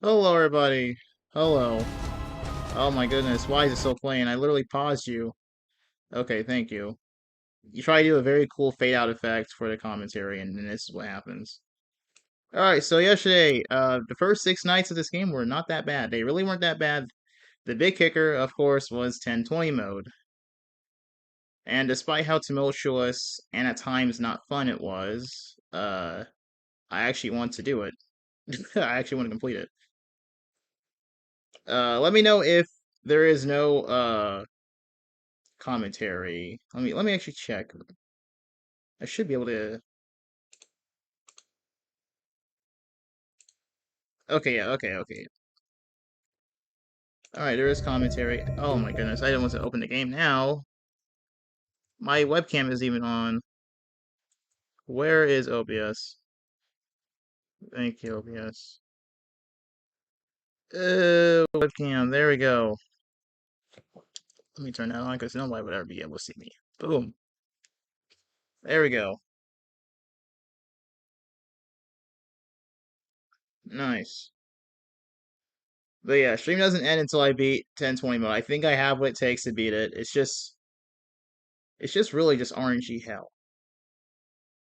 Hello, everybody. Hello. Oh my goodness, why is it still playing? I literally paused you. Okay, thank you. You try to do a very cool fade out effect for the commentary, and then this is what happens. Alright, so yesterday, the first 6 nights of this game were not that bad. They really weren't that bad. The big kicker, of course, was 1020 mode. And despite how tumultuous and at times not fun it was, I actually want to do it. I actually want to complete it. Let me know if there is no, commentary. Let me actually check. I should be able to. Okay, yeah, okay. All right, there is commentary. Oh my goodness, I don't want to open the game now. My webcam is even on. Where is OBS? Thank you, OBS. Webcam. There we go. Let me turn that on because nobody would ever be able to see me. Boom. There we go. Nice. But yeah, stream doesn't end until I beat 1020 mode. I think I have what it takes to beat it. It's just really just RNG hell.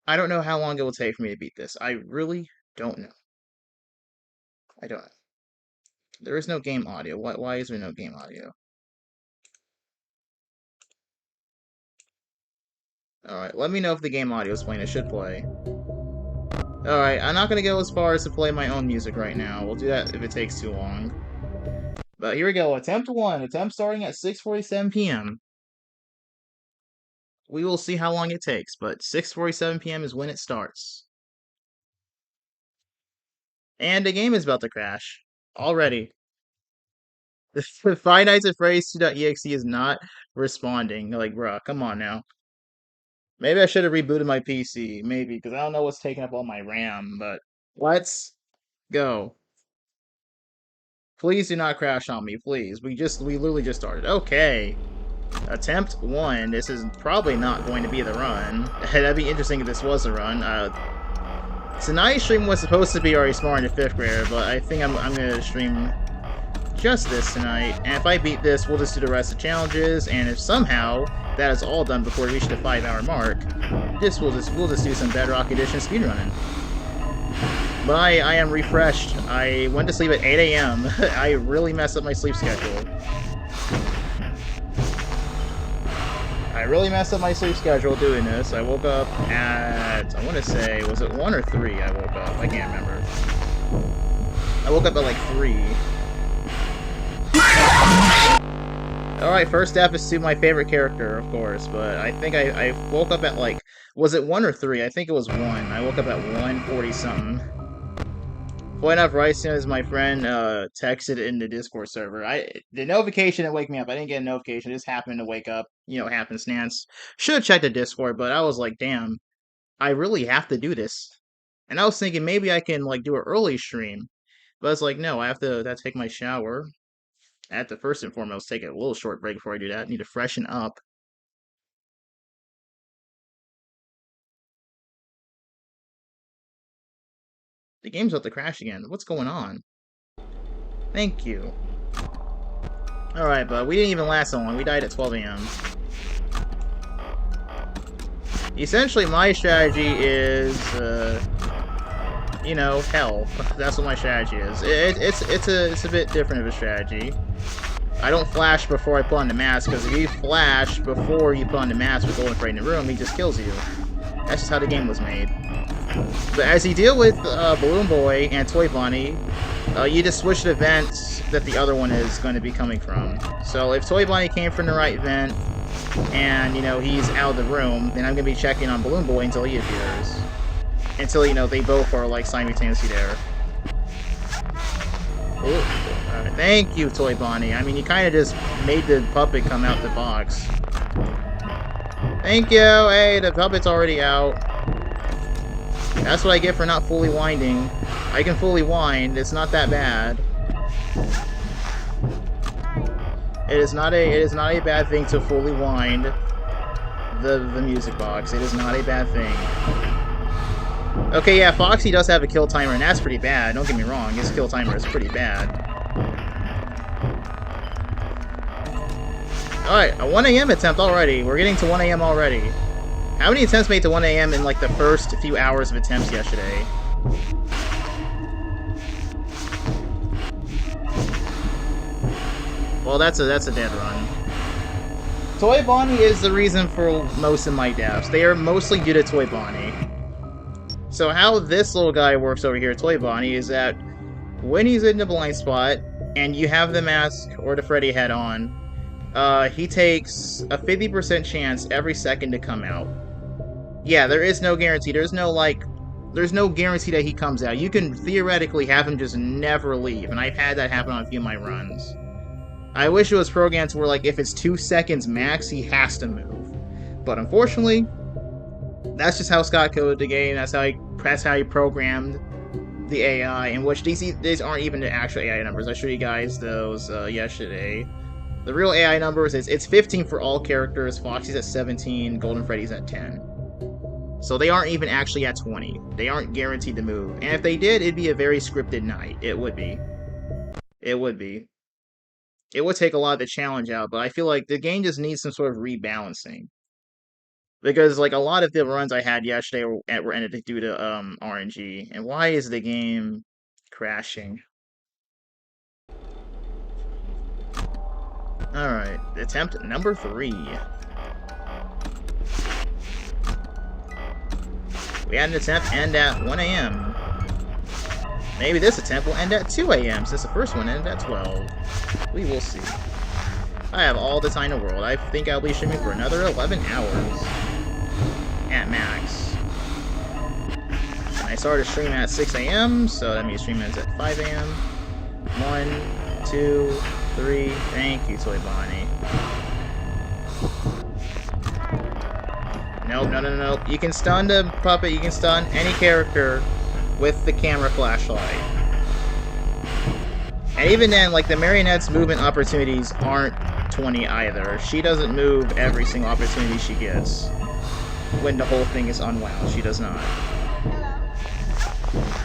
I don't know how long it will take for me to beat this. I really don't know. I don't know. There is no game audio. Why is there no game audio? Alright, let me know if the game audio is playing. It should play. Alright, I'm not gonna go as far as to play my own music right now. We'll do that if it takes too long. But here we go. Attempt 1. Attempt starting at 6:47 p.m. We will see how long it takes, but 6:47 p.m. is when it starts. And the game is about to crash. Already. The Five Nights at Freddy's 2.exe is not responding. Like, bruh, come on now. Maybe I should have rebooted my PC. Maybe, because I don't know what's taking up all my RAM, but let's go. Please do not crash on me, please. We literally just started. Okay. Attempt 1. This is probably not going to be the run. That'd be interesting if this was a run. Tonight's stream was supposed to be already Smart in the 5th grader, but I think I'm gonna stream just this tonight. And if I beat this, we'll just do the rest of the challenges, and if somehow that is all done before we reach the 5-hour mark, we'll just do some Bedrock Edition speedrunning. But I am refreshed. I went to sleep at 8 a.m. I really messed up my sleep schedule. I really messed up my sleep schedule doing this. I woke up at, I want to say, was it 1 or 3 I woke up? I can't remember. I woke up at like 3. Alright, first step is to my favorite character, of course, but I think I woke up at like, was it 1 or 3? I think it was 1. I woke up at 1:40 something. Point enough, right soon as my friend texted in the Discord server. The notification didn't wake me up. I didn't get a notification. It just happened to wake up, happenstance. Should have checked the Discord, but I was like, damn, I really have to do this. And I was thinking maybe I can like do an early stream. But it's like, no, I have to take my shower. I have to first and foremost take a little short break before I do that. I need to freshen up. The game's about to crash again. What's going on? Thank you. Alright, but we didn't even last so long. We died at 12 a.m. Essentially, my strategy is, hell. That's what my strategy is. It's a bit different of a strategy. I don't flash before I put on the mask, because if you flash before you put on the mask with Golden Freight in the room, he just kills you. That's just how the game was made. But as you deal with Balloon Boy and Toy Bunny, you just switch the vents that the other one is going to be coming from. So if Toy Bunny came from the right vent, and, he's out of the room, then I'm going to be checking on Balloon Boy until he appears. Until, they both are, like, simultaneously there. Alright, thank you, Toy Bunny. I mean, you kind of just made the puppet come out the box. Thank you! Hey, the puppet's already out. That's what I get for not fully winding. I can fully wind, it's not that bad. It is not a bad thing to fully wind the music box. It is not a bad thing. Okay, yeah, Foxy does have a kill timer, and that's pretty bad. Don't get me wrong, his kill timer is pretty bad. Alright, a 1 AM attempt already. We're getting to 1 AM already. How many attempts made to 1 AM in, like, the first few hours of attempts yesterday? Well, that's a dead run. Toy Bonnie is the reason for most of my deaths. They are mostly due to Toy Bonnie. So how this little guy works over here, Toy Bonnie, is that when he's in the blind spot, and you have the mask or the Freddy head on, he takes a 50% chance every second to come out. Yeah, there is no guarantee. There's no guarantee that he comes out. You can theoretically have him just never leave, and I've had that happen on a few of my runs. I wish it was programmed to where, like, if it's 2 seconds max, he has to move. But unfortunately, that's just how Scott coded the game. That's how he programmed the AI, in which these aren't even the actual AI numbers. I showed you guys those yesterday. The real AI numbers is it's 15 for all characters, Foxy's at 17, Golden Freddy's at 10. So they aren't even actually at 20. They aren't guaranteed to move. And if they did, it'd be a very scripted night. It would be. It would be. It would take a lot of the challenge out, but I feel like the game just needs some sort of rebalancing. Because, like, a lot of the runs I had yesterday were ended due to RNG. And why is the game crashing? Alright, attempt number 3. We had an attempt end at 1 AM. Maybe this attempt will end at 2 AM, since the first one ended at 12. We will see. I have all the time in the world. I think I'll be streaming for another 11 hours. At max. And I started streaming at 6 AM, so that means streaming is at 5 AM. 1, 2, 3. Thank you, Toy Bonnie. Nope, no. You can stun the puppet, you can stun any character with the camera flashlight. And even then, like, the marionette's movement opportunities aren't 20 either. She doesn't move every single opportunity she gets. When the whole thing is unwound, she does not.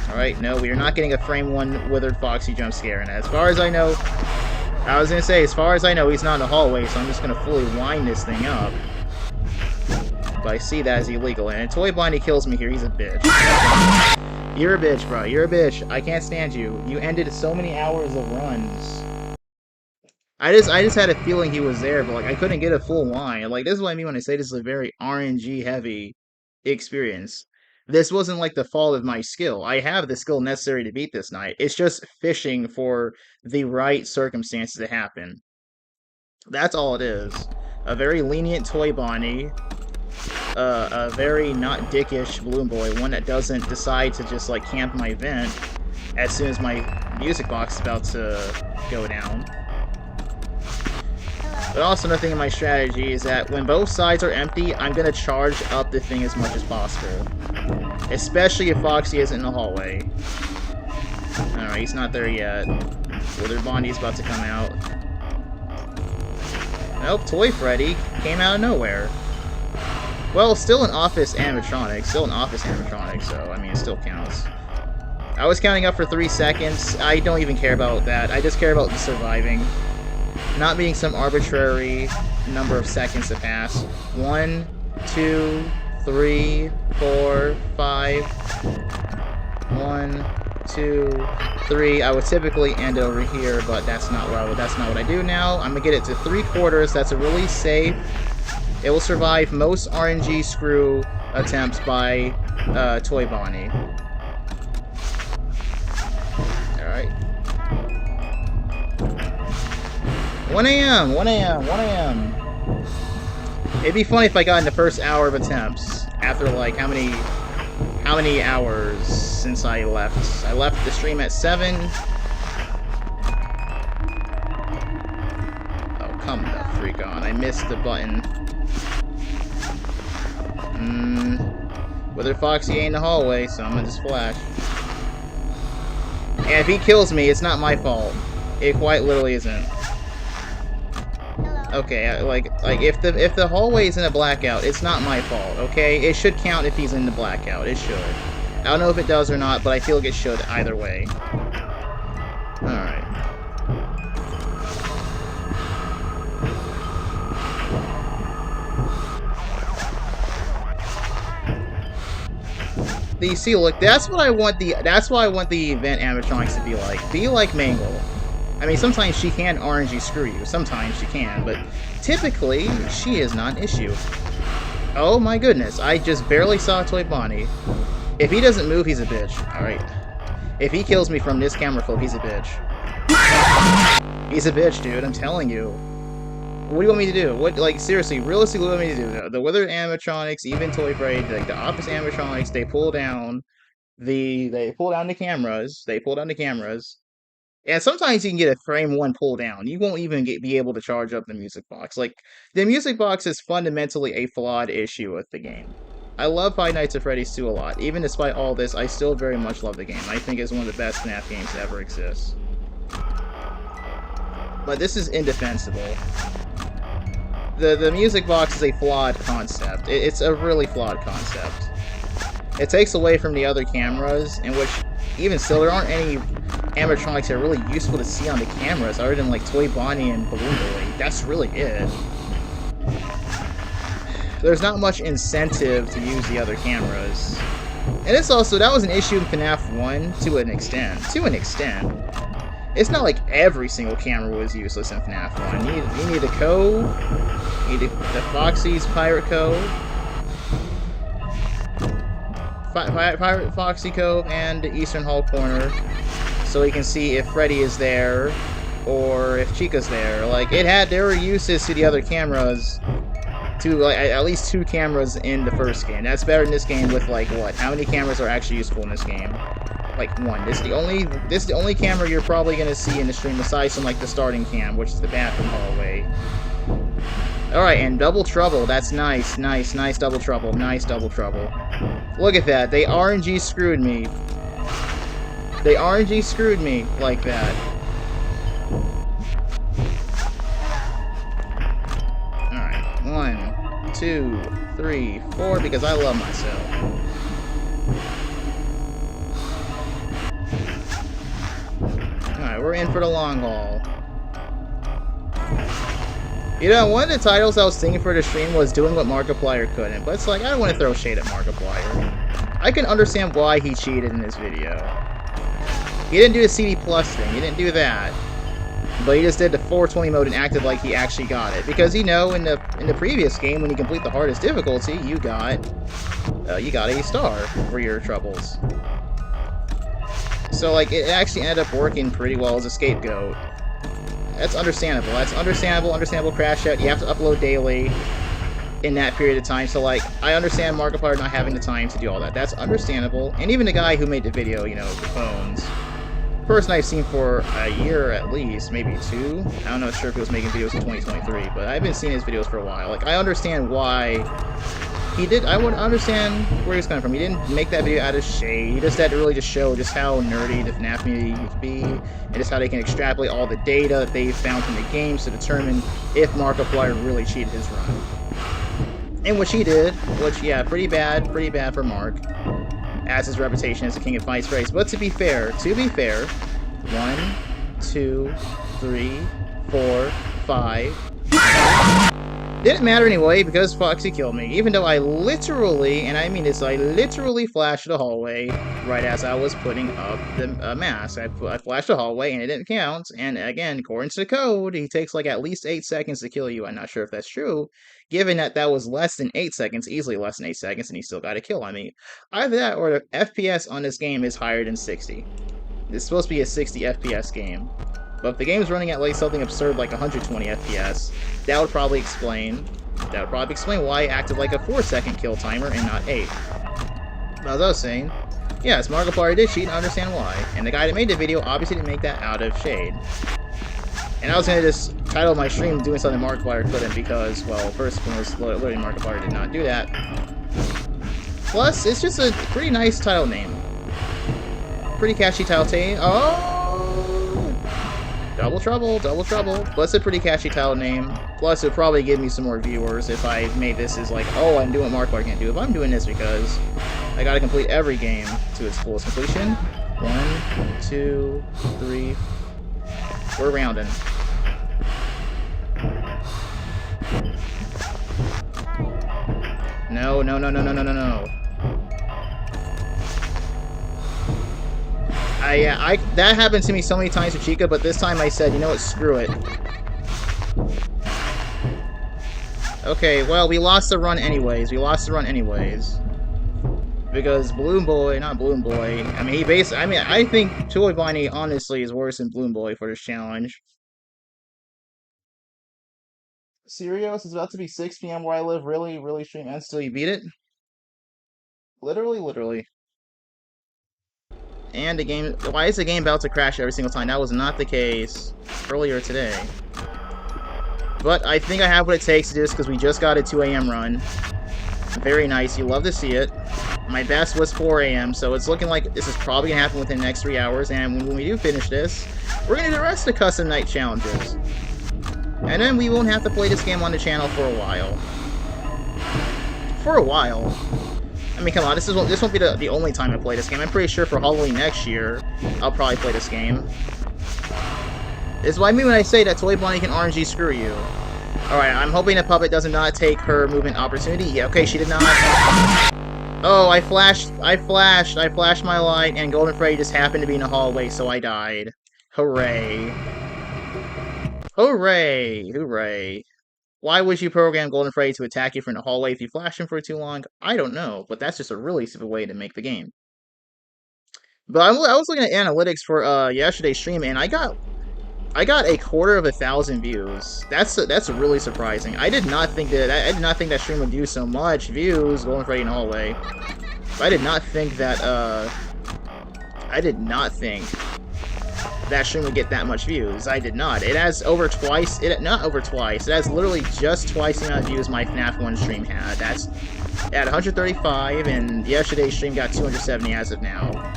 Alright, no, we are not getting a frame 1 Withered Foxy jump scare. And as far as I know, as far as I know, he's not in the hallway, so I'm just gonna fully wind this thing up. But I see that as illegal, and Toy Bonnie kills me here, he's a bitch. You're a bitch, bro. You're a bitch. I can't stand you. You ended so many hours of runs. I just had a feeling he was there, but, like, I couldn't get a full line. Like, this is what I mean when I say this is a very RNG-heavy experience. This wasn't, like, the fault of my skill. I have the skill necessary to beat this night. It's just fishing for the right circumstances to happen. That's all it is. A very lenient Toy Bonnie. A very not dickish Balloon Boy. One that doesn't decide to just, like, camp my vent as soon as my music box is about to go down. But also another thing in my strategy is that when both sides are empty, I'm going to charge up the thing as much as possible. Especially if Foxy isn't in the hallway. Alright, he's not there yet. Withered Bonnie's about to come out. Nope, Toy Freddy came out of nowhere. Well, still an office animatronic. So, I mean, it still counts. I was counting up for 3 seconds. I don't even care about that. I just care about surviving. Not being some arbitrary number of seconds to pass. 1, 2, 3, 4, 5. 1, 2, 3. I would typically end over here, but that's not what I do now. I'm gonna get it to 3/4. That's a really safe. It will survive most RNG screw attempts by Toy Bonnie. Alright. 1 AM. It'd be funny if I got in the first hour of attempts. After, like, how many hours since I left? I left the stream at 7. Oh, come the freak on. I missed the button. Withered Foxy ain't in the hallway, so I'm gonna just flash. And if he kills me, it's not my fault. It quite literally isn't. Okay, like if the hallway is in a blackout, it's not my fault, okay? It should count if he's in the blackout. It should. I don't know if it does or not, but I feel like it should either way. Alright. You see, look, that's why I want the event animatronics to be like. Be like Mangle. I mean, sometimes she can RNG screw you. Sometimes she can, but typically, she is not an issue. Oh my goodness, I just barely saw Toy Bonnie. If he doesn't move, he's a bitch. Alright. If he kills me from this camera clip, he's a bitch. He's a bitch, dude, I'm telling you. What do you want me to do? What, like, seriously, realistically, what do you want me to do? The Wither animatronics, even Toy Braid, like, the opposite animatronics, they pull down the cameras. They pull down the cameras. And sometimes you can get a frame one pull down. You won't even be able to charge up the music box. Like, the music box is fundamentally a flawed issue with the game. I love Five Nights at Freddy's 2 a lot. Even despite all this, I still very much love the game. I think it's one of the best FNAF games that ever exists. But this is indefensible. The music box is a flawed concept. It's a really flawed concept. It takes away from the other cameras, in which, even still, there aren't any animatronics that are really useful to see on the cameras, other than, like, Toy Bonnie and Balloon Boy. That's really it. There's not much incentive to use the other cameras. And it's also, that was an issue in FNAF 1 to an extent. It's not like every single camera was useless in FNAF 1. You need a cove, you need the Foxy's Pirate Cove, Pirate Foxy Cove, and the Eastern Hall Corner, so you can see if Freddy is there, or if Chica's there. Like, there were uses to the other cameras, to, like, at least 2 cameras in the first game. That's better in this game with, like, what? How many cameras are actually useful in this game? Like, 1. This is the only camera you're probably gonna see in the stream, aside from, like, the starting cam, which is the bathroom hallway. Alright, and Double Trouble. That's nice, nice, nice Double Trouble. Nice Double Trouble. Look at that. They RNG screwed me. They RNG screwed me like that. Alright. 1, 2, 3, 4, because I love myself. Alright, we're in for the long haul. You know, one of the titles I was thinking for the stream was doing what Markiplier couldn't, but it's like, I don't want to throw shade at Markiplier. I can understand why he cheated in this video. He didn't do the CD Plus thing, he didn't do that. But he just did the 420 mode and acted like he actually got it. Because, you know, in the previous game, when you complete the hardest difficulty, you got a star for your troubles. So, like, it actually ended up working pretty well as a scapegoat. That's understandable. That's understandable crash out. You have to upload daily in that period of time. So, like, I understand Markiplier not having the time to do all that. That's understandable. And even the guy who made the video, you know, the phones. Person I've seen for a year at least, maybe 2. I'm not sure if he was making videos in 2023, but I've been seeing his videos for a while. Like, I understand why he did. I would understand where he's coming from. He didn't make that video out of shade. He just had to really just show just how nerdy the FNAF community can be, and just how they can extrapolate all the data that they've found from the games to determine if Markiplier really cheated his run. And which he did, which, yeah, pretty bad for Mark, as his reputation as the king of Vice Race. But to be fair, 1, 2, 3, 4, 5. Didn't matter anyway, because Foxy killed me, even though I literally, and I mean this, I literally flashed the hallway right as I was putting up the mask. I flashed the hallway and it didn't count, and again, according to the code, he takes like at least 8 seconds to kill you. I'm not sure if that's true, given that that was less than 8 seconds, easily less than 8 seconds, and he still got a kill on me. Either that or the FPS on this game is higher than 60. It's supposed to be a 60 FPS game. But if the game's running at like something absurd like 120 FPS, that would probably explain why it acted like a 4-second kill timer and not 8. But as I was saying, yes, Markiplier did cheat, and I understand why. And the guy that made the video obviously didn't make that out of shade. And I was gonna just title my stream doing something Markiplier couldn't because, well, first and foremost, literally Markiplier did not do that. Plus, it's just a pretty nice title name. Pretty catchy title name. Oh! Double Trouble. Plus a pretty catchy title name. Plus it would probably give me some more viewers if I made this as like, oh, I'm doing what Markiplier can't do. If I'm doing this because, I gotta complete every game to its fullest completion. 1, 2, 3. We're rounding. No, no, no, no, no, no, no, no. That happened to me so many times with Chica, but this time I said, you know what, screw it. Okay, well, we lost the run anyways. Because Balloon Boy, not Balloon Boy, I mean, I think Toy Bonnie, honestly, is worse than Balloon Boy for this challenge. Serious? It's about to be 6 p.m. where I live. Really, really stream and still you beat it? Literally, literally. And the game... Why is the game about to crash every single time? That was not the case earlier today. But I think I have what it takes to do this because we just got a 2 a.m. run. Very nice. You love to see it. My best was 4 a.m., so it's looking like this is probably going to happen within the next 3 hours. And when we do finish this, we're going to do the rest of the custom night challenges. And then we won't have to play this game on the channel for a while. For a while. I mean, come on, this won't be the only time I play this game. I'm pretty sure for Halloween next year, I'll probably play this game. This is what I mean when I say that Toy Bonnie can RNG screw you. Alright, I'm hoping the puppet does not take her movement opportunity. Yeah, okay, she did not. Oh, I flashed my light, and Golden Freddy just happened to be in the hallway, so I died. Hooray. Hooray! Hooray. Why would you program Golden Freddy to attack you from the hallway if you flash him for too long? I don't know, but that's just a really stupid way to make the game. But I was looking at analytics for yesterday's stream, and I got 250,000 views. That's really surprising. I did not think that stream would do so much views. Golden Freddy in the hallway. I did not think that that stream would get that much views. I did not. It has over twice. Not over twice. It has literally just twice the amount of views my FNAF 1 stream had. It had 135, and yesterday's stream got 270 as of now.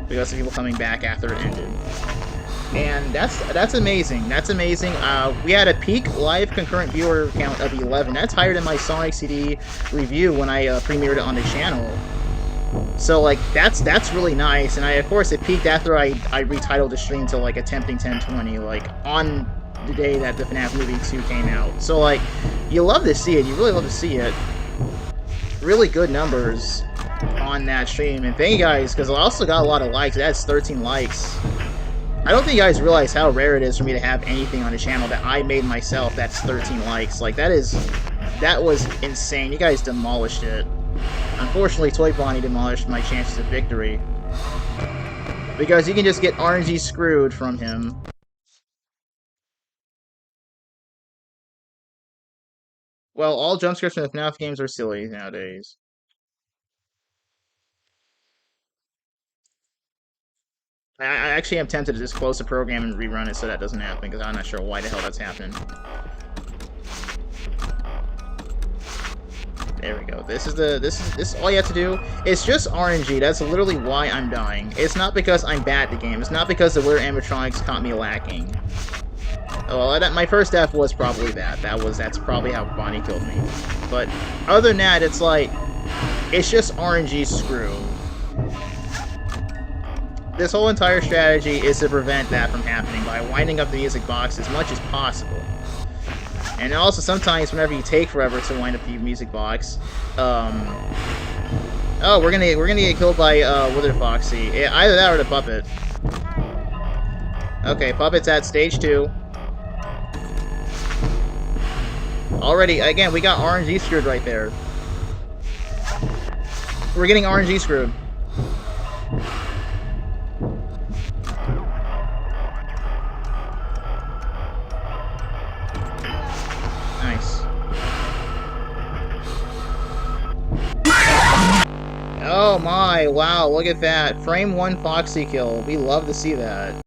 Because of people coming back after it ended. And that's amazing. That's amazing. We had a peak live concurrent viewer count of 11. That's higher than my Sonic CD review when I premiered it on the channel. So, like, that's really nice. And of course, it peaked after I retitled the stream to, like, Attempting 1020, like, on the day that the FNAF Movie 2 came out. So, like, you love to see it. You really love to see it. Really good numbers on that stream. And thank you guys, because I also got a lot of likes. It has 13 likes. I don't think you guys realize how rare it is for me to have anything on the channel that I made myself that's 13 likes. Like, that was insane. You guys demolished it. Unfortunately, Toy Bonnie demolished my chances of victory. Because you can just get RNG screwed from him. Well, all jump scares from the FNAF games are silly nowadays. I actually am tempted to just close the program and rerun it so that doesn't happen, because I'm not sure why the hell that's happening. There we go. This is all you have to do. It's just RNG. That's literally why I'm dying. It's not because I'm bad at the game. It's not because the weird animatronics caught me lacking. Well, my first death was probably that. That's probably how Bonnie killed me. But other than that, it's like, it's just RNG screw. This whole entire strategy is to prevent that from happening by winding up the music box as much as possible. And also sometimes whenever you take forever to wind up the music box, oh, we're gonna get killed by Wither Foxy. Yeah, either that or the puppet. Okay, puppet's at stage 2. Already, again, we got RNG screwed right there. We're getting RNG screwed. Nice. Oh my, wow, look at that. Frame 1 Foxy kill. We love to see that.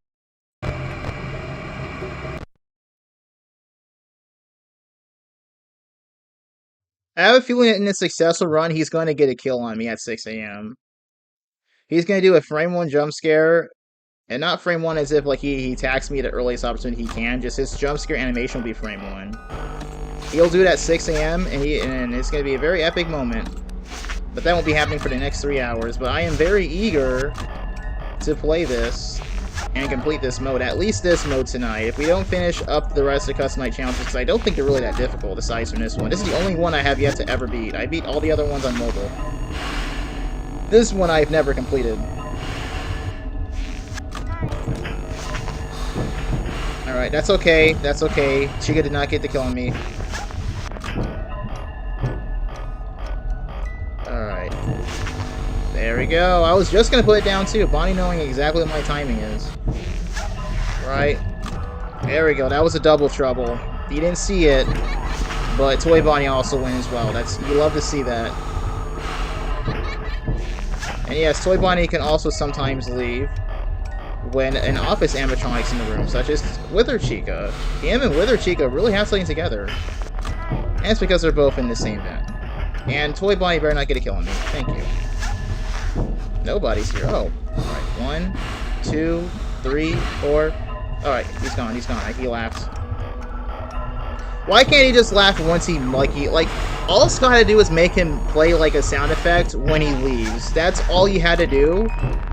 I have a feeling that in a successful run, he's going to get a kill on me at 6 a.m. He's going to do a frame 1 jump scare, and not frame 1 as if like he attacks me at the earliest opportunity he can, just his jump scare animation will be frame 1. He'll do it at 6 a.m. and it's going to be a very epic moment. But that won't be happening for the next 3 hours. But I am very eager to play this and complete this mode, at least this mode tonight. If we don't finish up the rest of the Custom Night challenges, because I don't think they're really that difficult, aside from this one. This is the only one I have yet to ever beat. I beat all the other ones on mobile. This one I've never completed. Alright, that's okay. That's okay. Chica did not get to killing me. Alright. There we go. I was just gonna put it down too. Bonnie knowing exactly what my timing is. Right. There we go. That was a double trouble. You didn't see it, but Toy Bonnie also went as well. You love to see that. And yes, Toy Bonnie can also sometimes leave when an office animatronic's in the room, such as Wither Chica. Him and Wither Chica really have something together. And it's because they're both in the same vent. And Toy Bonnie better not get a kill on me. Thank you. Nobody's here. Oh. Alright. 1, 2, 3, 4. Alright, he's gone. He's gone. He laughed. Why can't he just laugh once all it's gotta do is make him play like a sound effect when he leaves. That's all you had to do,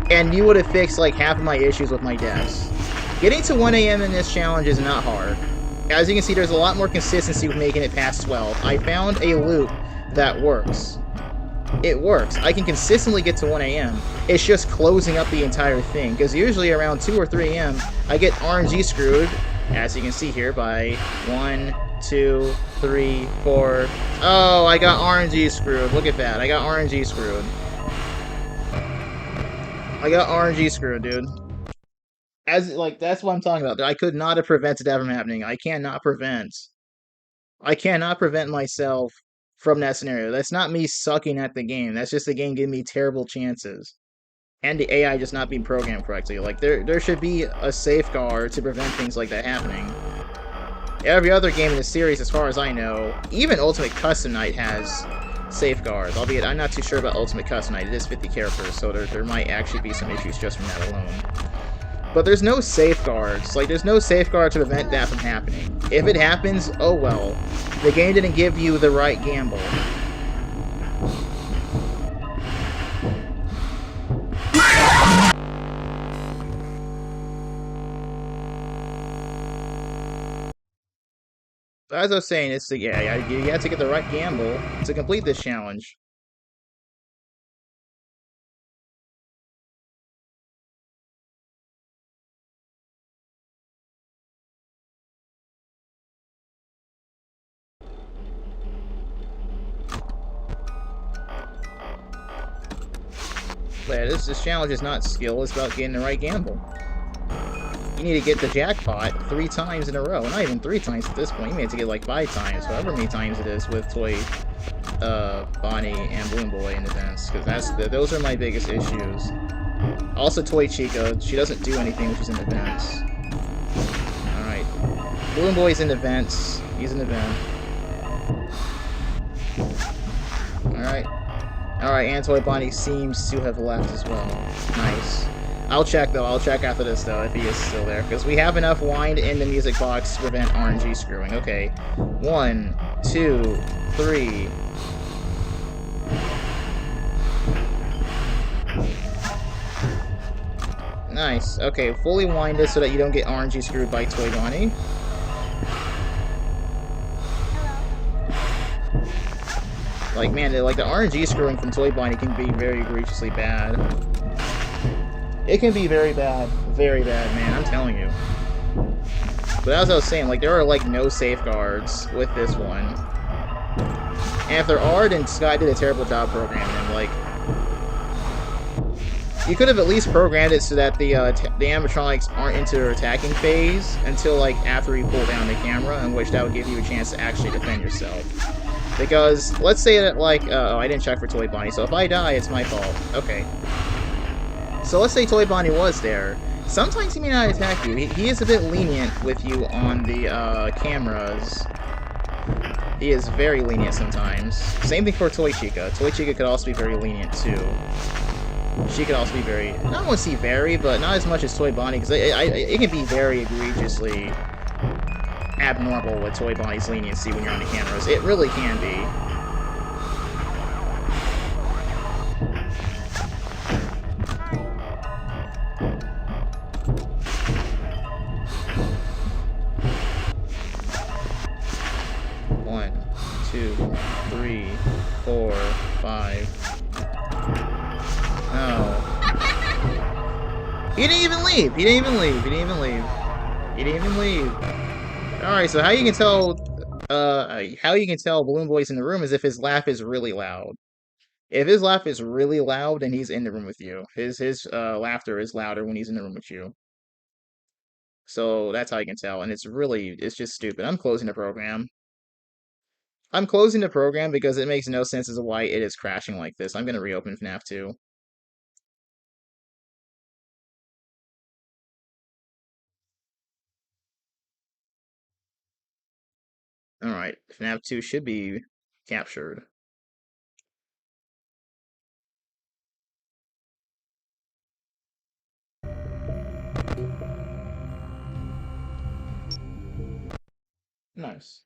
and you would have fixed like half of my issues with my deaths. Getting to 1 AM in this challenge is not hard. As you can see, there's a lot more consistency with making it past 12. I found a loop that works. It works. I can consistently get to 1 AM. It's just closing up the entire thing, because usually around 2 or 3 AM, I get RNG screwed, as you can see here, by 1, 2, 3, 4. Oh, I got RNG screwed. Look at that. I got RNG screwed. I got RNG screwed, dude. That's what I'm talking about. I could not have prevented that from happening. I cannot prevent myself from that scenario. That's not me sucking at the game. That's just the game giving me terrible chances. And the AI just not being programmed correctly. Like, there should be a safeguard to prevent things like that happening. Every other game in the series, as far as I know, even Ultimate Custom Night has safeguards. Albeit, I'm not too sure about Ultimate Custom Night. It is 50 characters, so there might actually be some issues just from that alone. But there's no safeguards. Like, there's no safeguard to prevent that from happening. If it happens, oh well. The game didn't give you the right gamble. As I was saying, you have to get the right gamble to complete this challenge. But this challenge is not skill, it's about getting the right gamble. You need to get the jackpot 3 times in a row. Not even 3 times at this point. You may have to get like 5 times, however many times it is with Toy Bonnie and Balloon Boy in events, because those are my biggest issues. Also, Toy Chica, she doesn't do anything when she's in events. Alright. Balloon Boy's in events. He's in event. Alright. Alright, and Toy Bonnie seems to have left as well. Nice. I'll check, though. I'll check after this, though, if he is still there. Because we have enough wind in the music box to prevent RNG screwing. Okay. 1, 2, 3. Nice. Okay, fully winded so that you don't get RNG screwed by Toy Bonnie. Like, man, the RNG screwing from Toy Bonnie can be very egregiously bad. It can be very bad, man, I'm telling you. But as I was saying, like, there are, like, no safeguards with this one. And if there are, then Sky did a terrible job programming them. Like, you could have at least programmed it so that the animatronics aren't into their attacking phase until, like, after you pull down the camera, in which that would give you a chance to actually defend yourself. Because, let's say that, like, oh, I didn't check for Toy Bonnie, so if I die, it's my fault. Okay. So let's say Toy Bonnie was there. Sometimes he may not attack you. He is a bit lenient with you on the cameras. He is very lenient sometimes. Same thing for Toy Chica. Toy Chica could also be very lenient too. She could also be very, I don't want to say very, but not as much as Toy Bonnie, because it can be very egregiously abnormal with Toy Bonnie's leniency when you're on the cameras. It really can be. 3, 4, 5. No. He didn't even leave! He didn't even leave! He didn't even leave! He didn't even leave! Alright, so how you can tell Balloon Boy's in the room is if his laugh is really loud. If his laugh is really loud, then he's in the room with you. His laughter is louder when he's in the room with you. So that's how you can tell, and it's just stupid. I'm closing the program. I'm closing the program because it makes no sense as to why it is crashing like this. I'm gonna reopen FNAF 2. Alright, FNAF 2 should be captured. Nice.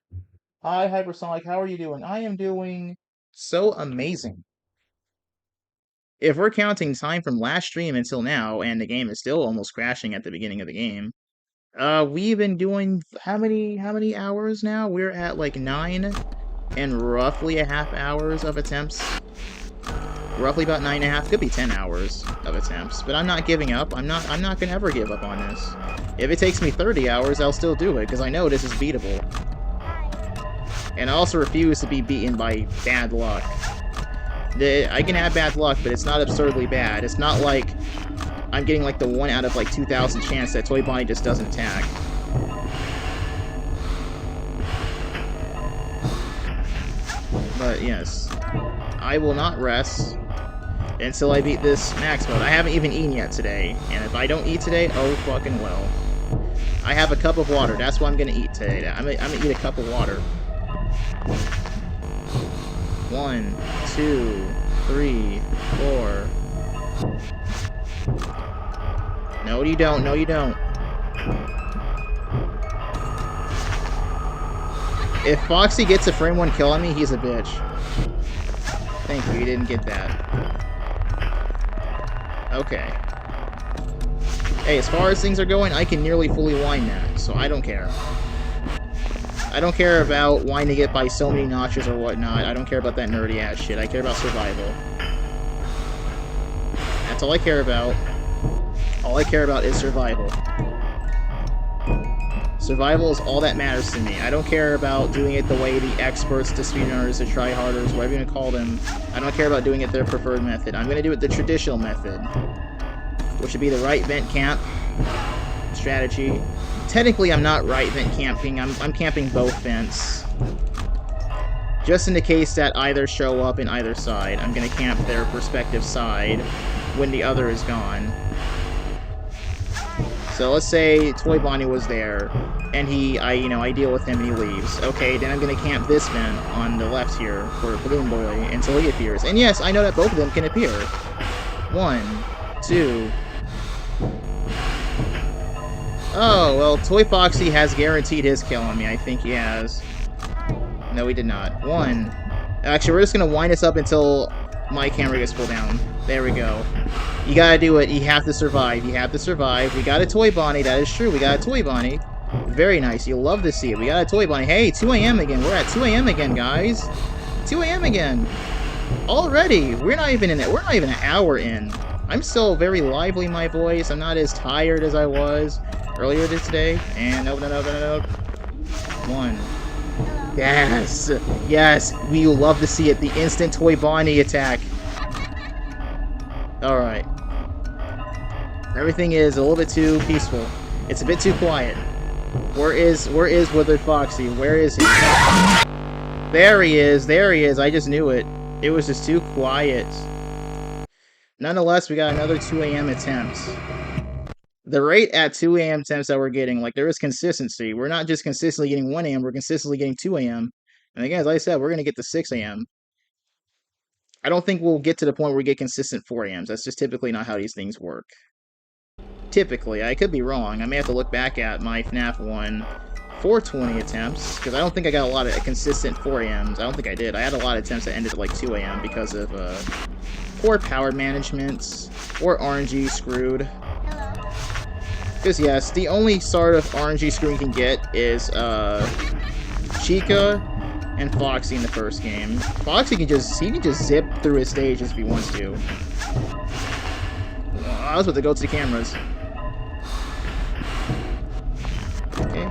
Hi, HyperSonic, how are you doing? I am doing so amazing. If we're counting time from last stream until now, and the game is still almost crashing at the beginning of the game, we've been doing how many hours now? We're at like 9 and roughly a half hours of attempts. Roughly about 9.5, could be 10 hours of attempts. But I'm not giving up. I'm not gonna ever give up on this. If it takes me 30 hours, I'll still do it, because I know this is beatable. And I also refuse to be beaten by bad luck. I can have bad luck, but it's not absurdly bad. It's not like I'm getting like the 1 out of like 2,000 chance that Toy Bonnie just doesn't attack. But yes, I will not rest until I beat this max mode. I haven't even eaten yet today, and if I don't eat today, oh fucking well. I have a cup of water, that's what I'm gonna eat today. I'm gonna eat a cup of water. 1, 2, 3, 4. No, you don't. No, you don't. If Foxy gets a frame 1 kill on me, he's a bitch. Thank you, you didn't get that. Okay. Hey, as far as things are going, I can nearly fully wind that, so I don't care. I don't care about winding it by so many notches or whatnot. I don't care about that nerdy ass shit. I care about survival. That's all I care about. All I care about is survival. Survival is all that matters to me. I don't care about doing it the way the experts, the speedrunners, the tryharders, whatever you want to call them. I don't care about doing it their preferred method. I'm going to do it the traditional method, which would be the right vent camp strategy. Technically, I'm not right vent camping. I'm camping both vents. Just in the case that either show up in either side, I'm going to camp their respective side when the other is gone. So let's say Toy Bonnie was there, and I deal with him and he leaves. Okay, then I'm gonna camp this vent on the left here for Balloon Boy until he appears. And yes, I know that both of them can appear. 1, 2. Oh, well, Toy Foxy has guaranteed his kill on me. I think he has. No, he did not. 1. Actually, we're just gonna wind this up until my camera gets pulled down. There we go. You gotta do it. You have to survive. You have to survive. We got a Toy Bonnie. That is true. We got a Toy Bonnie. Very nice. You'll love to see it. We got a Toy Bonnie. Hey, 2 a.m. again. We're at 2 a.m. again, guys. 2 a.m. again. Already. We're not even an hour in. I'm still very lively in my voice. I'm not as tired as I was earlier today. And no. 1. Yes. Yes. We love to see it. The instant Toy Bonnie attack. Alright. Everything is a little bit too peaceful. It's a bit too quiet. Where is Withered Foxy? Where is he? There he is. There he is. I just knew it. It was just too quiet. Nonetheless, we got another 2 a.m. attempt. The rate at 2 a.m. attempts that we're getting, like, there is consistency. We're not just consistently getting 1 a.m., we're consistently getting 2 a.m. And again, as I said, we're going to get to 6 a.m. I don't think we'll get to the point where we get consistent 4 a.m.s. That's just typically not how these things work. Typically. I could be wrong. I may have to look back at my FNAF 1 420 attempts, because I don't think I got a lot of consistent 4 a.m.s. I don't think I did. I had a lot of attempts that ended at like 2 a.m. because of poor power management or RNG screwed. Because yes, the only sort of RNG screw you can get is Chica, and Foxy in the first game. Foxy can just zip through his stages if he wants to. I was about to go to the cameras. Okay.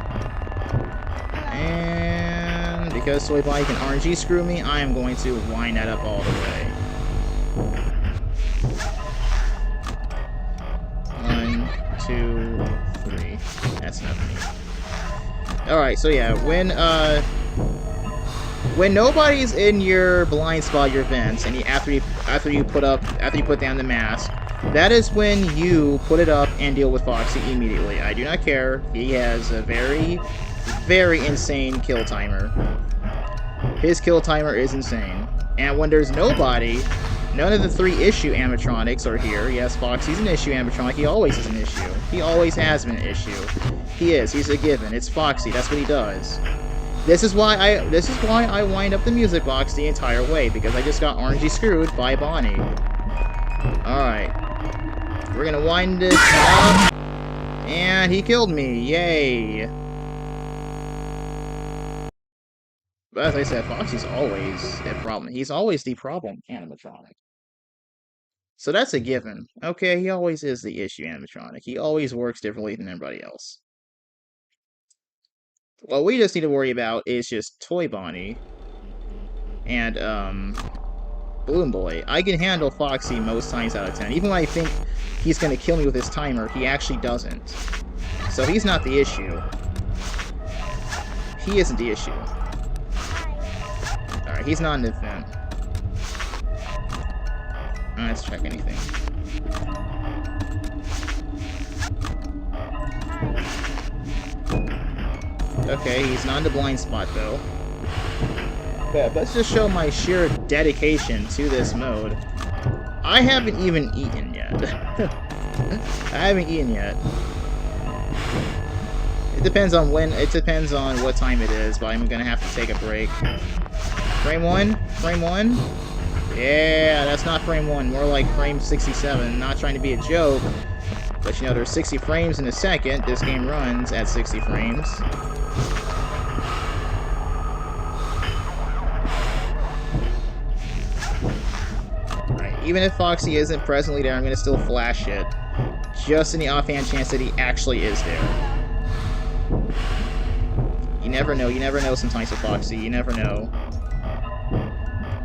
And because Toy Bonnie can RNG screw me, I am going to wind that up all the way. 1, 2, 3. That's enough for me. Alright, so yeah, when nobody's in your blind spot, your vents, and after you put down the mask, that is when you put it up and deal with Foxy immediately. I do not care. He has a very, very insane kill timer. His kill timer is insane. And when there's nobody, none of the 3 issue animatronics are here. Yes, Foxy's an issue animatronic. He always is an issue. He always has been an issue. He is. He's a given. It's Foxy. That's what he does. This is why I wind up the music box the entire way, because I just got RNG screwed by Bonnie. Alright. We're gonna wind this up. And he killed me. Yay. But as I said, Foxy's always a problem. He's always the problem animatronic. So that's a given. Okay, he always is the issue animatronic. He always works differently than everybody else. What we just need to worry about is just Toy Bonnie and Balloon Boy. I can handle Foxy most times out of 10. Even when I think he's gonna kill me with his timer, he actually doesn't. So he's not the issue. He isn't the issue. Alright, he's not an event. Let's check anything. Okay, he's not in the blind spot, though. But let's just show my sheer dedication to this mode. I haven't even eaten yet. I haven't eaten yet. It depends on what time it is, but I'm gonna have to take a break. Frame 1? Frame 1? Yeah, that's not frame 1, more like frame 67. Not trying to be a joke, but you know, there's 60 frames in a second. This game runs at 60 frames. Alright, even if Foxy isn't presently there, I'm gonna still flash it. Just in the offhand chance that he actually is there. You never know sometimes with Foxy, you never know.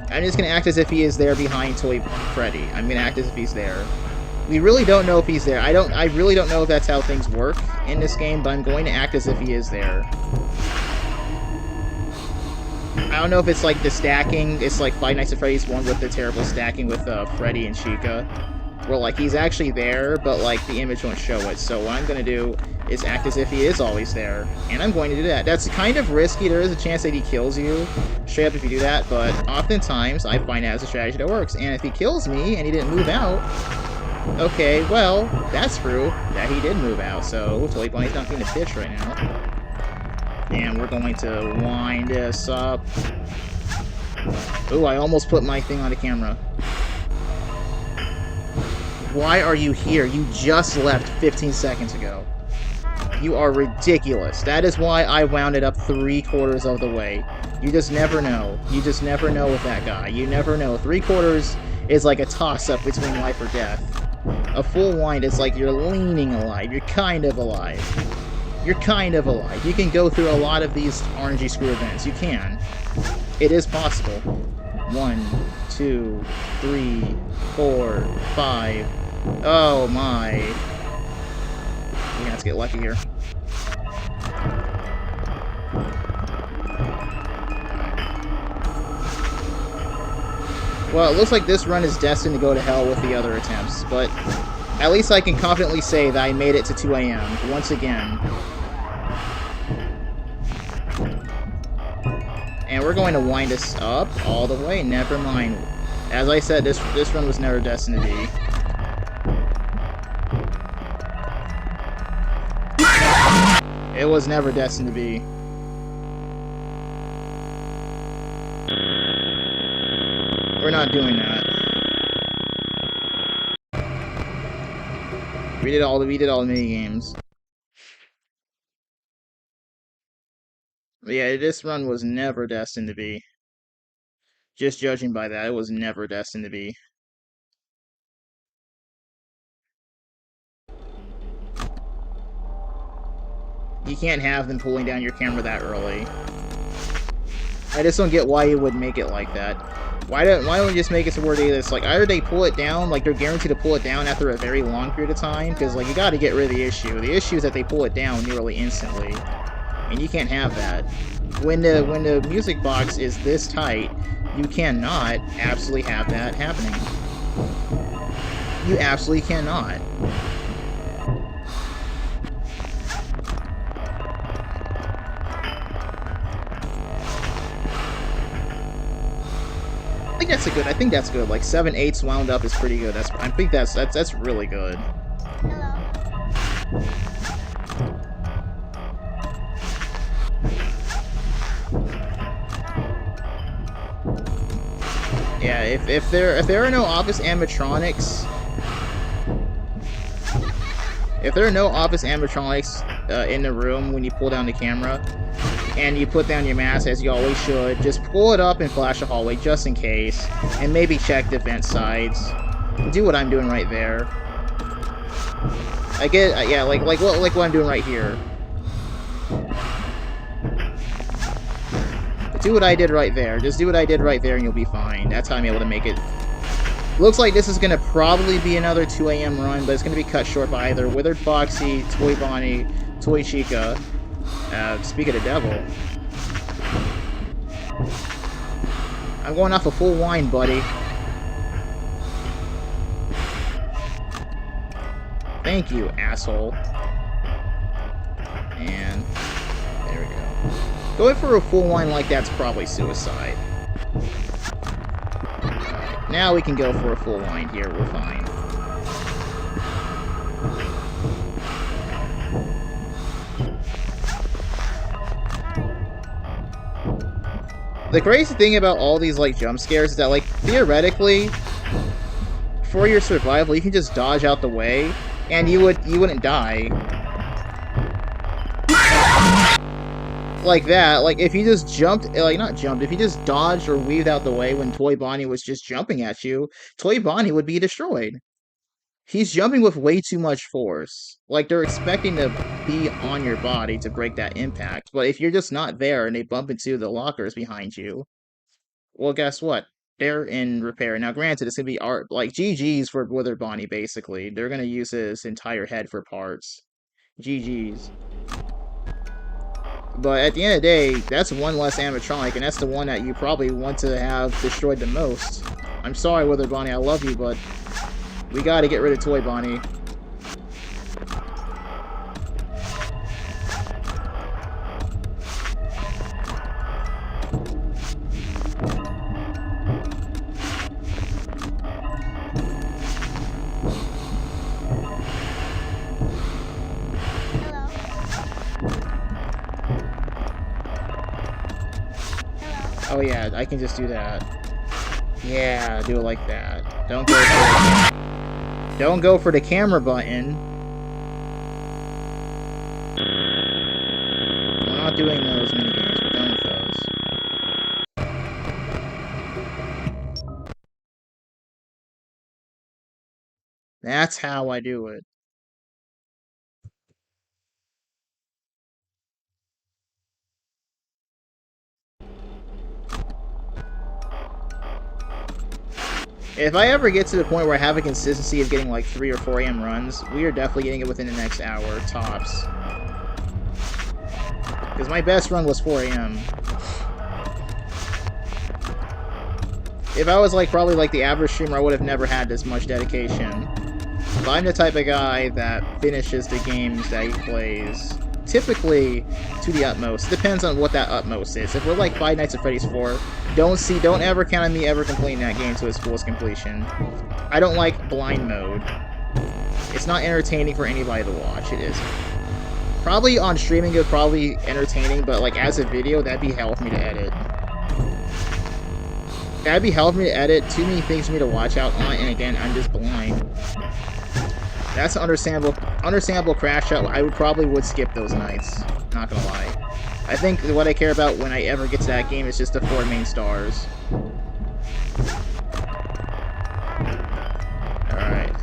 I'm just gonna act as if he is there behind Toy Freddy. I'm gonna act as if he's there. We really don't know if he's there. I really don't know if that's how things work in this game, but I'm going to act as if he is there. I don't know if it's like the stacking. It's like Five Nights at Freddy's 1 with the terrible stacking with Freddy and Chica. Where like he's actually there, but like the image won't show it. So what I'm gonna do is act as if he is always there. And I'm going to do that. That's kind of risky. There is a chance that he kills you straight up if you do that, but oftentimes I find that as a strategy that works. And if he kills me and he didn't move out, okay, well, that's true that he did move out, so Toy Bonnie's not being a bitch right now. And we're going to wind this up. Ooh, I almost put my thing on the camera. Why are you here? You just left 15 seconds ago. You are ridiculous. That is why I wound it up 3/4 of the way. You just never know. You just never know with that guy. You never know. 3/4 is like a toss-up between life or death. A full wind is like you're leaning alive. You're kind of alive. You're kind of alive. You can go through a lot of these RNG screw events. You can. It is possible. 1, 2, 3, 4, 5. Oh my. We're gonna have to get lucky here. Well, it looks like this run is destined to go to hell with the other attempts, but at least I can confidently say that I made it to 2 AM once again. And we're going to wind us up all the way. Never mind. As I said, this run was never destined to be. It was never destined to be. We're not doing that. We did all the mini games. Yeah, this run was never destined to be. Just judging by that, it was never destined to be. You can't have them pulling down your camera that early. I just don't get why you would make it like that. Why don't you just make it to where it's like either they pull it down, like they're guaranteed to pull it down after a very long period of time, because like you got to get rid of the issue. The issue is that they pull it down nearly instantly, and you can't have that. When the music box is this tight, you cannot absolutely have that happening. You absolutely cannot. I think that's good. Like 7/8 wound up is pretty good. I think that's really good. Hello. Yeah, if there are no office animatronics, in the room when you pull down the camera, and you put down your mask as you always should, just pull it up and flash a hallway just in case, and maybe check the vent sides. Do what I'm doing right there. I get, yeah, like what I'm doing right here. Do what I did right there. Just do what I did right there and you'll be fine. That's how I'm able to make it. Looks like this is going to probably be another 2 a.m. run, but it's going to be cut short by either Withered Foxy, Toy Bonnie, Toy Chica. Speak of the devil. I'm going off a full wine, buddy. Thank you, asshole. And there we go. Going for a full wine like that's probably suicide. Alright, now we can go for a full wine here. We're fine. The crazy thing about all these, like, jump scares is that, like, theoretically, for your survival, you can just dodge out the way, and you wouldn't die. Like that, like, if you just jumped, like, not jumped, if you just dodged or weaved out the way when Toy Bonnie was just jumping at you, Toy Bonnie would be destroyed. He's jumping with way too much force. Like, they're expecting to be on your body to break that impact. But if you're just not there and they bump into the lockers behind you, well, guess what? They're in repair. Now, granted, it's going to be art, like, GG's for Wither Bonnie, basically. They're going to use his entire head for parts. GG's. But at the end of the day, that's one less animatronic, and that's the one that you probably want to have destroyed the most. I'm sorry, Wither Bonnie, I love you, but we gotta get rid of Toy Bonnie. Oh yeah, I can just do that. Yeah, do it like that. Don't go for the camera button. We're not doing those minigames. We're done with those. That's how I do it. If I ever get to the point where I have a consistency of getting like 3 or 4 a.m. runs, we are definitely getting it within the next hour, tops. Because my best run was 4 a.m. If I was like probably like the average streamer, I would have never had this much dedication. But I'm the type of guy that finishes the games that he plays, typically to the utmost. It depends on what that utmost is. If we're like Five Nights at Freddy's 4, don't ever count on me ever completing that game to its fullest completion. I don't like blind mode. It's not entertaining for anybody to watch. It isn't. Probably on streaming it would probably be entertaining, but like as a video, that'd be hell for me to edit. That'd be hell for me to edit. Too many things for me to watch out on, and again, I'm just blind. That's an understandable crash out. I probably would skip those nights. Not gonna lie. I think what I care about when I ever get to that game is just the 4 main stars. Alright.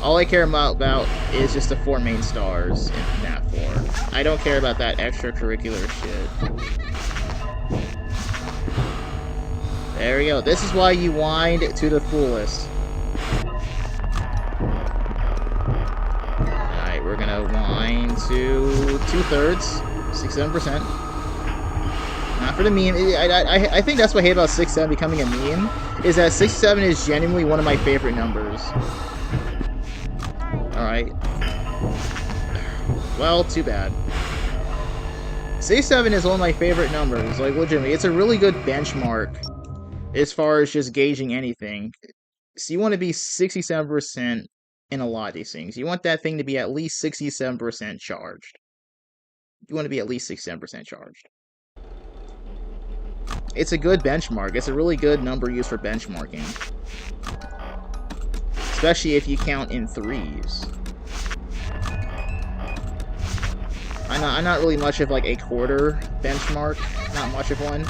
All I care about is just the 4 main stars in FNAF 4. I don't care about that extracurricular shit. There we go. This is why you wind to the fullest. Alright, we're gonna wind to 2/3, 67%. Not for the meme. I think that's what I hate about 67 becoming a meme, is that 67 is genuinely one of my favorite numbers. Alright. Well, too bad. 67 is one of my favorite numbers, like legitimately. It's a really good benchmark as far as just gauging anything. So you want to be 67% in a lot of these things. You want that thing to be at least 67% charged. You want to be at least 67% charged. It's a good benchmark. It's a really good number used for benchmarking. Especially if you count in threes. I'm not really much of like a quarter benchmark. Not much of one.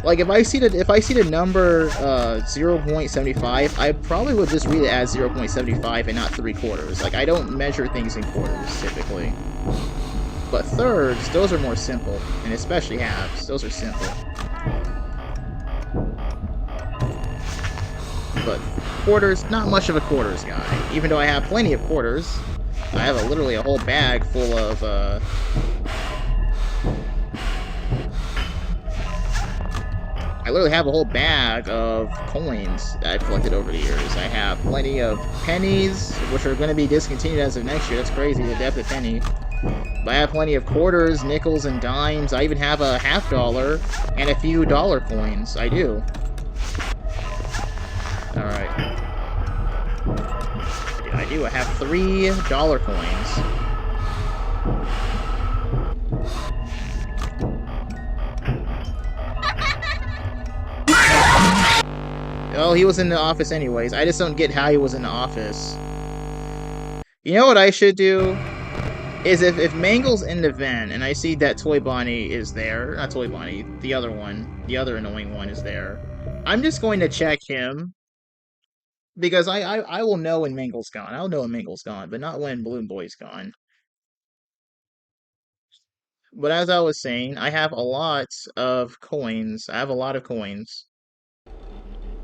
Like if I see the number 0.75, I probably would just read it as 0.75 and not 3/4. Like I don't measure things in quarters typically. But thirds, those are more simple, and especially halves, those are simple. But quarters, not much of a quarters guy. Even though I have plenty of quarters, I have literally a whole bag full of I literally have a whole bag of coins that I've collected over the years. I have plenty of pennies, which are going to be discontinued as of next year. That's crazy, the depth of penny. But I have plenty of quarters, nickels, and dimes. I even have a $50 and a few dollar coins. I do. Alright. Yeah, I do. I have $3 coins. Well, he was in the office anyways. I just don't get how he was in the office. You know what I should do? Is if Mangle's in the vent and I see that Toy Bonnie is there, not Toy Bonnie, the other one, the other annoying one is there, I'm just going to check him. Because I will know when Mangle's gone. I'll know when Mangle's gone, but not when Balloon Boy's gone. But as I was saying, I have a lot of coins. I have a lot of coins.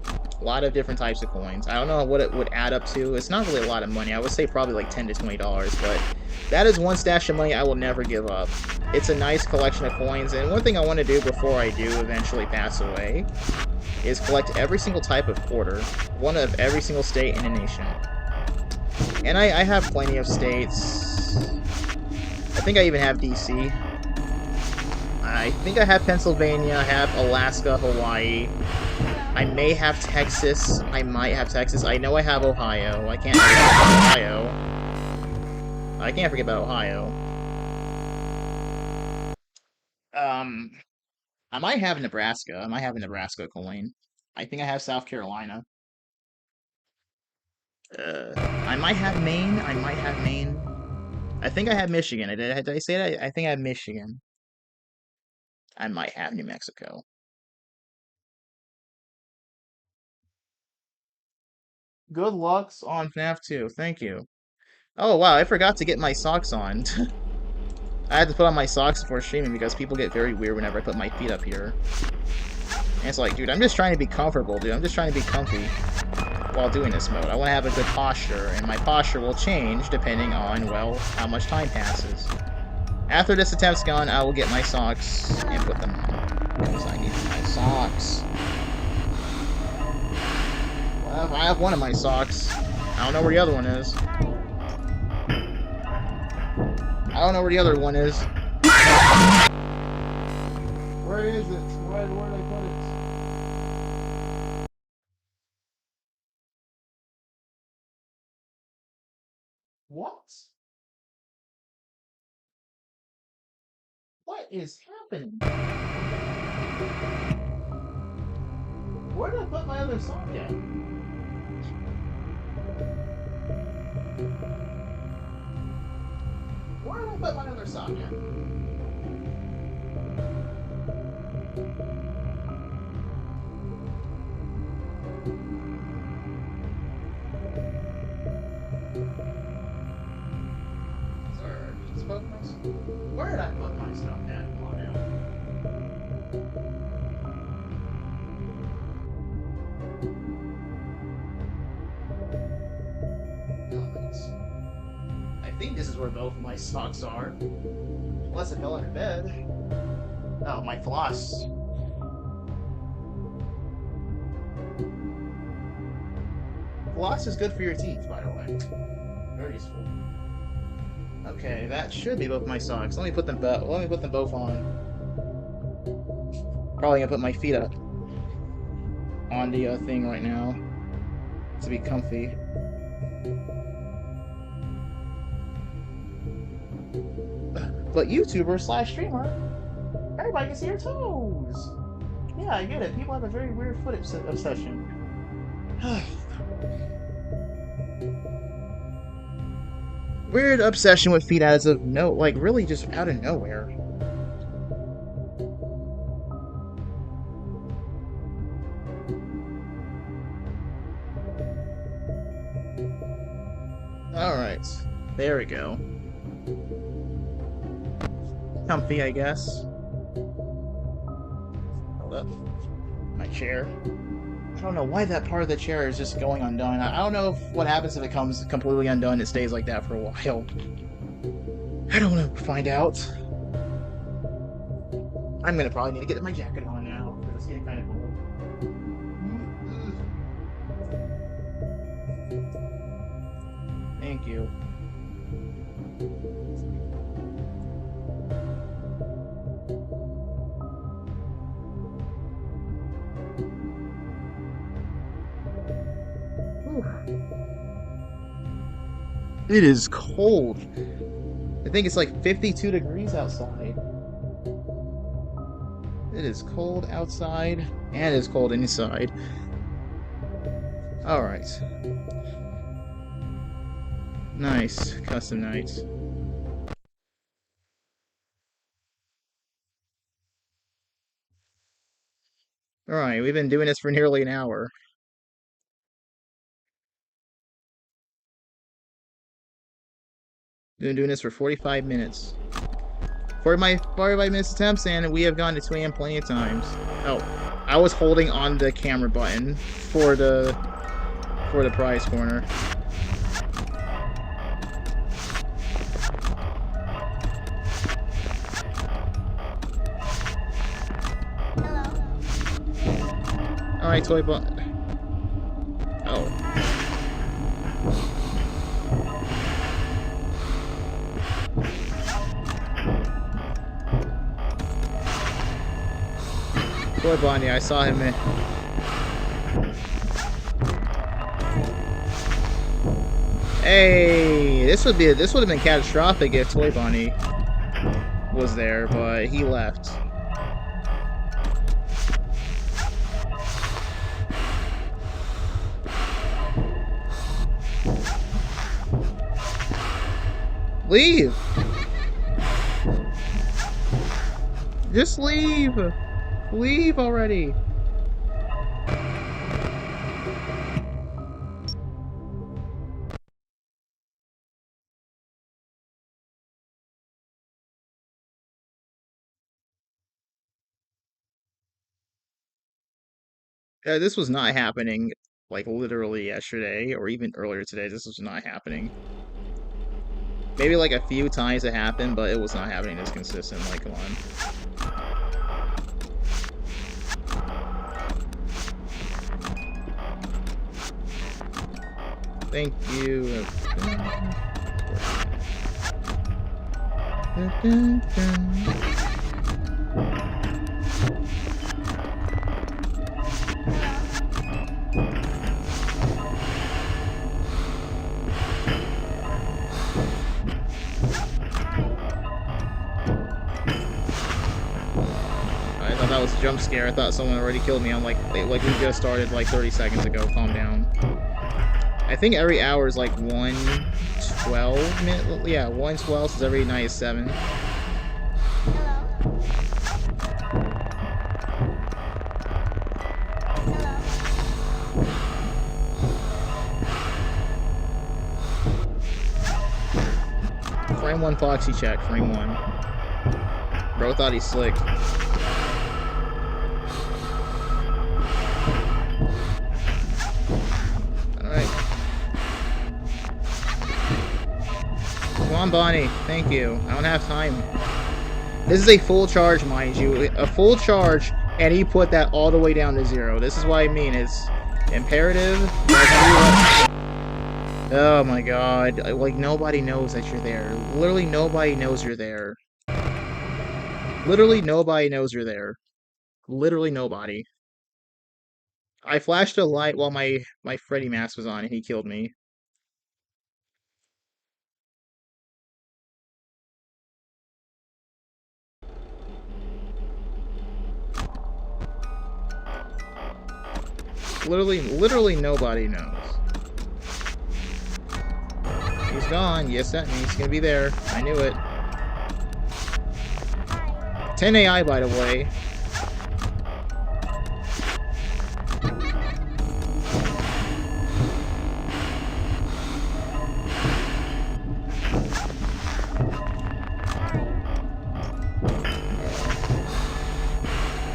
A lot of different types of coins. I don't know what it would add up to. It's not really a lot of money. I would say probably like $10 to $20, but that is one stash of money I will never give up. It's a nice collection of coins, and one thing I want to do before I do eventually pass away is collect every single type of quarter, one of every single state in the nation. And I have plenty of states. I think I even have DC. I think I have Pennsylvania, I have Alaska, Hawaii. I may have Texas. I might have Texas. I know I have Ohio. I can't forget about Ohio. I can't forget about Ohio. I might have Nebraska. I might have a Nebraska coin. I think I have South Carolina. I might have Maine. I might have Maine. I think I have Michigan. Did I say that? I think I have Michigan. I might have New Mexico. Good lucks on FNAF 2. Thank you. Oh, wow. I forgot to get my socks on. I had to put on my socks before streaming because people get very weird whenever I put my feet up here. And it's like, dude, I'm just trying to be comfortable, dude. I'm just trying to be comfy while doing this mode. I want to have a good posture, and my posture will change depending on, well, how much time passes. After this attempt's gone, I will get my socks and put them on. Because I need my socks. Well, I have one of my socks. I don't know where the other one is. I don't know where the other one is. Where is it? Where did I put it? What? What is happening? Where did I put my other sock at? Where did I put my other sock at? Where did I put my stuff at? Oh, I think this is where both my socks are. Unless it fell under bed. Oh, my floss. Floss is good for your teeth, by the way. Very useful. Okay, that should be both my socks. Let me put them both on. Probably gonna put my feet up on the thing right now to be comfy. But YouTuber / streamer, everybody can see your toes. Yeah, I get it. People have a very weird foot obsession. Weird obsession with feet as of really just out of nowhere. Alright, there we go. Comfy, I guess. Hold up. My chair. I don't know why that part of the chair is just going undone. I don't know what happens if it comes completely undone and it stays like that for a while. I don't know. Find out. I'm gonna probably need to get my jacket on now because it's getting kind of cold. Thank you. It is cold. I think it's like 52 degrees outside. It is cold outside, and it's cold inside. Alright. Nice. Custom nights. Alright, we've been doing this for nearly an hour. Been doing this for 45 minutes. 45 minutes attempts, and we have gone to 2 AM plenty of times. Oh, I was holding on the camera button for the prize corner. Alright, toy button. Oh. Boy, Bonnie, I saw him in. Hey, this would have been catastrophic if Toy Bonnie was there, but he left. Leave! Just leave! Leave already! This was not happening, like, literally yesterday, or even earlier today. This was not happening. Maybe, like, a few times it happened, but it was not happening as consistent. Like, come on. Thank you. I thought that was a jump scare. I thought someone already killed me. I'm like we just started like 30 seconds ago. Calm down. I think every hour is like 1:12 minute. Yeah, 1:12. So every night is 7. Frame 1 Foxy check, frame 1. Bro thought he's slick. Alright. Come on, Bonnie. Thank you. I don't have time. This is a full charge, mind you. A full charge, and he put that all the way down to 0. This is what I mean. It's imperative. Oh my god. Like, nobody knows that you're there. Literally nobody knows you're there. Literally nobody knows you're there. Literally nobody. I flashed a light while my Freddy mask was on, and he killed me. Literally nobody knows. He's gone. Yes, that means he's gonna be there. I knew it. 10 AI, by the way.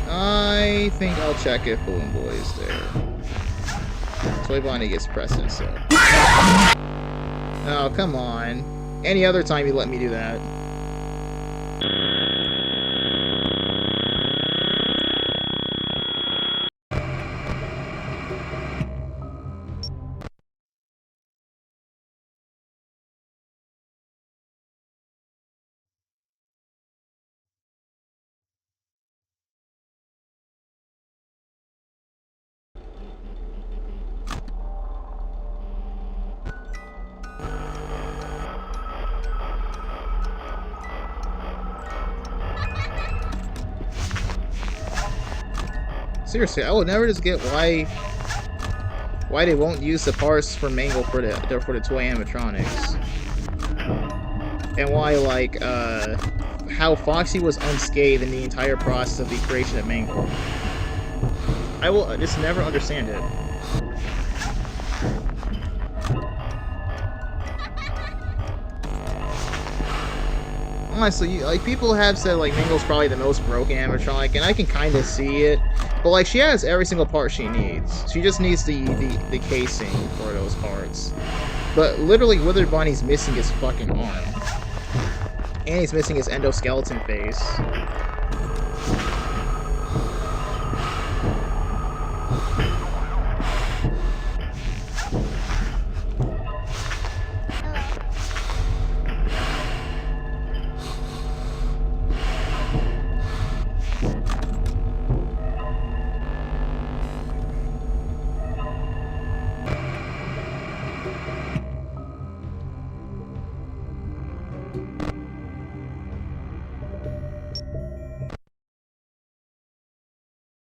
I think I'll check if Balloon Boy is there. Toy Bonnie gets precedence, so. Oh, come on. Any other time you let me do that. Seriously, I would never just get why they won't use the parts for Mangle for the toy animatronics, and why like how Foxy was unscathed in the entire process of the creation of Mangle. I will just never understand it. Honestly, like, people have said like Mangle's probably the most broken animatronic, and I can kind of see it. But like, she has every single part she needs. She just needs the casing for those parts. But literally, Withered Bonnie's missing his fucking arm, and he's missing his endoskeleton face.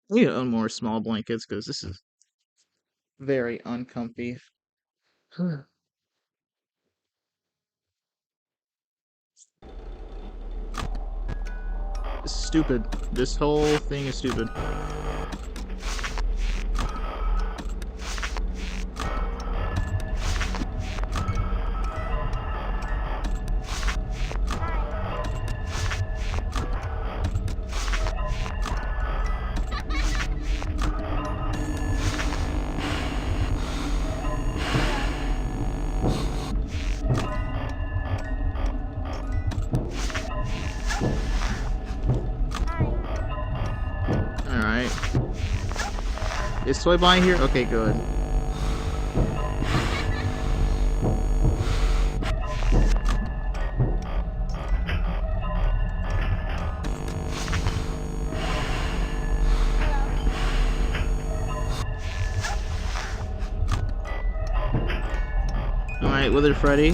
We need to own more small blankets because this is very uncomfy. It's stupid. This whole thing is stupid. Alright. Is Toy Bonnie here? Okay, good. Alright, Withered Freddy.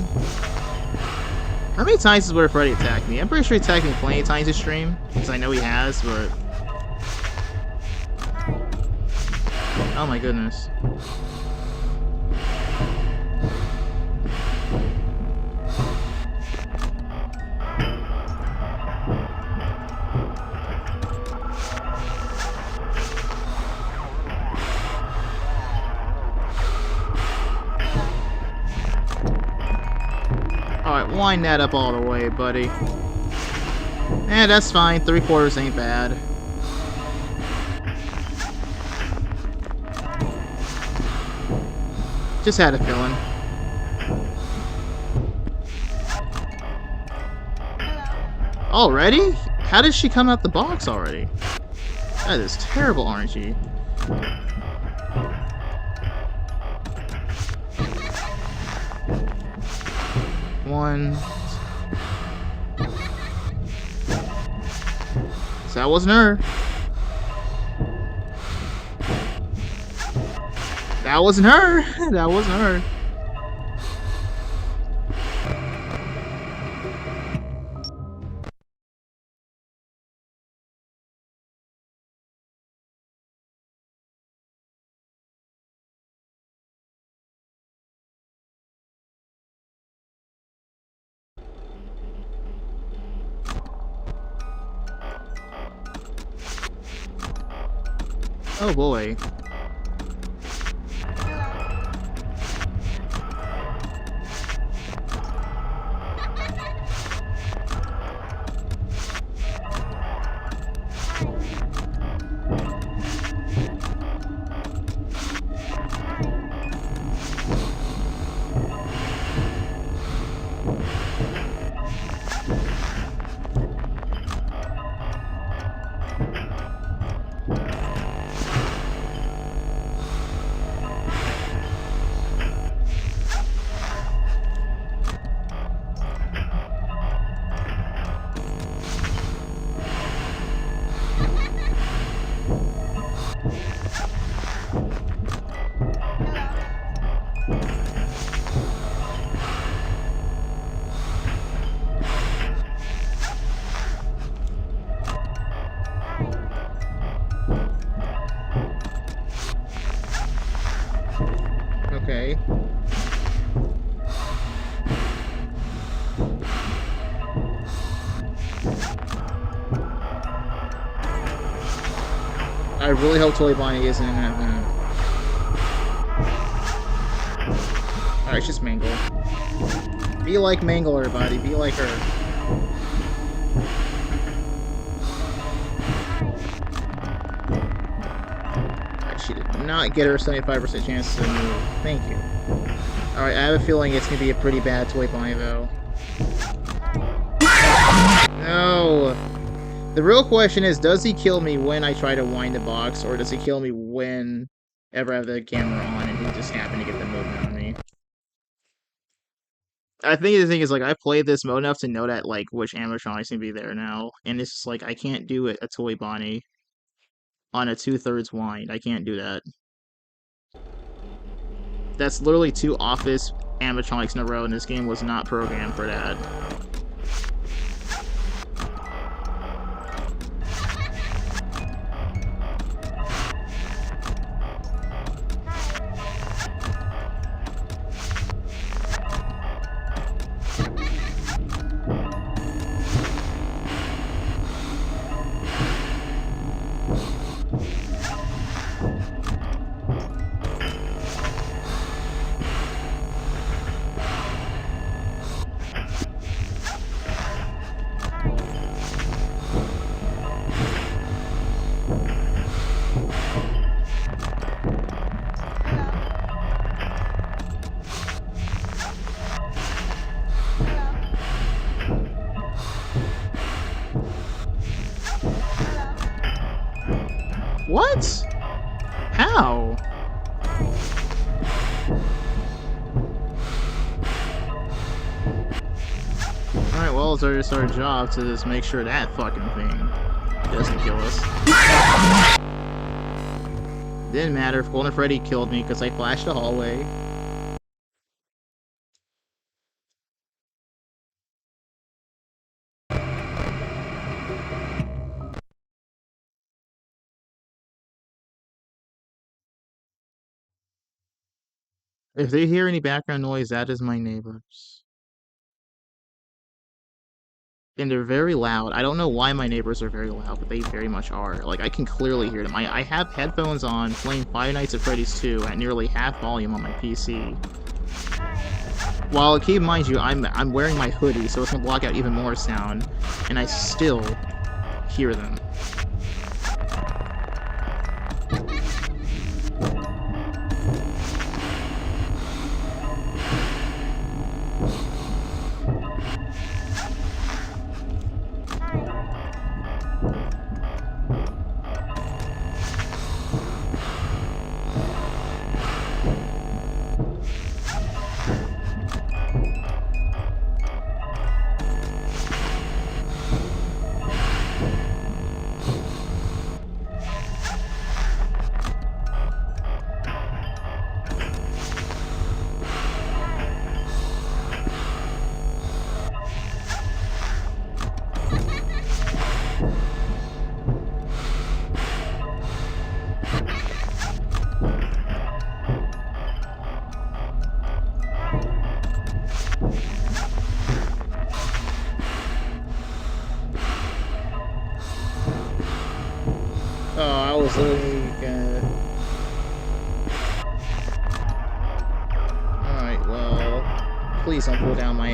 How many times has Withered Freddy attacked me? I'm pretty sure he attacked me plenty of times this stream, because I know he has, but... Oh my goodness. Alright, wind that up all the way, buddy. Eh, that's fine. 3/4 ain't bad. Just had a feeling. Already? How did she come out the box already? That is terrible RNG. One. So that wasn't her. That wasn't her. That wasn't her. Oh boy. Okay. I really hope Toy Bonnie isn't in that event. Alright, it's just Mangle. Be like Mangle, everybody. Be like her. She did not get her 75% chance to move. Thank you. Alright, I have a feeling it's gonna be a pretty bad Toy Bonnie, though. No! The real question is, does he kill me when I try to wind the box, or does he kill me whenever I have the camera on and he just happened to get the movement on me? I think the thing is, like, I played this mode enough to know that, like, which animatronics can be there now, and it's just, like, I can't do it a Toy Bonnie on a 2/3 wind. I can't do that. That's literally 2 Office animatronics in a row, and this game was not programmed for that. What? How? Alright, well, it's just our job to just make sure that fucking thing doesn't kill us. Didn't matter if Golden Freddy killed me because I flashed the hallway. If they hear any background noise, that is my neighbors. And they're very loud. I don't know why my neighbors are very loud, but they very much are. Like, I can clearly hear them. I have headphones on playing Five Nights at Freddy's 2 at nearly half volume on my PC. While, keep in mind you, I'm wearing my hoodie, so it's gonna block out even more sound, and I still hear them. Oh, I was literally gonna... Alright, well... Please don't pull down my...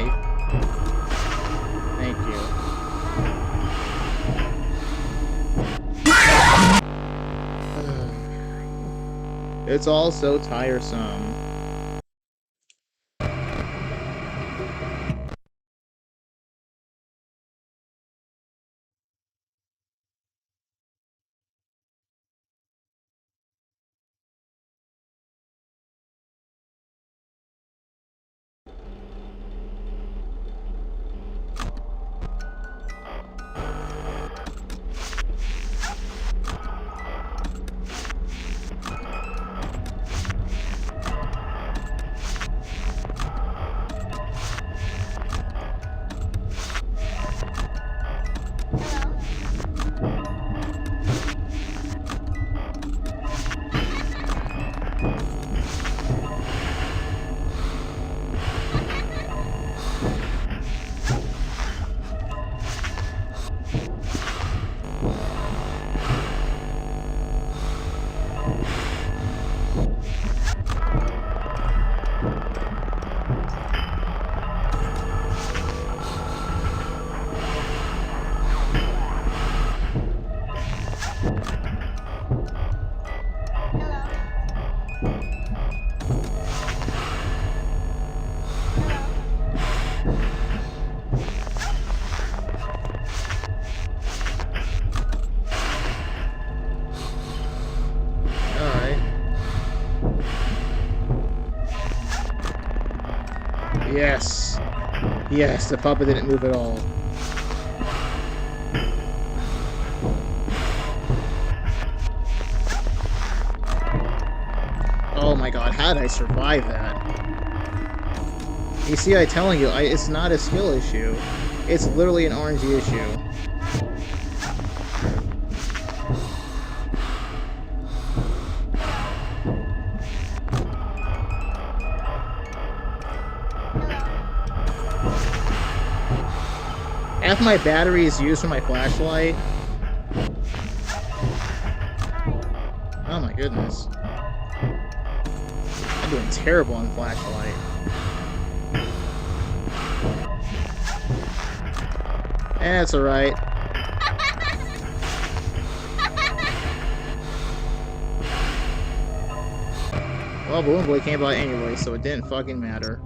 Thank you. It's all so tiresome. Yes. Yes, the puppet didn't move at all. Oh my god, how did I survive that? You see, I'm telling you, it's not a skill issue. It's literally an RNG issue. Half my battery is used for my flashlight. Oh my goodness. I'm doing terrible on flashlight. That's alright. Well, Balloon Boy came by anyway, so it didn't fucking matter.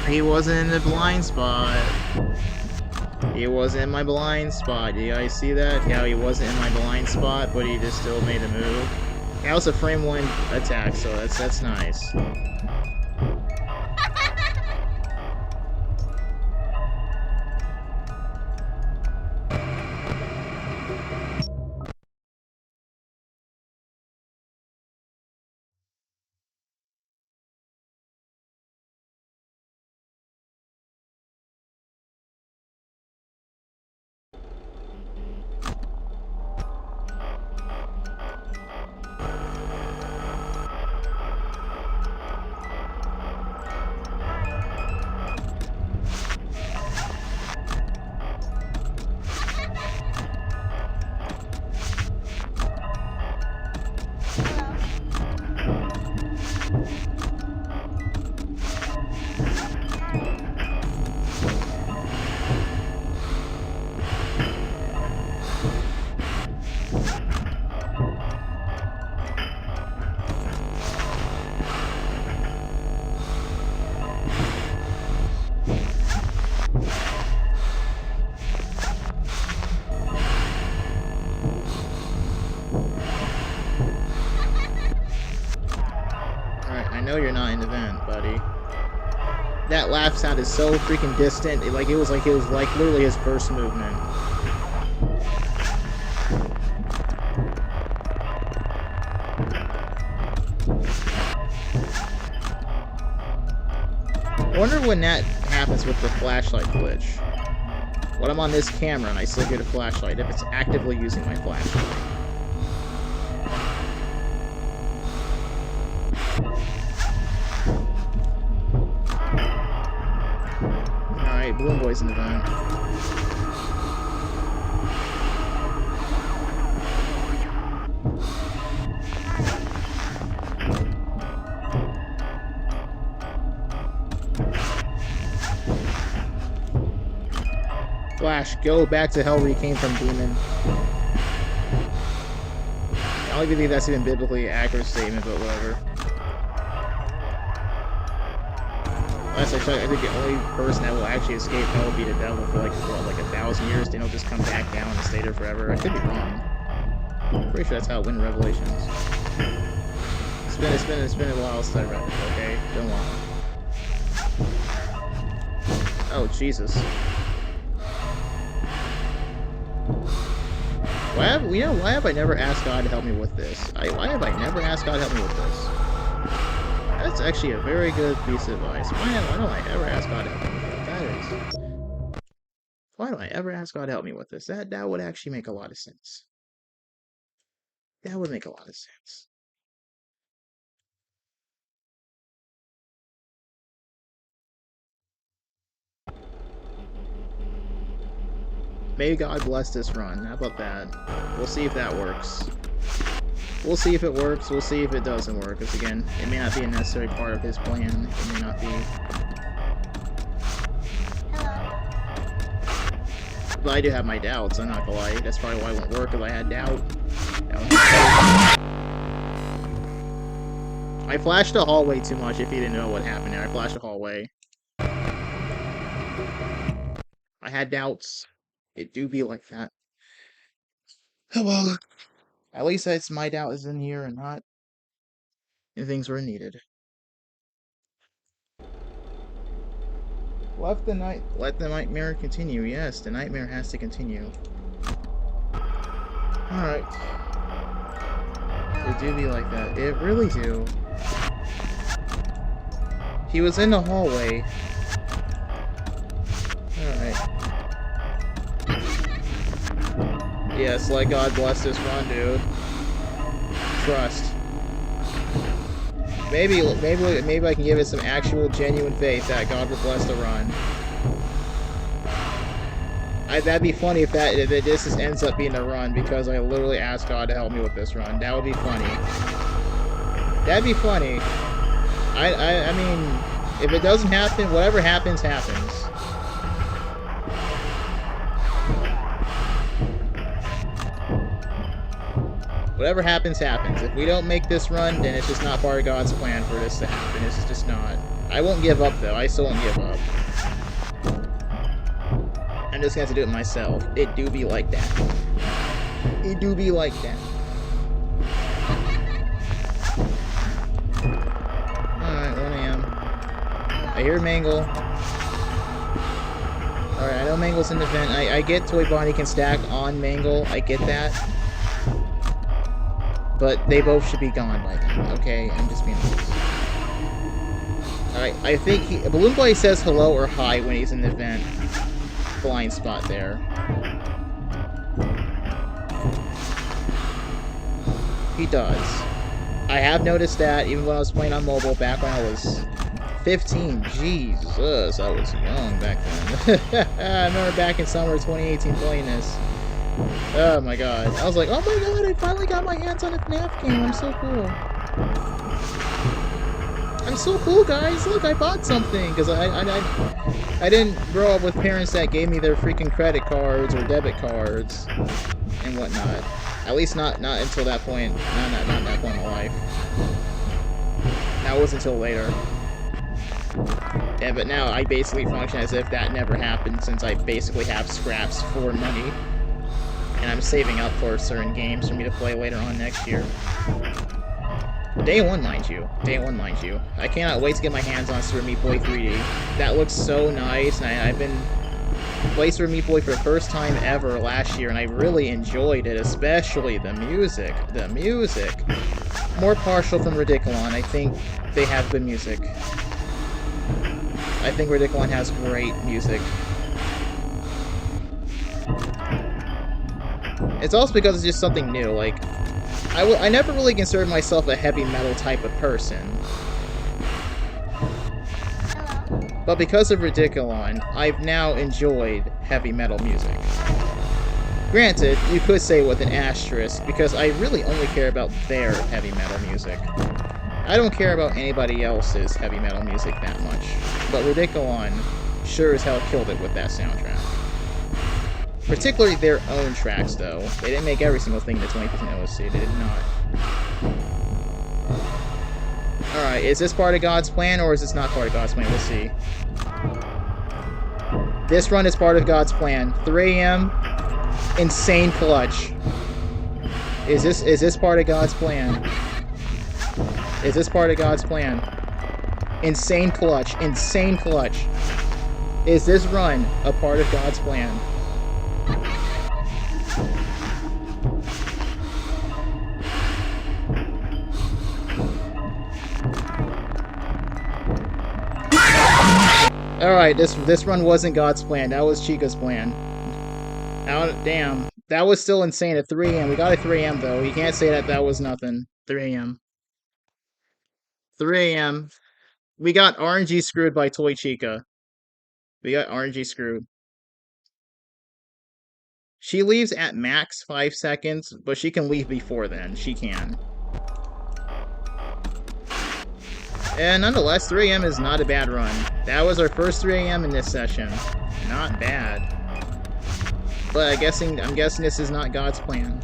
He wasn't in the blind spot. He wasn't in my blind spot. You guys see that? How he wasn't in my blind spot, but he just still made a move. That was a frame 1 attack, so that's nice. I know you're not in the vent, buddy. That laugh sounded so freaking distant. It was like literally his first movement. I wonder when that happens with the flashlight glitch. When I'm on this camera and I still get a flashlight, if it's actively using my flashlight. Alright, Balloon Boy's in the vent. Flash, go back to hell where you came from, demon. I don't even think that's even biblically accurate statement, but whatever. Last I checked, I think the only person that will actually escape hell will be the devil for like 1,000 years. Then he'll just come back down and stay there forever. I could be wrong. I'm pretty sure that's how it went in Revelations. It's been a while since I read it, okay? Been a while. Oh, Jesus. Why have I never asked God to help me with this? Why have I never asked God to help me with this? That's actually a very good piece of advice. Why don't I ever ask God to help me with that? Why don't I ever ask God to help me with this? That would actually make a lot of sense. That would make a lot of sense. May God bless this run. How about that? We'll see if that works. We'll see if it works. We'll see if it doesn't work. Because again, it may not be a necessary part of his plan. It may not be. But I do have my doubts. I'm not gonna lie. That's probably why it won't work. If I had doubt. I flashed the hallway too much. If you didn't know what happened there, I flashed the hallway. I had doubts. It do be like that. Oh well. At least it's my doubt is in here and not in things were needed. Let the nightmare continue. Yes, the nightmare has to continue. Alright. It do be like that. It really do. He was in the hallway. Alright. Yes, let God bless this run, dude. Trust. Maybe I can give it some actual genuine faith that God will bless the run. That'd be funny if this just ends up being a run because I literally asked God to help me with this run. That would be funny. That'd be funny. I mean, if it doesn't happen, whatever happens, happens. Whatever happens, happens. If we don't make this run, then it's just not part of God's plan for this to happen. It's just not. I won't give up, though. I still won't give up. And just gonna have to do it myself. It do be like that. It do be like that. Alright, 1 AM. I hear Mangle. Alright, I know Mangle's in the vent. I get Toy Bonnie can stack on Mangle. I get that. But they both should be gone by then. Okay, I'm just being honest. Alright, I think Balloon Boy says hello or hi when he's in the vent. Blind spot there. He does. I have noticed that even when I was playing on mobile back when I was 15. Jesus, I was young back then. I remember back in summer 2018 playing this. Oh my god. I was like, oh my god, I finally got my hands on a FNAF game. I'm so cool. I'm so cool, guys. Look, I bought something. Because I didn't grow up with parents that gave me their freaking credit cards or debit cards and whatnot. At least not until that point. Not that point in my life. That wasn't until later. Yeah, but now I basically function as if that never happened, since I basically have scraps for money. And I'm saving up for certain games for me to play later on next year. Day one, mind you. Day one, mind you. I cannot wait to get my hands on Super Meat Boy 3D. That looks so nice, and I've been playing Super Meat Boy for the first time ever last year, and I really enjoyed it, especially the music. The music. More partial than Ridiculon. I think they have good music. I think Ridiculon has great music. It's also because it's just something new. Like, I never really considered myself a heavy metal type of person. But because of Ridiculon, I've now enjoyed heavy metal music. Granted, you could say with an asterisk, because I really only care about their heavy metal music. I don't care about anybody else's heavy metal music that much. But Ridiculon sure as hell killed it with that soundtrack. Particularly their own tracks, though. They didn't make every single thing in the 2015 OSC. They did not. Alright, is this part of God's plan, or is this not part of God's plan? We'll see. This run is part of God's plan. 3 AM, insane clutch. Is this part of God's plan? Is this part of God's plan? Insane clutch. Insane clutch. Is this run a part of God's plan? Alright, this run wasn't God's plan. That was Chica's plan. Oh, damn. That was still insane at 3 AM. We got a 3 AM, though. You can't say that was nothing. 3 AM. 3 AM. We got RNG screwed by Toy Chica. We got RNG screwed. She leaves at max 5 seconds, but she can leave before then. She can. And nonetheless, 3 AM is not a bad run. That was our first 3 AM in this session. Not bad. But I'm guessing this is not God's plan.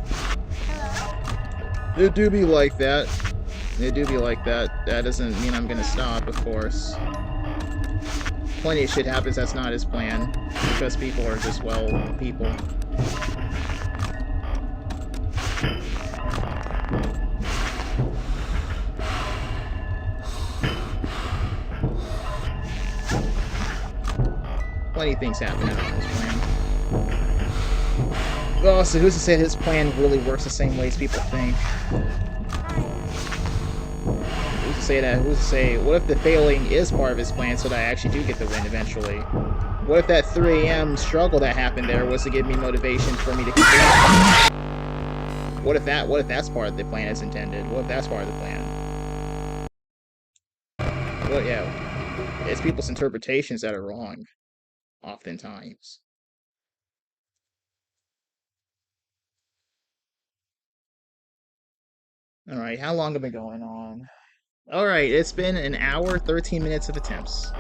It do be like that. It do be like that. That doesn't mean I'm gonna stop, of course. Plenty of shit happens that's not his plan. Because people are just, well, people. Plenty of things happen out on his plan. Oh, so who's to say his plan really works the same way as people think? Who's to say that? Who's to say, what if the failing is part of his plan so that I actually do get the win eventually? What if that 3 AM struggle that happened there was to give me motivation for me to continue? What if that's part of the plan as intended? What if that's part of the plan? Well, yeah. It's people's interpretations that are wrong. Oftentimes. Alright, how long have we been going on? Alright, it's been an hour, 13 minutes of attempts.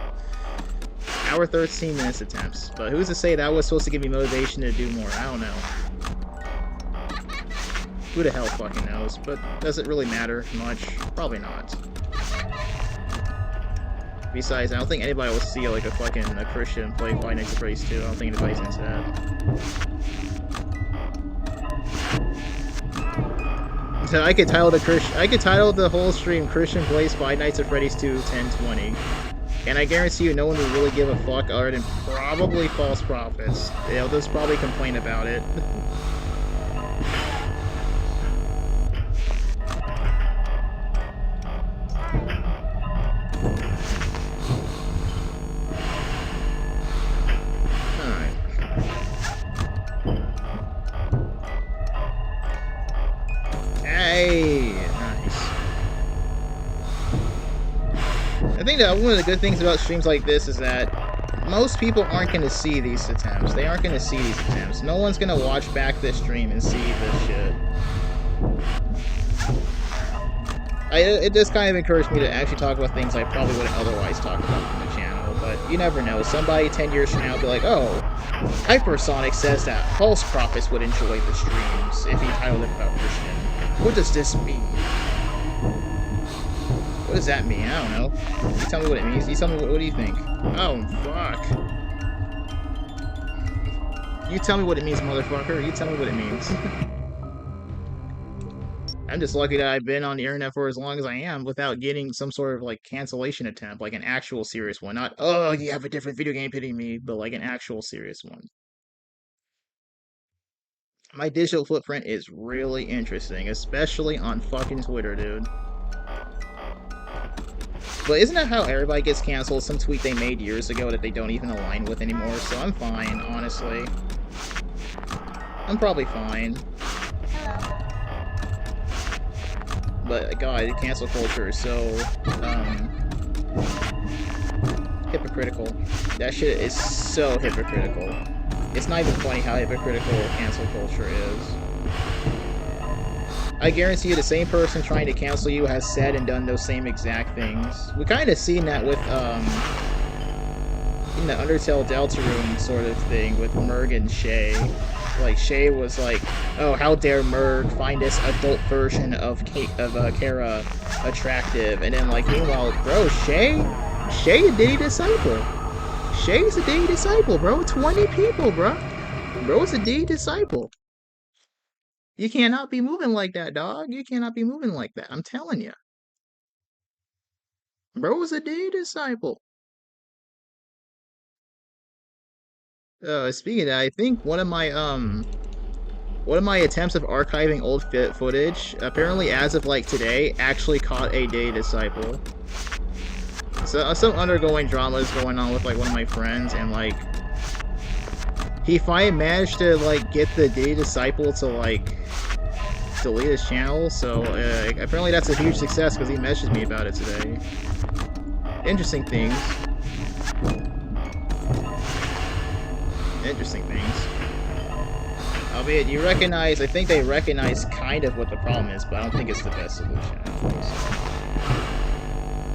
Hour, 13 minutes attempts. But who's to say that was supposed to give me motivation to do more? I don't know. Who the hell fucking knows? But does it really matter much? Probably not. Besides, I don't think anybody will see like a Christian play Five Nights at Freddy's 2. I don't think anybody's into that. So I could title the whole stream "Christian Plays Five Nights at Freddy's 2 1020," and I guarantee you, no one will really give a fuck other than probably false prophets. They'll just probably complain about it. Hey, nice. I think that one of the good things about streams like this is that most people aren't going to see these attempts. They aren't going to see these attempts. No one's going to watch back this stream and see this shit. It just kind of encouraged me to actually talk about things I probably wouldn't otherwise talk about on the channel. But you never know. Somebody 10 years from now will be like, oh, HyperSonic says that false prophets would enjoy the streams if he titled it about Christian. What does this mean? What does that mean? I don't know. You tell me what it means. You tell me what do you think? Oh, fuck. You tell me what it means, motherfucker. You tell me what it means. I'm just lucky that I've been on the internet for as long as I am without getting some sort of, like, cancellation attempt, like an actual serious one. Not, oh, you have a different video game hitting me, but, like, an actual serious one. My digital footprint is really interesting, especially on fucking Twitter, dude. But isn't that how everybody gets canceled? Some tweet they made years ago that they don't even align with anymore, so I'm fine, honestly. I'm probably fine. But, God, cancel culture is so, hypocritical. That shit is so hypocritical. It's not even funny how hypocritical cancel culture is. I guarantee you the same person trying to cancel you has said and done those same exact things. We kind of seen that with, in the Undertale Delta Room sort of thing with Merg and Shay. Like, Shay was like, oh, how dare Merg find this adult version of Kara attractive, and then, like, meanwhile, bro, Shay a Diddy disciple. Shay's a Diddy disciple, bro. 20 people, bro. Bro's a Diddy disciple. You cannot be moving like that, dog. You cannot be moving like that. I'm telling you. Bro's a Diddy disciple. Speaking of that, I think one of my attempts of archiving old footage, apparently as of like today, actually caught a Diddy disciple. So some undergoing drama is going on with like one of my friends, and like he finally managed to like get the Diddy disciple to like delete his channel. So apparently that's a huge success because he messaged me about it today. Interesting things. Interesting things. Albeit, I think they recognize kind of what the problem is, but I don't think it's the best solution.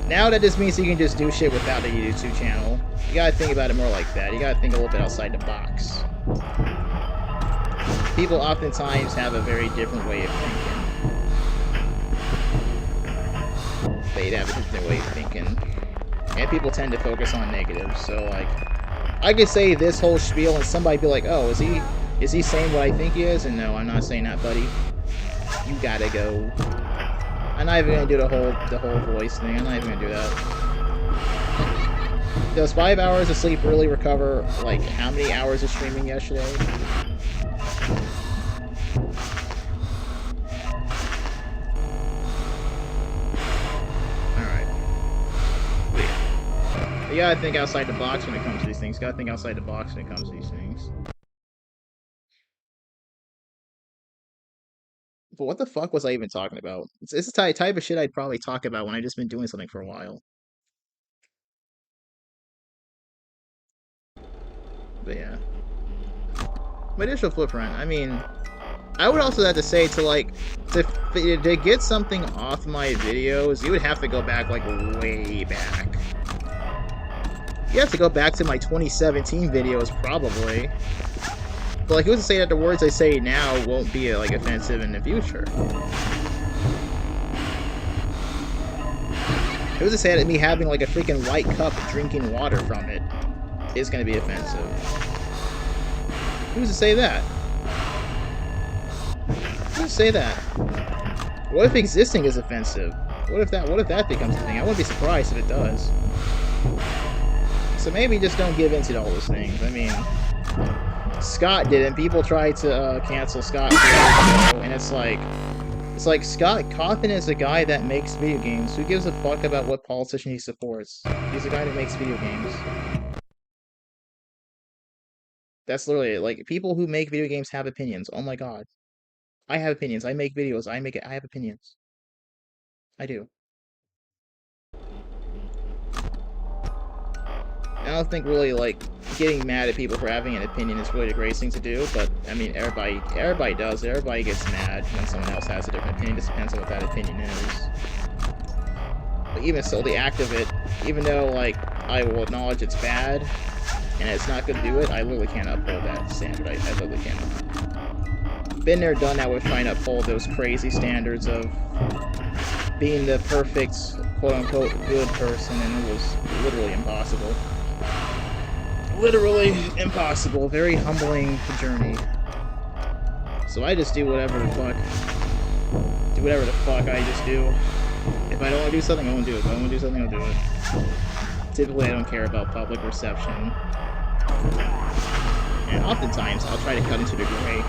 Now that this means you can just do shit without a YouTube channel, you gotta think about it more like that. You gotta think a little bit outside the box. People oftentimes have a very different way of thinking. They have a different way of thinking. And people tend to focus on negatives, so like, I could say this whole spiel and somebody be like, oh, is he saying what I think he is? And no, I'm not saying that, buddy. You gotta go. I'm not even gonna do the whole voice thing. I'm not even gonna do that. Does 5 hours of sleep really recover, like, how many hours of streaming yesterday? Alright. You gotta think outside the box when it comes to these things. Gotta think outside the box when it comes to these things. But what the fuck was I even talking about? It's the type of shit I'd probably talk about when I've just been doing something for a while. But yeah. My digital footprint, I mean, I would also have to say to get something off my videos, you would have to go back, like, way back. You have to go back to my 2017 videos, probably. But, like, who's to say that the words I say now won't be, like, offensive in the future? Who's to say that me having like a freaking white cup drinking water from it is gonna be offensive? Who's to say that? Who's to say that? What if existing is offensive? What if that becomes a thing? I wouldn't be surprised if it does. So maybe just don't give in to all those things. I mean, Scott didn't. People tried to cancel Scott for that show, and it's like Scott Cawthon is a guy that makes video games. Who gives a fuck about what politician he supports? He's a guy that makes video games. That's literally it. Like, people who make video games have opinions. Oh my god. I have opinions. I make videos. I have opinions. I do. I don't think really, like, getting mad at people for having an opinion is really the greatest thing to do, but, I mean, everybody does it. Everybody gets mad when someone else has a different opinion. It just depends on what that opinion is. But even so, the act of it, even though, like, I will acknowledge it's bad, and it's not good to do it, I literally can't uphold that standard. I literally can't. Been there, done that with trying to uphold those crazy standards of being the perfect, quote-unquote, good person, and it was literally impossible. Literally impossible. Very humbling journey. So I just do whatever the fuck. Do whatever the fuck I just do. If I don't want to do something, I won't do it. If I want to do something, I'll do it. Typically, I don't care about public reception. And oftentimes, I'll try to cut into the gray.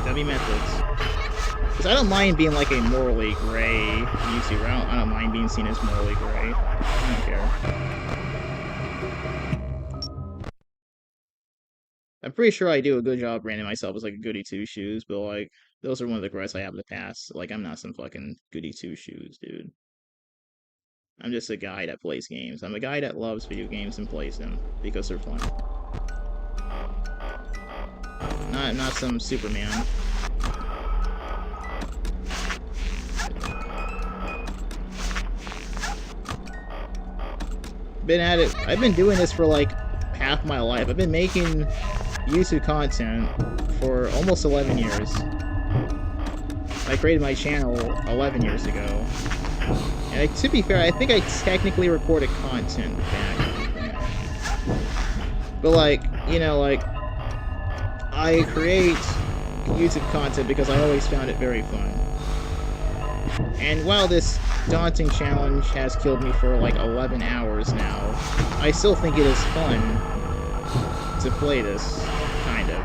Dummy methods. Because I don't mind being like a morally gray YouTuber. I don't mind being seen as morally gray. I don't care. I'm pretty sure I do a good job branding myself as like a goody two shoes, but like those are one of the gripes I have in the past. Like, I'm not some fucking goody two shoes, dude. I'm just a guy that plays games. I'm a guy that loves video games and plays them because they're fun. Not some Superman. Been at it. I've been doing this for like half my life. I've been making YouTube content for almost 11 years. I created my channel 11 years ago. And to be fair, I think I technically recorded content back. But like, you know, like, I create YouTube content because I always found it very fun. And while this daunting challenge has killed me for like 11 hours now, I still think it is fun to play this, kind of.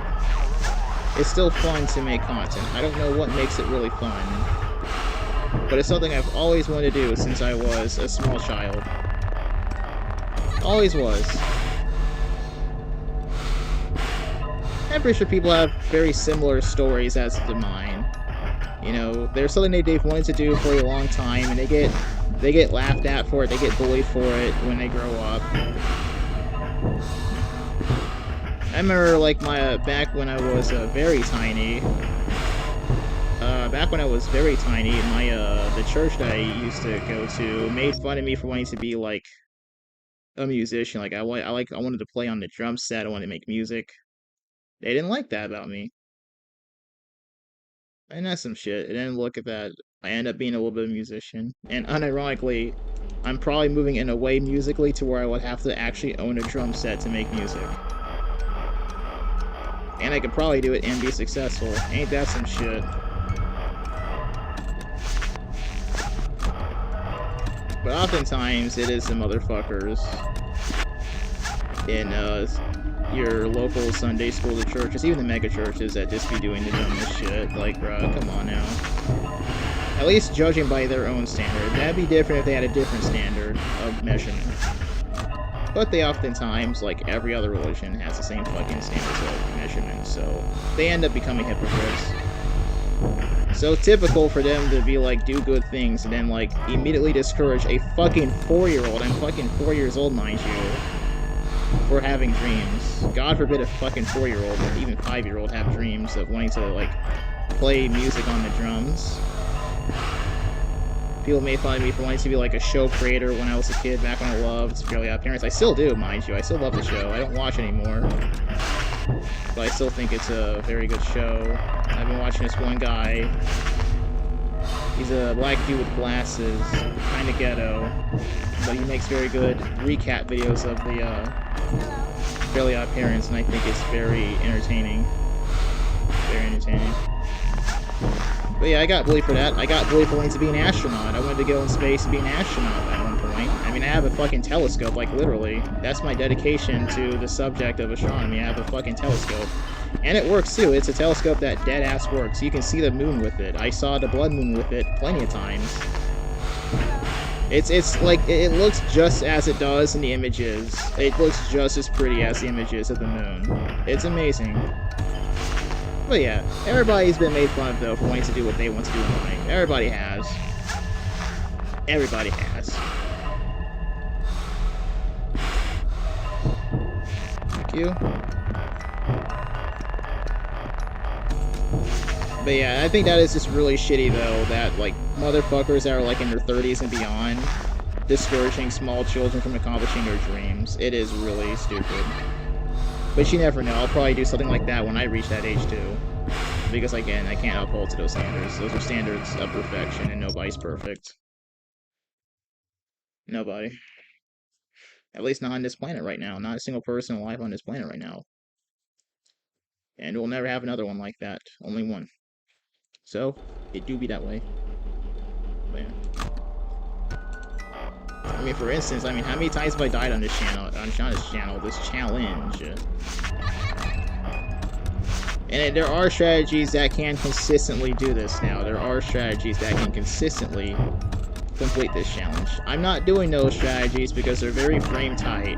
It's still fun to make content. I don't know what makes it really fun, but it's something I've always wanted to do since I was a small child. Always was. I'm pretty sure people have very similar stories as to mine. You know, there's something they've wanted to do for a long time, and they get laughed at for it, they get bullied for it when they grow up. I remember, like, back when I was very tiny, the church that I used to go to made fun of me for wanting to be, like, a musician. Like, I wanted to play on the drum set, I wanted to make music. They didn't like that about me. And that's some shit. And then look at that. I end up being a little bit of a musician. And unironically, I'm probably moving in a way musically to where I would have to actually own a drum set to make music. And I could probably do it and be successful. Ain't that some shit? But oftentimes, it is the motherfuckers in, your local Sunday school or churches, even the mega churches that just be doing the dumbest shit. Like, bruh, come on now. At least judging by their own standard. That'd be different if they had a different standard of measurement. But they oftentimes, like every other religion, has the same fucking standards of measurement, so they end up becoming hypocrites. So typical for them to be like, do good things, and then like immediately discourage a fucking 4-year-old, I'm fucking 4 years old, mind you, for having dreams. God forbid a fucking 4-year-old or even 5-year-old have dreams of wanting to, like, play music on the drums. People made fun of me for wanting to be, like, a show creator when I was a kid, back when I loved Fairly Odd Parents. I still do, mind you. I still love the show. I don't watch anymore. But I still think it's a very good show. I've been watching this one guy He's a black dude with glasses, kind of ghetto, but he makes very good recap videos of the Fairly Odd Parents, and I think it's very entertaining. Very entertaining. But yeah, I got bullied for that. I got bullied for wanting to be an astronaut. I wanted to go in space and be an astronaut at one point. I mean, I have a fucking telescope, like literally. That's my dedication to the subject of astronomy. I have a fucking telescope. And it works too. It's a telescope that dead-ass works. You can see the moon with it. I saw the blood moon with it plenty of times. It's like, it looks just as it does in the images. It looks just as pretty as the images of the moon. It's amazing. But yeah, everybody's been made fun of, though, for wanting to do what they want to do in life. Everybody has. Everybody has. Thank you. But yeah, I think that is just really shitty, though, that, like, motherfuckers that are, like, in their 30s and beyond discouraging small children from accomplishing their dreams. It is really stupid. But you never know, I'll probably do something like that when I reach that age, too. Because, again, I can't uphold to those standards. Those are standards of perfection, and nobody's perfect. Nobody. At least not on this planet right now. Not a single person alive on this planet right now. And we'll never have another one like that. Only one. So, it do be that way. But yeah. I mean, for instance, how many times have I died on this channel? This challenge. And there are strategies that can consistently do this now. There are strategies that can consistently complete this challenge. I'm not doing those strategies because they're very frame tight.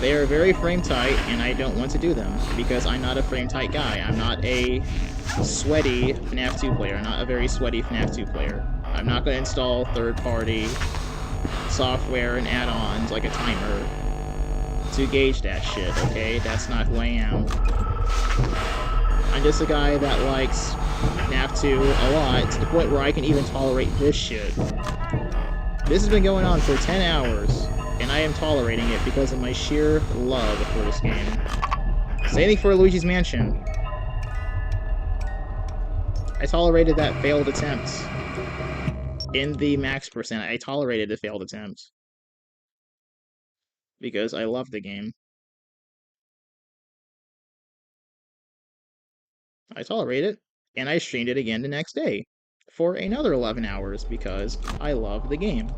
They are very frame tight, and I don't want to do them because I'm not a frame tight guy. I'm not a sweaty FNAF 2 player. I'm not a very sweaty FNAF 2 player. I'm not going to install third-party software and add-ons like a timer to gauge that shit, okay? That's not who I am. I'm just a guy that likes FNAF 2 a lot, to the point where I can even tolerate this shit. This has been going on for 10 hours, and I am tolerating it because of my sheer love for this game. Same thing for Luigi's Mansion. I tolerated that failed attempt. In the max percent, I tolerated the failed attempt. Because I love the game. I tolerate it, and I streamed it again the next day for another 11 hours because I love the game.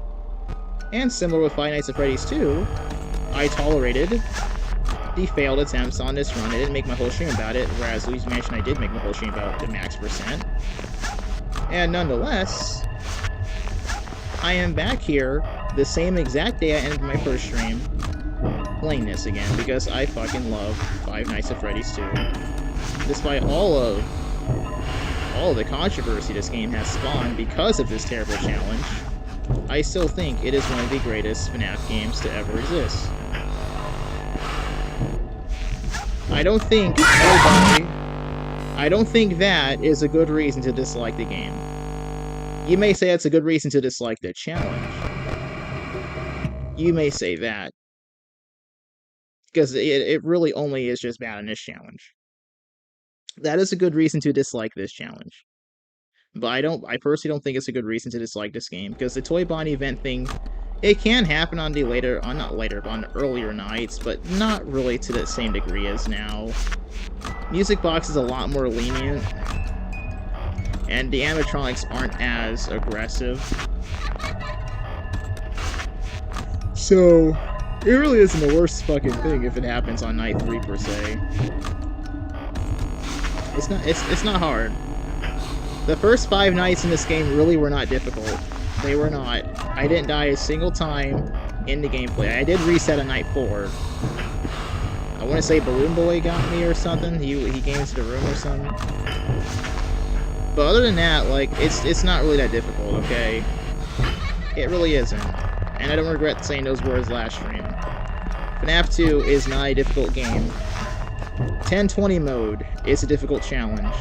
And similar with Five Nights at Freddy's 2, I tolerated the failed attempts on this run. I didn't make my whole stream about it, whereas Luigi's Mansion I did make my whole stream about the max percent. And nonetheless, I am back here the same exact day I ended my first stream playing this again because I fucking love Five Nights at Freddy's 2. Despite all of the controversy this game has spawned because of this terrible challenge, I still think it is one of the greatest FNAF games to ever exist. I don't think that is a good reason to dislike the game. You may say it's a good reason to dislike the challenge. You may say that. Because it really only is just bad in this challenge. That is a good reason to dislike this challenge. But I personally don't think it's a good reason to dislike this game, because the Toy Bonnie event thing, it can happen on on earlier nights, but not really to the same degree as now. Music Box is a lot more lenient, and the animatronics aren't as aggressive. So, it really isn't the worst fucking thing if it happens on night 3 per se. It's not hard. The first 5 nights in this game really were not difficult. They were not. I didn't die a single time in the gameplay. I did reset on night 4. I want to say Balloon Boy got me or something. He came into the room or something. But other than that, like, it's not really that difficult, okay? It really isn't. And I don't regret saying those words last stream. FNAF 2 is not a difficult game. 1020 mode is a difficult challenge,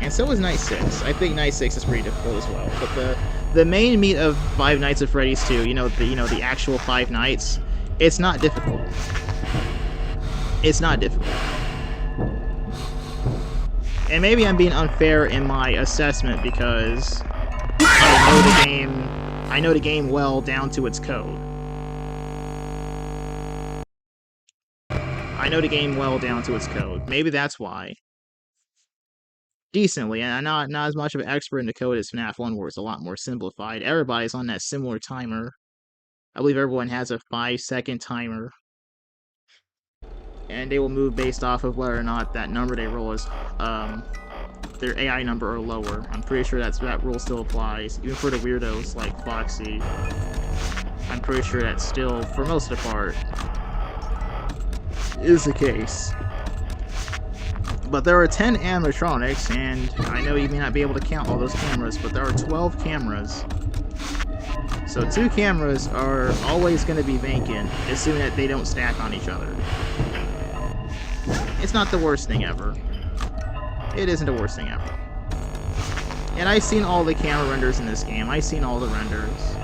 and so is Night 6. I think Night 6 is pretty difficult as well. But the main meat of Five Nights at Freddy's 2, the actual 5 nights, it's not difficult. It's not difficult. And maybe I'm being unfair in my assessment because I know the game well down to its code. I know the game well down to its code. Maybe that's why. Decently, and I'm not as much of an expert in the code as FNAF 1, where it's a lot more simplified. Everybody's on that similar timer. I believe everyone has a 5-second timer. And they will move based off of whether or not that number they roll is their AI number or lower. I'm pretty sure that rule still applies, even for the weirdos like Foxy. I'm pretty sure that still, for most of the part, is the case. But there are 10 animatronics, and I know you may not be able to count all those cameras, but there are 12 cameras. So 2 cameras are always going to be vacant, assuming that they don't stack on each other. It's not the worst thing ever. It isn't the worst thing ever. And I've seen all the camera renders in this game. I've seen all the renders.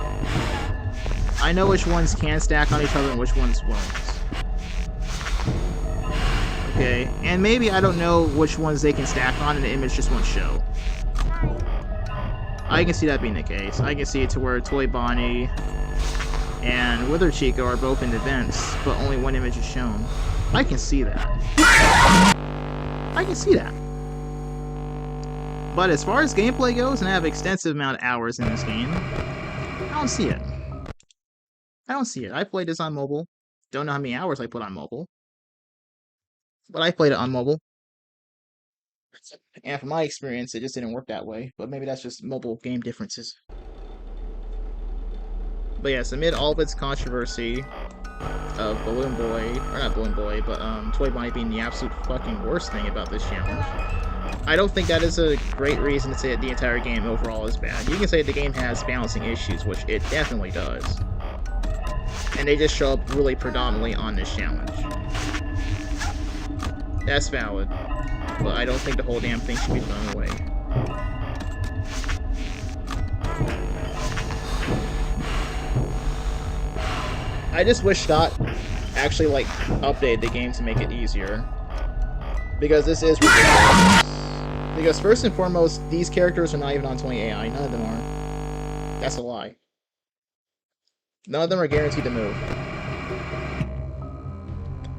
I know which ones can stack on each other and which ones won't. Okay, and maybe I don't know which ones they can stack on and the image just won't show. I can see that being the case. I can see it to where Toy Bonnie and Wither Chico are both in the vents, but only one image is shown. I can see that. I can see that. But as far as gameplay goes, and I have an extensive amount of hours in this game, I don't see it. I don't see it. I played this on mobile. Don't know how many hours I put on mobile. But I played it on mobile. And from my experience, it just didn't work that way. But maybe that's just mobile game differences. But yes, amid all of its controversy of Balloon Boy, or not Balloon Boy, but Toy Bonnie being the absolute fucking worst thing about this challenge, I don't think that is a great reason to say that the entire game overall is bad. You can say the game has balancing issues, which it definitely does. And they just show up really predominantly on this challenge. That's valid. But I don't think the whole damn thing should be thrown away. I just wish Scott actually, like, updated the game to make it easier. Because this is ridiculous. Because first and foremost, these characters are not even on 20 AI. None of them are. That's a lie. None of them are guaranteed to move.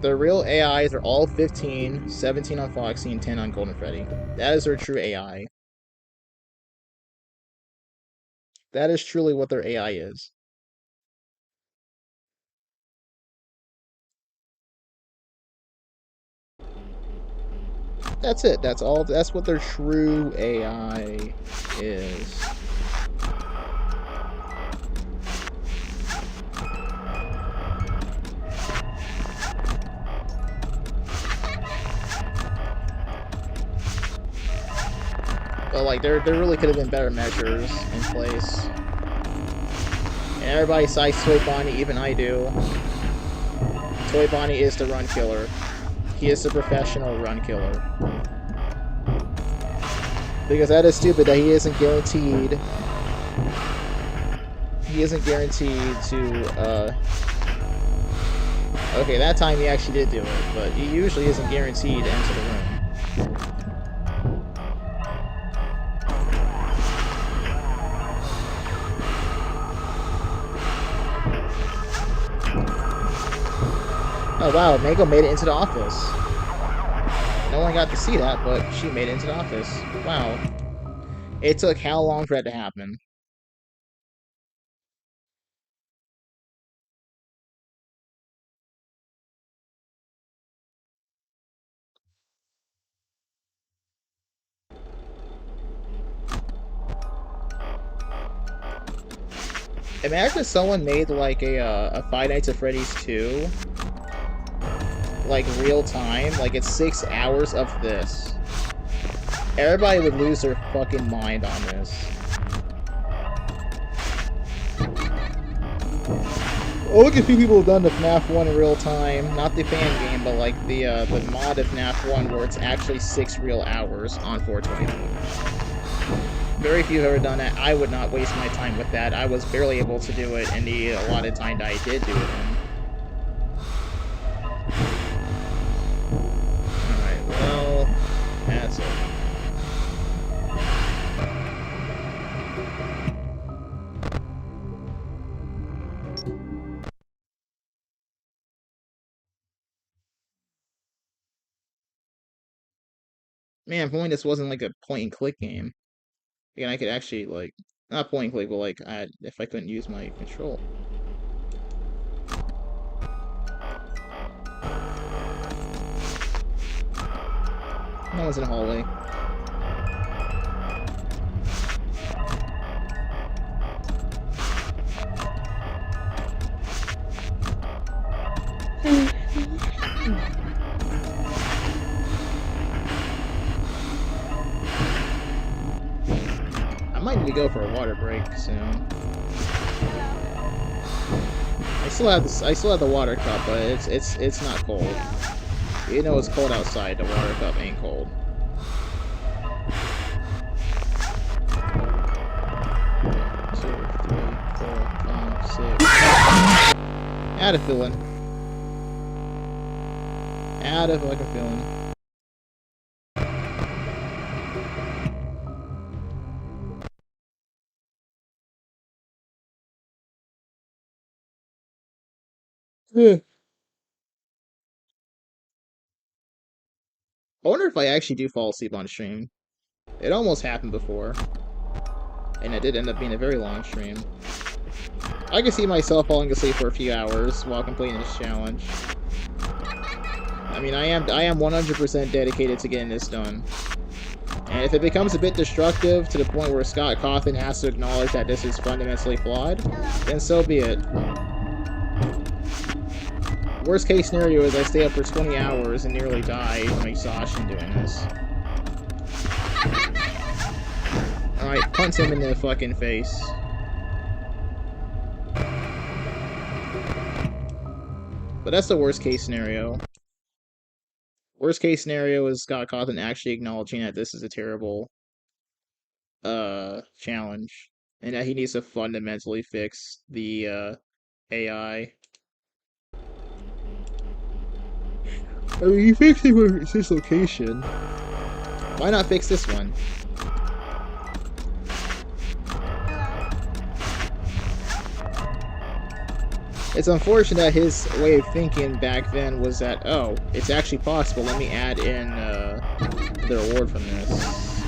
The real AIs are all 15, 17 on Foxy, and 10 on Golden Freddy. That is their true AI. That is truly what their AI is. That's it. That's all. That's what their true AI is. But like, there really could have been better measures in place. And everybody cites Toy Bonnie, even I do. Toy Bonnie is the run killer. He is the professional run killer. Because that is stupid that he isn't guaranteed. He isn't guaranteed to, okay, that time he actually did do it, but he usually isn't guaranteed to enter the room. Oh wow, Mako made it into the office. No one got to see that, but she made it into the office. Wow. It took how long for that to happen? Imagine if someone made like a Five Nights at Freddy's 2, like real time, like it's 6 hours of this. Everybody would lose their fucking mind on this. Oh, look at a few people have done the FNAF 1 in real time. Not the fan game, but like the mod of FNAF 1 where it's actually 6 real hours on 424. Very few have ever done that. I would not waste my time with that. I was barely able to do it in the allotted time that I did do it in. Alright, well, that's it. Man, if only this wasn't like a point and click game. Again, I could actually like not point and click, but like if I couldn't use my control. No one's in the hallway. I might need to go for a water break soon. I still have the water cup, but it's not cold. You know it's cold outside. The water cup ain't cold. 2, 3, 4, 5, 6. Had a feeling. Had a fucking feeling. I wonder if I actually do fall asleep on stream. It almost happened before. And it did end up being a very long stream. I can see myself falling asleep for a few hours while completing this challenge. I mean, I am 100% dedicated to getting this done. And if it becomes a bit destructive to the point where Scott Cawthon has to acknowledge that this is fundamentally flawed, then so be it. Worst case scenario is I stay up for 20 hours and nearly die from exhaustion doing this. Alright, punch him in the fucking face. But that's the worst case scenario. Worst case scenario is Scott Cawthon actually acknowledging that this is a terrible challenge. And that he needs to fundamentally fix the AI. I mean, he fixed it with this location. Why not fix this one? It's unfortunate that his way of thinking back then was that, oh, it's actually possible, let me add in the reward from this,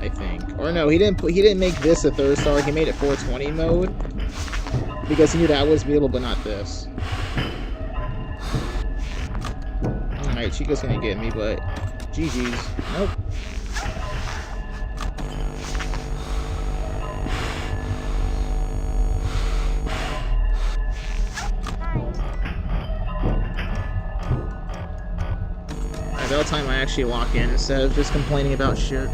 I think. Or no, he didn't make this a 3rd star, he made it 420 mode, because he knew that was beatable, but not this. Alright, Chico's gonna get me, but GG's. Nope. About time I actually lock in instead of just complaining about shit.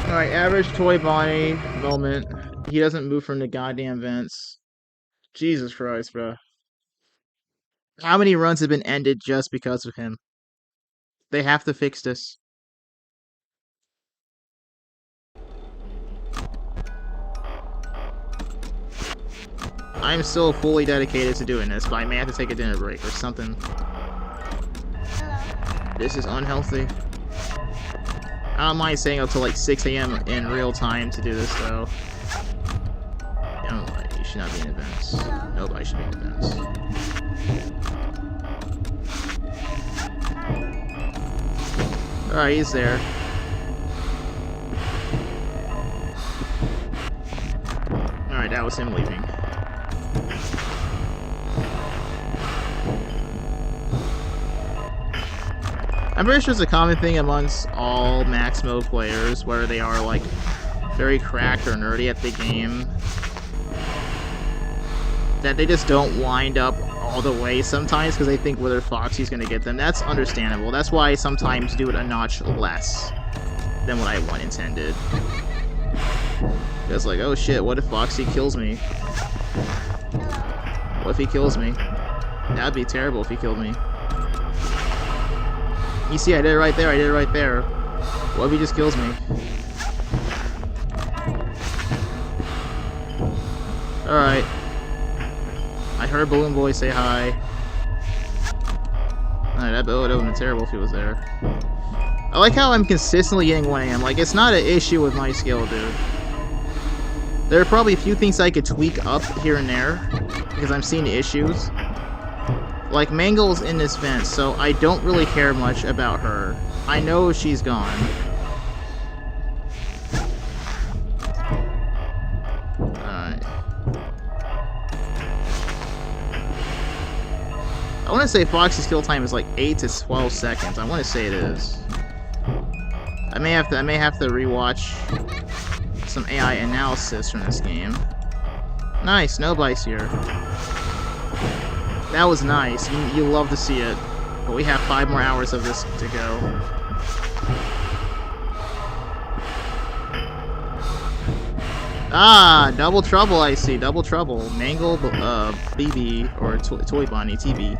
Alright, average Toy Bonnie moment. He doesn't move from the goddamn vents. Jesus Christ, bro. How many runs have been ended just because of him? They have to fix this. I'm still fully dedicated to doing this, but I may have to take a dinner break or something. This is unhealthy. I don't mind staying up till like 6 AM in real time to do this, though. You should not be in events. Nobody should be in events. Alright, he's there. Alright, that was him leaving. I'm pretty sure it's a common thing amongst all max mode players where they are like very cracked or nerdy at the game, that they just don't wind up all the way sometimes because they think whether Foxy's gonna get them. That's understandable. That's why I sometimes do it a notch less than what I intended. Because like, oh shit, what if Foxy kills me? What if he kills me? That'd be terrible if he killed me. You see, I did it right there, I did it right there. What if he just kills me? Alright. I heard Balloon Boy say hi. That would have been terrible if he was there. I like how I'm consistently getting 1 AM. Like, it's not an issue with my skill, dude. There are probably a few things I could tweak up here and there, because I'm seeing issues. Like, Mangle's in this vent, so I don't really care much about her. I know she's gone. Alright. I want to say Foxy's kill time is like 8 to 12 seconds. I want to say it is. I may have to rewatch some AI analysis from this game. Nice, nobody's here. That was nice. You love to see it. But we have 5 more hours of this to go. Ah, double trouble, I see. Double trouble. Mangle, BB, or Toy Bonnie, TB.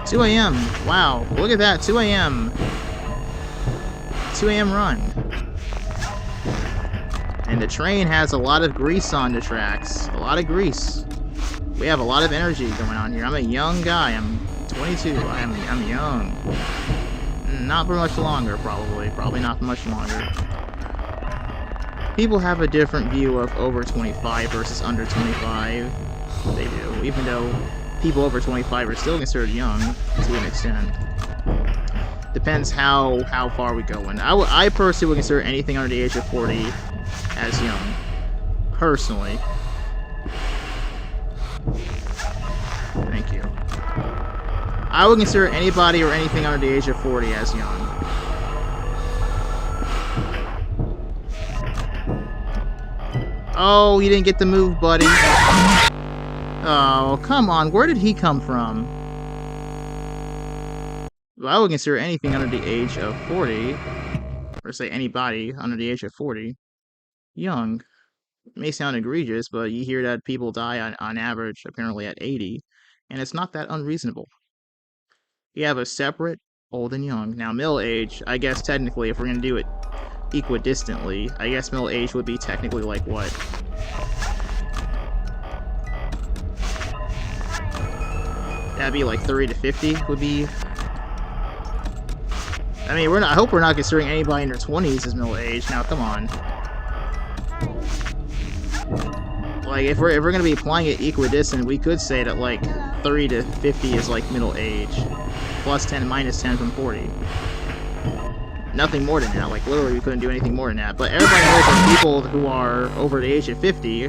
$2 AM. Wow, look at that. 2 AM. 2 AM run. And the train has a lot of grease on the tracks. A lot of grease. We have a lot of energy going on here. I'm a young guy. I'm 22. I'm young. Not for much longer, probably. Probably not for much longer. People have a different view of over 25 versus under 25. They do. Even though people over 25 are still considered young to an extent. Depends how far we go in. I personally would consider anything under the age of 40 as young. Personally. Thank you. I would consider anybody or anything under the age of 40 as young. Oh, you didn't get the move, buddy. Oh, come on. Where did he come from? Well, I would consider anything under the age of 40, or say anybody under the age of 40, young. It may sound egregious, but you hear that people die on average, apparently at 80, and it's not that unreasonable. You have a separate old and young. Now, middle age, I guess technically, if we're going to do it equidistantly, I guess middle age would be technically like what? That'd be like 30 to 50 would be. I mean, I hope we're not considering anybody in their 20s as middle age. Now, come on. Like, if we're gonna be applying it equidistant, we could say that like 30 to 50 is like middle age, plus 10 minus 10 from 40. Nothing more than that. Like, literally, we couldn't do anything more than that. But everybody knows that people who are over the age of 50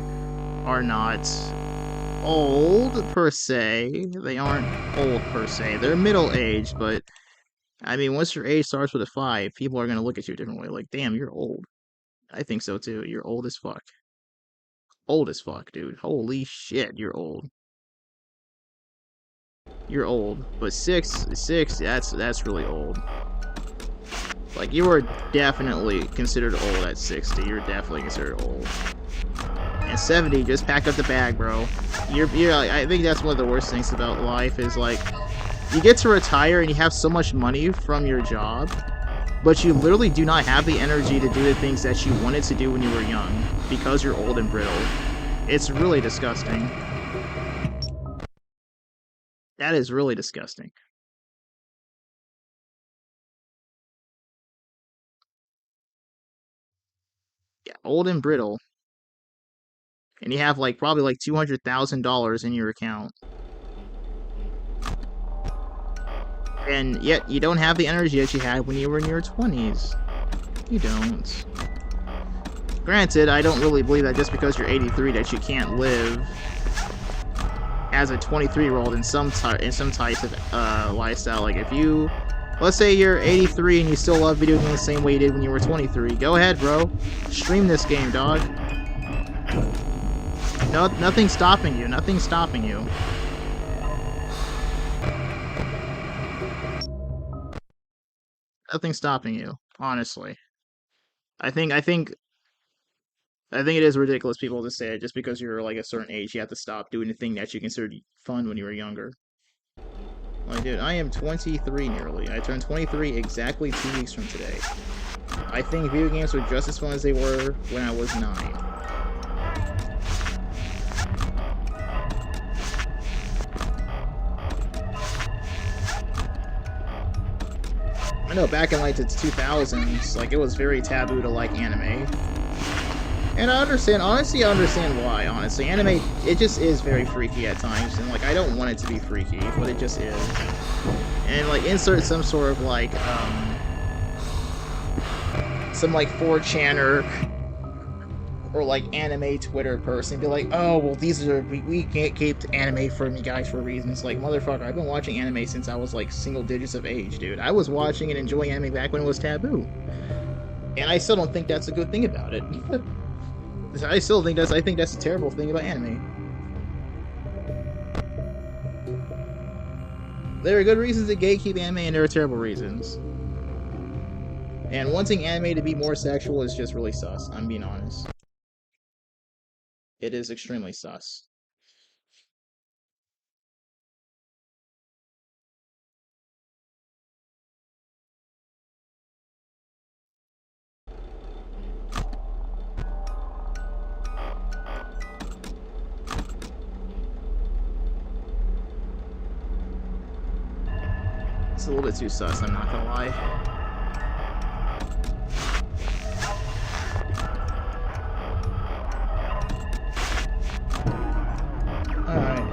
are not old per se. They aren't old per se. They're middle age, but I mean, once your age starts with a 5, people are gonna look at you a different way. Like, damn, you're old. I think so too. You're old as fuck. Old as fuck, dude. Holy shit, you're old. You're old. But six, that's really old. Like, you are definitely considered old at 60. You're definitely considered old. And 70, just pack up the bag, bro. I think that's one of the worst things about life is, like, you get to retire and you have so much money from your job, but you literally do not have the energy to do the things that you wanted to do when you were young because you're old and brittle. It's really disgusting. That is really disgusting. Yeah, old and brittle. And you have like probably like $200,000 in your account. And yet you don't have the energy that you had when you were in your 20s. You don't. Granted, I don't really believe that just because you're 83 that you can't live as a 23-year-old in some types of lifestyle. Like if you, let's say you're 83 and you still love video games the same way you did when you were 23. Go ahead, bro. Stream this game, dog. No, nothing's stopping you. Nothing's stopping you. Nothing's stopping you. Honestly, I think it is ridiculous people to say it just because you're like a certain age you have to stop doing the thing that you considered fun when you were younger. Like, dude, I am 23 nearly. I turned 23 exactly 2 weeks from today. I think video games were just as fun as they were when I was 9. I know back in, like, the 2000s, like, it was very taboo to like anime. And I understand, honestly, I understand why, honestly. Anime, it just is very freaky at times, and, like, I don't want it to be freaky, but it just is. And, like, insert some sort of, like, some, like, 4chaner or, like, anime Twitter person be like, oh, well, we can't keep anime from you guys for reasons. Like, motherfucker, I've been watching anime since I was, like, single digits of age, dude. I was watching and enjoying anime back when it was taboo. And I still don't think that's a good thing about it. I think that's a terrible thing about anime. There are good reasons to gatekeep anime, and there are terrible reasons. And wanting anime to be more sexual is just really sus, I'm being honest. It is extremely sus. It's a little bit too sus, I'm not gonna lie. Alright.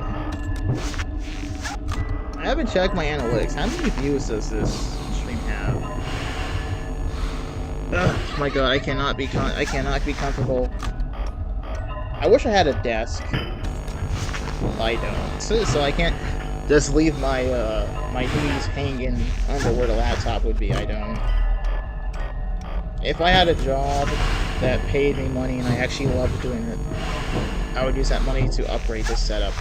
I haven't checked my analytics. How many views does this stream have? Ugh, my god, I cannot be comfortable. I wish I had a desk. I don't. So I can't just leave my my knees hanging under where the laptop would be. I don't. If I had a job that paid me money and I actually loved doing it, I would use that money to upgrade this setup.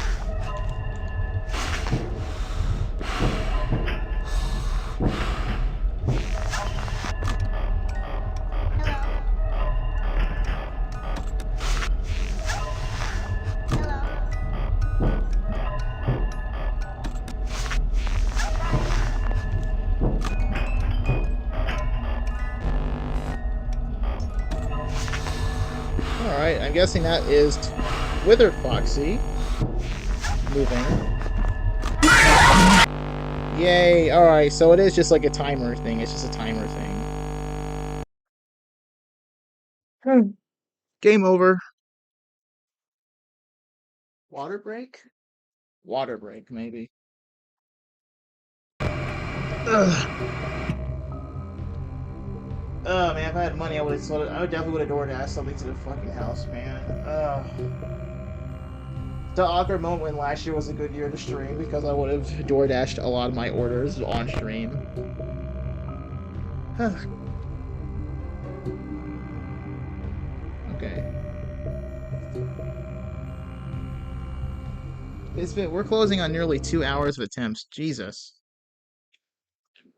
Alright, I'm guessing that is Wither Foxy moving. Yay! Alright, so it is just like a timer thing. It's just a timer thing. Game over. Water break? Water break, maybe. Ugh. Oh man, if I had money, I definitely would have DoorDashed something to the fucking house, man. The awkward moment when last year was a good year to stream because I would have DoorDashed a lot of my orders on stream. Okay. We're closing on nearly 2 hours of attempts. Jesus.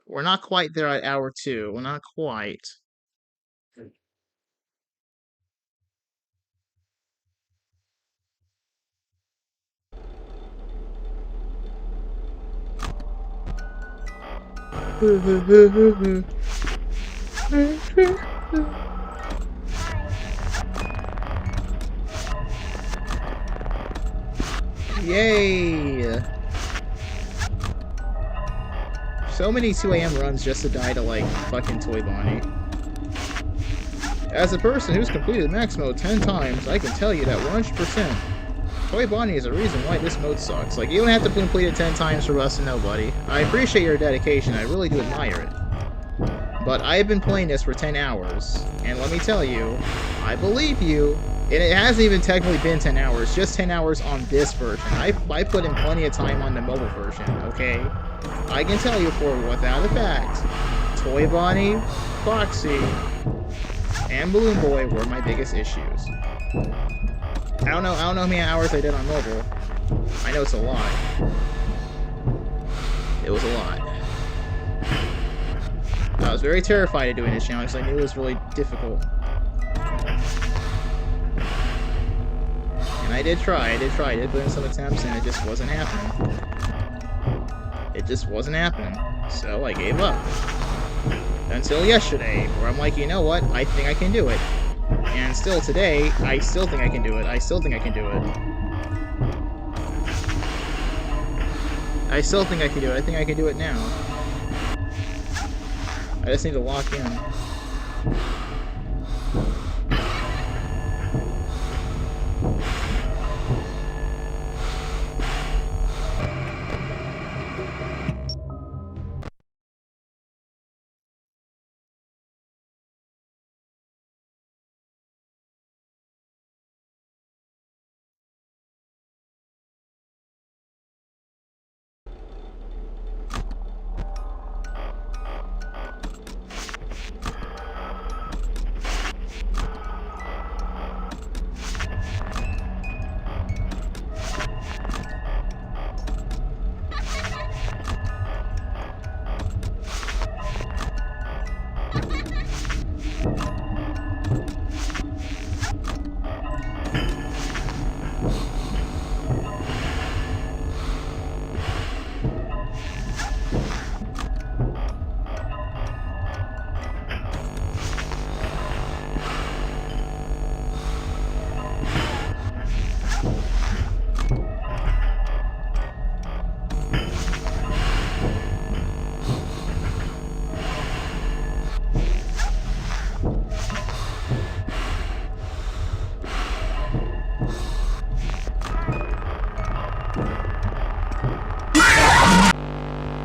We're not quite there at hour 2. We're not quite. Yay! So many 2 AM runs just to die to, like, fucking Toy Bonnie. As a person who's completed max mode 10 times, I can tell you that 100%, Toy Bonnie is a reason why this mode sucks. Like, you don't have to complete it 10 times for us to know, buddy. I appreciate your dedication, I really do admire it. But I've been playing this for 10 hours, and let me tell you, I believe you, and it hasn't even technically been 10 hours, just 10 hours on this version. I put in plenty of time on the mobile version, okay? I can tell you without a fact, Toy Bonnie, Foxy, and Balloon Boy were my biggest issues. I don't know how many hours I did on mobile. I know it's a lot. It was a lot. I was very terrified of doing this challenge because I knew it was really difficult. And I did try, I did put in some attempts and it just wasn't happening. It just wasn't happening. So I gave up. Until yesterday, where I'm like, you know what? I think I can do it. And still today, I still think I can do it. I still think I can do it. I still think I can do it. I think I can do it now. I just need to lock in.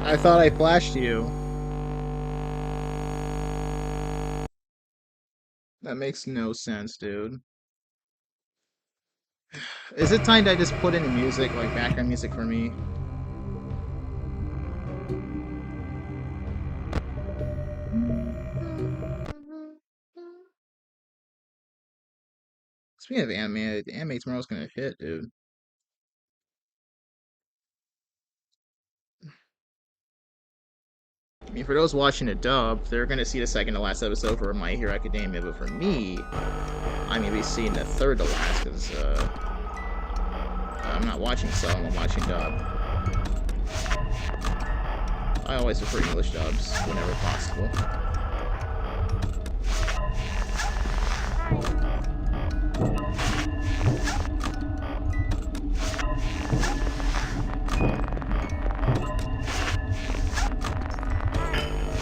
I thought I flashed you. That makes no sense, dude. Is it time that I just put in music, like background music for me? Speaking of anime, the anime tomorrow's gonna hit, dude. I mean, for those watching a dub, they're gonna see the second to last episode for My Hero Academia, but for me, I'm gonna be seeing the third to last, because, I'm not watching sub, I'm watching dub. I always prefer English dubs, whenever possible.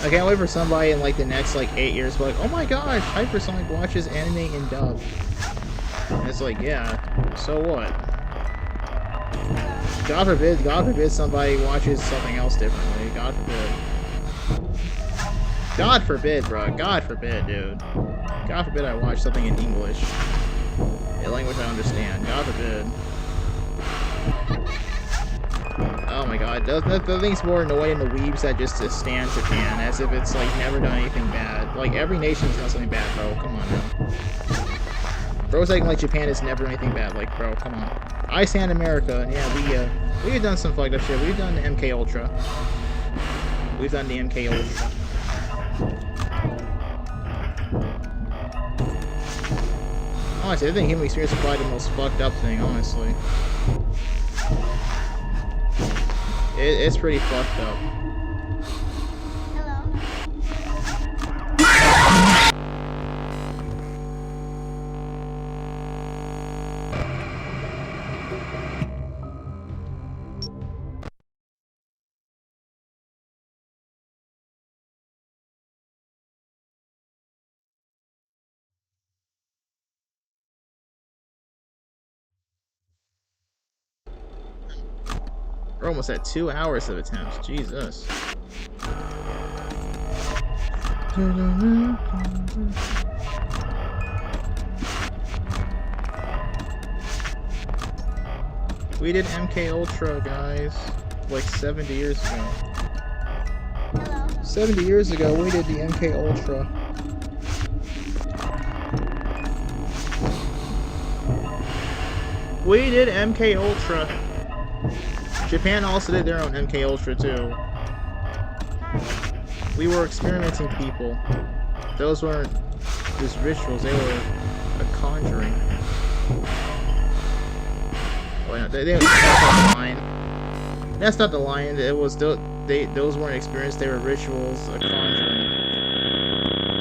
I can't wait for somebody in like the next like 8 years to be like, oh my gosh, HyperSonic watches anime in dub. And it's like, yeah, so what? God forbid somebody watches something else differently. God forbid. God forbid, bro. God forbid, dude. God forbid I watch something in English. A language I understand. God forbid. Oh my god, the thing's more annoying the weebs that just stand Japan, as if it's like never done anything bad. Like every nation's done something bad, bro. Come on now. Bro's acting like Japan has never done anything bad. Like, bro, come on. I stand America, and yeah, we've done some fucked up shit. We've done the MK Ultra. We've done the MK Ultra. Honestly, I think human experience is probably the most fucked up thing, honestly. It's pretty fucked up. Hello. We're almost at 2 hours of attempts. Jesus. We did MK Ultra, guys, like 70 years ago. Hello. 70 years ago, we did the MK Ultra. We did MK Ultra. Japan also did their own MK Ultra too. We were experimenting people. Those weren't just rituals, they were a conjuring. Oh, no, that's not the line. That's not the line. It was those weren't experienced. They were rituals, a conjuring.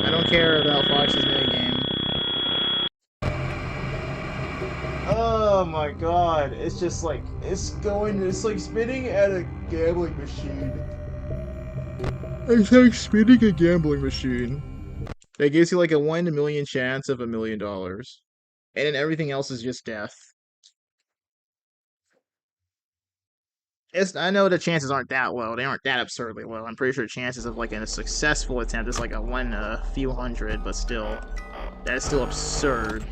I don't care about Foxy's minigame. Oh my god, it's just like, it's like spinning at a gambling machine. It's like spinning a gambling machine. That gives you like a 1 in a million chance of $1 million. And then everything else is just death. I know the chances aren't that low. They aren't that absurdly low. I'm pretty sure chances of like a successful attempt is like a 1 in a few hundred, but still, that's still absurd.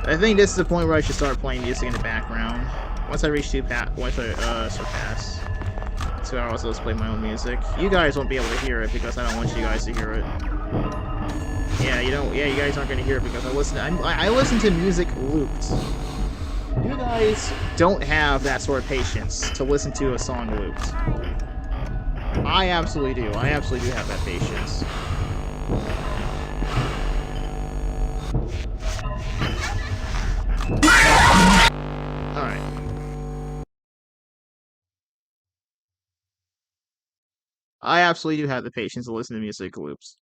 I think this is the point where I should start playing music in the background. Once I surpass 2 hours, let's play my own music. You guys won't be able to hear it because I don't want you guys to hear it. Yeah, you don't. Yeah, you guys aren't going to hear it because I listen to music looped. You guys don't have that sort of patience to listen to a song looped. I absolutely do. I absolutely do have that patience. Alright. I absolutely do have the patience to listen to music loops.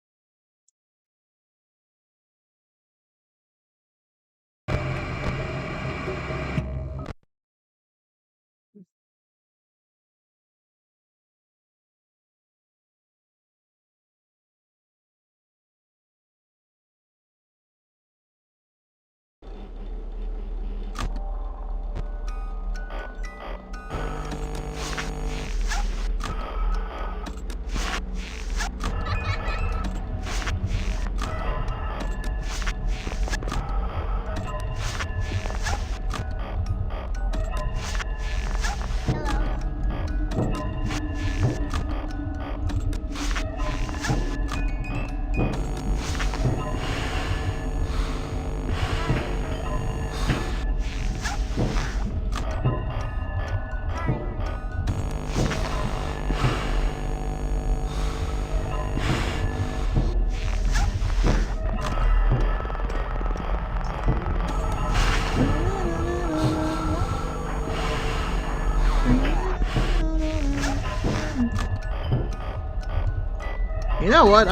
You know what?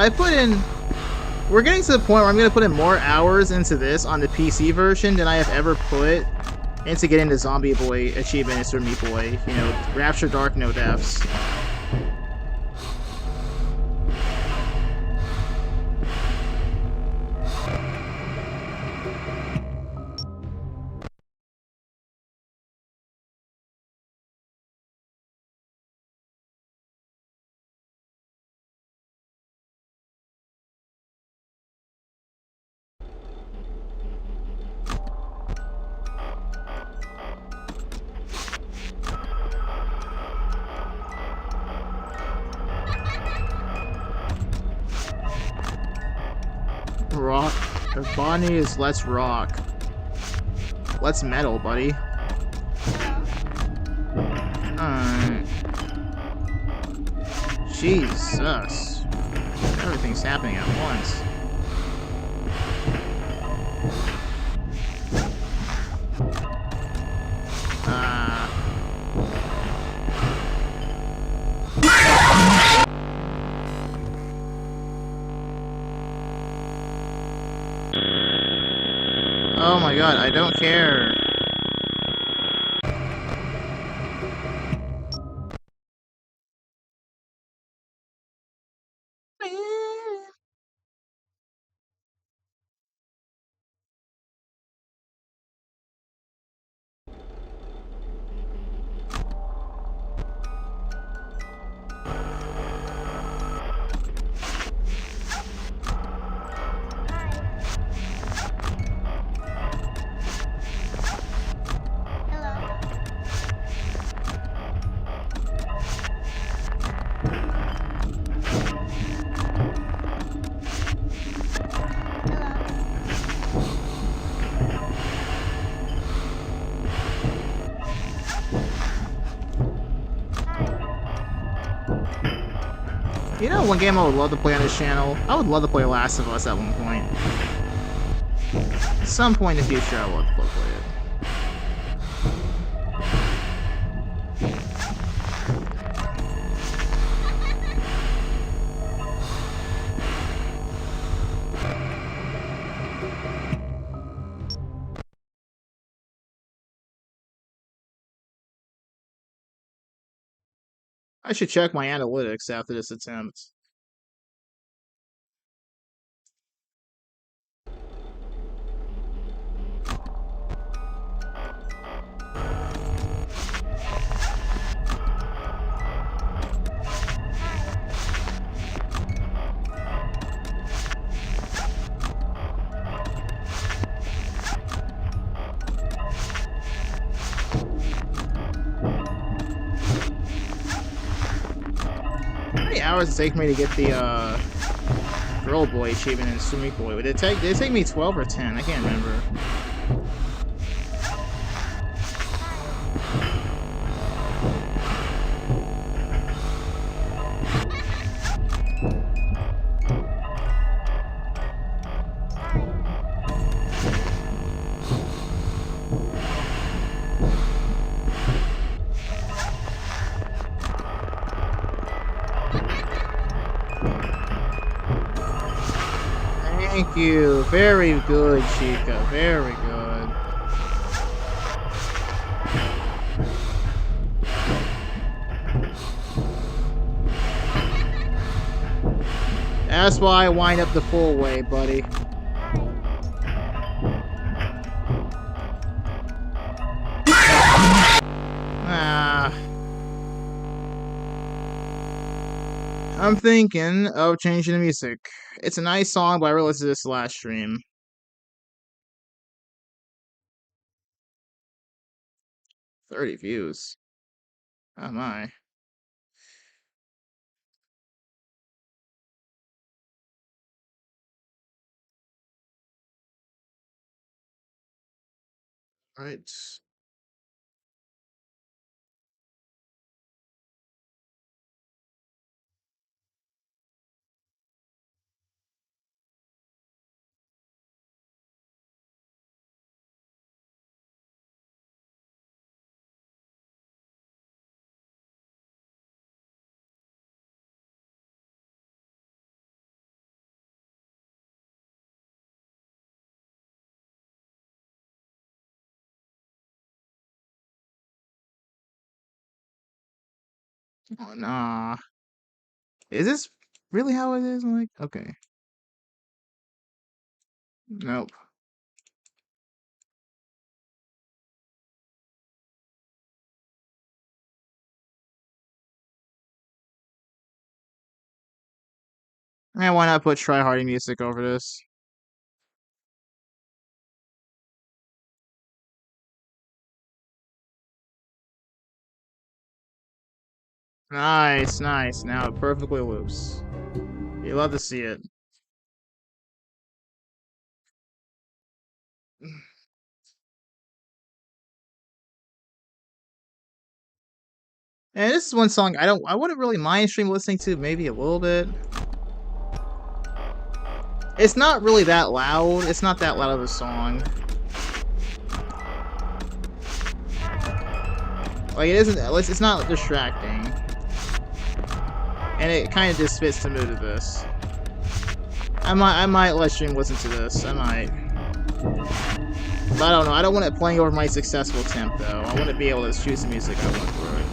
We're getting to the point where I'm going to put in more hours into this on the PC version than I have ever put into getting the Zombie Boy achievement for Meat Boy. You know, Rapture Dark, no deaths. Rock. If Bonnie is let's rock. Let's metal, buddy. Alright. Jesus. Everything's happening at once. Oh my god, I don't care. You know one game I would love to play on this channel? I would love to play Last of Us at one point. At some point in the future, I would love to play it. I should check my analytics after this attempt. How many hours does it take me to get the Girl Boy achievement in Sumi Boy? Did it take me 12 or 10? I can't remember. Thank you. Very good, Chica. Very good. That's why I wind up the full way, buddy. Ah. I'm thinking of changing the music. It's a nice song, but I realized this last stream. 30 views. Oh my. Alright. Oh, nah. Is this really how it is? Like, okay. Nope. Man, why not put Try Hardy music over this? Nice, nice. Now it perfectly loops. You love to see it. And this is one song I wouldn't really mind stream listening to, maybe a little bit. It's not really that loud. It's not that loud of a song. Like it isn't. It's not distracting, and it kind of just fits the mood of this. I might let stream listen to this. I might, but I don't know. I don't want it playing over my successful attempt though. I want to be able to choose the music I want for it.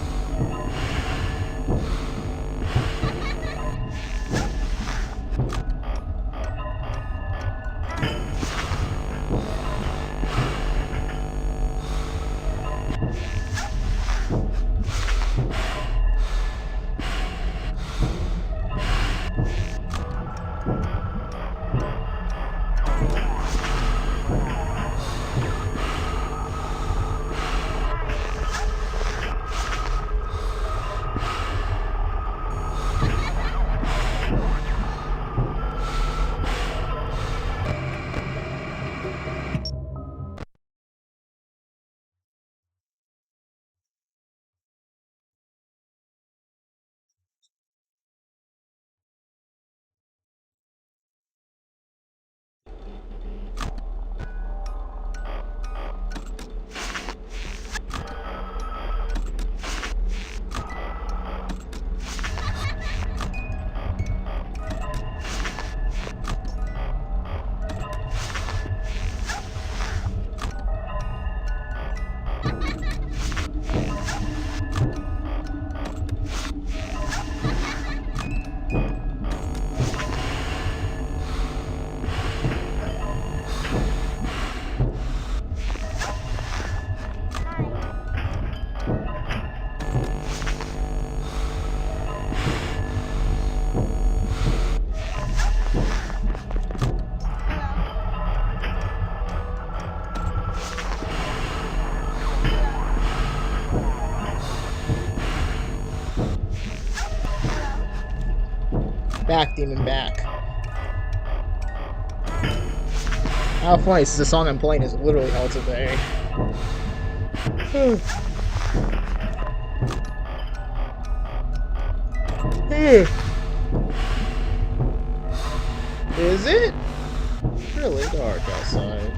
Back, demon, back. How funny, since the song I'm playing is literally Hell to Pay. Is it really dark outside?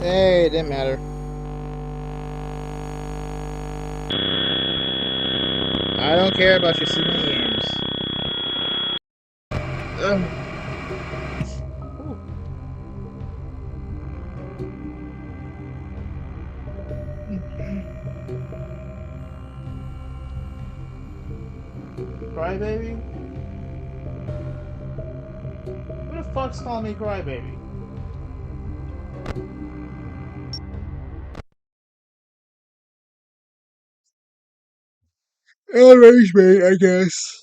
Hey, it didn't matter. I don't care about your stupid games. Ugh. Crybaby? Who the fuck's calling me Crybaby? Arrangement, I guess.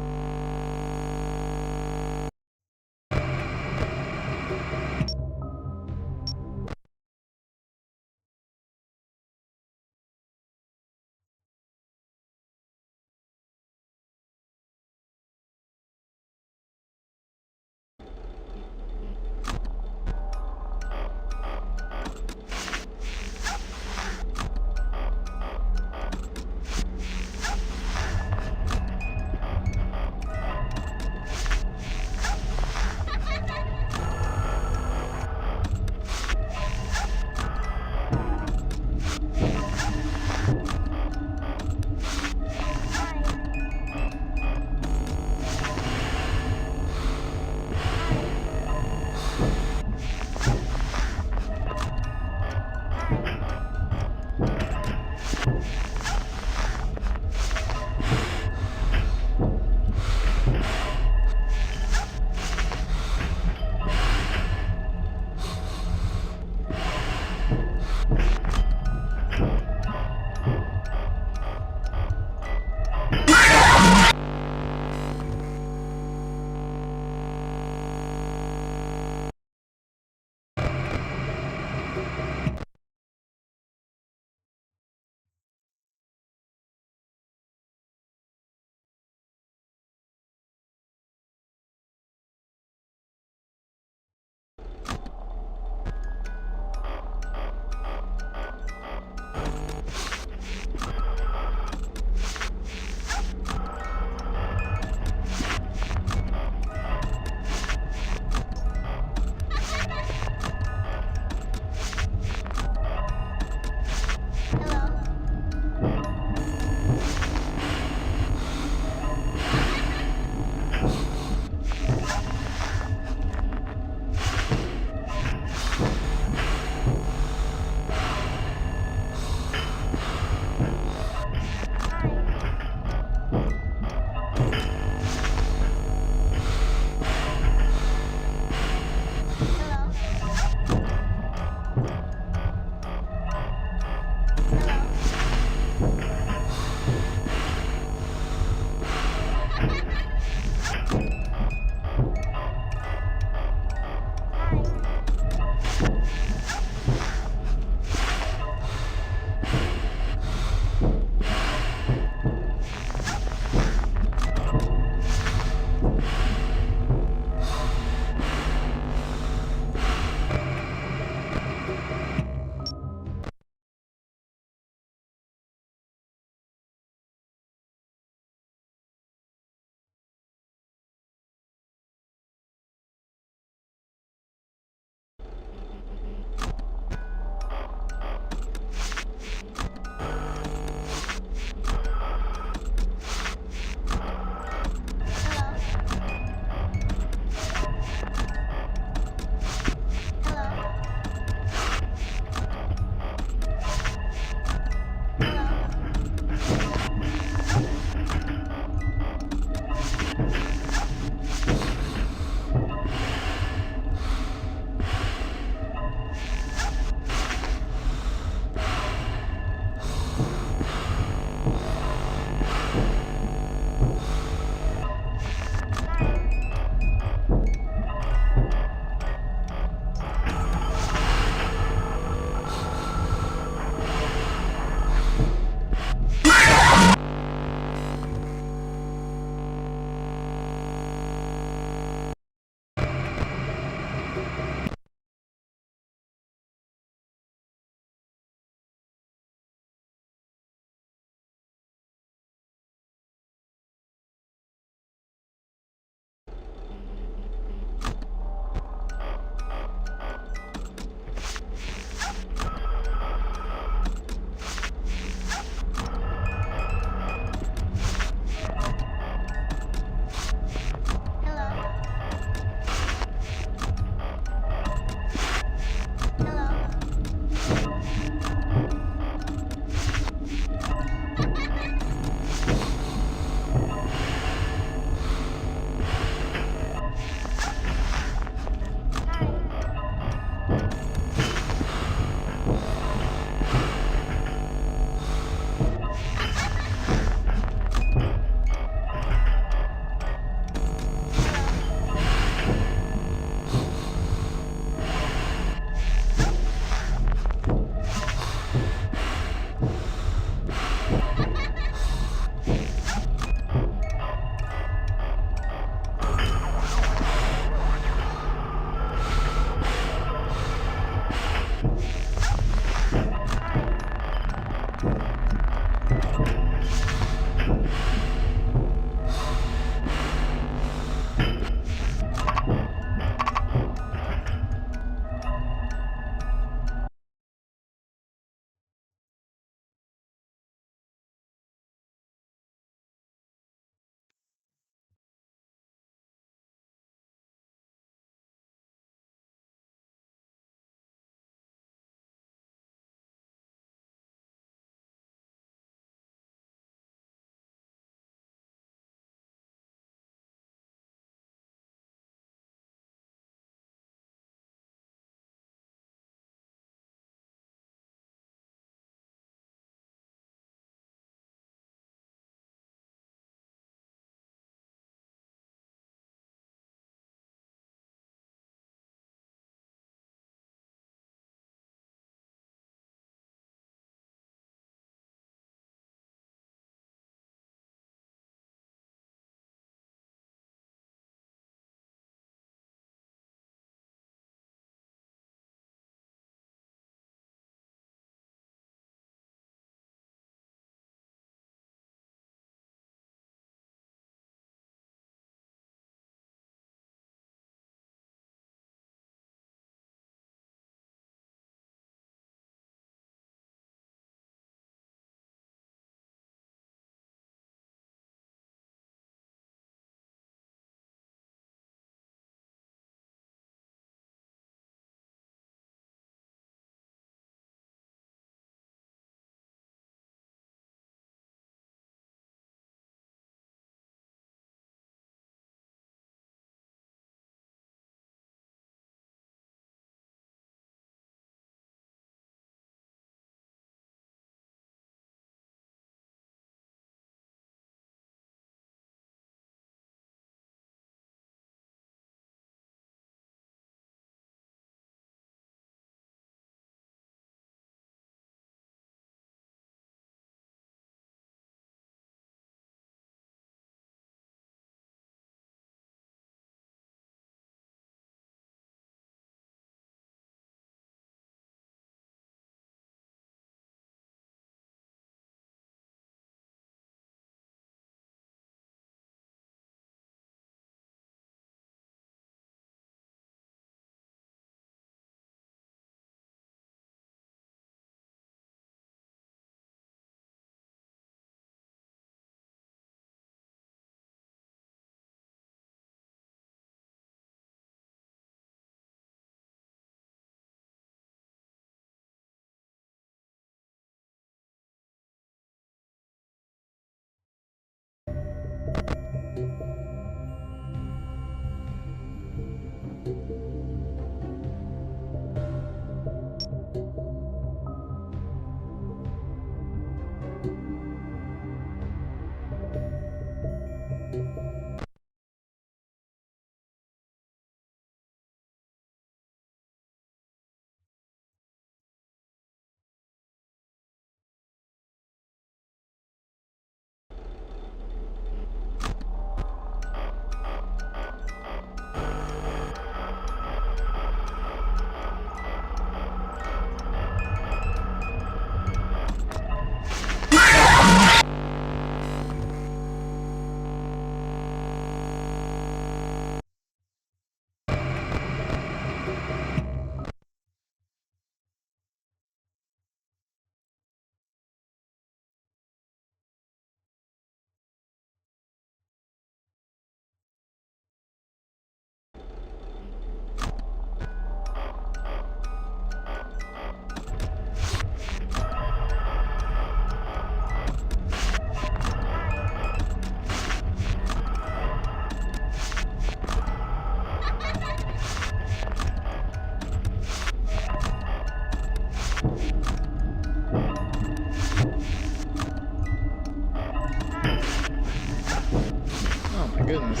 Oh my goodness.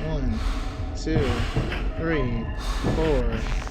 1, 2, 3, 4.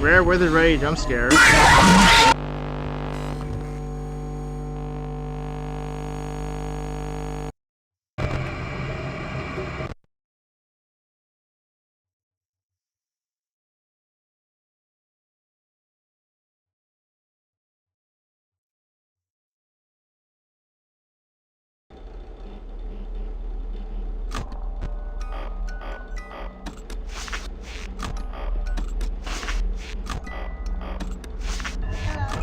Rare Withered Ready jump scare. Hello?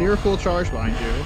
You're full charge behind you.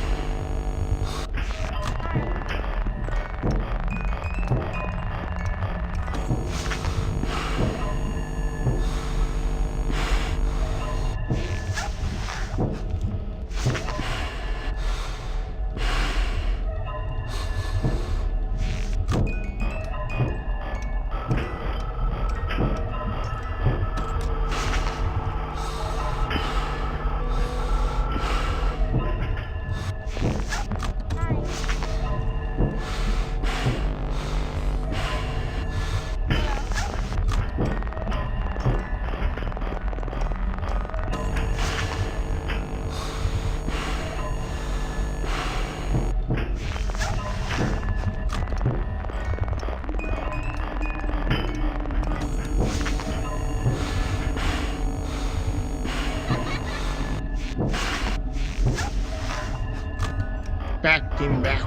Back, demon back.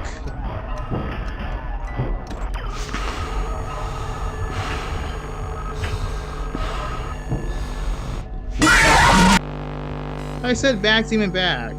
I said back, demon back.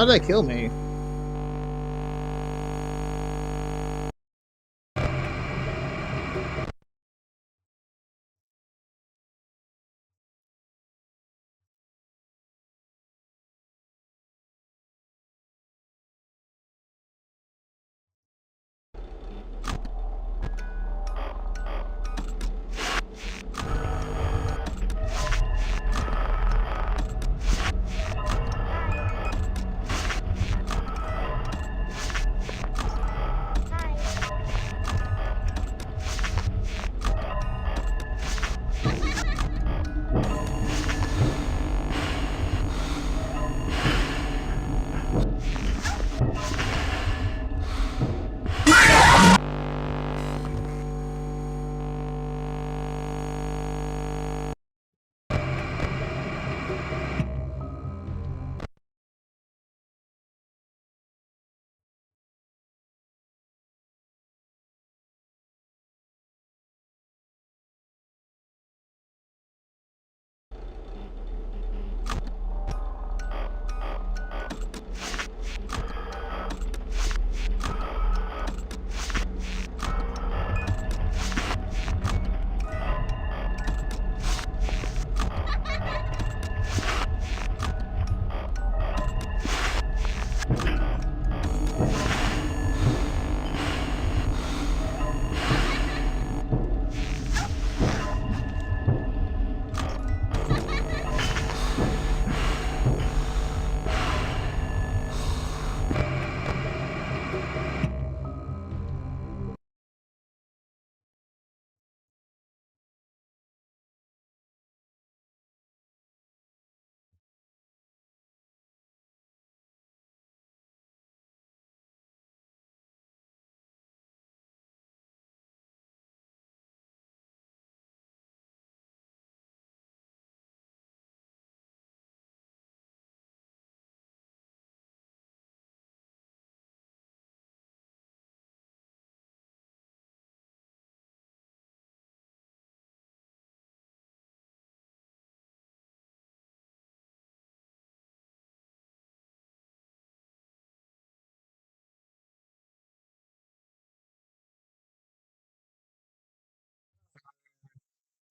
How did that kill me?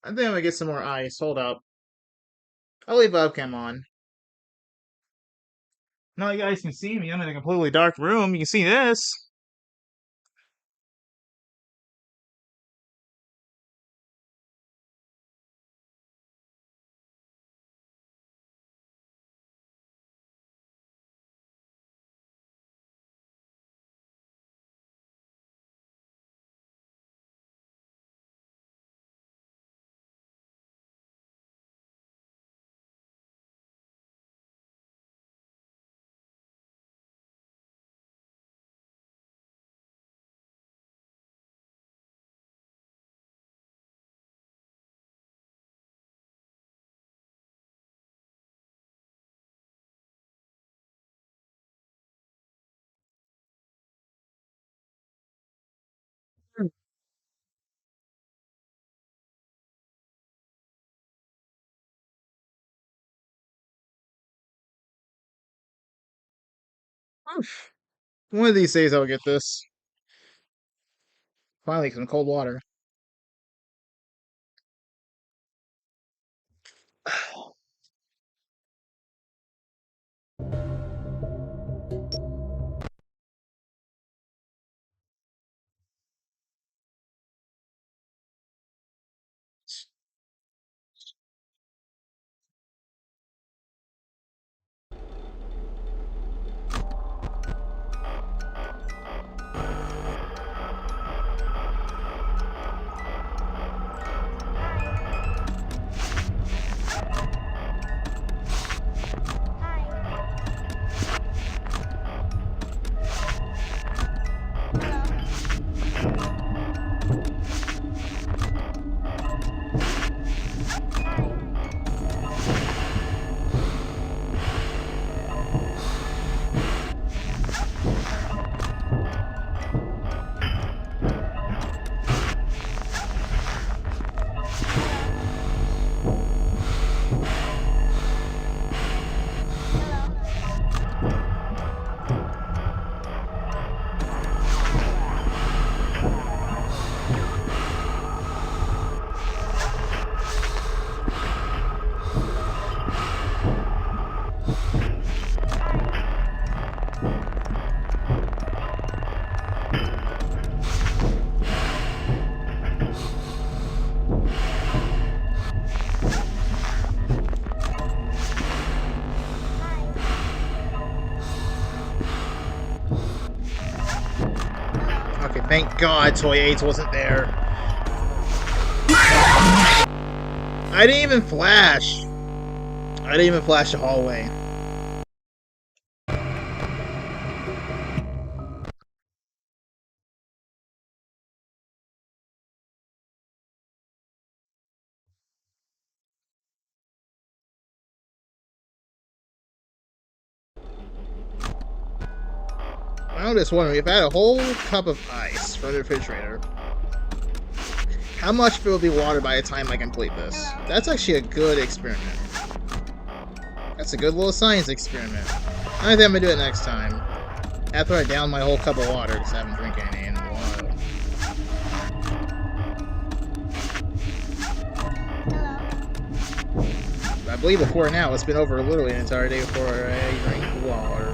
I think I'm gonna get some more ice. Hold up. I'll leave webcam on. Now you guys can see me. I'm in a completely dark room. You can see this. Oof. One of these days I'll get this. Finally, some cold water. Thank God Toy AIDS wasn't there. I didn't even flash. I didn't even flash the hallway. I'm just wondering, if I had a whole cup of ice from the refrigerator, how much of it will be water by the time I complete this? Hello. That's actually a good experiment. That's a good little science experiment. I think I'm gonna do it next time. After I down my whole cup of water, because I haven't drank any in a while. Hello. I believe before now, it's been over literally an entire day before I drank water.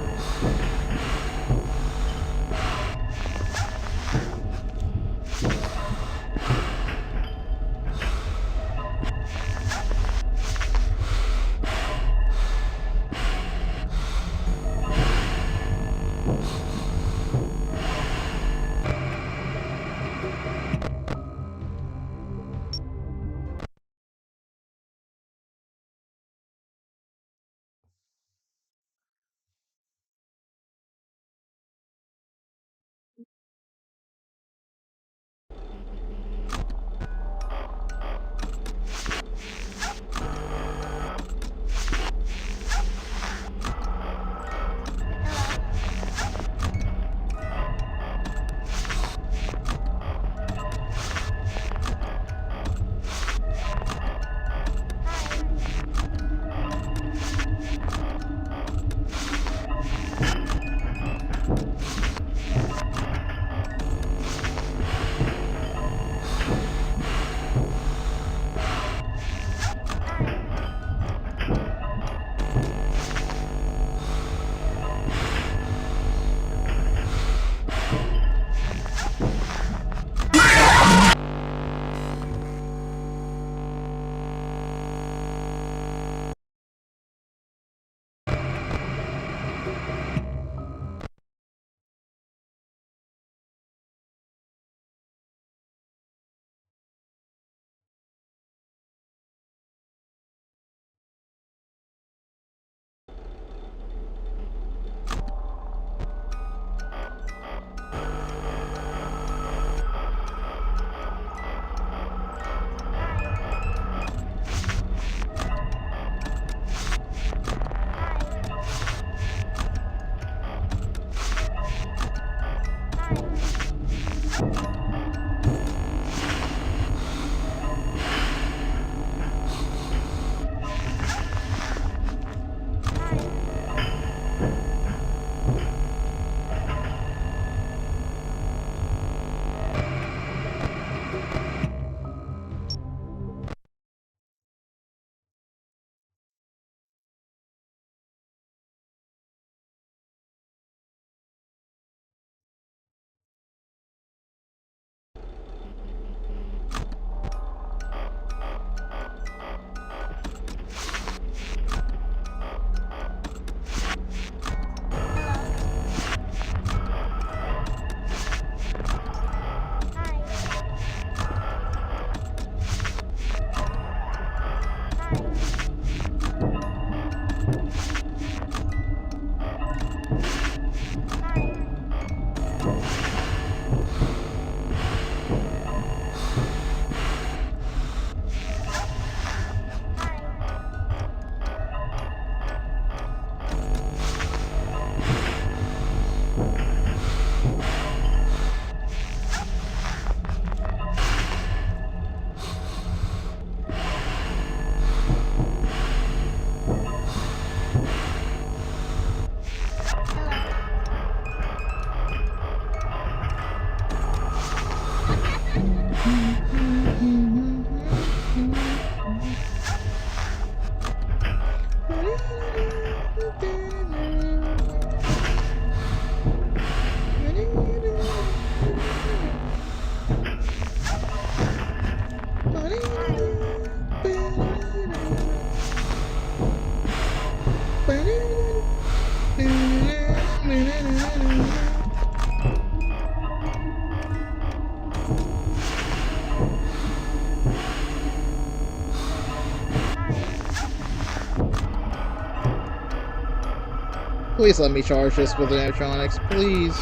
Please let me charge this with animatronics, please.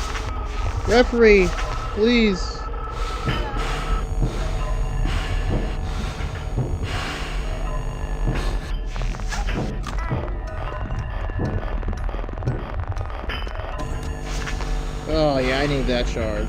Referee, please. Oh yeah, I need that charge.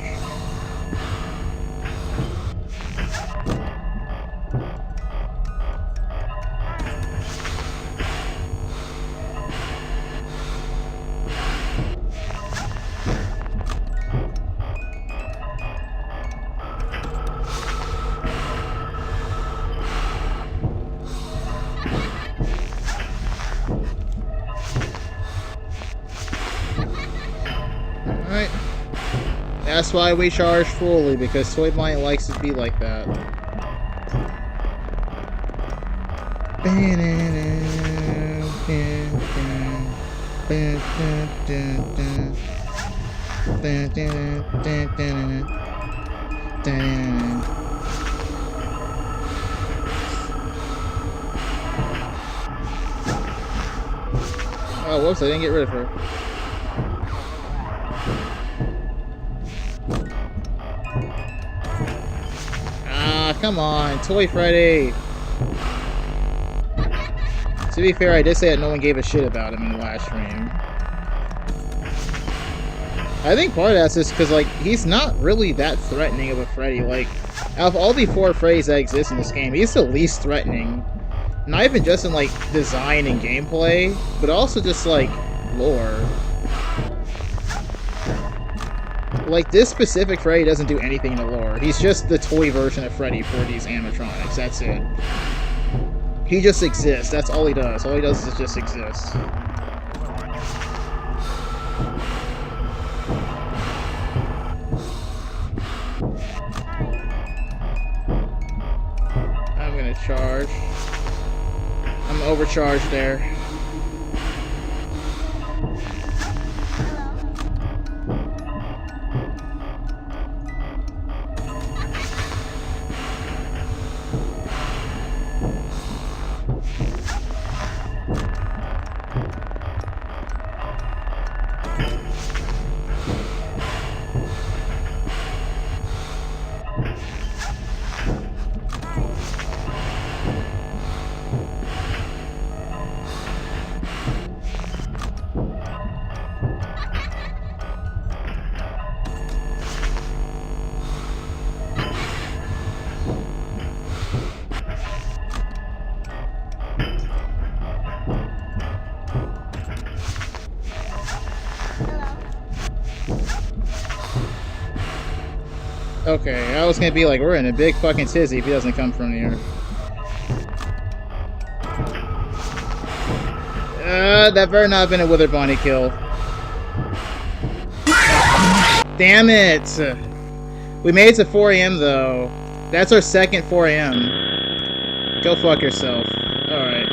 Alright. That's why we charge fully, because Toy Blind likes to be like that. Oh, whoops, I didn't get rid of her. Ah, come on, Toy Freddy! To be fair, I did say that no one gave a shit about him in the last stream. I think part of that's just because, like, he's not really that threatening of a Freddy. Like, out of all the 4 Freddys that exist in this game, he's the least threatening. Not even just in, like, design and gameplay, but also just, like, lore. Like, this specific Freddy doesn't do anything in the lore. He's just the toy version of Freddy for these animatronics. That's it. He just exists. That's all he does. All he does is just exist. I'm gonna charge. I'm overcharged there. Okay, I was gonna be like, we're in a big fucking tizzy if he doesn't come from here. That better not have been a Wither Bonnie kill. Damn it! We made it to 4 AM though. That's our second 4 AM. Go fuck yourself. Alright.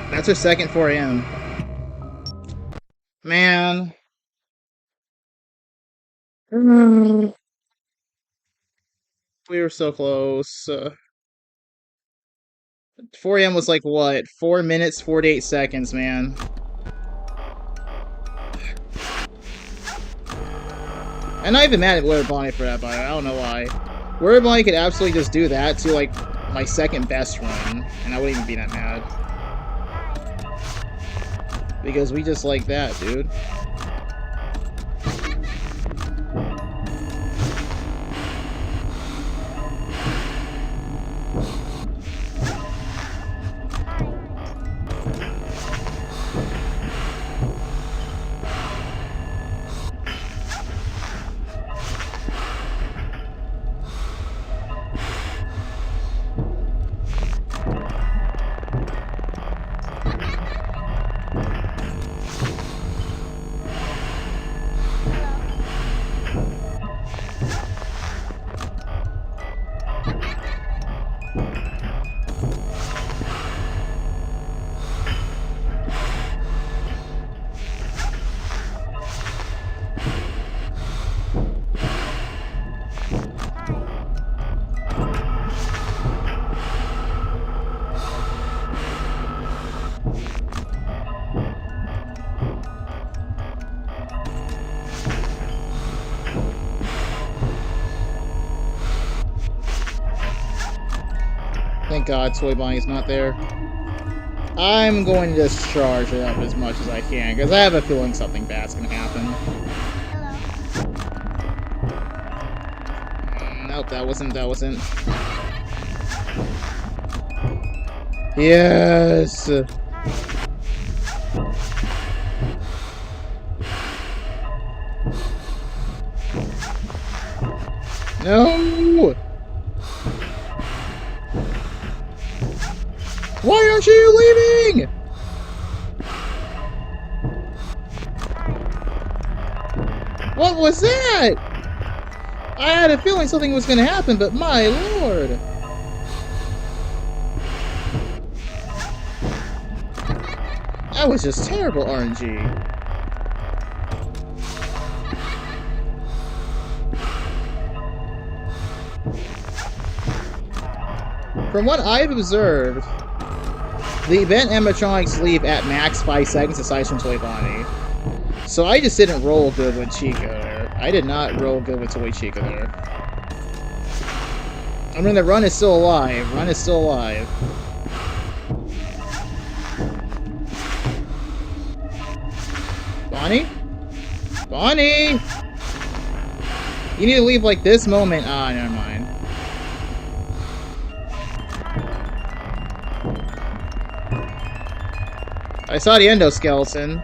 That's our second 4 AM. Man. We were so close. 4 AM was like what? 4 minutes, 48 seconds, man. I'm not even mad at Wither Bonnie for that, but I don't know why. Wither Bonnie could absolutely just do that to like my second best run, and I wouldn't even be that mad. Because we just like that, dude. Thank God Toy Bonnie's not there. I'm going to just charge it up as much as I can, because I have a feeling something bad's gonna happen. Nope, that wasn't. Yes! No! Why aren't you leaving? What was that? I had a feeling something was gonna happen, but my lord! That was just terrible RNG. From what I've observed, the event animatronics leave at max 5 seconds aside from Toy Bonnie. So I just didn't roll good with Chica there. I did not roll good with Toy Chica there. I mean, the run is still alive. Run is still alive. Bonnie? Bonnie! You need to leave like this moment. Ah, never mind. I saw the endoskeleton.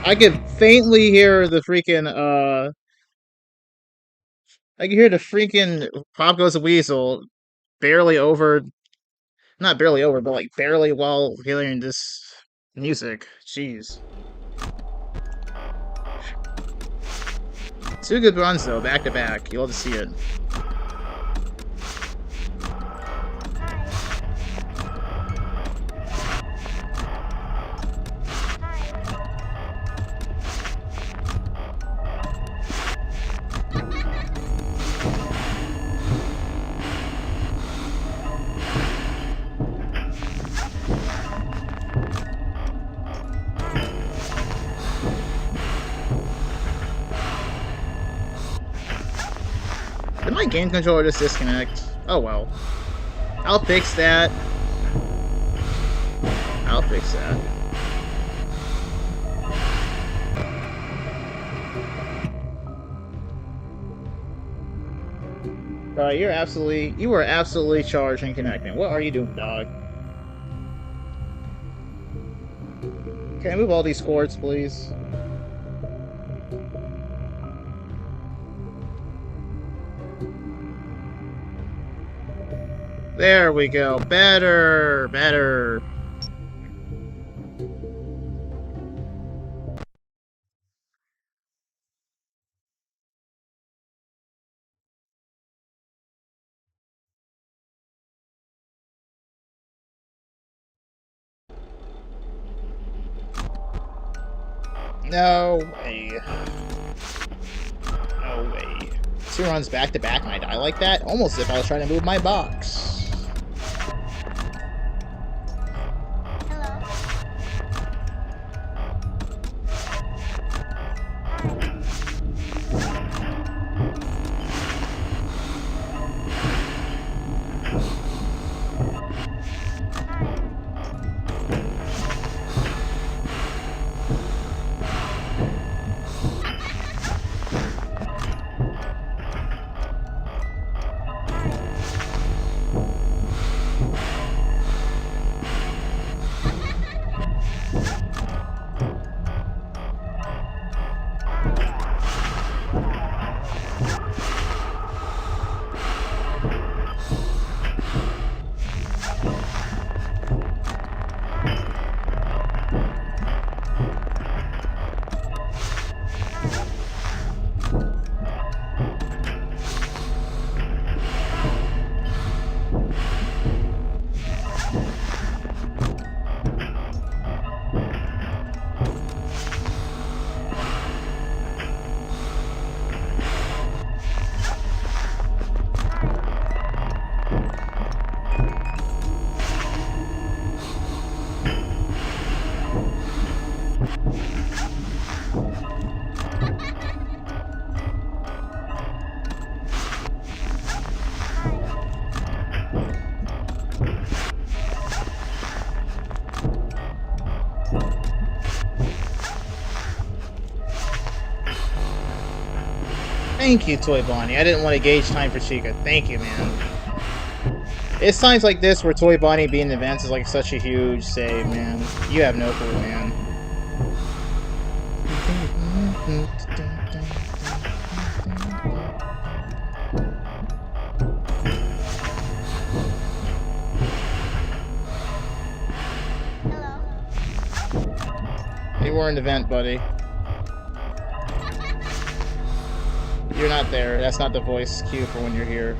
I could faintly hear the freaking, I could hear the freaking Pop Goes the Weasel barely over, not barely over, but like barely while hearing this music. Jeez. 2 good runs though, back to back. You'll have to see it. Did my game controller just disconnect? Oh well. I'll fix that. I'll fix that. You are absolutely charged and connecting. What are you doing, dog? Can I move all these cords, please? There we go. Better, better. No way. No way. 2 runs back to back and I die like that? Almost as if I was trying to move my box. Thank you, Toy Bonnie. I didn't want to gauge time for Chica. Thank you, man. It's times like this where Toy Bonnie being advanced is like such a huge save, man. You have no clue, man. Hello. You weren't an event, buddy. You're not there. That's not the voice cue for when you're here.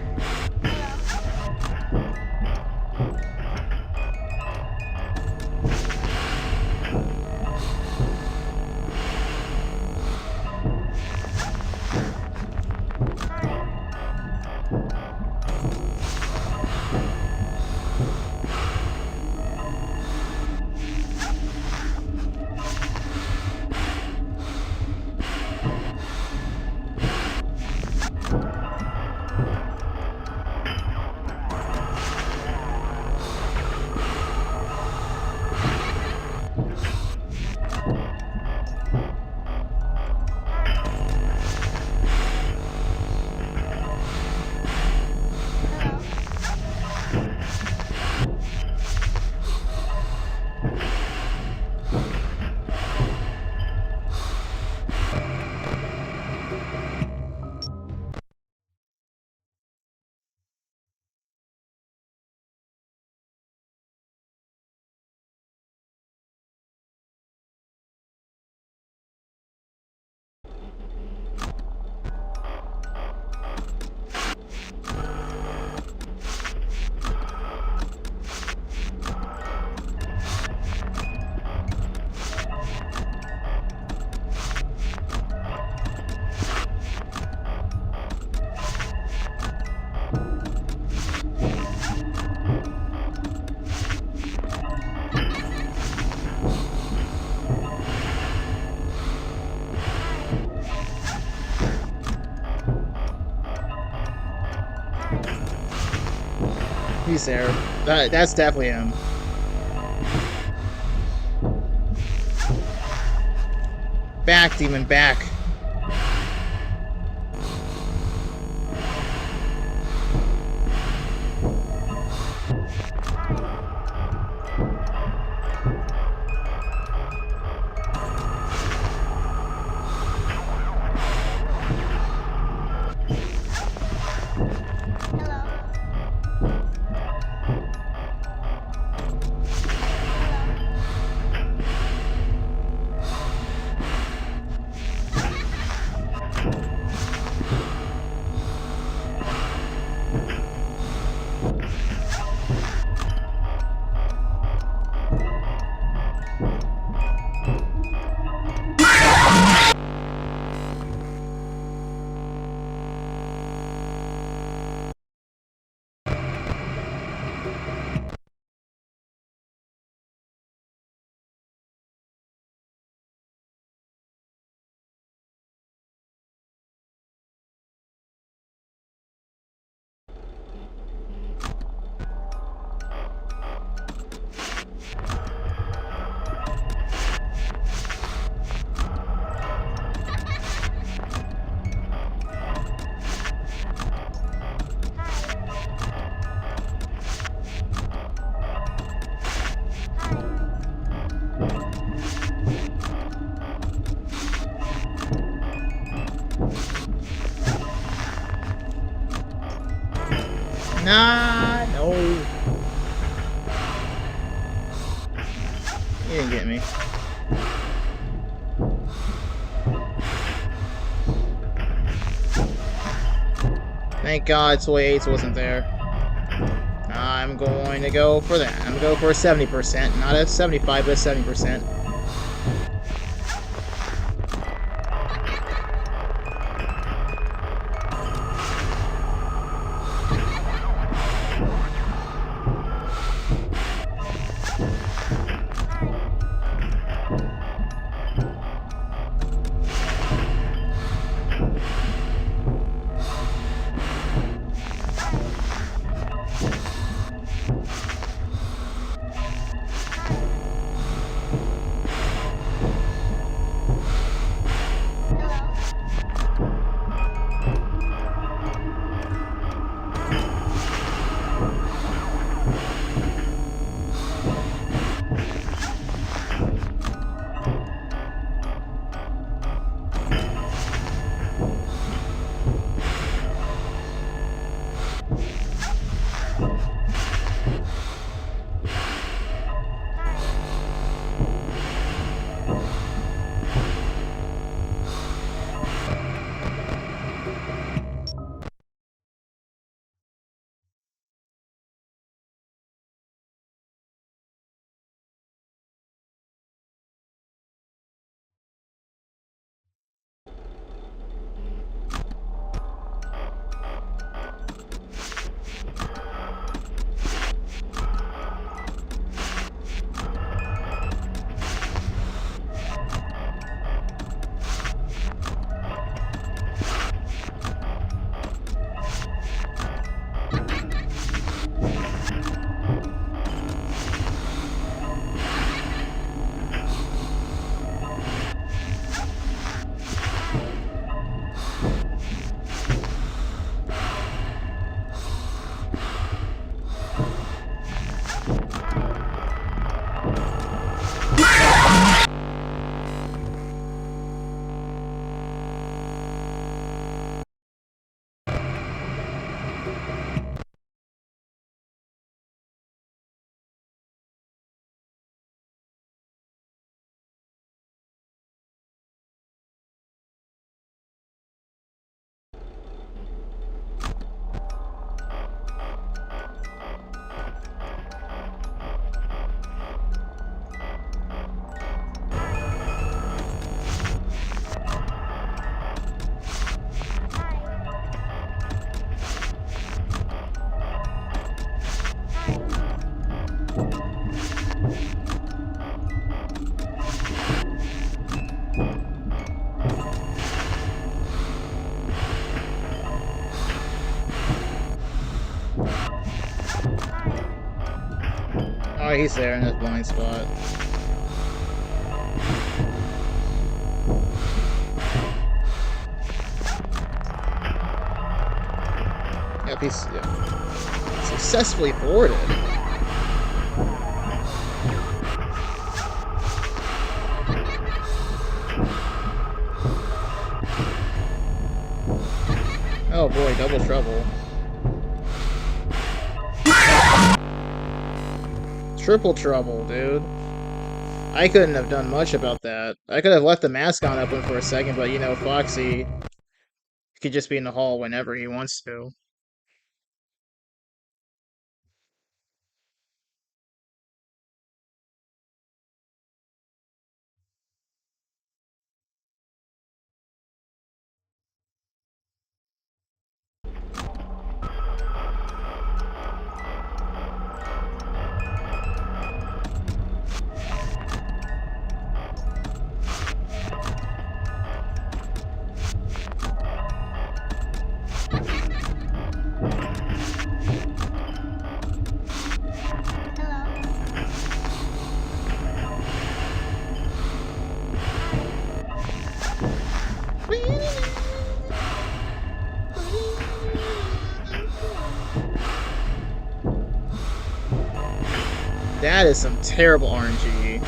He's there. That's definitely him. Back, demon, back. Nah, no. You didn't get me. Thank God Toy 8 wasn't there. I'm going to go for that. I'm going to go for a 70%. Not a 75, but a 70%. Oh, he's there in his blind spot. Yep, he's successfully thwarted. Oh boy, double trouble. Triple trouble, dude. I couldn't have done much about that. I could have left the mask on open for a second, but you know, Foxy could just be in the hall whenever he wants to. That is some terrible RNG.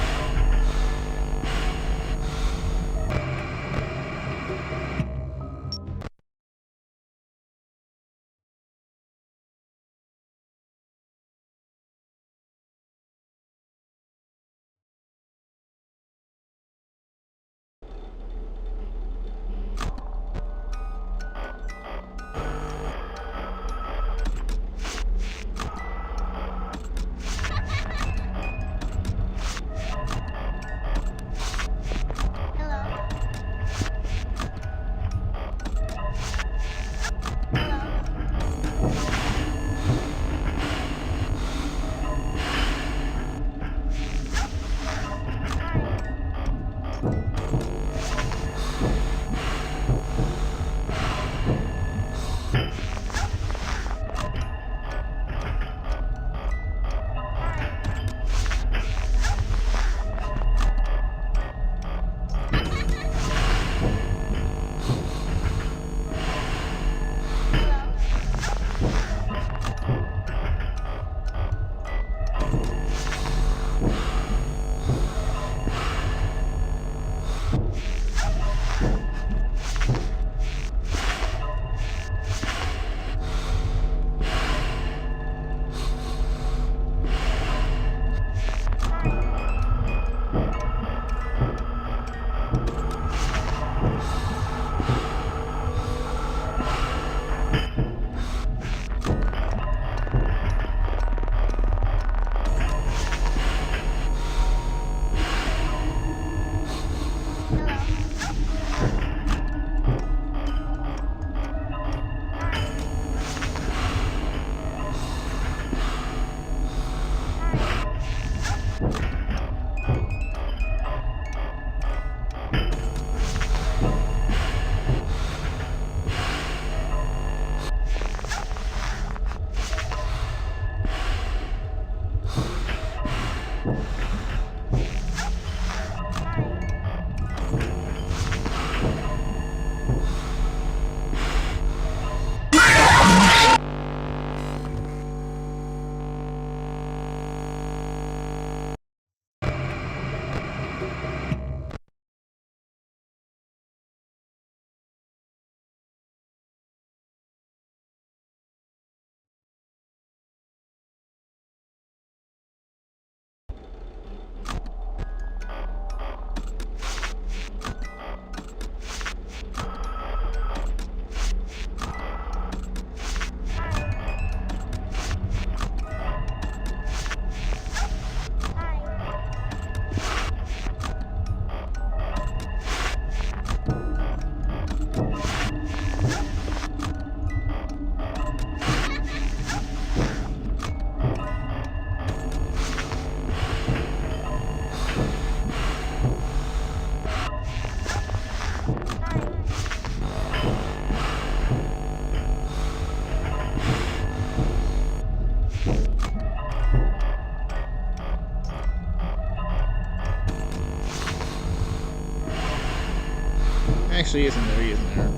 actually isn't there. He isn't there.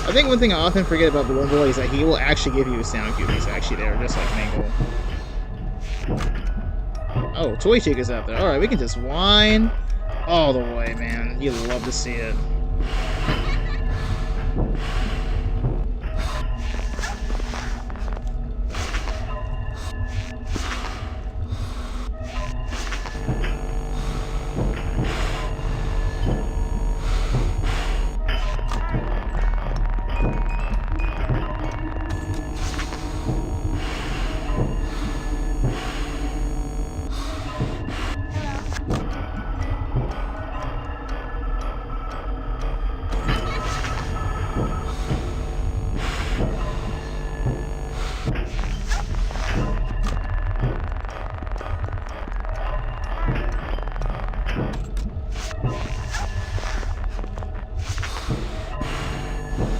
I think one thing I often forget about Balloon Boy is that he will actually give you a sound cue. He's actually there, just like Mangle. Oh, Toy Chick is out there. Alright, we can just whine all the way, man. You love to see it.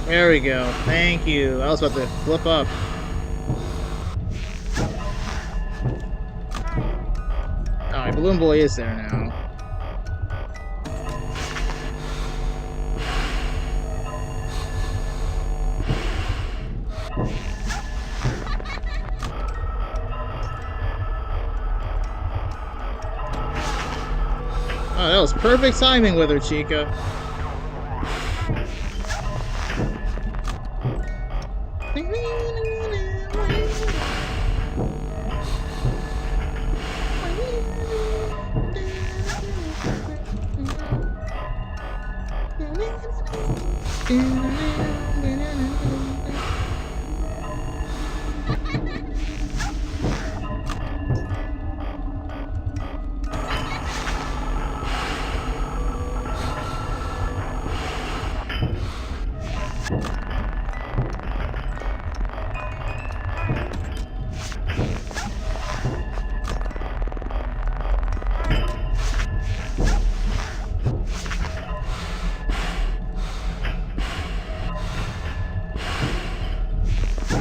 There we go. Thank you. I was about to flip up. Alright, Balloon Boy is there now. Oh, that was perfect timing with her, Chica.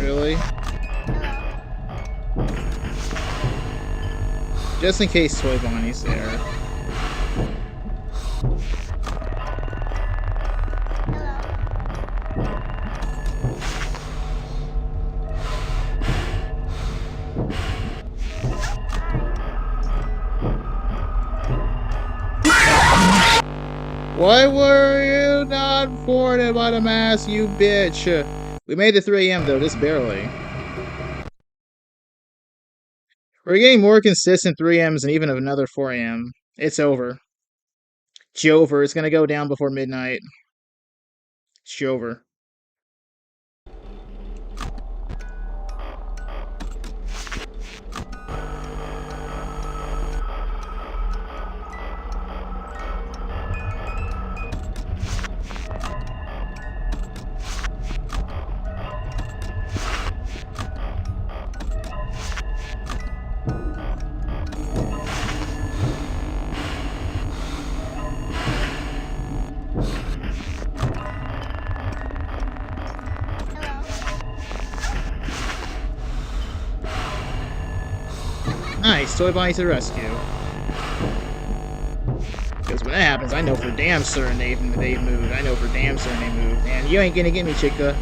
Really? Just in case Toy Bonnie's there. Why were you not warned by the mask, you bitch? We made it 3 AM though, just barely. We're getting more consistent 3Ms and even another 4 AM. It's over. Jover. It's gonna go down before midnight. It's Jover. Nice, Toy Bonnie to the rescue. Because when that happens, I know for damn certain they've moved. I know for damn certain they moved. And you ain't gonna get me, Chica.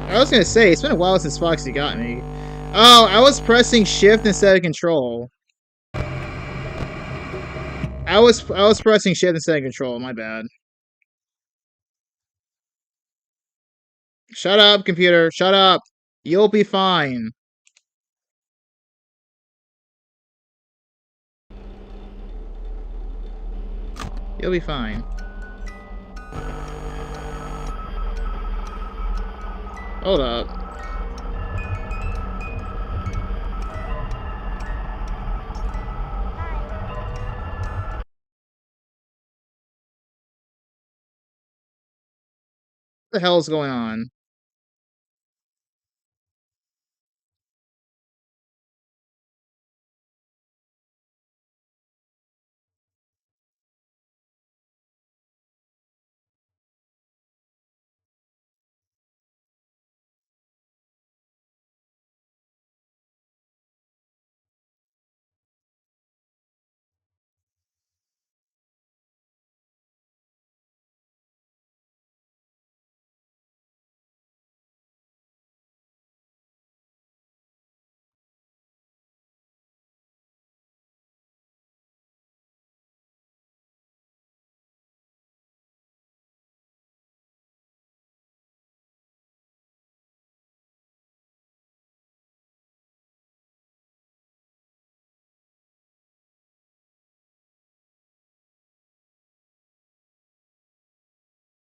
I was gonna say, it's been a while since Foxy got me. Oh, I was pressing shift instead of control. I was pressing shift instead of control, my bad. Shut up, computer, shut up. You'll be fine. You'll be fine. Hold up. What the hell is going on?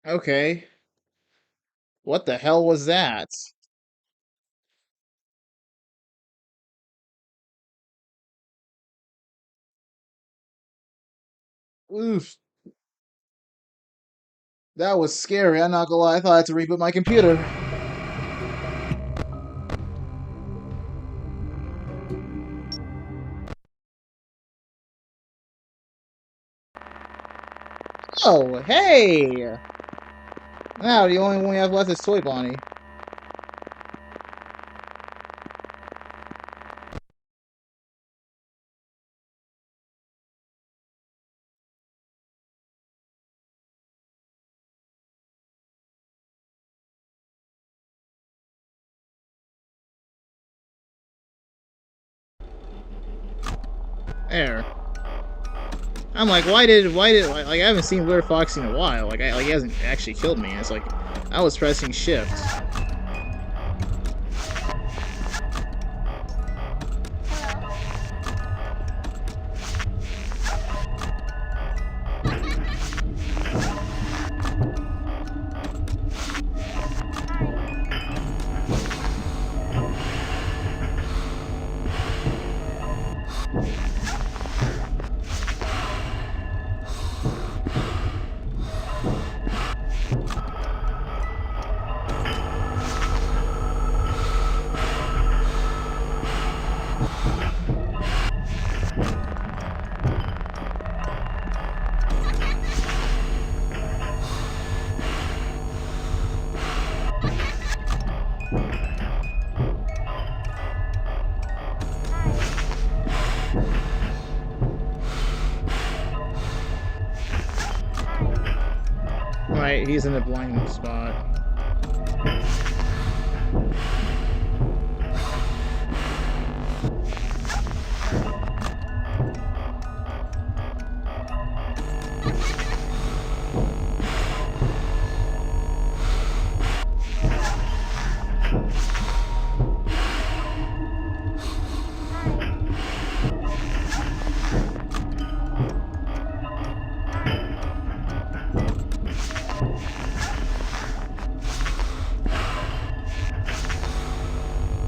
Okay. What the hell was that? Oof. That was scary. I'm not gonna lie. I thought I had to reboot my computer. Oh, hey! Now the only one we have left is Toy Bonnie. There. I'm like, like I haven't seen Weird Foxy in a while. Like he hasn't actually killed me. It's like I was pressing shift. Right, he's in the blind spot.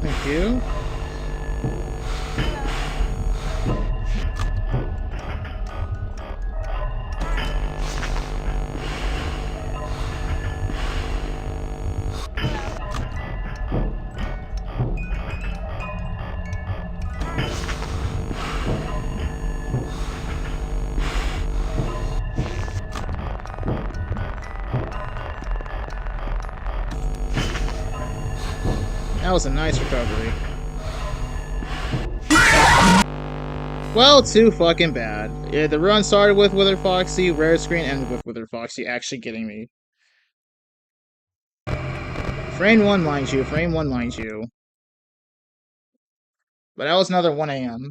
Thank you. That was a nice recovery. Well, too fucking bad. Yeah, the run started with Wither Foxy, rare screen ended with Wither Foxy actually getting me. Frame 1, mind you. Frame 1, mind you. But that was another 1 a.m.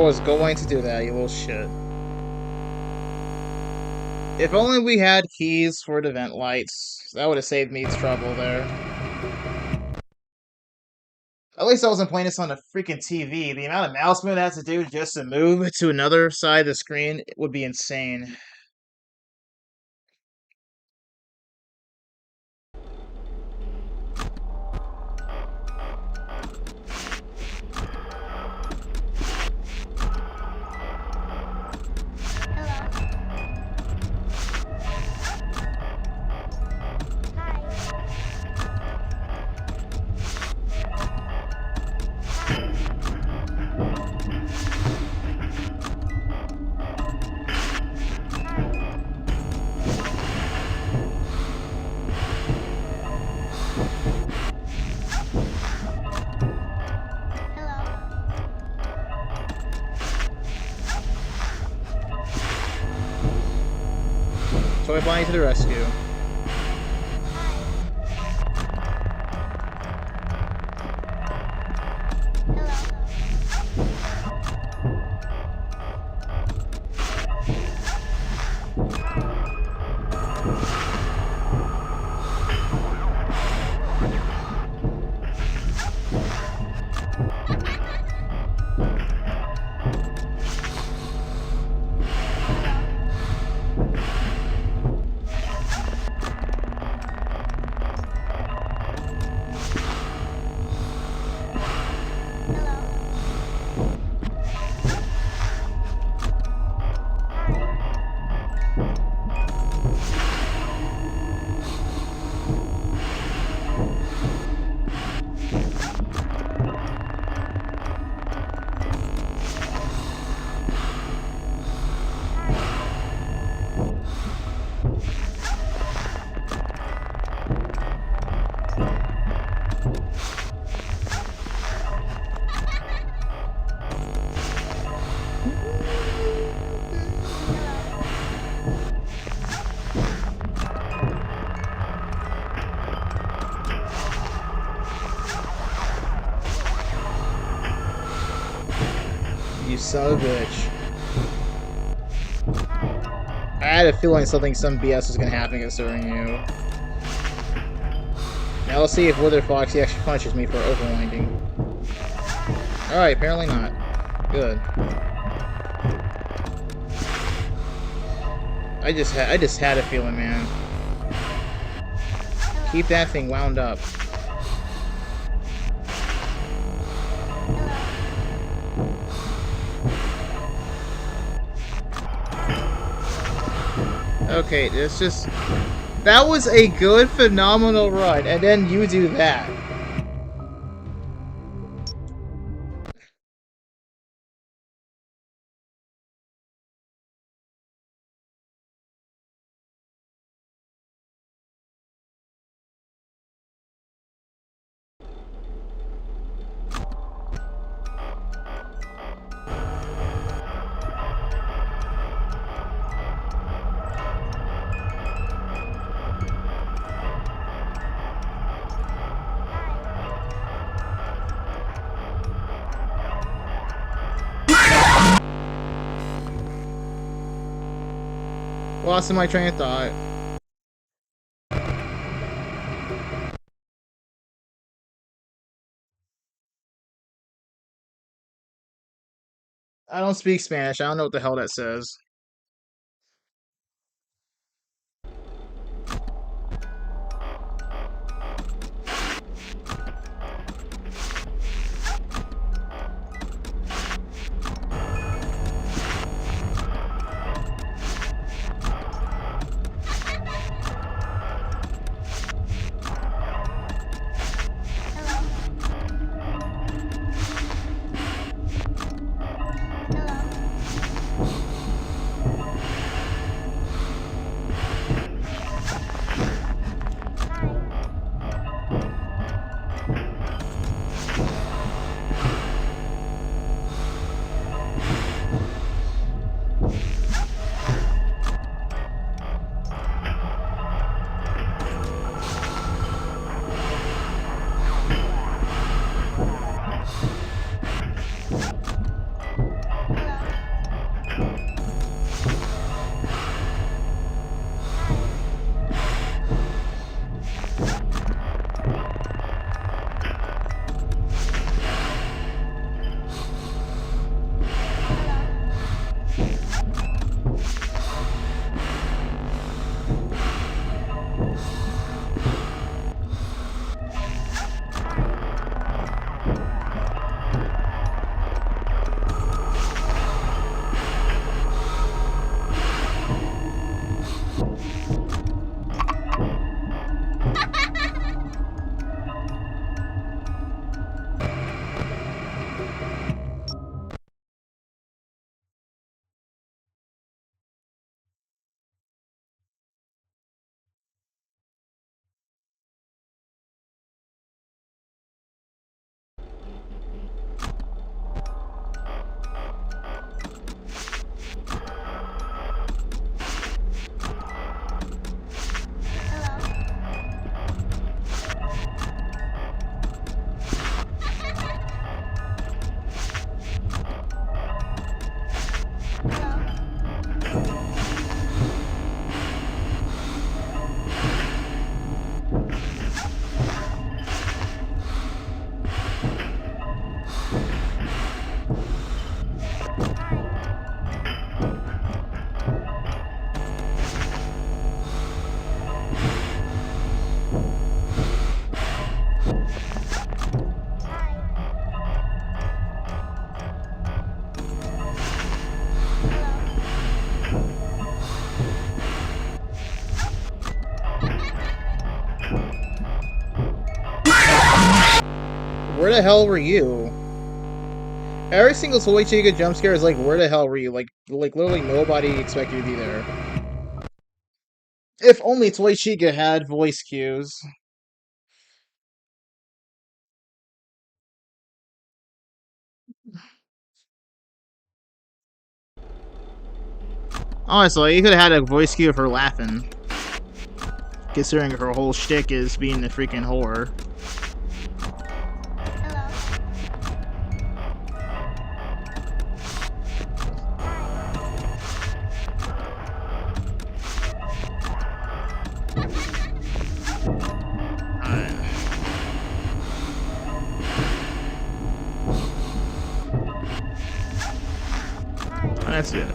was going to do that, you little shit. If only we had keys for the vent lights, that would have saved me trouble there. At least I wasn't playing this on a freaking TV. The amount of mouse movement I have to do just to move to another side of the screen would be insane. Toy Bonnie to the rescue. You son of a bitch. I had a feeling some BS was gonna happen concerning you. Now let's see if Wither Foxy actually punches me for overwinding. Alright, apparently not. Good. I just had a feeling, man. Keep that thing wound up. Okay, it's just... That was a good, phenomenal run, and then you do that. Lost in my train of thought. I don't speak Spanish. I don't know what the hell that says. where the hell were you? Every single Toy Chica jump scare is like, where the hell were you? Like literally nobody expected you to be there. If only Toy Chica had voice cues. Honestly, you could have had a voice cue of her laughing, considering her whole shtick is being the freaking whore. That's it.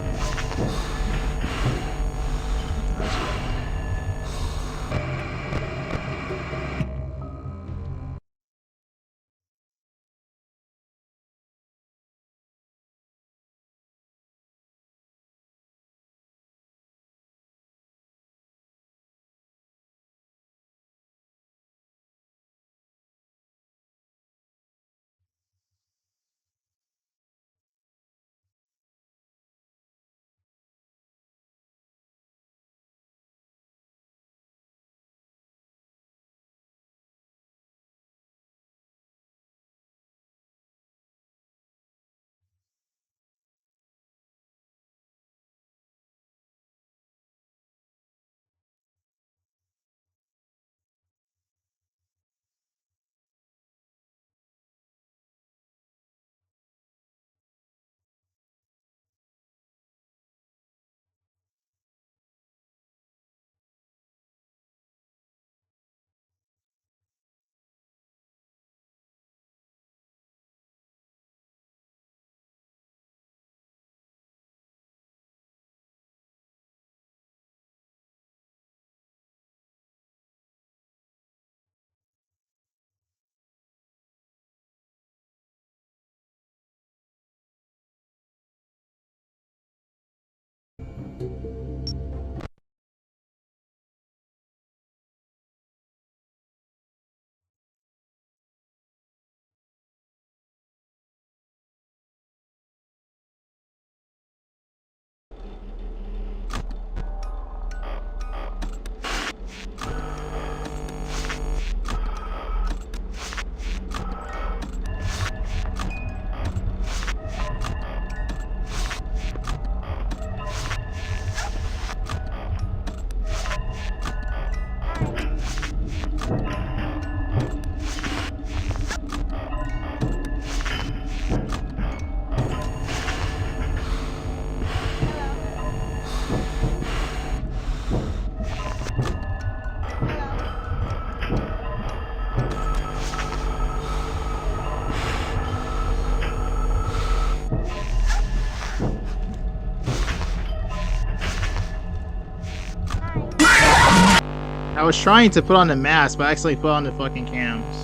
I was trying to put on the mask, but I actually put on the fucking cams.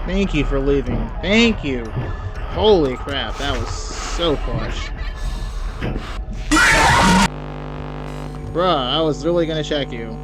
Thank you for leaving. Thank you. Holy crap, that was so clutch. Bruh, I was really gonna check you.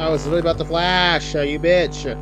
I was really about to flash, you bitch.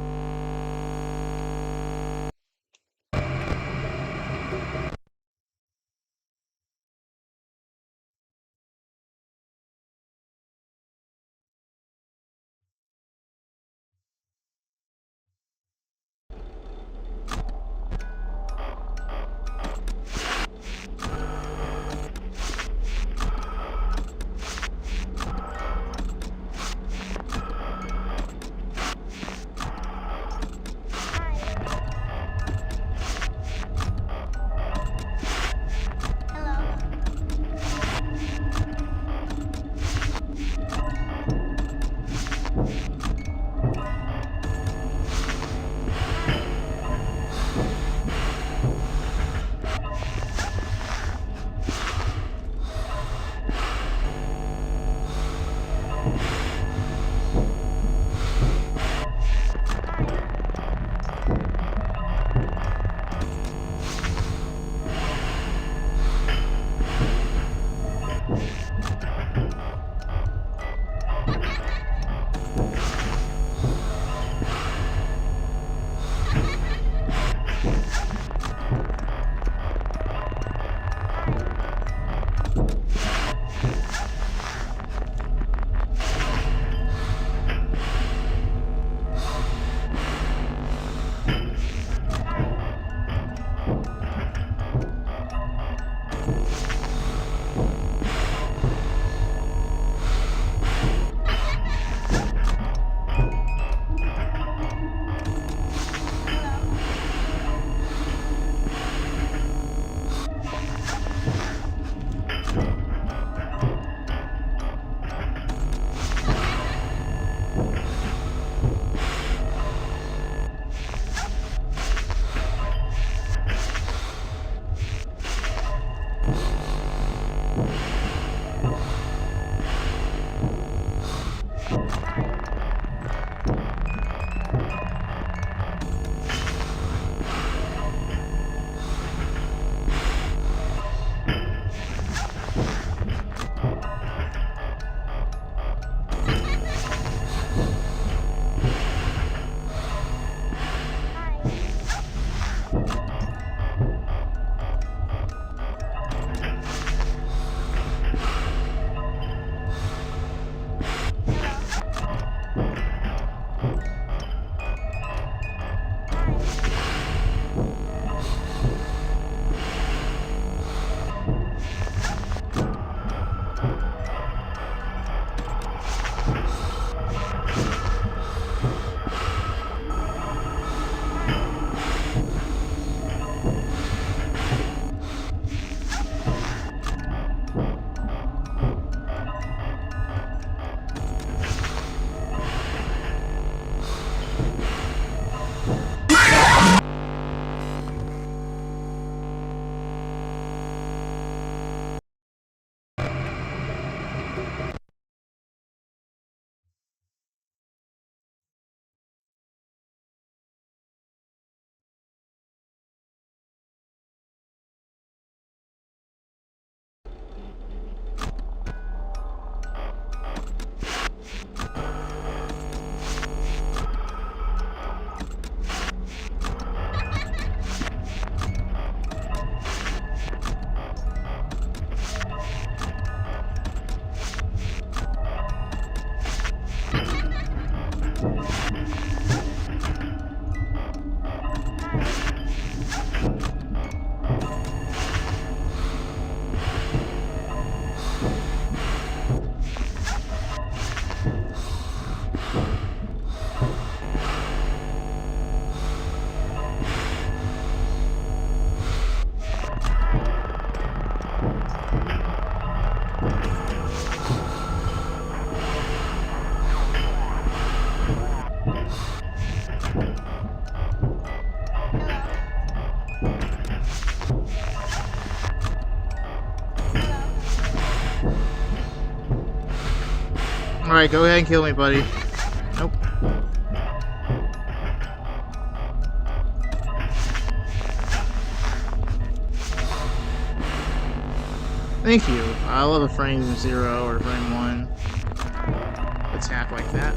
Alright, go ahead and kill me, buddy. Nope. Thank you. I love a frame 0 or frame 1 attack like that.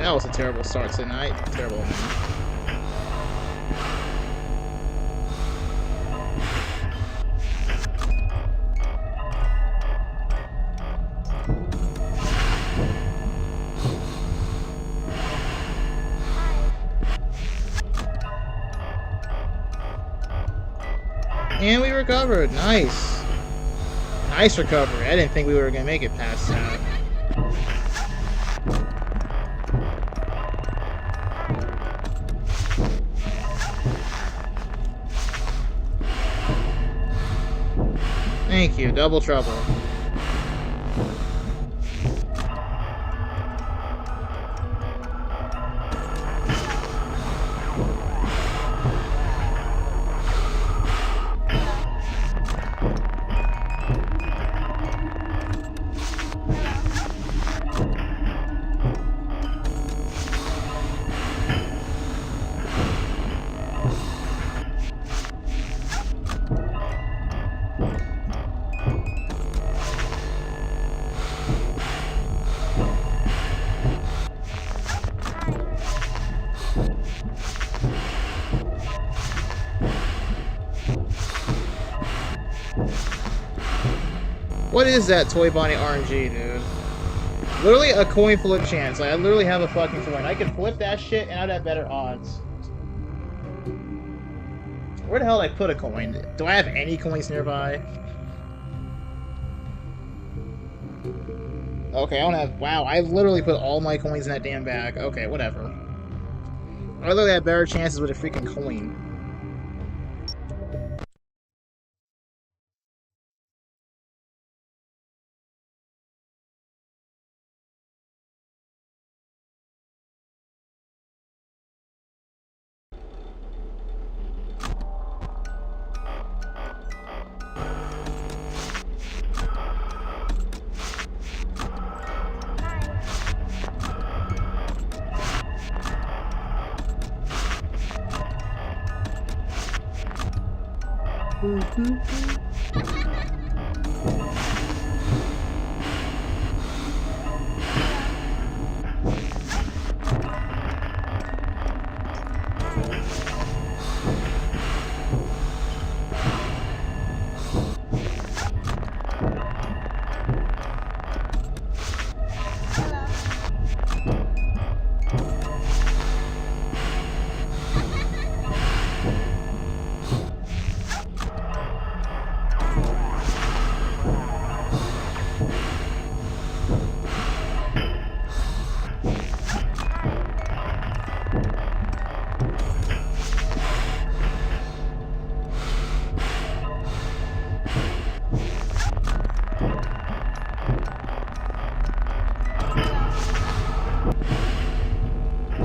That was a terrible start tonight. Terrible. And we recovered. Nice. Nice recovery. I didn't think we were going to make it past that. Thank you. Double trouble. What is that Toy Bonnie RNG, dude? Literally a coin flip chance. Like, I literally have a fucking coin. I could flip that shit and I'd have better odds. Where the hell did I put a coin? Do I have any coins nearby? Okay, I don't have... Wow, I literally put all my coins in that damn bag. Okay, whatever. I literally have better chances with a freaking coin.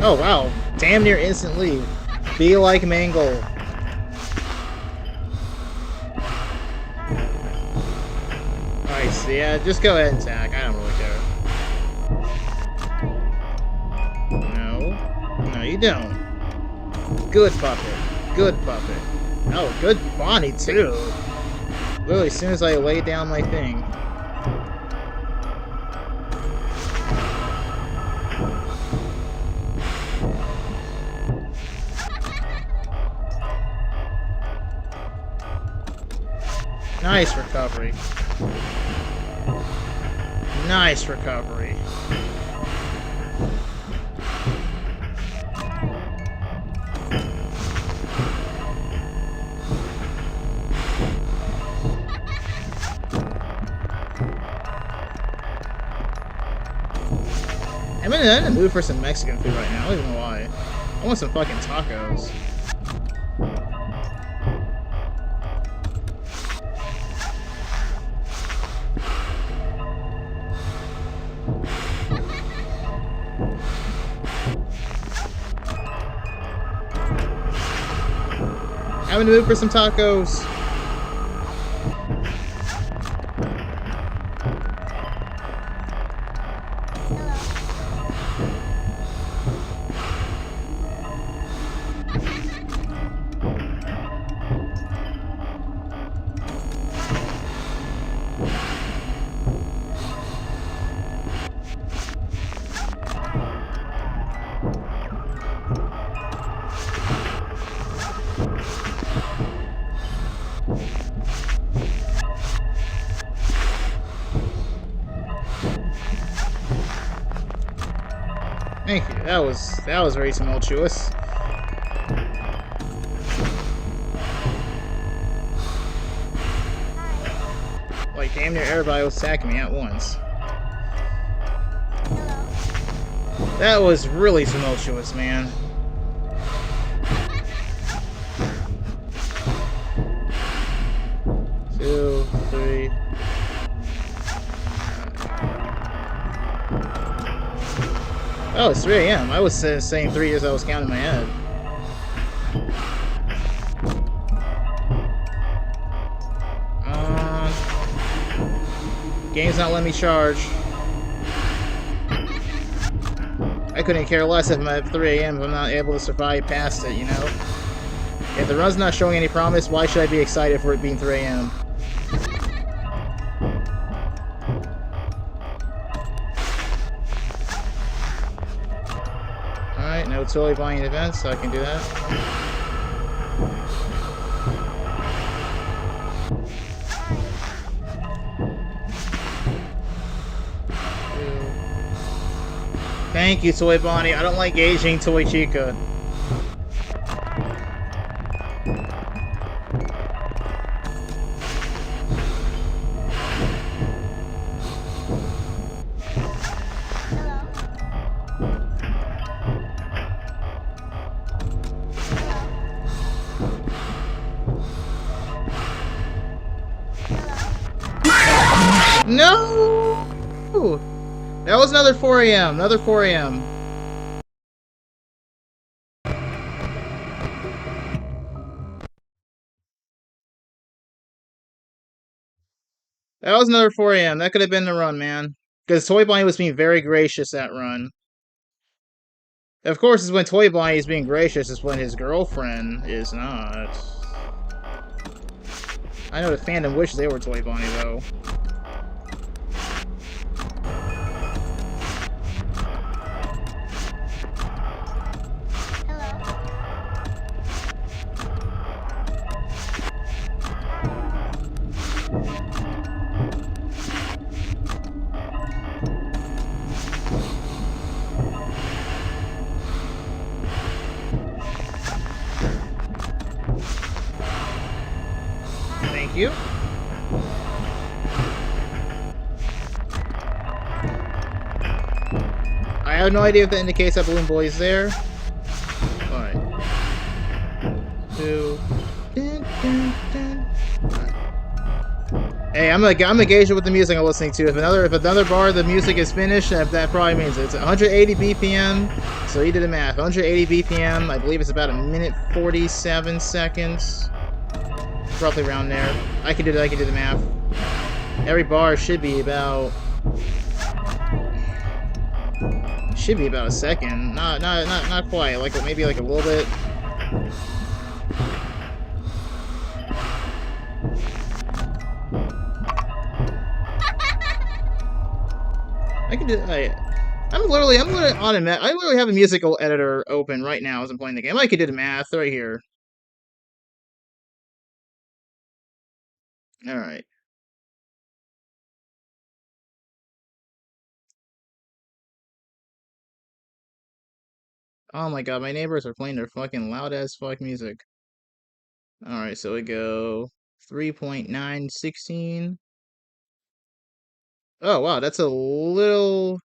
Oh, wow. Damn near instant lead. Be like Mangle. Nice. Yeah, just go ahead and attack. I don't really care. No. No, you don't. Good puppet. Good puppet. Oh, good Bonnie, too. Literally, as soon as I lay down my thing. Nice recovery. Nice recovery. I'm in the mood for some Mexican food right now. I don't even know why. I want some fucking tacos. I'm in the mood for some tacos. Thank you. That was very tumultuous. Like damn near everybody was attacking me at once. That was really tumultuous, man. Two, three. Oh, it's 3 a.m. I was saying 3 as I was counting my head. Game's not letting me charge. I couldn't care less if I'm at 3 a.m. if I'm not able to survive past it, you know? If the run's not showing any promise, why should I be excited for it being 3 a.m.? Alright, no totally buying events, so I can do that. Thank you, Toy Bonnie. I don't like aging Toy Chica. Hello? No! That was another 4 a.m. Another 4 a.m. That was another 4 a.m. That could have been the run, man. Because Toy Bonnie was being very gracious that run. Of course, it's when Toy Bonnie is being gracious, is when his girlfriend is not. I know the fandom wishes they were Toy Bonnie, though. Thank you. I have no idea if that indicates that Balloon Boy is there. Alright. 2. Dun, dun, dun. Hey, I'm gonna gauge it with the music I'm listening to. If another bar of the music is finished, that probably means it's 180 BPM. So you did the math. 180 BPM. I believe it's about 1:47 seconds. Roughly around there. I can do the math. Every bar should be about a second. Not quite. Like maybe like a little bit. I can do. I'm literally on a I literally have a musical editor open right now as I'm playing the game. I could do the math right here. All right. Oh my god, my neighbors are playing their fucking loud ass fuck music. All right, so we go 3.916. Oh wow, that's a little.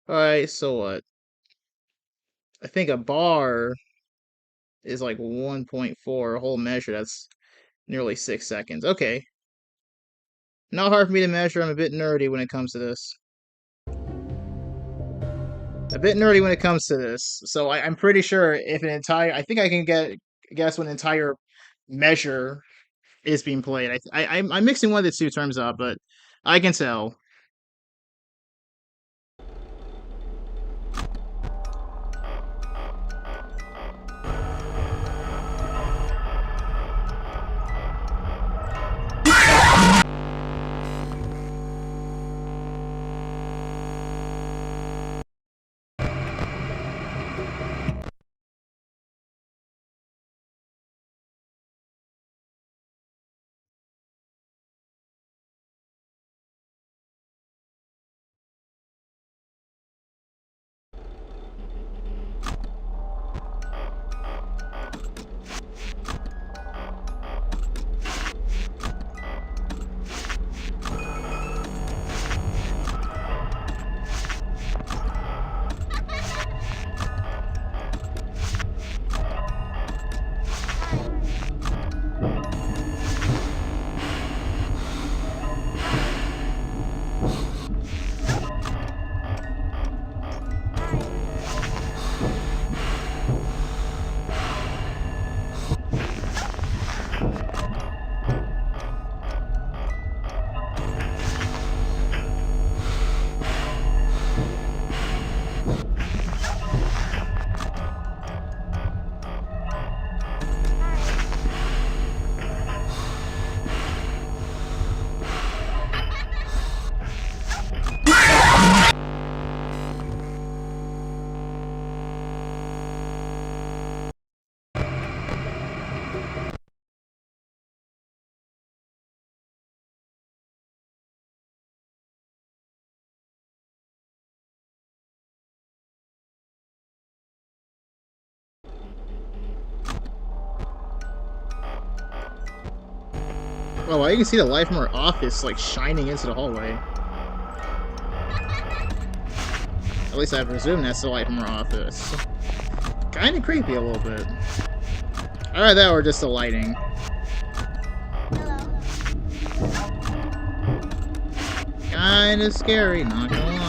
All right, so what? I think a bar is like 1.4, a whole measure. That's nearly 6 seconds. Okay. Not hard for me to measure. I'm a bit nerdy when it comes to this. A bit nerdy when it comes to this. So I'm pretty sure if an entire, I think I can guess when an entire measure is being played. I'm mixing one of the two terms up, but I can tell. Oh, well, you can see the light from her office, like, shining into the hallway. At least I presume that's the light from her office. Kinda creepy a little bit. Either that or just the lighting. Kinda scary, not gonna lie.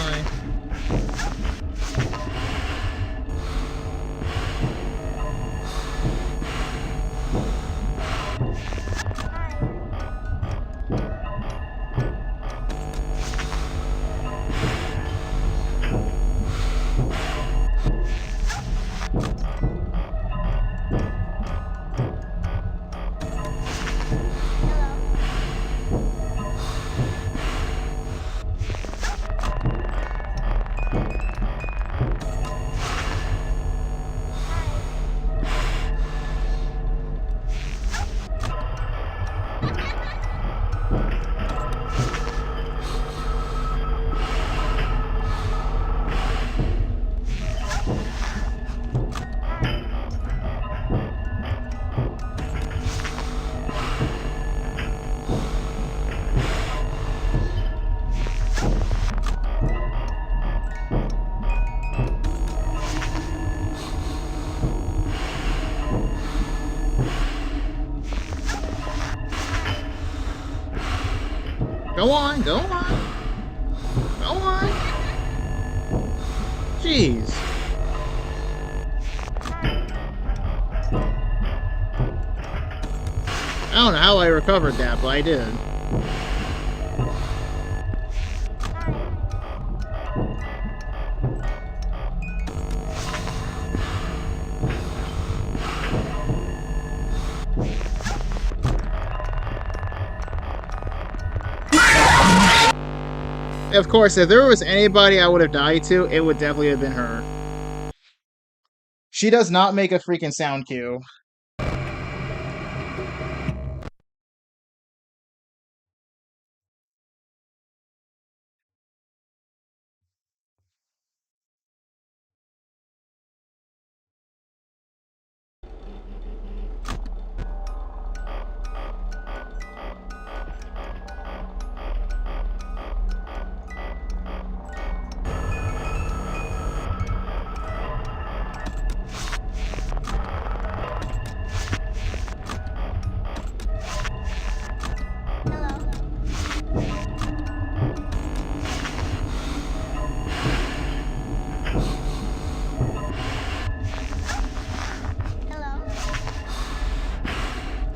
Go on, go on. Go on. Jeez. I don't know how I recovered that, but I did. Of course, if there was anybody I would have died to, it would definitely have been her. She does not make a freaking sound cue.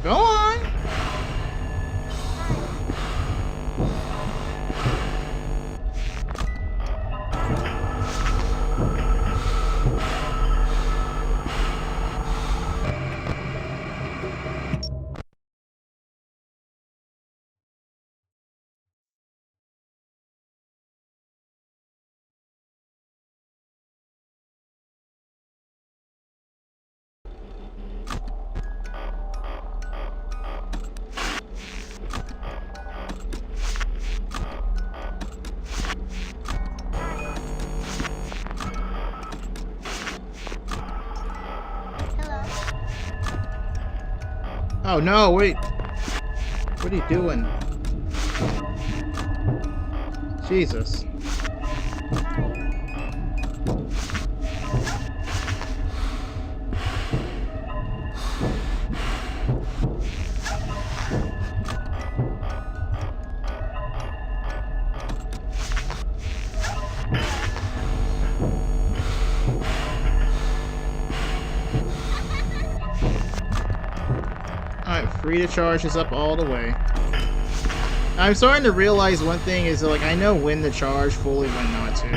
Go on. Oh no, wait. What are you doing? Jesus. Alright, free to charge is up all the way. I'm starting to realize one thing is that, like, I know when to charge fully, when not to.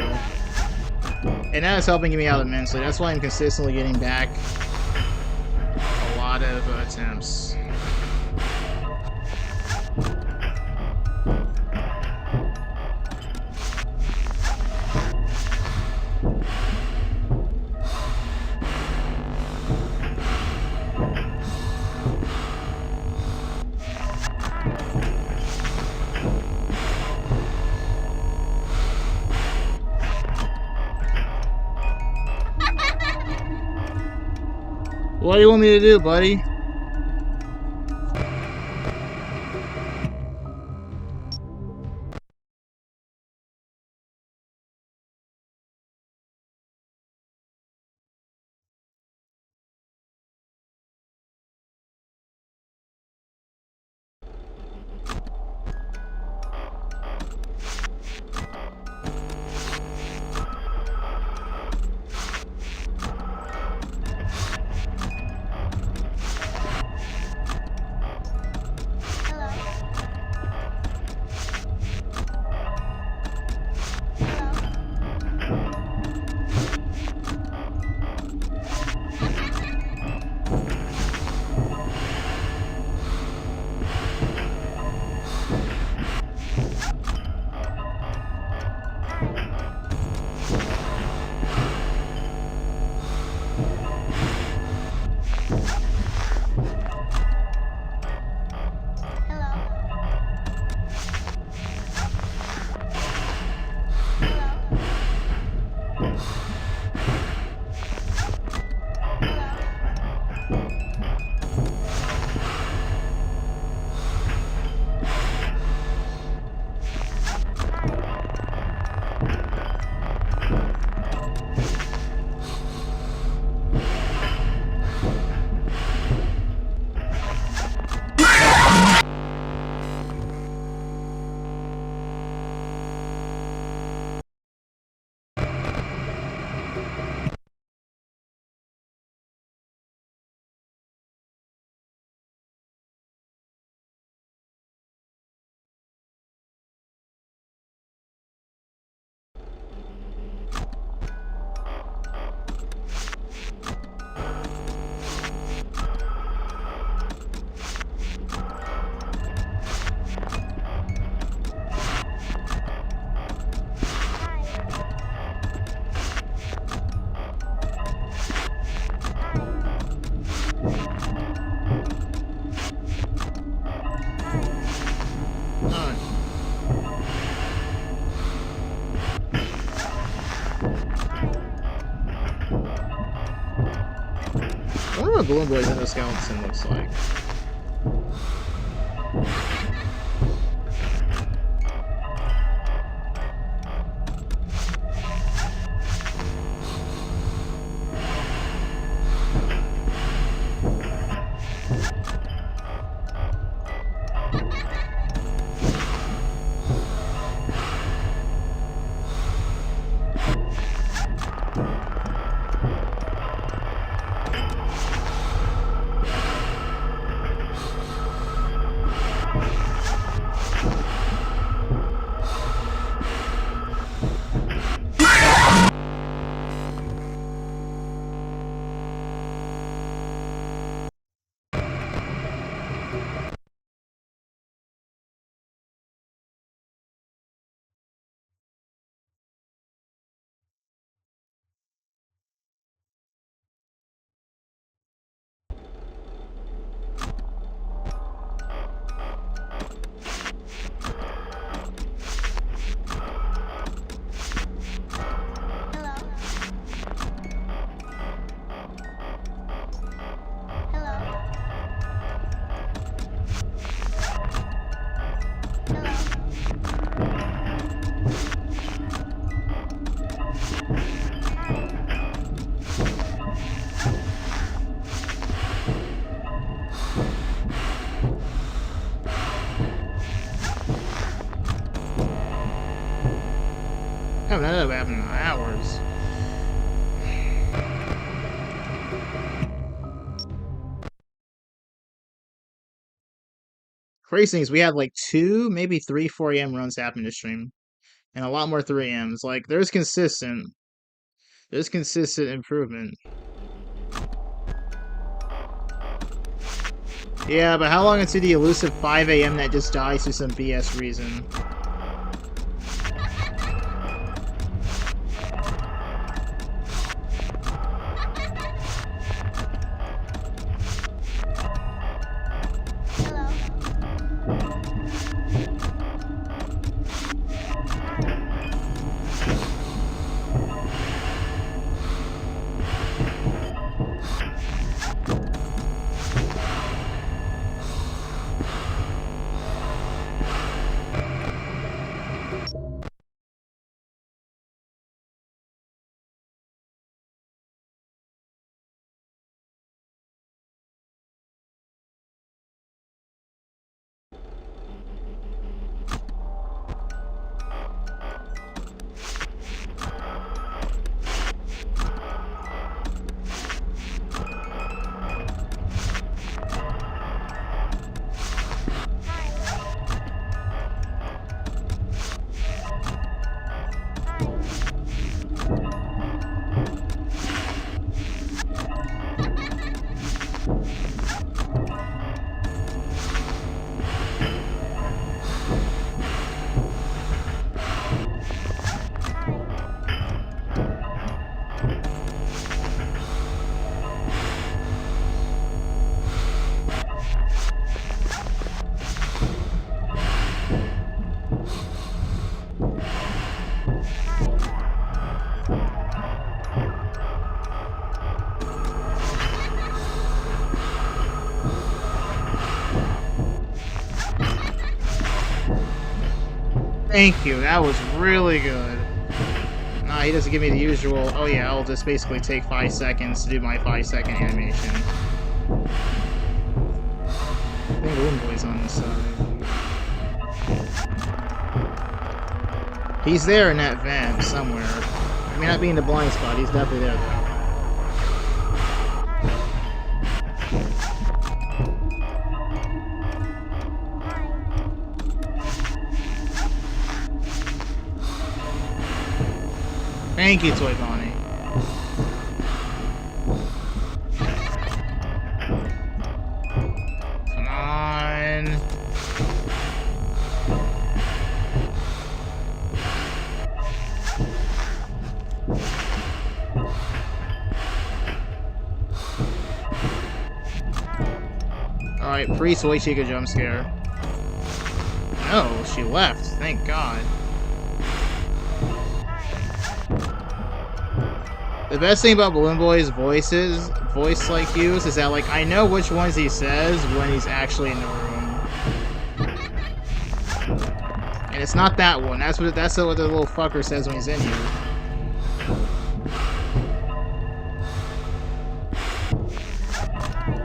And that is helping me out immensely. That's why I'm consistently getting back a lot of attempts. What do you want me to do, buddy? what Balloon Boy's endoskeleton looks like. Haven't had that happen in hours. Crazy things, we had like 2, maybe 3 4 AM runs happen this stream. And a lot more 3 AMs. Like, there's consistent improvement. Yeah, but how long until the elusive 5 AM that just dies for some BS reason? Thank you, that was really good. Nah, he doesn't give me the usual, oh yeah, I'll just basically take 5 seconds to do my 5-second animation. I think Balloon Boy's on this side. He's there in that vent somewhere. I mean, not being the blind spot, he's definitely there though. Thank you, Toy Bonnie. Come on. Alright, pre-Toy Chica jump scare. No, she left. Thank God. The best thing about Balloon Boy's voices voice like cues is that like I know which ones he says when he's actually in the room. And it's not that one. That's what the little fucker says when he's in here.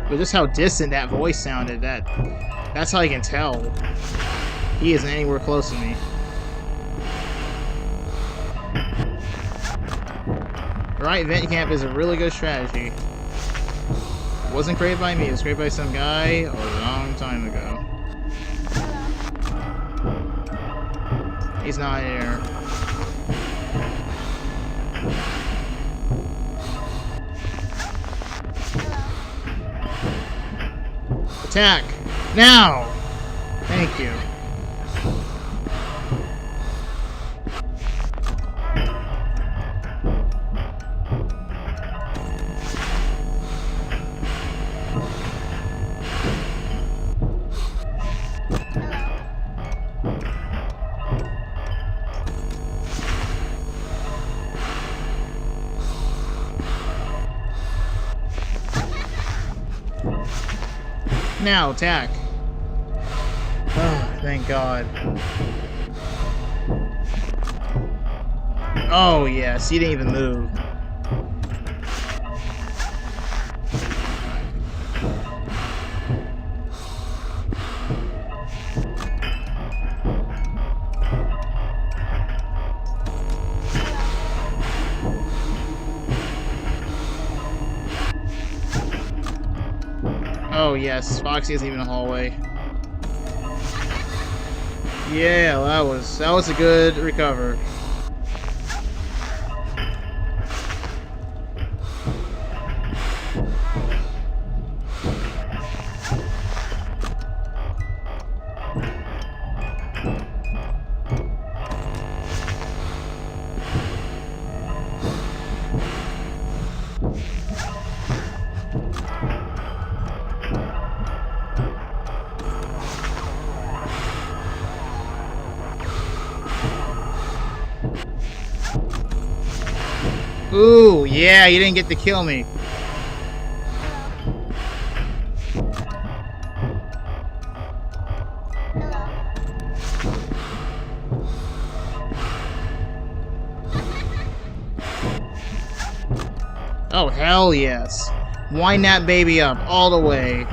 But just how distant that voice sounded, that's how I can tell he isn't anywhere close to me. Right, vent camp is a really good strategy. It wasn't created by me, it was created by some guy a long time ago. He's not here. Attack! Now! Thank you. Now, attack. Oh, thank God. Oh, yes, he didn't even move. Oh yes, Foxy isn't even in the hallway. Yeah, that was a good recover. Ooh, yeah, you didn't get to kill me. Oh, hell yes. Wind that baby up all the way.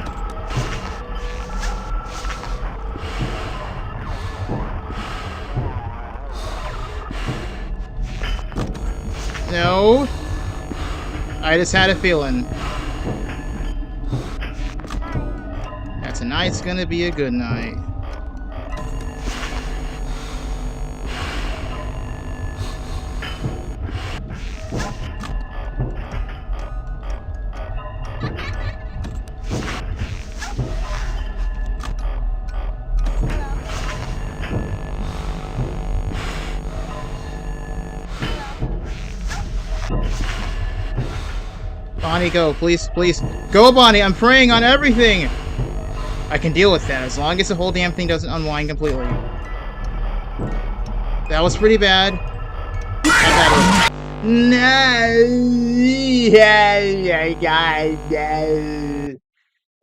No. I just had a feeling that tonight's gonna be a good night. Bonnie, go. Please, please. Go, Bonnie. I'm praying on everything. I can deal with that as long as the whole damn thing doesn't unwind completely. That was pretty bad. No.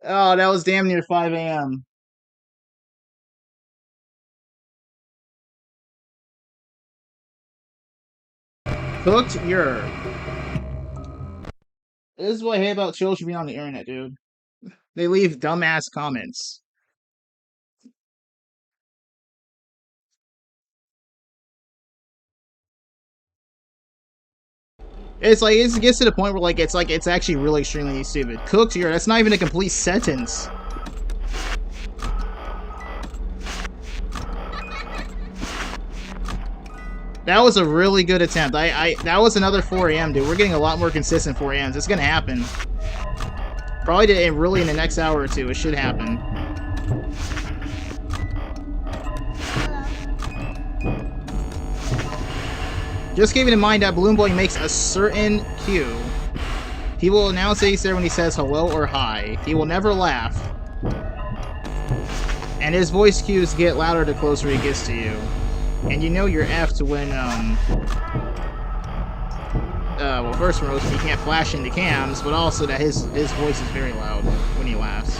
Oh, that was damn near 5 a.m. Cooked your. This is what I hate about children being on the internet, dude. They leave dumbass comments. It's like it gets to the point where it's actually really extremely stupid. Cooked your. That's not even a complete sentence. That was a really good attempt. That was another 4 a.m., dude. We're getting a lot more consistent 4 a.m.s. It's gonna happen. Probably really in the next hour or two. It should happen. Just keeping in mind that Balloon Boy makes a certain cue. He will announce that he's there when he says hello or hi. He will never laugh. And his voice cues get louder the closer he gets to you. And you know you're effed when, well, first and foremost, he can't flash into cams, but also that his voice is very loud when he laughs.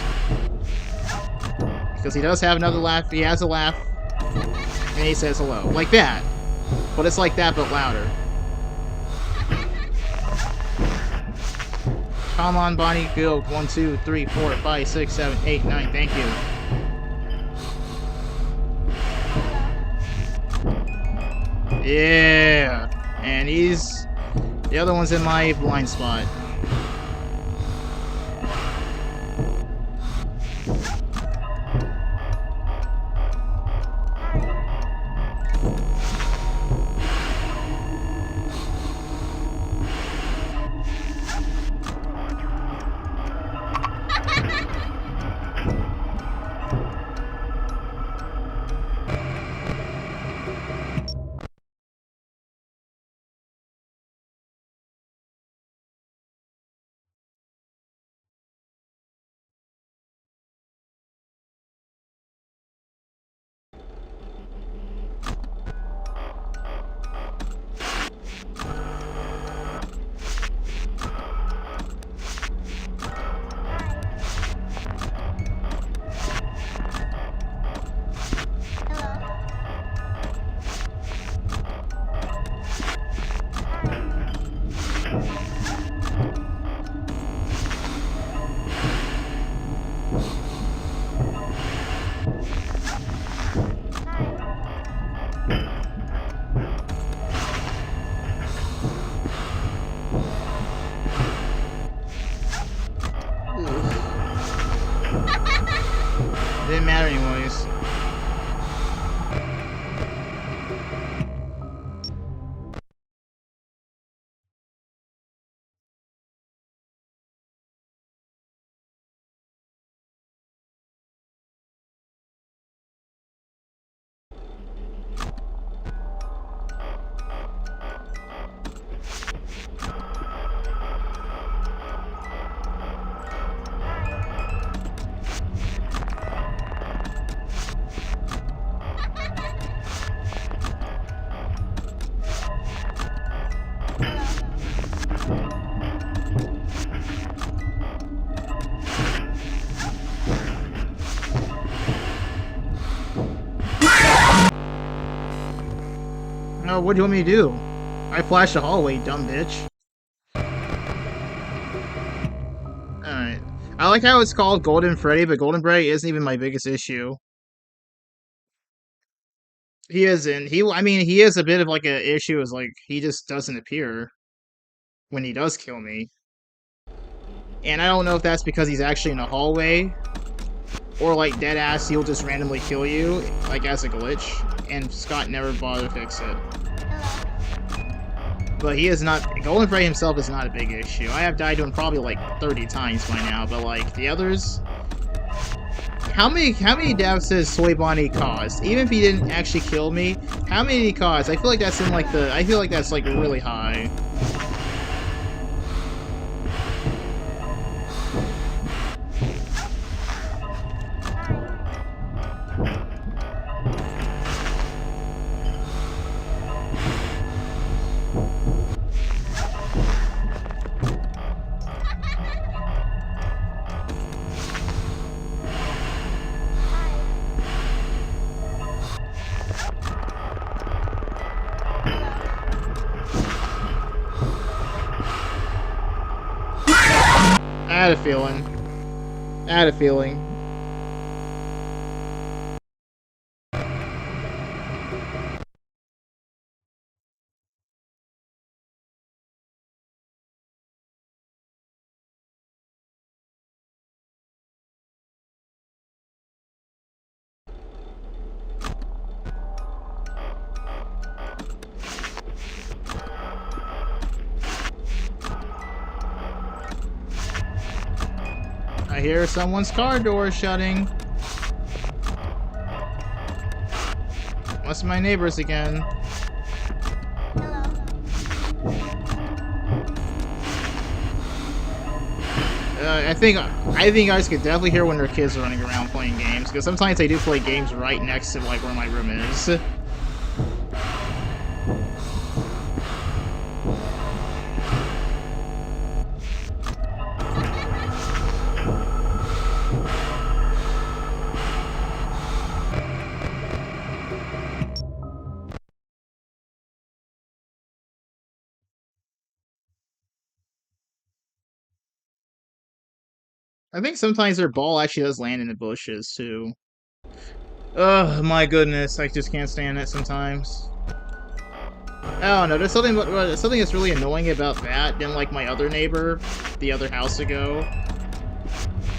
Because he does have another laugh. He has a laugh, and he says hello. Like that. But it's like that, but louder. Come on, Bonnie, go. 1, 2, 3, 4, 5, 6, 7, 8, 9. Thank you. Yeah. And he's... The other one's in my blind spot. Didn't matter anyways. No, what do you want me to do? I flashed the hallway, dumb bitch. Alright. I like how it's called Golden Freddy, but Golden Freddy isn't even my biggest issue. He isn't. I mean, he is a bit of like an issue, is like, he just doesn't appear when he does kill me. And I don't know if that's because he's actually in a hallway, or like deadass, he'll just randomly kill you, like as a glitch, and Scott never bothered to fix it. But he is not... Golden Freddy himself is not a big issue. I have died to him probably like 30 times by now, but like, the others... How many deaths does Soy Bonnie cause? Even if he didn't actually kill me, how many did he cause? I feel like that's in like the... I feel like that's like really high. I had a feeling. I had a feeling. I hear someone's car door shutting. Must be my neighbors again. I think you guys could definitely hear when their kids are running around playing games, because sometimes they do play games right next to like where my room is. I think sometimes their ball actually does land in the bushes, too. Ugh, my goodness, I just can't stand it sometimes. I don't know, there's something that's really annoying about that than, like, my other neighbor, the other house ago.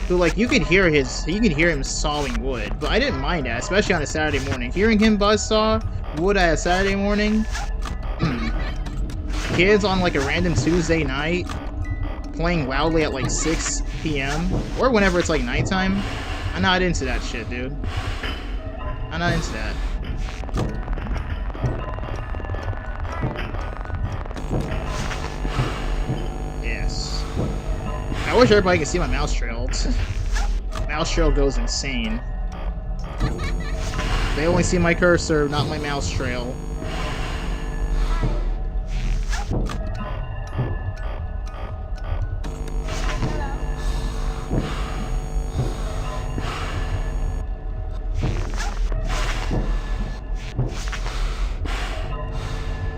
Who, like, you could hear him sawing wood, but I didn't mind that, especially on a Saturday morning. Hearing him buzzsaw wood at a Saturday morning? Kids on, like, a random Tuesday night, playing loudly at, like, 6 p.m., or whenever it's, like, nighttime? I'm not into that shit, dude. I'm not into that. Yes. I wish everybody could see my mouse trail. Mouse trail goes insane. They only see my cursor, not my mouse trail.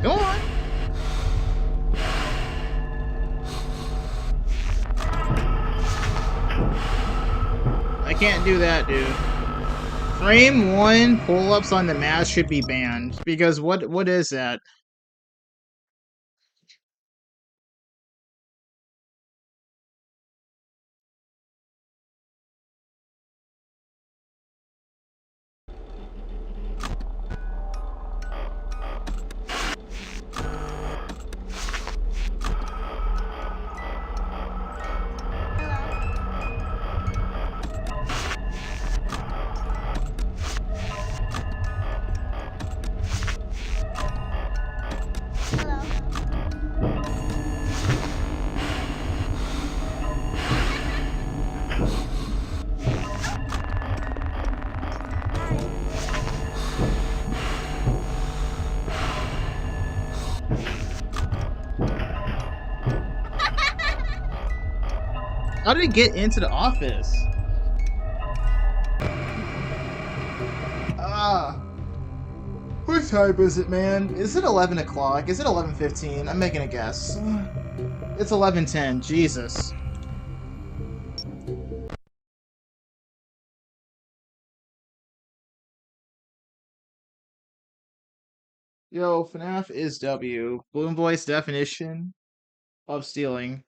Go on. I can't do that, dude. Frame 1 pull-ups on the mask should be banned, because what is that? How did it get into the office? What time is it, man? Is it 11 o'clock? Is it 11:15? I'm making a guess. It's 11:10. Jesus. Yo, FNAF is W. Bloom Boy's definition of stealing.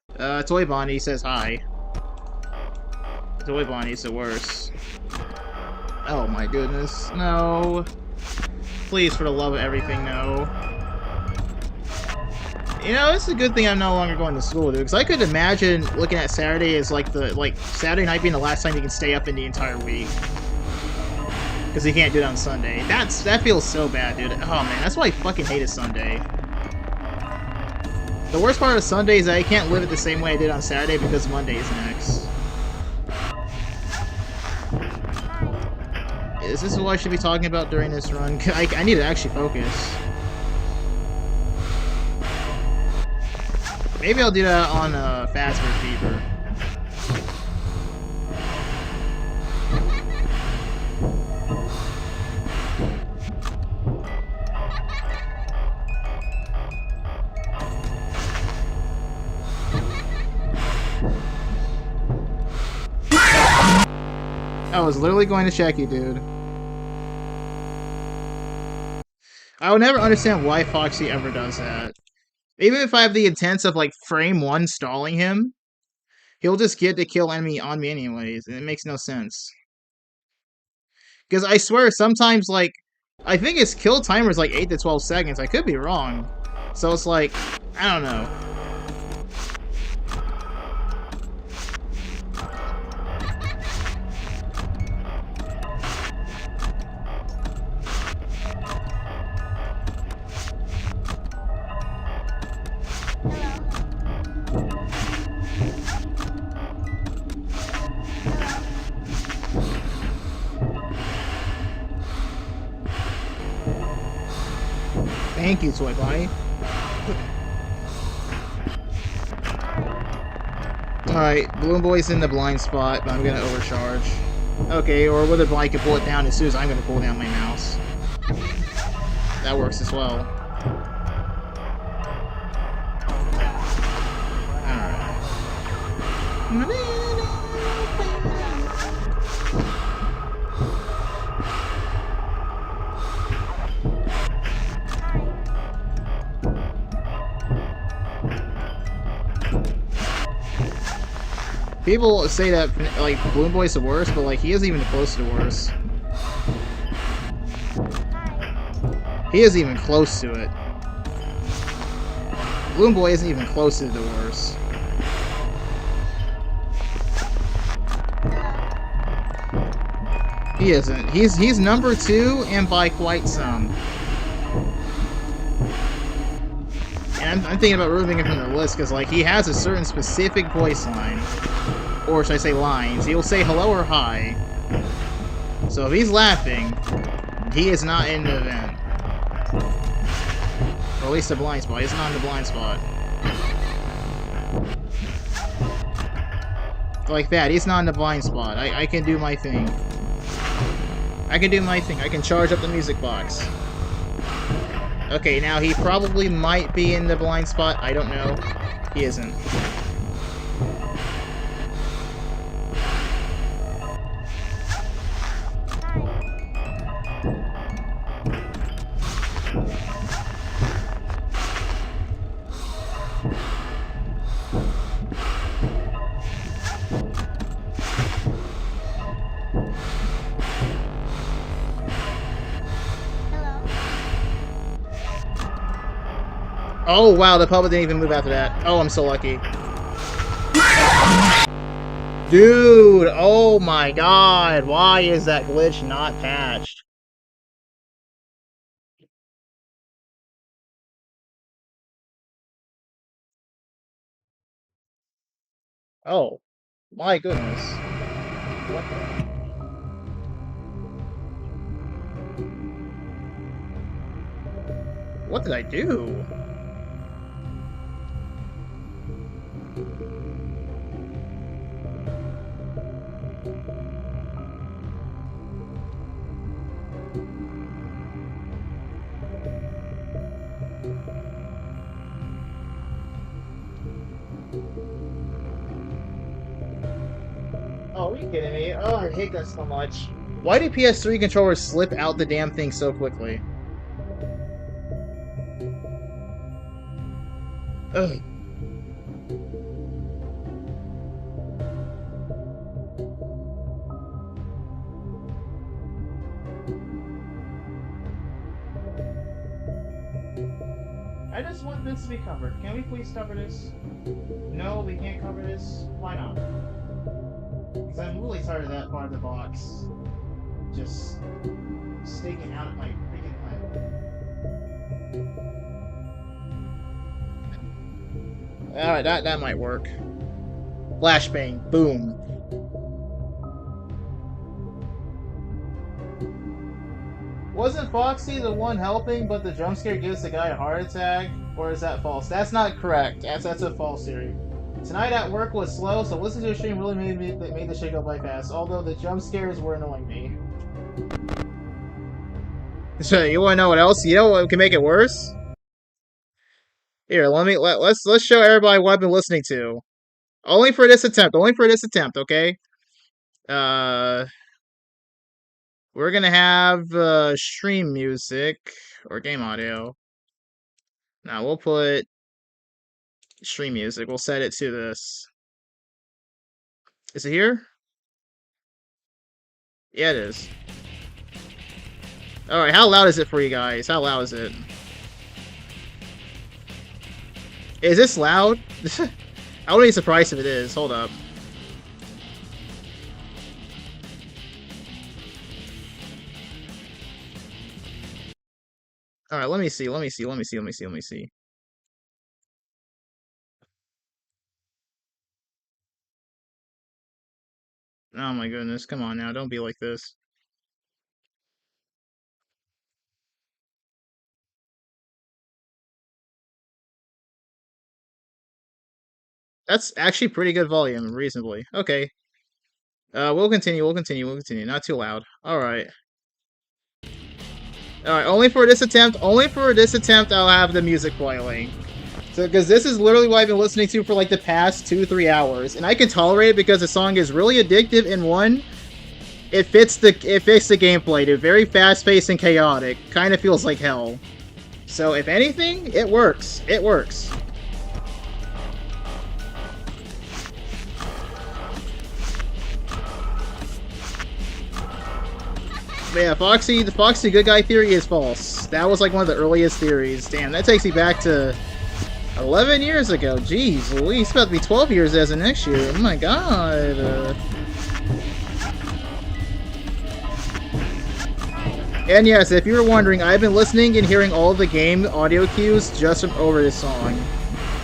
Toy Bonnie says hi. Toy Bonnie's the worst. Oh my goodness, no. Please, for the love of everything, no. You know, it's a good thing I'm no longer going to school, dude, because I could imagine looking at Saturday as like Saturday night being the last time you can stay up in the entire week. Because you can't do it on Sunday. That feels so bad, dude. Oh man, that's why I fucking hated Sunday. The worst part of Sunday is that I can't live it the same way I did on Saturday because Monday is next. Is this what I should be talking about during this run? I need to actually focus. Maybe I'll do that on Fazbear Fever. I was literally going to check you, dude. I will never understand why Foxy ever does that. Even if I have the intents of, like, frame 1 stalling him, he'll just get the kill enemy on me anyways, and it makes no sense. Because I swear, sometimes, like, I think his kill timer is like 8 to 12 seconds. I could be wrong. So it's like, I don't know. Thank you, Toy Bonnie. Alright, Balloon Boy's in the blind spot, but I'm gonna overcharge. Okay, or Wither Blind can pull it down as soon as I'm gonna pull down my mouse. That works as well. Alright. People say that like Balloon Boy's the worst, but like he isn't even close to the worst. He isn't even close to it. Balloon Boy isn't even close to the worst. He isn't. He's number 2 and by quite some. And I'm thinking about removing him from the list because like he has a certain specific voice line. Or should I say lines? He'll say hello or hi. So if he's laughing, he is not in the event. Or at least the blind spot. He's not in the blind spot. Like that. He's not in the blind spot. I can do my thing. I can do my thing. I can charge up the music box. Okay, now he probably might be in the blind spot. I don't know. He isn't. Oh, wow, the puppet didn't even move after that. Oh, I'm so lucky. Dude, oh my god, why is that glitch not patched? Oh, my goodness. What the... What did I do? Oh, are you kidding me? Oh, I hate that so much. Why do PS3 controllers slip out the damn thing so quickly? Ugh. I just want this to be covered. Can we please cover this? No, we can't cover this. Why not? Because I'm really tired of that part of the box. Just sticking out of my freaking head. Alright, that might work. Flashbang. Boom. Wasn't Foxy the one helping, but the jump scare gives the guy a heart attack? Or is that false? That's not correct. That's a false theory. Tonight at work was slow, so listening to the stream really made the shit go by fast. Although the jump scares were annoying me. So you want to know what else? You know what can make it worse? Here, let's show everybody what I've been listening to. Only for this attempt. Only for this attempt. Okay. We're gonna have stream music or game audio. Now we'll put stream music. We'll set it to this. Is it here? Yeah, it is. Alright, how loud is it for you guys? How loud is it? Is this loud? I wouldn't be surprised if it is. Hold up. Alright, let me see. Oh my goodness, come on now, don't be like this. That's actually pretty good volume, reasonably. Okay. We'll continue. Not too loud. Alright. Alright, only for this attempt, I'll have the music playing. So, because this is literally what I've been listening to for like the past 2-3 hours, and I can tolerate it because the song is really addictive. And one, it fits the gameplay. They're very fast-paced and chaotic. Kind of feels like hell. So, if anything, it works. It works. But yeah, the Foxy good guy theory is false. That was like one of the earliest theories. Damn, that takes me back to 11 years ago. Jeez Louise, it's about to be 12 years as of next year. Oh my god. And yes, if you were wondering, I've been listening and hearing all of the game audio cues just from over this song.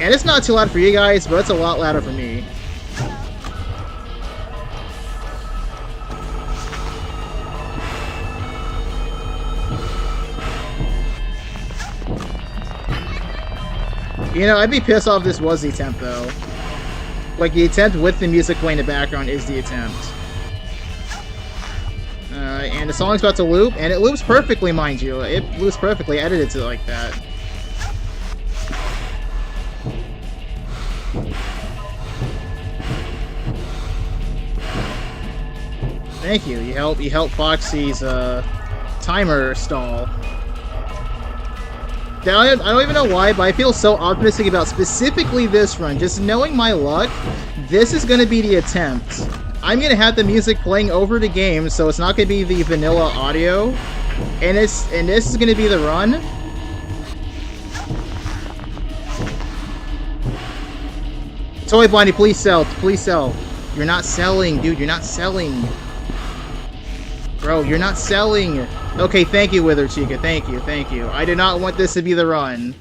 And it's not too loud for you guys, but it's a lot louder for me. You know, I'd be pissed off if this was the attempt, though. Like, the attempt with the music playing in the background is the attempt. And the song's about to loop, and it loops perfectly, mind you. It loops perfectly, I edited it like that. Thank you. You help Foxy's timer stall. I don't even know why, but I feel so optimistic about specifically this run. Just knowing my luck, this is going to be the attempt. I'm going to have the music playing over the game, so it's not going to be the vanilla audio. And this is going to be the run. Toy Blondie, please sell. Please sell. You're not selling, dude. You're not selling. Bro, you're not selling. Okay, thank you, Wither Chica. Thank you, thank you. I did not want this to be the run.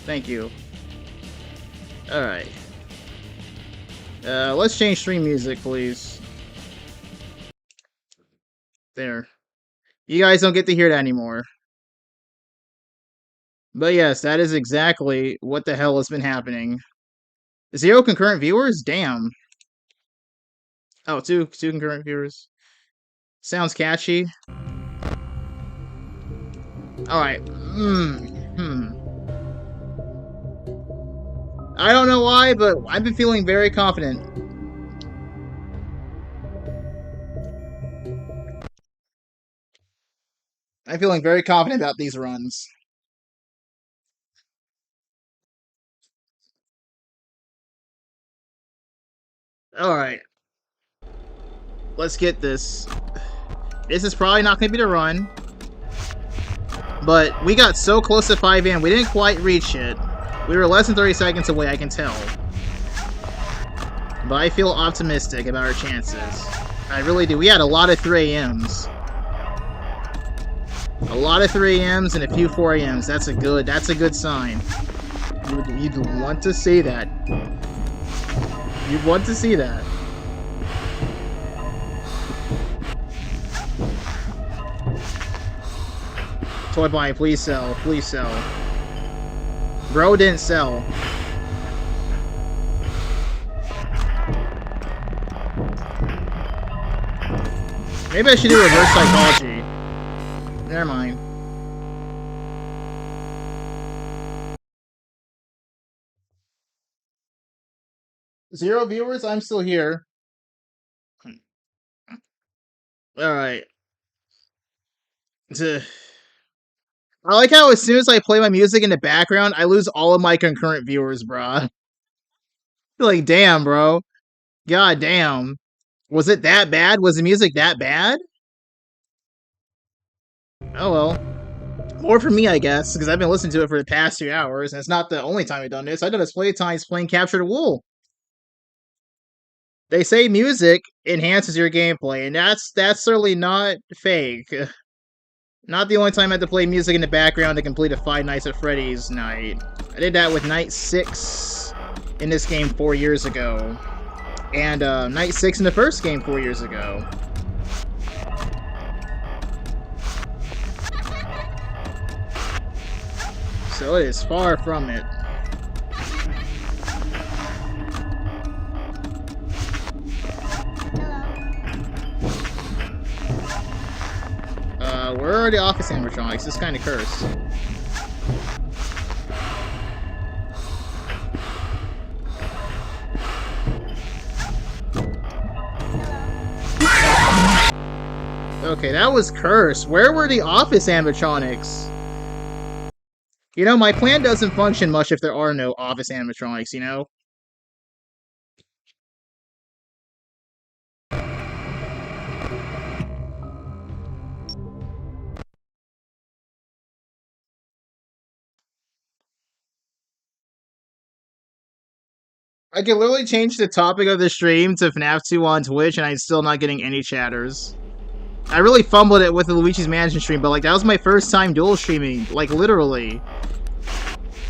Thank you. Alright. Let's change stream music, please. There. You guys don't get to hear that anymore. But yes, that is exactly what the hell has been happening. 0 concurrent viewers? Damn. Oh, two concurrent viewers. Sounds catchy. Alright. I don't know why, but I've been feeling very confident. I'm feeling very confident about these runs. Alright. Let's get this. This is probably not going to be the run. But we got so close to 5 AM, we didn't quite reach it. We were less than 30 seconds away, I can tell. But I feel optimistic about our chances. I really do. We had a lot of 3 AMs. A lot of 3 AMs and a few 4 AMs. That's a good sign. You'd want to see that. You'd want to see that. Toy Bonnie, please sell. Please sell. Bro didn't sell. Maybe I should do reverse psychology. Never mind. Zero viewers? I'm still here. Alright. I like how as soon as I play my music in the background, I lose all of my concurrent viewers, bruh. Like, damn, bro. God damn. Was it that bad? Was the music that bad? Oh well. More for me, I guess, because I've been listening to it for the past 2 hours, and it's not the only time I've done this. I've done this plenty of times playing Capture the Wool. They say music enhances your gameplay, and that's certainly not fake. Not the only time I had to play music in the background to complete a Five Nights at Freddy's night. I did that with Night 6 in this game 4 years ago. And Night 6 in the first game 4 years ago. So it is far from it. Where are the office animatronics? This is kind of cursed. Okay, that was cursed. Where were the office animatronics? You know, my plan doesn't function much if there are no office animatronics, you know? I can literally change the topic of the stream to FNAF 2 on Twitch, and I'm still not getting any chatters. I really fumbled it with the Luigi's Mansion stream, but like that was my first time dual streaming, like literally.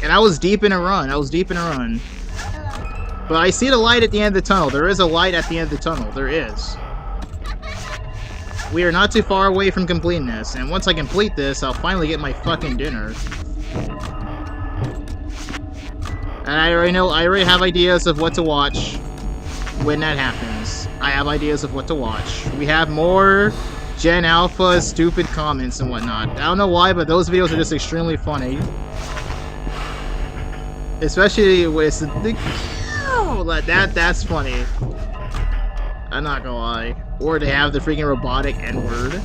And I was deep in a run. But I see the light at the end of the tunnel. There is a light at the end of the tunnel. There is. We are not too far away from completing this, and once I complete this, I'll finally get my fucking dinner. And I already have ideas of what to watch when that happens. I have ideas of what to watch. We have more Gen Alpha stupid comments and whatnot. I don't know why, but those videos are just extremely funny. Especially with the... Oh, that's funny. I'm not gonna lie. Or to have the freaking robotic N-word.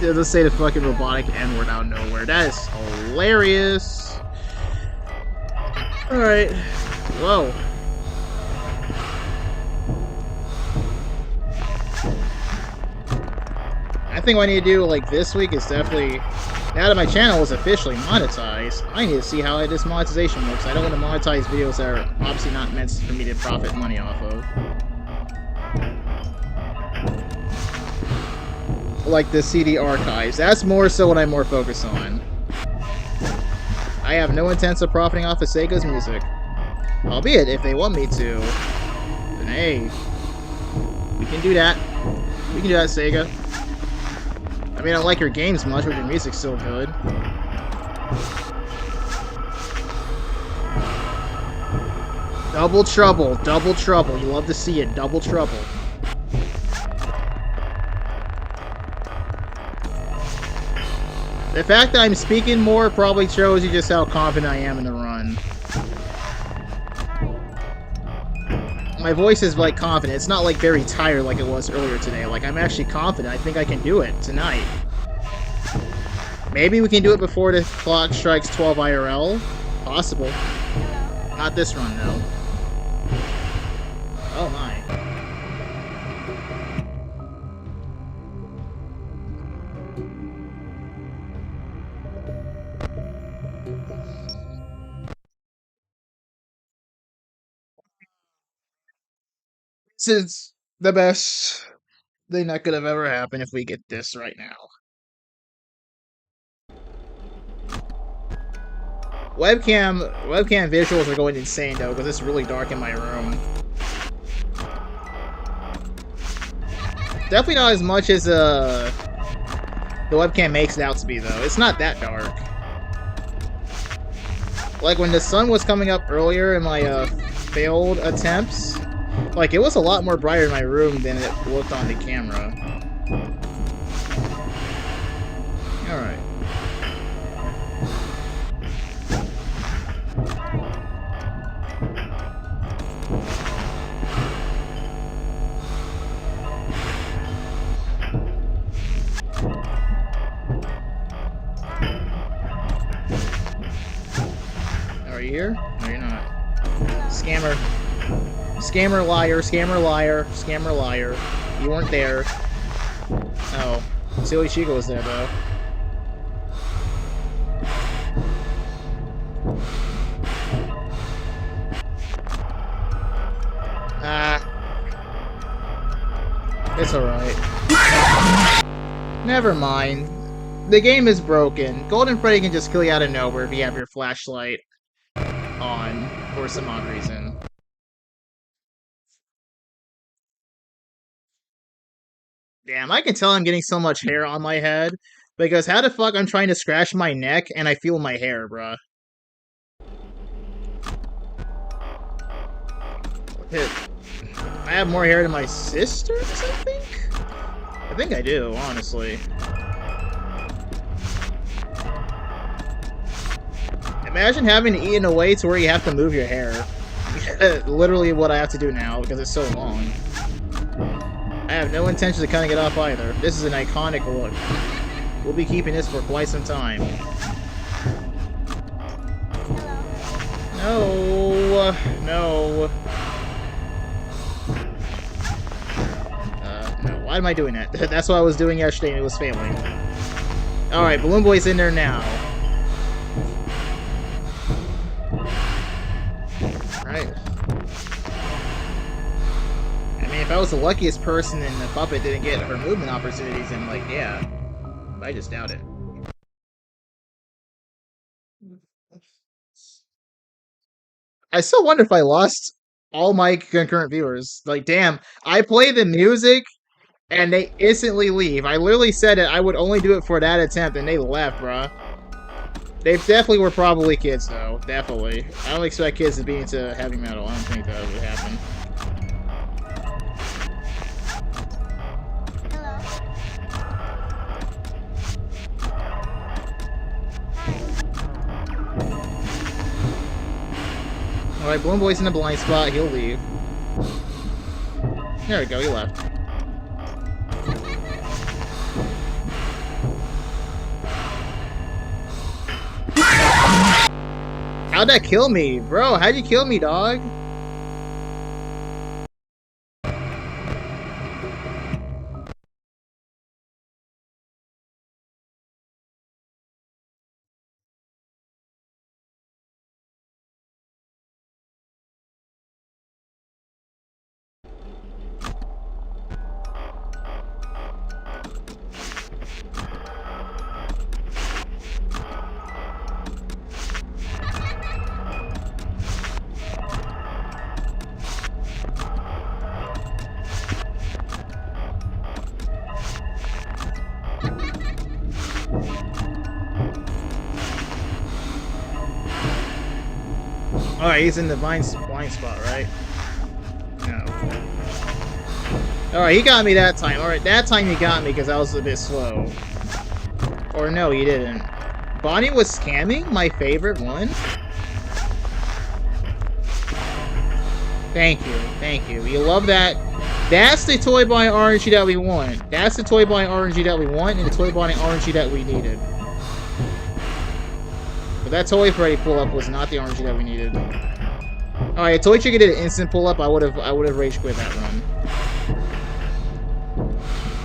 Let's say the fucking robotic N-word out of nowhere. That is hilarious. Alright. Whoa. I think what I need to do, like, this week is definitely... Now that my channel is officially monetized, I need to see how this monetization works. I don't want to monetize videos that are obviously not meant for me to profit money off of. Like the CD archives. That's more so what I'm more focused on. I have no intents of profiting off of Sega's music. Albeit, if they want me to, then hey, we can do that. We can do that, Sega. I mean, I don't like your games much, but your music's still good. Double trouble, double trouble. You love to see it, double trouble. The fact that I'm speaking more probably shows you just how confident I am in the run. My voice is, like, confident. It's not, like, very tired like it was earlier today. Like, I'm actually confident. I think I can do it tonight. Maybe we can do it before the clock strikes 12 IRL. Possible. Not this run, though. Oh, my. This is the best thing that could have ever happened if we get this right now. Webcam visuals are going insane though, because it's really dark in my room. Definitely not as much as the webcam makes it out to be though. It's not that dark. Like when the sun was coming up earlier in my failed attempts, like it was a lot more brighter in my room than it looked on the camera. Alright. Are you here? No, you're not. Scammer. Scammer, liar, scammer, liar, scammer, liar. You weren't there. Oh. Silly Chico was there, though. Ah. It's alright. Never mind. The game is broken. Golden Freddy can just kill you out of nowhere if you have your flashlight on for some odd reason. Damn, I can tell I'm getting so much hair on my head, because how the fuck I'm trying to scratch my neck and I feel my hair, bruh. I have more hair than my sisters, I think? I think I do, honestly. Imagine having to eat in a way to where you have to move your hair. Literally what I have to do now, because it's so long. I have no intention of cutting it off either. This is an iconic look. We'll be keeping this for quite some time. No. No. No. Why am I doing that? That's what I was doing yesterday and it was failing. Alright, Balloon Boy's in there now. I was the luckiest person and the puppet didn't get her movement opportunities, and like, yeah, I just doubt it. I still wonder if I lost all my concurrent viewers. Like, damn, I play the music and they instantly leave. I literally said it. I would only do it for that attempt, and they left, bruh. They definitely were probably kids, though. Definitely. I don't expect kids to be into heavy metal. I don't think that would happen. Alright, Bloom Boy's in a blind spot. He'll leave. There we go. He left. How'd that kill me? Bro, how'd you kill me, dog? Alright, he's in the blind spot, right? No. Alright, he got me that time. Alright, that time he got me because I was a bit slow. Or no, he didn't. Bonnie was scamming? My favorite one? Thank you, thank you. You love that. That's the Toy Bonnie RNG that we want. That's the Toy Bonnie RNG that we want and the Toy Bonnie RNG that we needed. But that Toy Freddy pull-up was not the RNG that we needed. Alright, Toy Chicken did an instant pull-up, I would've rage quit that run.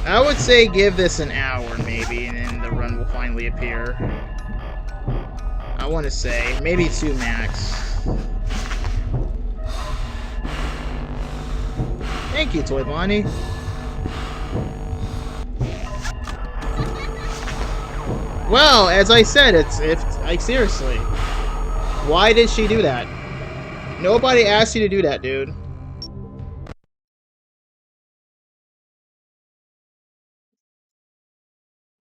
I would say give this an hour, maybe, and then the run will finally appear. I want to say, maybe 2 max. Thank you, Toy Bonnie. Well, as I said, it's like, seriously. Why did she do that? Nobody asked you to do that, dude.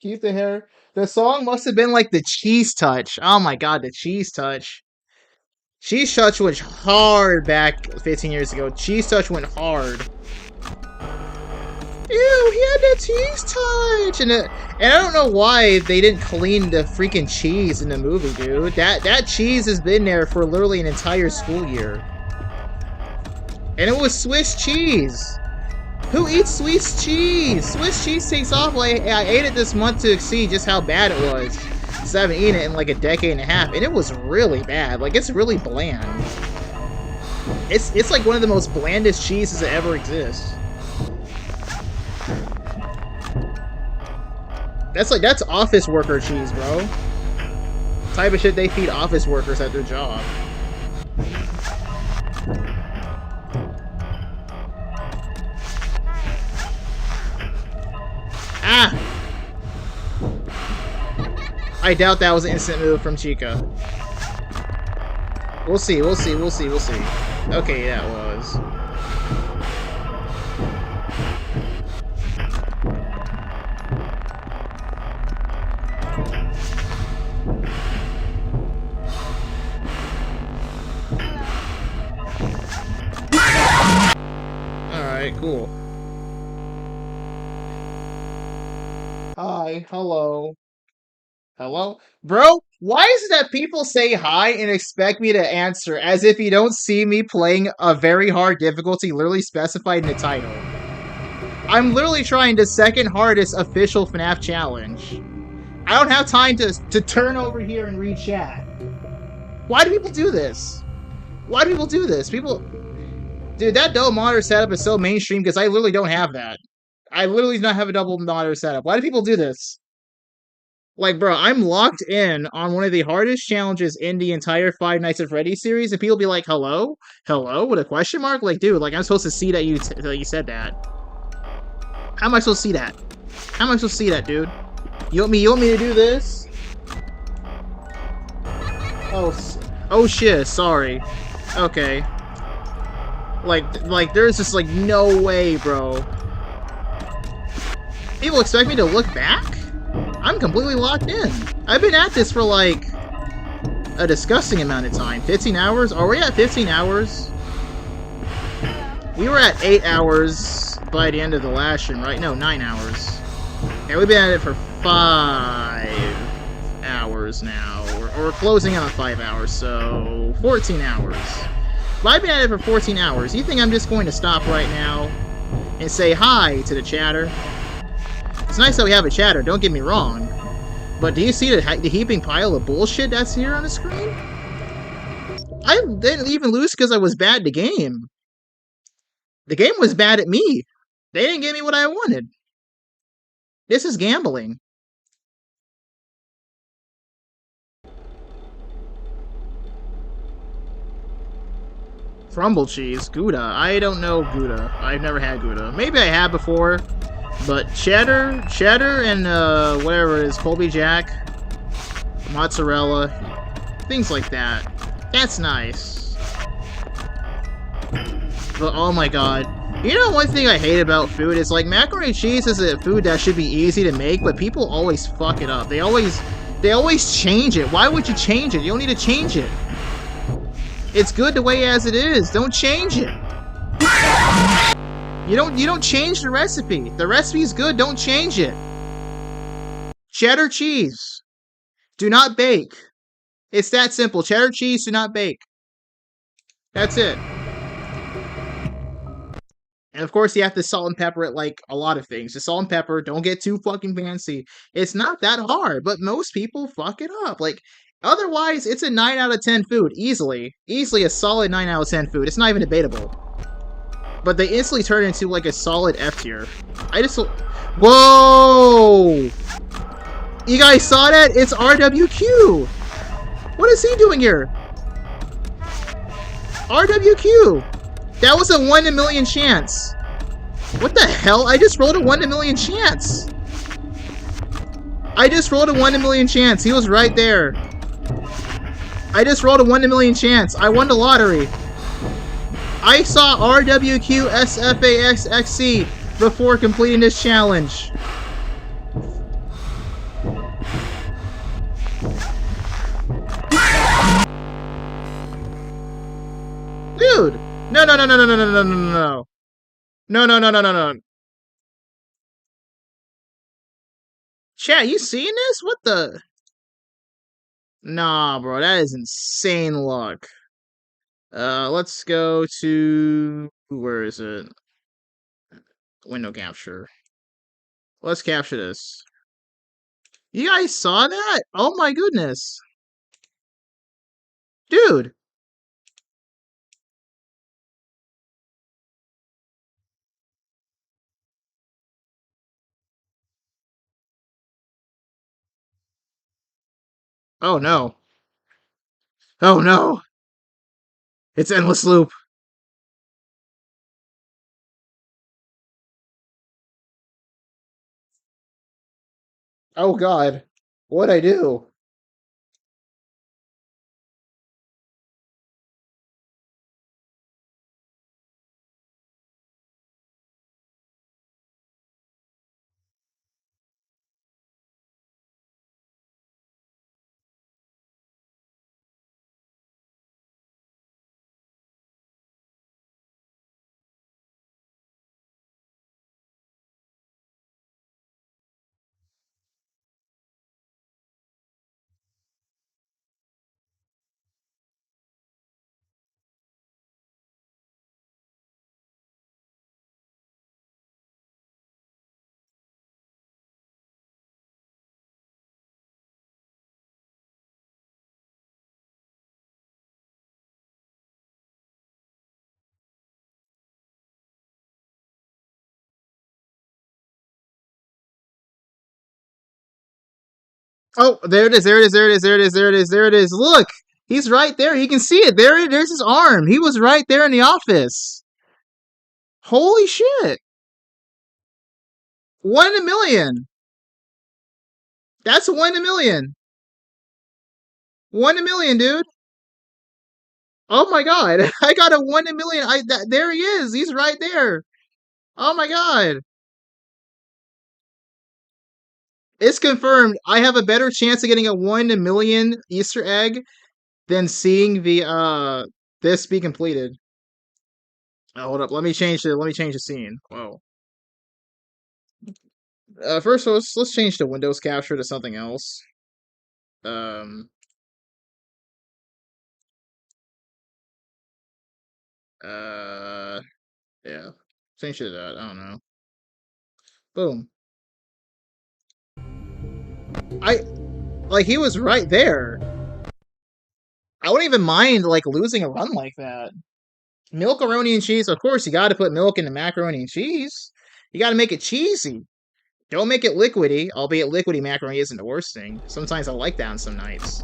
Keep the hair. The song must have been like the Cheese Touch. Oh my god, the Cheese Touch. Cheese Touch was hard back 15 years ago. Cheese Touch went hard. Ew, he had that cheese touch! And I don't know why they didn't clean the freaking cheese in the movie, dude. That cheese has been there for literally an entire school year. And it was Swiss cheese! Who eats Swiss cheese? Swiss cheese takes off. Like, I ate it this month to see just how bad it was. Because I haven't eaten it in like a decade and a half. And it was really bad. Like, it's really bland. It's like one of the most blandest cheeses that ever exists. That's office worker cheese, bro. Type of shit they feed office workers at their job. Ah! I doubt that was an instant move from Chica. We'll see, we'll see, we'll see, we'll see. Okay, that was. Alright, cool. Hi, hello. Hello? Bro, why is it that people say hi and expect me to answer as if you don't see me playing a very hard difficulty literally specified in the title? I'm literally trying the second hardest official FNAF challenge. I don't have time to turn over here and read chat. Why do people do this? Why do people do this? Dude, that double monitor setup is so mainstream because I literally don't have that. I literally do not have a double monitor setup. Why do people do this? Like, bro, I'm locked in on one of the hardest challenges in the entire Five Nights at Freddy's series, and people be like, "Hello, hello," with a question mark. Like, dude, like I'm supposed to see that that you said that. How am I supposed to see that? How am I supposed to see that, dude? You want me to do this? Oh, oh shit. Sorry. Okay. Like, there's just like no way, bro. People expect me to look back? I'm completely locked in. I've been at this for like a disgusting amount of time. 15 hours? Are we at 15 hours? We were at 8 hours by the end of the last stream, right? No, 9 hours. And we've been at it for 5 hours now. Or we're closing on 5 hours, so 14 hours. But I've been at it for 14 hours. You think I'm just going to stop right now and say hi to the chatter? It's nice that we have a chatter, don't get me wrong. But do you see the heaping pile of bullshit that's here on the screen? I didn't even lose because I was bad at the game. The game was bad at me. They didn't give me what I wanted. This is gambling. Crumble cheese, Gouda. I don't know Gouda. I've never had Gouda. Maybe I have before, but cheddar, and whatever it is, Colby Jack, mozzarella, things like that. That's nice. But oh my god. You know one thing I hate about food is like macaroni and cheese is a food that should be easy to make, but people always fuck it up. They always change it. Why would you change it? You don't need to change it. It's good the way as it is. Don't change it. You don't change the recipe. The recipe's good, don't change it. Cheddar cheese. Do not bake. It's that simple. Cheddar cheese, do not bake. That's it. And of course, you have to salt and pepper it like a lot of things. Just salt and pepper. Don't get too fucking fancy. It's not that hard, but most people fuck it up. Like, otherwise, it's a 9 out of 10 food. Easily. Easily a solid 9 out of 10 food. It's not even debatable. But they instantly turn into, like, a solid F tier. I just... Whoa! You guys saw that? It's RWQ! What is he doing here? RWQ! That was a 1 in a million chance. What the hell? I just rolled a 1 in a million chance. I just rolled a 1 in a million chance. He was right there. I just rolled a 1 in a million chance. I won the lottery. I saw RWQ SFAXXC before completing this challenge. Dude! No, no, no, no, no, no, no, no, no, no. No, no, no, no, no, no. Chat, you seeing this? What the? Nah, bro, that is insane luck. Let's go to... Where is it? Window capture. Let's capture this. You guys saw that? Oh my goodness. Dude. Oh no. Oh no. It's endless loop. Oh god. What'd I do? Oh, there it is. There it is. There it is. There it is. There it is. There it is. Look, he's right there. He can see it. There's his arm. He was right there in the office. Holy shit! 1 in a million. That's 1 in a million. 1 in a million, dude. Oh my god, I got a 1 in a million. There he is. He's right there. Oh my god, it's confirmed. I have a better chance of getting a 1 in a million Easter egg than seeing the this be completed. Oh, hold up. Let me change the scene. Whoa. First, let's change the Windows capture to something else. Um. Uh. Yeah. Change it to that. I don't know. Boom. I like he was right there. I wouldn't even mind like losing a run like that. Milkaroni and cheese. Of course, you got to put milk in the macaroni and cheese. You got to make it cheesy. Don't make it liquidy. Albeit liquidy macaroni isn't the worst thing. Sometimes I like that on some nights.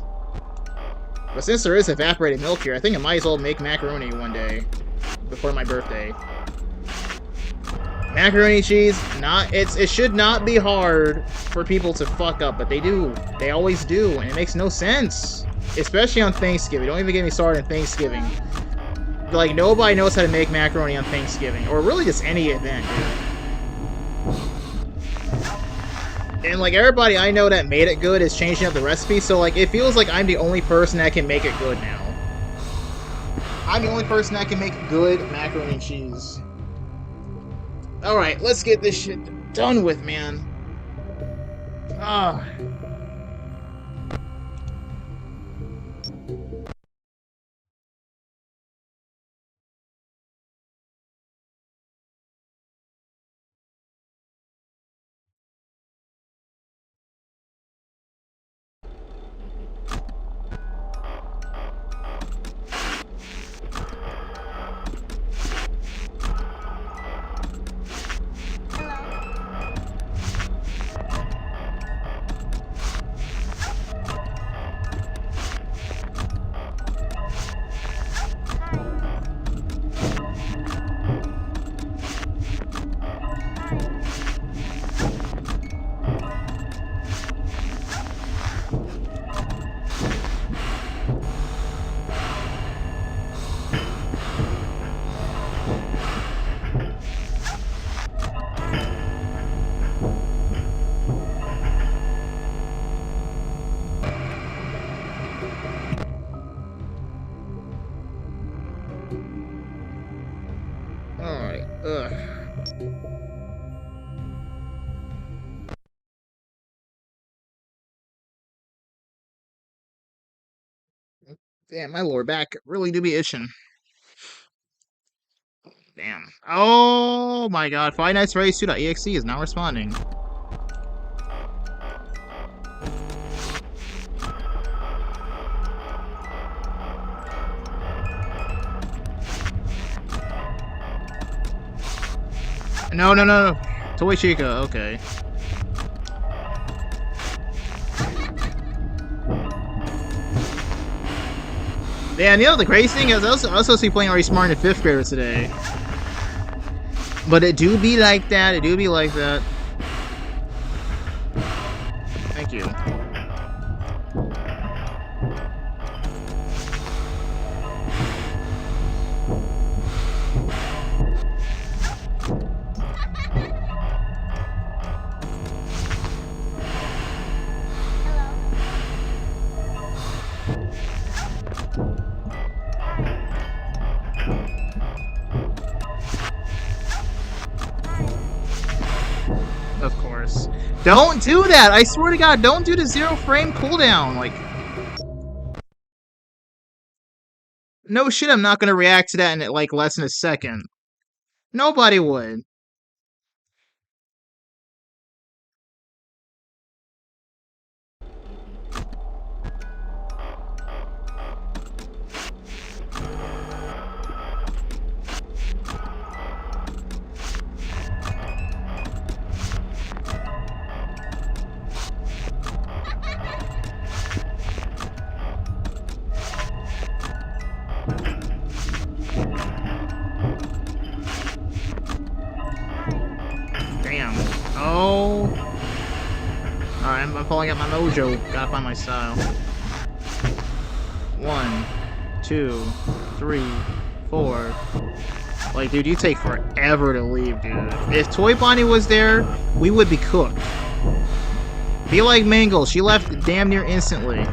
But since there is evaporated milk here, I think I might as well make macaroni one day before my birthday. Macaroni cheese, it should not be hard for people to fuck up, but they do. They always do, and it makes no sense. Especially on Thanksgiving. Don't even get me started on Thanksgiving. Like, nobody knows how to make macaroni on Thanksgiving. Or really just any event, dude. And, like, everybody I know that made it good is changing up the recipe, so, like, it feels like I'm the only person that can make it good now. I'm the only person that can make good macaroni and cheese. Alright, let's get this shit done with, man. Ah. Alright, ugh. Damn, my lower back really do be itching. Damn. Oh my god, Five Nights at Freddy's 2.exe is not responding. No, no, no, no. Toy Chica, okay. Yeah, and you know the crazy thing is I was supposed to be playing Already Smart in 5th grader today. But it do be like that, it do be like that. Thank you. Of course. Don't do that! I swear to god, don't do the 0 frame cooldown! Like... No shit, I'm not gonna react to that in, like, less than a second. Nobody would. Damn. Oh. Alright, I'm pulling out my mojo. Gotta find my style. 1, 2, 3, 4. Like, dude, you take forever to leave, dude. If Toy Bonnie was there, we would be cooked. Be like Mangle, she left damn near instantly.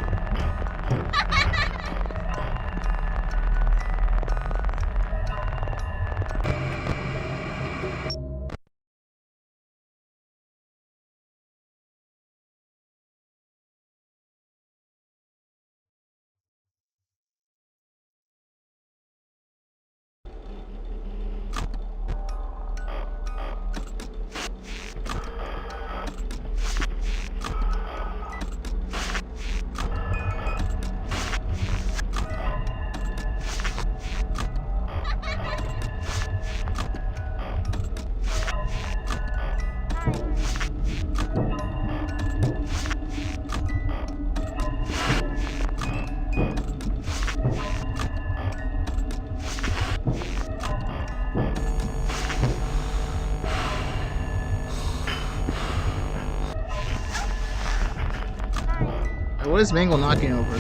What is Mangle knocking over?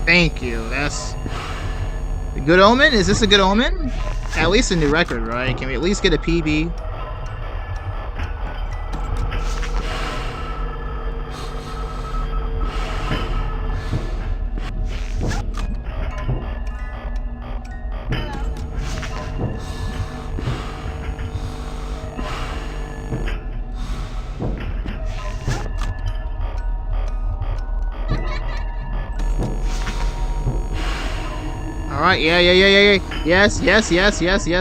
Thank you. That's a good omen? Is this a good omen? At least a new record, right? Can we at least get a PB? Alright, yeah. Yes,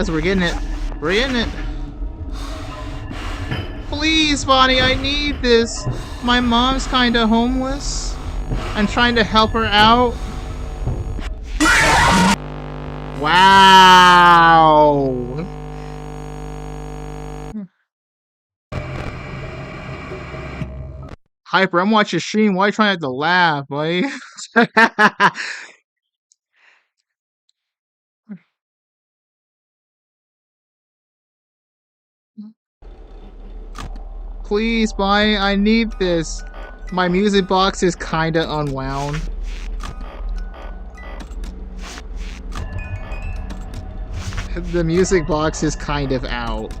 we're getting it. We're getting it. Please, Bonnie, I need this. My mom's kinda homeless. I'm trying to help her out. Wow. Hyper, I'm watching your stream. Why are you trying to laugh, boy? Please, Bonnie, I need this. My music box is kinda unwound. The music box is kind of out.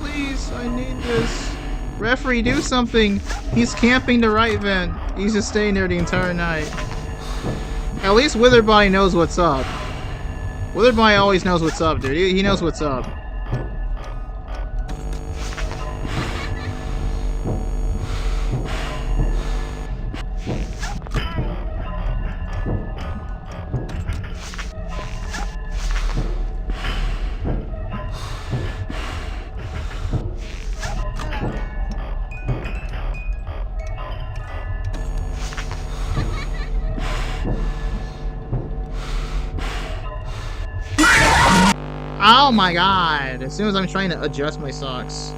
Please, I need this. Referee, do something. He's camping the right vent. He's just staying there the entire night. At least Witherbody knows what's up. Witherbody always knows what's up, dude. He knows what's up. Oh my god! As soon as I'm trying to adjust my socks.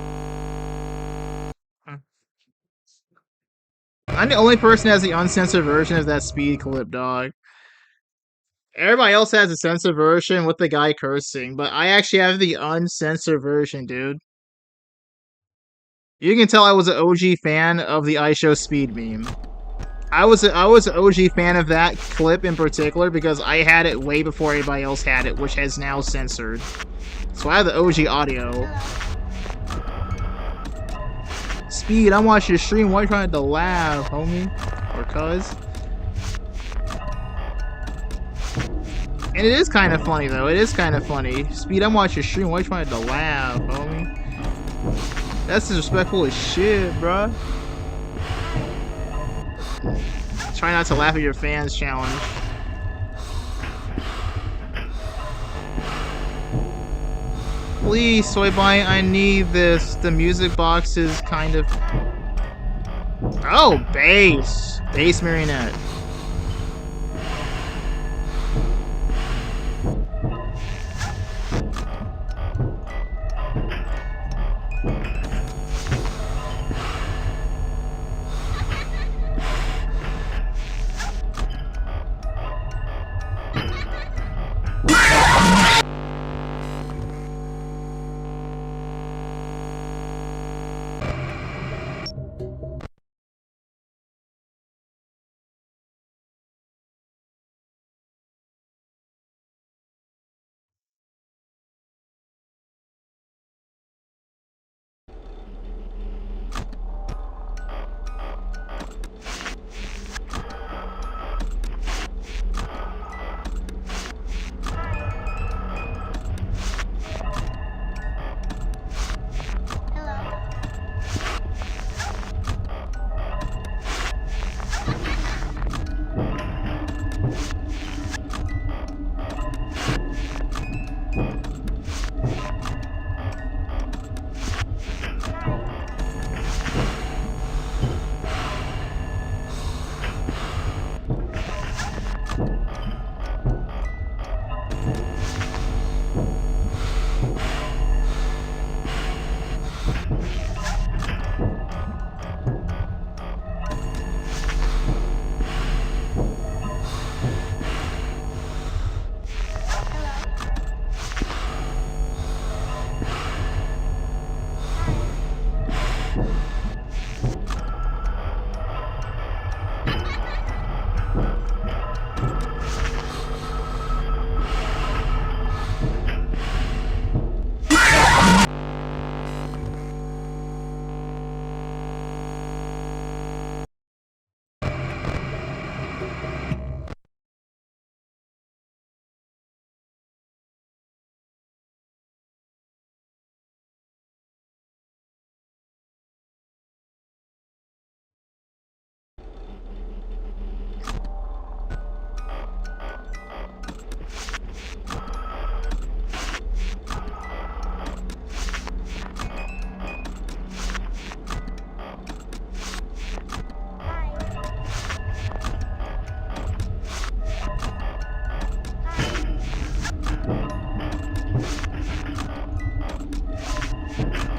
I'm the only person that has the uncensored version of that speed clip, dog. Everybody else has a censored version with the guy cursing, but I actually have the uncensored version, dude. You can tell I was an OG fan of the iShow Speed meme. I was an OG fan of that clip in particular because I had it way before anybody else had it, which has now censored. So I have the OG audio. Speed, I'm watching your stream. Why are you trying to laugh, homie? Or cuz? And it is kind of funny, though. It is kind of funny. Speed, I'm watching your stream. Why are you trying to laugh, homie? That's disrespectful as shit, bruh. Try not to laugh at your fans challenge. Please, Soy Boy, I need this. The music box is kind of... Oh, bass. Bass marionette.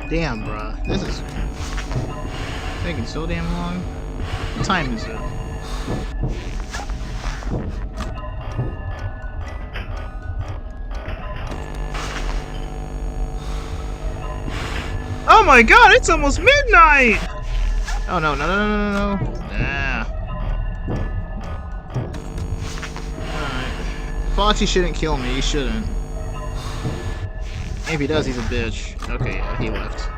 Damn, bruh. This is taking so damn long. What time is it? Oh my god, it's almost midnight! Oh no, no, no, no, no, no. Nah. Alright. Foxy shouldn't kill me, he shouldn't. If he does, he's a bitch. Okay, yeah, he left.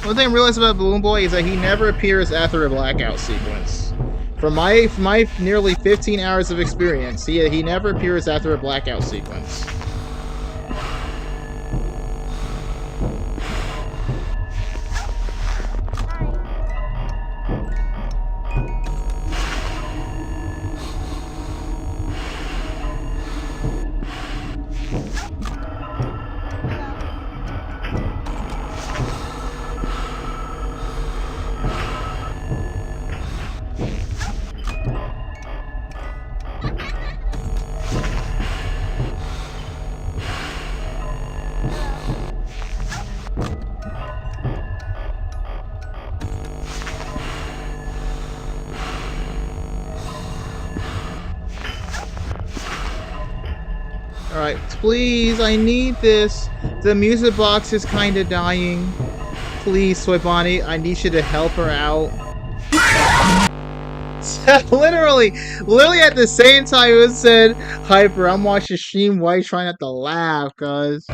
One thing I realized about Balloon Boy is that he never appears after a blackout sequence. From my nearly 15 hours of experience, he never appears after a blackout sequence. Alright, please, I need this. The music box is kinda dying. Please, Soy Bonnie, I need you to help her out. literally at the same time it said, Hyper, I'm watching stream, why are you trying not to laugh, cuz?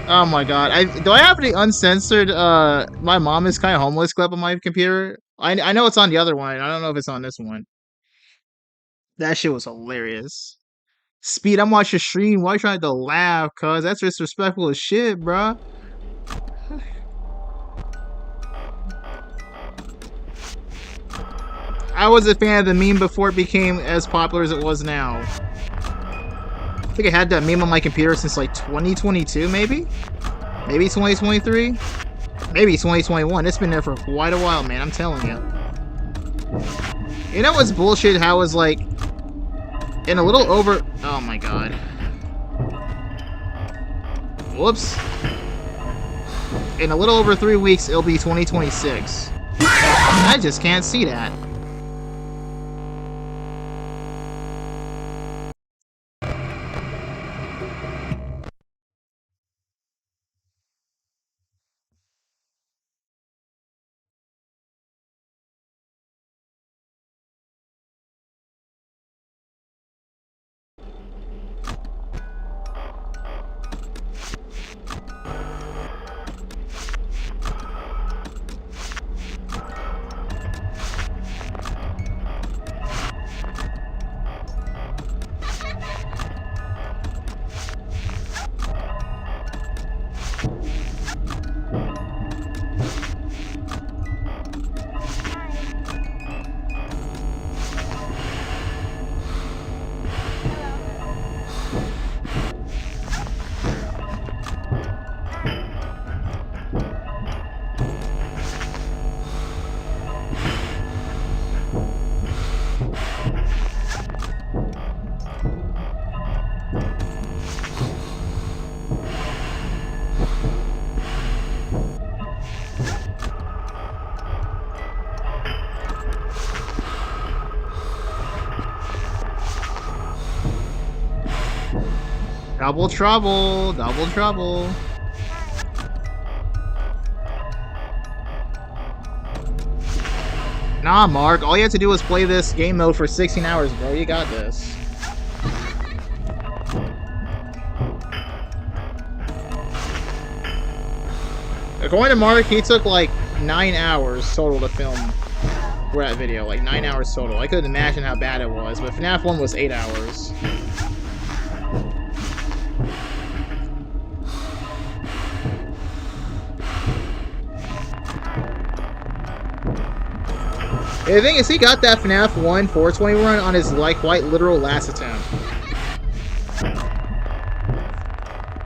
Oh my god. Do I have any uncensored, My Mom is Kinda Homeless clip on my computer? I know it's on the other one, I don't know if it's on this one. That shit was hilarious. Speed, I'm watching your stream. Why you trying to laugh, cuz? That's disrespectful as shit, bruh. I was a fan of the meme before it became as popular as it was now. I think I had that meme on my computer since like 2022, maybe? Maybe 2023? Maybe 2021. It's been there for quite a while, man. I'm telling you. You know what's bullshit? How it's like in a little over... Oh my god. Whoops. In a little over 3 weeks, it'll be 2026. I just can't see that. Double trouble! Double trouble! Nah, Mark. All you have to do is play this game mode for 16 hours, bro. You got this. According to Mark, he took like 9 hours total to film for that video. Like 9 hours total. I couldn't imagine how bad it was, but FNAF 1 was 8 hours. The thing is, he got that FNAF 1 420 run on his, like, quite literal last attempt.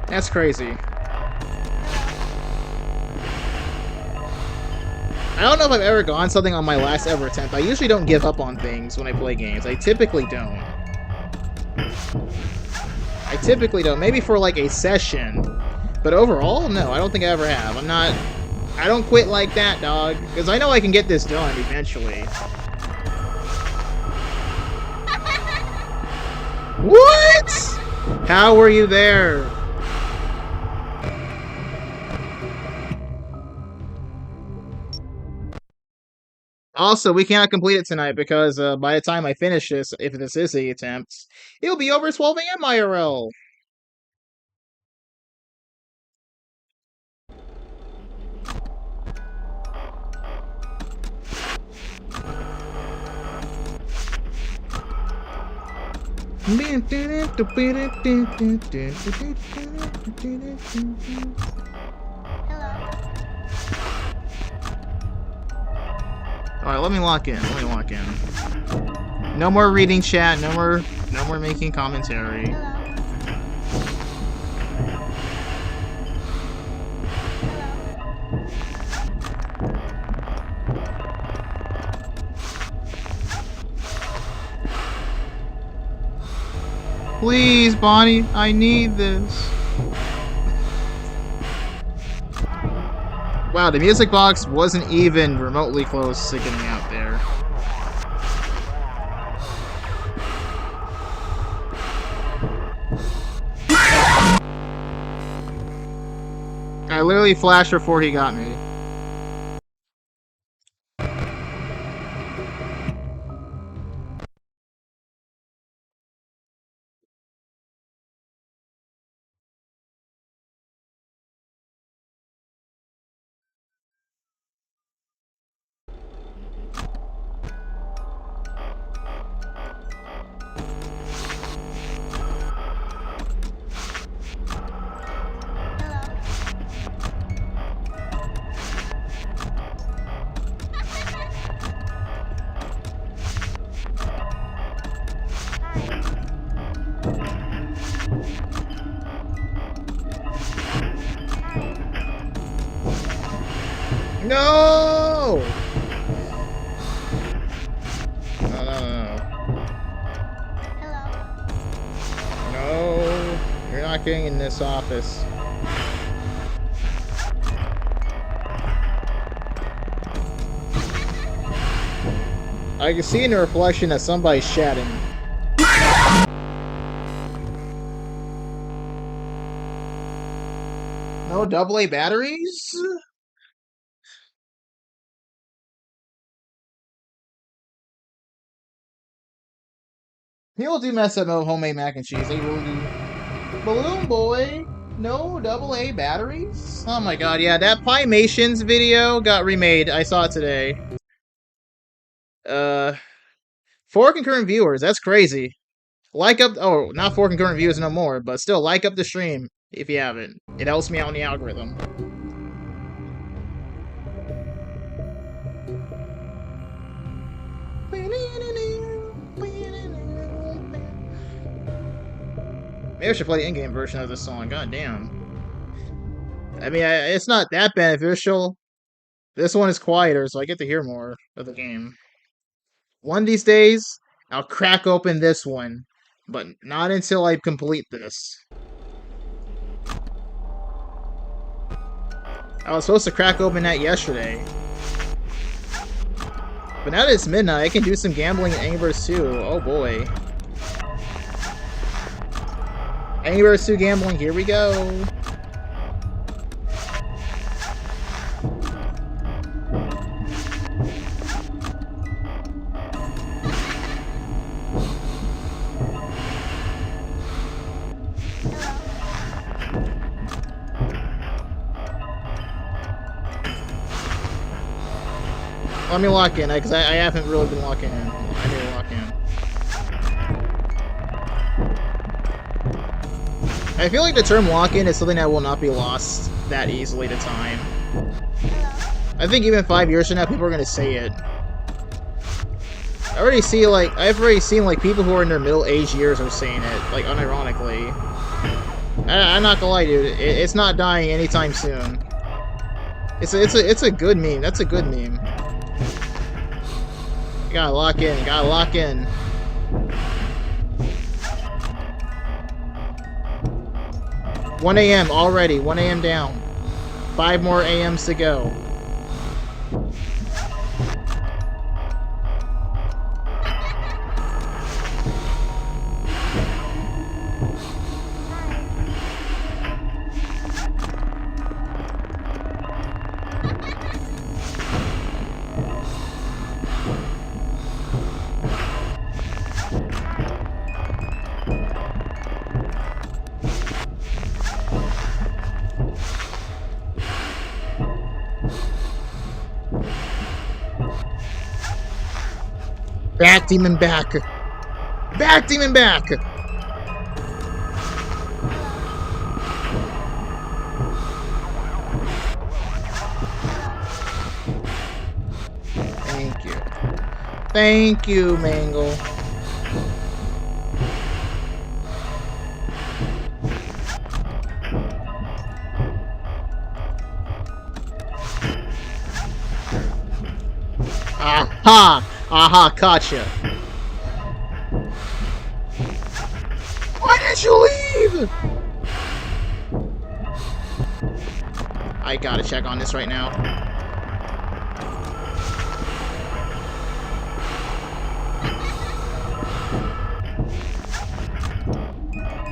That's crazy. I don't know if I've ever gone something on my last ever attempt. I usually don't give up on things when I play games. I typically don't. I typically don't. Maybe for like a session. But overall, no, I don't think I ever have. I don't quit like that, dog. Because I know I can get this done eventually. What? How were you there? Also, we cannot complete it tonight because by the time I finish this, if this is the attempt, it'll be over 12 a.m. IRL. Hello. Alright, let me lock in. Let me lock in. No more reading chat, no more making commentary. Hello. Please, Bonnie, I need this. Wow, the music box wasn't even remotely close to getting out there. I literally flashed before he got me. No! No. Hello. No, you're not getting in this office. I can see in the reflection that somebody's chatting. No AA batteries? People do mess up homemade mac and cheese. They really do. Balloon Boy? No AA batteries? Oh my god, yeah, that Pymations video got remade. I saw it today. 4 concurrent viewers. That's crazy. Like up... Oh, not 4 concurrent viewers no more, but still, like up the stream if you haven't. It helps me out in the algorithm. Maybe I should play the in-game version of this song. God damn. I mean, it's not that beneficial. This one is quieter, so I get to hear more of the game. One of these days, I'll crack open this one, but not until I complete this. I was supposed to crack open that yesterday. But now that it's midnight, I can do some gambling in Angry Birds 2. Oh boy. Angry Birds 2 gambling, here we go. Let me lock in, because I haven't really been locking in. I need to lock in. I feel like the term lock-in is something that will not be lost that easily to time. I think even 5 years from now, people are going to say it. I've already seen like people who are in their middle-aged years are saying it, like unironically. I'm not gonna lie, dude. It's not dying anytime soon. It's a good meme. That's a good meme. You gotta lock in. You gotta lock in. One a.m. already. 1 a.m. down. 5 more a.m.s to go. Back, demon, back! Back, demon, back! Thank you. Thank you, Mangle. Aha! Aha, gotcha. Why did you leave? I gotta check on this right now.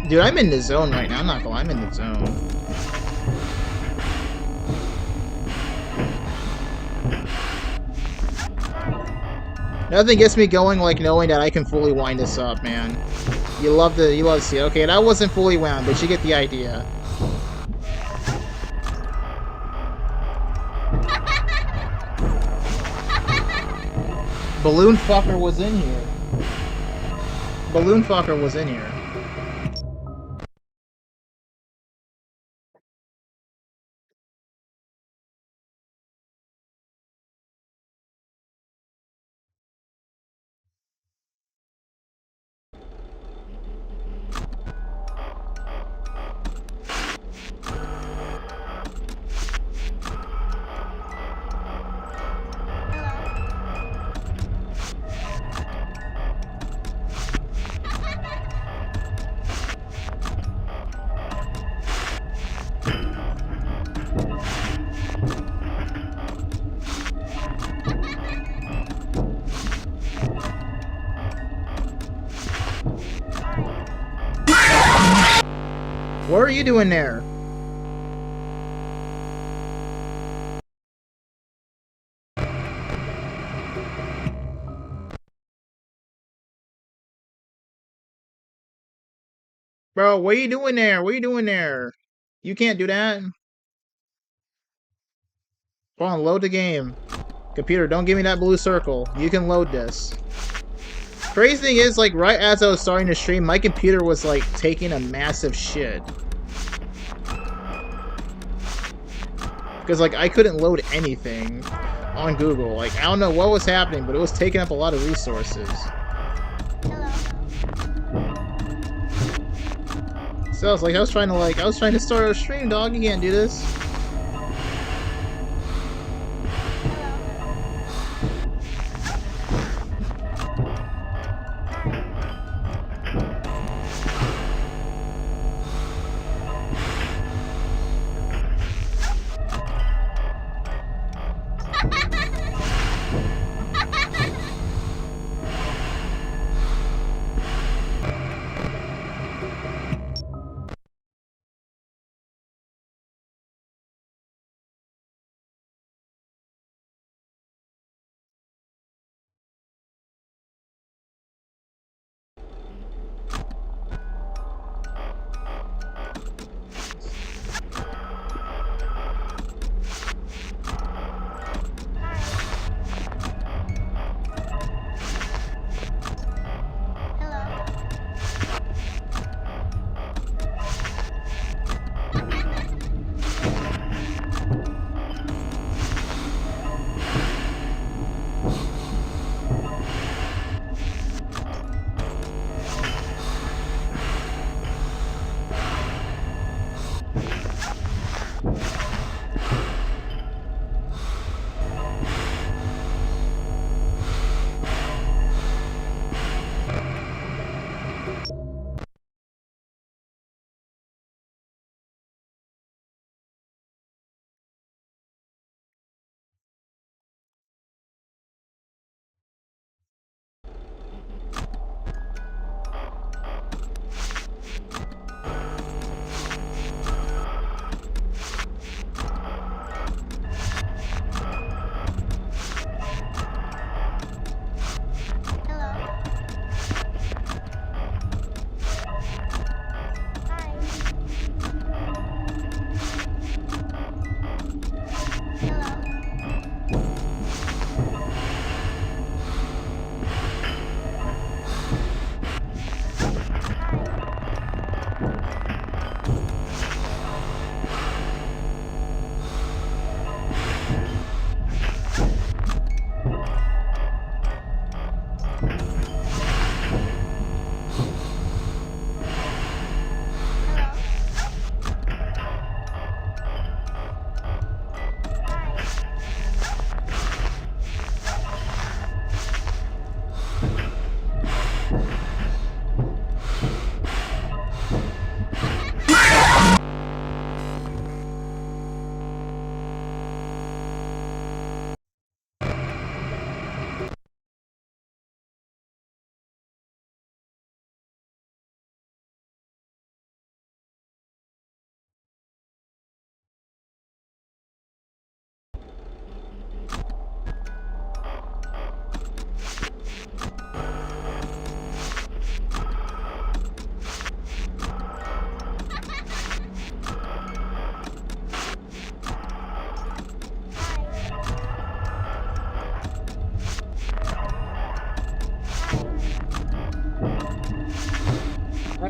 Dude, I'm in the zone right now. I'm not gonna lie, I'm in the zone. Nothing gets me going like knowing that I can fully wind this up, man. You love to see it. Okay, that wasn't fully wound, but you get the idea. Balloon fucker was in here. Balloon fucker was in here. What are you doing there? Bro, what are you doing there? What are you doing there? You can't do that. Come on, load the game. Computer, don't give me that blue circle. You can load this. Crazy thing is, like, right as I was starting to stream, my computer was, like, taking a massive shit. Because, like, I couldn't load anything on Google. Like, I don't know what was happening, but it was taking up a lot of resources. So I was like, I was trying to start a stream, dog. You can't do this.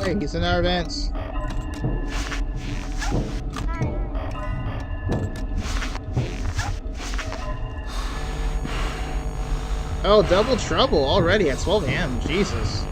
Hey, he's in our vents. Oh, double trouble already at 12 a.m. Jesus.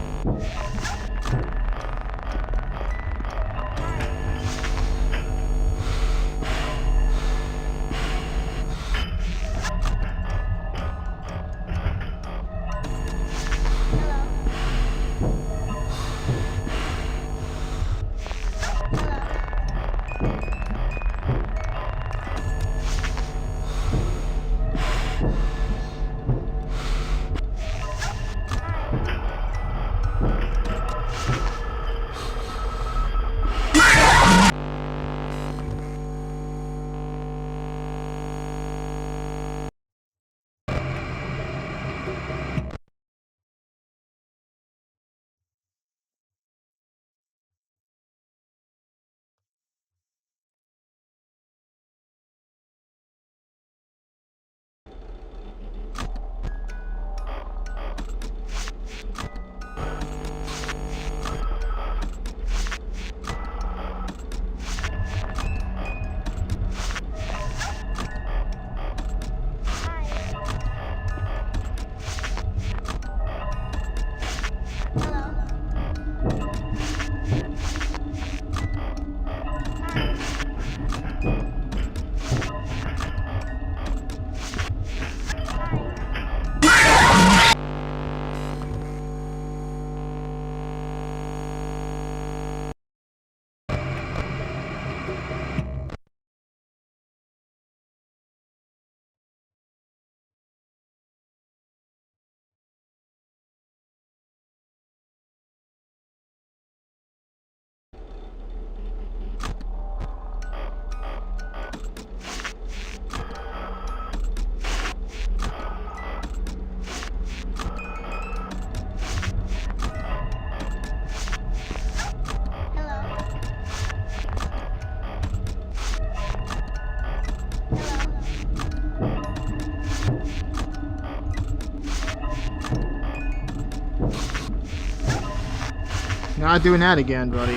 Not doing that again, buddy.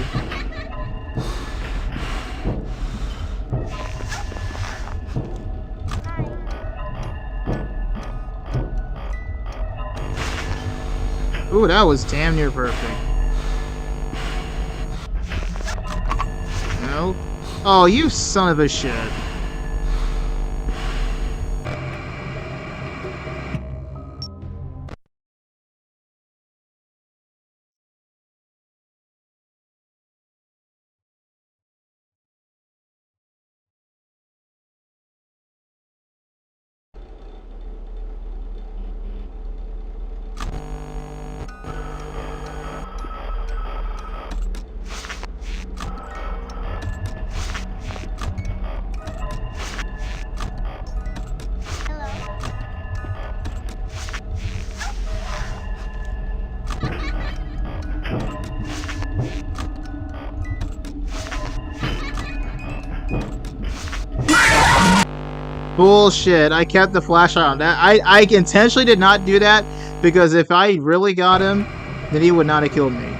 Ooh, that was damn near perfect. No? Oh, you son of a shit. Bullshit. I kept the flashlight on. That I intentionally did not do that because if I really got him, then he would not have killed me.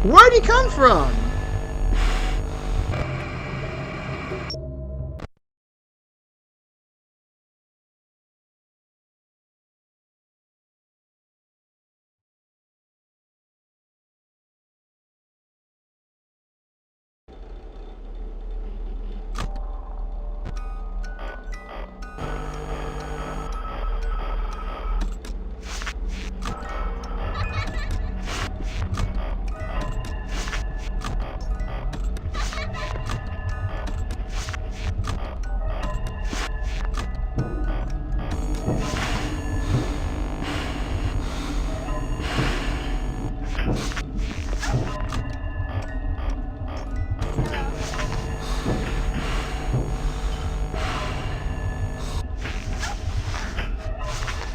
Where'd he come from?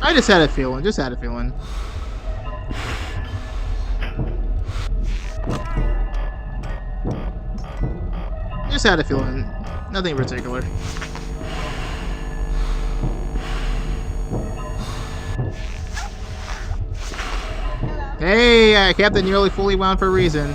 I just had a feeling. Just had a feeling. Just had a feeling. Nothing in particular. Hey, I kept it nearly fully wound for a reason.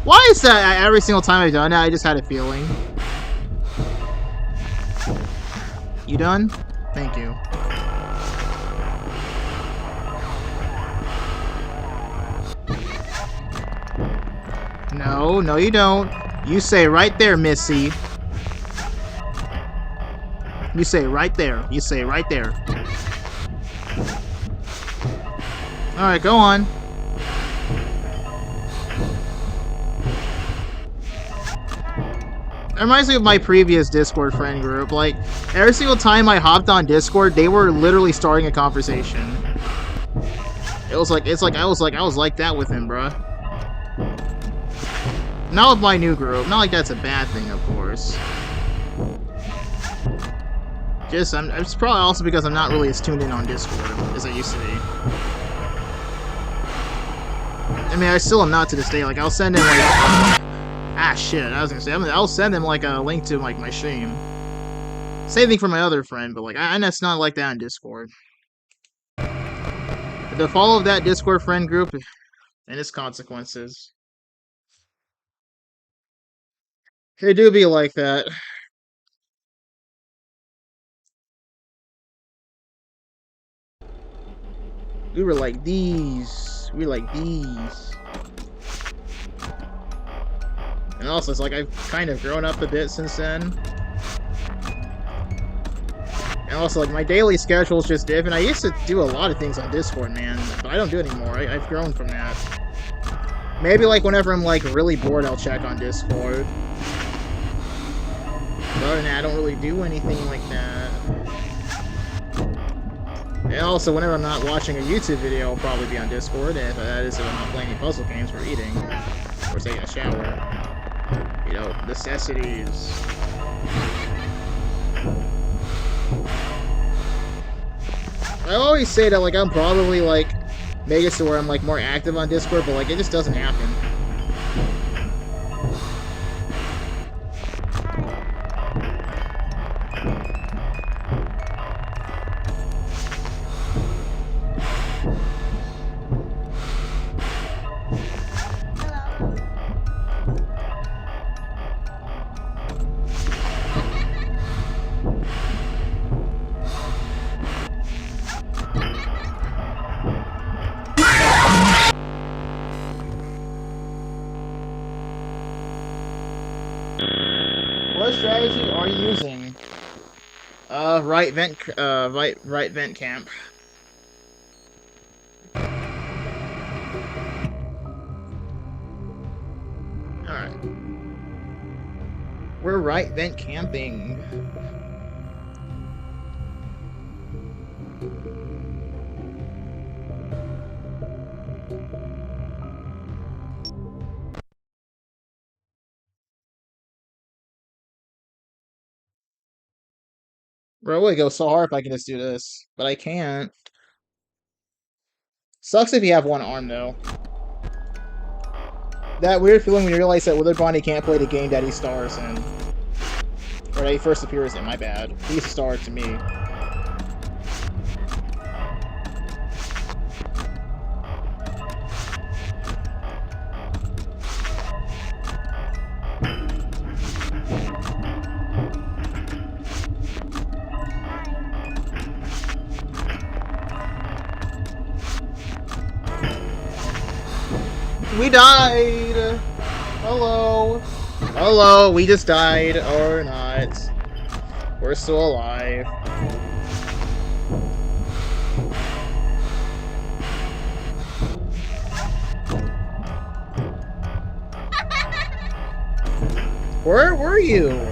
Why is that every single time I've done it, I just had a feeling? You done? Thank you. No, no you don't. You say right there, Missy. You say right there. You say right there. Alright, go on. It reminds me of my previous Discord friend group. Like, every single time I hopped on Discord, they were literally starting a conversation. I was like that with him, bruh. Not with my new group. Not like that's a bad thing, of course. It's probably also because I'm not really as tuned in on Discord as I used to be. I mean, I still am not to this day. Like, I'll send him like... Ah, shit, I was gonna say, I'll send him, like, a link to, like, my stream. Same thing for my other friend, but, like, it's not like that on Discord. The fall of that Discord friend group and its consequences. They do be like that. We were like these. We were like these. And also, it's like I've kind of grown up a bit since then. And also, like, my daily schedule's just different. I used to do a lot of things on Discord, man, but I don't do it anymore. I've grown from that. Maybe, like, whenever I'm, like, really bored, I'll check on Discord. But other than that, I don't really do anything like that. And also, whenever I'm not watching a YouTube video, I'll probably be on Discord. And if that is if I'm not playing any puzzle games or eating. Or taking a shower. You know, necessities. I always say that, like, I'm probably, like, make it to where I'm, like, more active on Discord, but, like, it just doesn't happen. What strategy are you using? Right vent camp. Alright. We're right vent camping. Bro, it would go so hard if I can just do this. But I can't. Sucks if you have one arm, though. That weird feeling when you realize that Withered Bonnie can't play the game that he stars in. Or that he first appears in, my bad. He's a star to me. We died! Hello! Hello, we just died, or not. We're still alive. Where were you?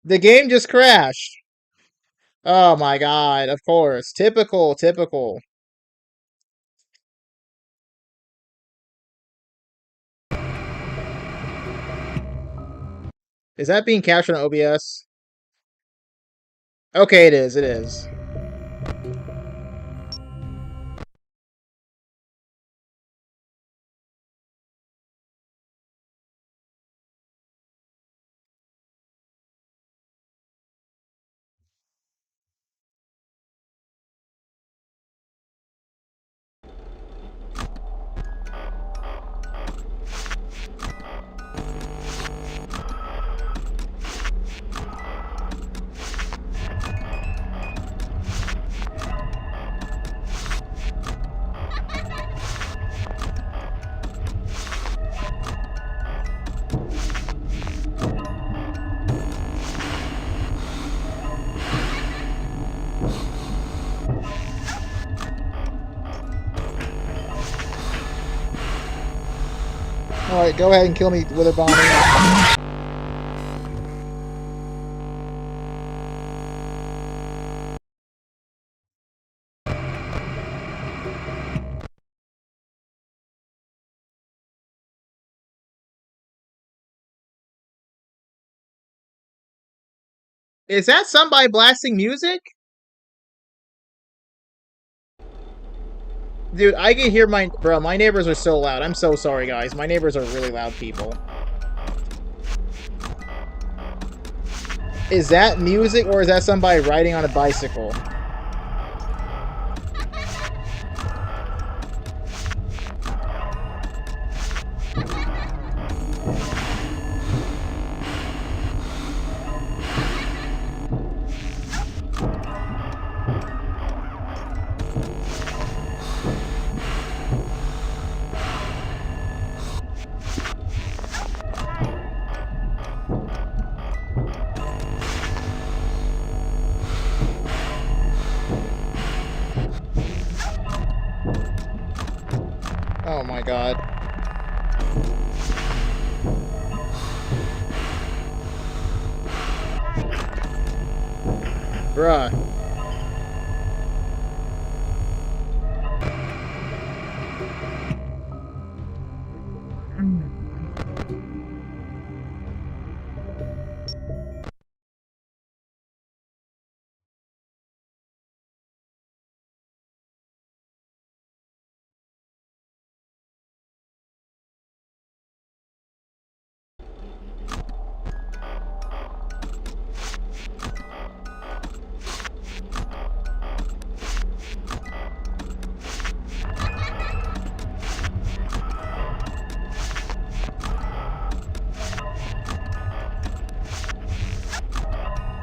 The game just crashed. Oh my god, of course. Typical, typical. Is that being captured on OBS? Okay, it is, it is. Alright, go ahead and kill me with a bomb. Is that somebody blasting music? Dude, I can hear my... Bro, my neighbors are so loud. I'm so sorry, guys. My neighbors are really loud people. Is that music, or is that somebody riding on a bicycle? Oh my god. Bruh.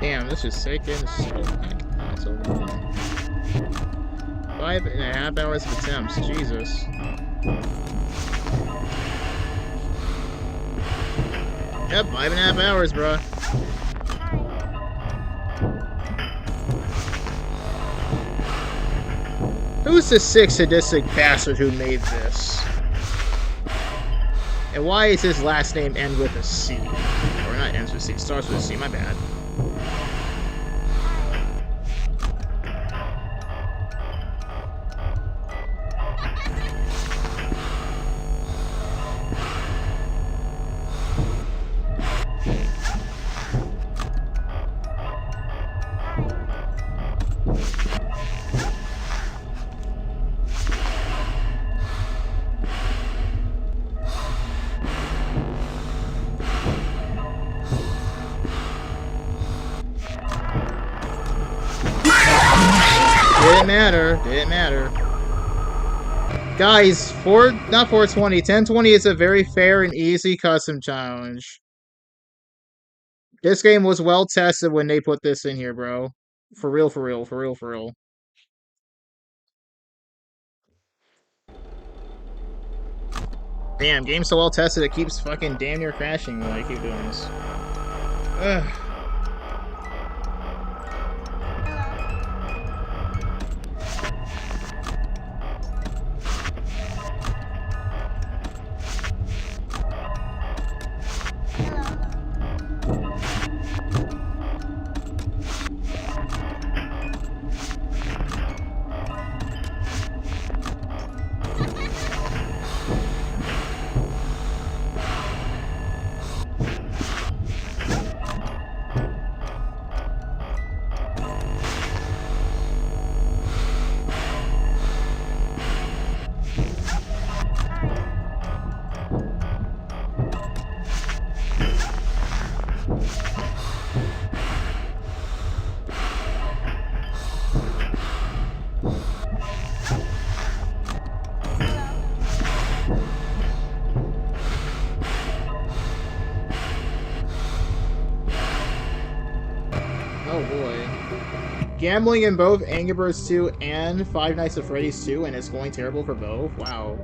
Damn, this is taking so long. 5.5 hours of attempts. Jesus. Yep, 5.5 hours, bruh. Who's the sick sadistic bastard who made this? And why is his last name end with a C? Or not ends with C, starts with a C, my bad. Didn't matter. Guys, not 420, 1020 is a very fair and easy custom challenge. This game was well tested when they put this in here, bro. For real, for real, for real, for real. Damn, game's so well tested it keeps fucking damn near crashing when I keep doing this. Ugh. Oh boy. Gambling in both Angry Birds 2 and Five Nights at Freddy's 2, and it's going terrible for both? Wow.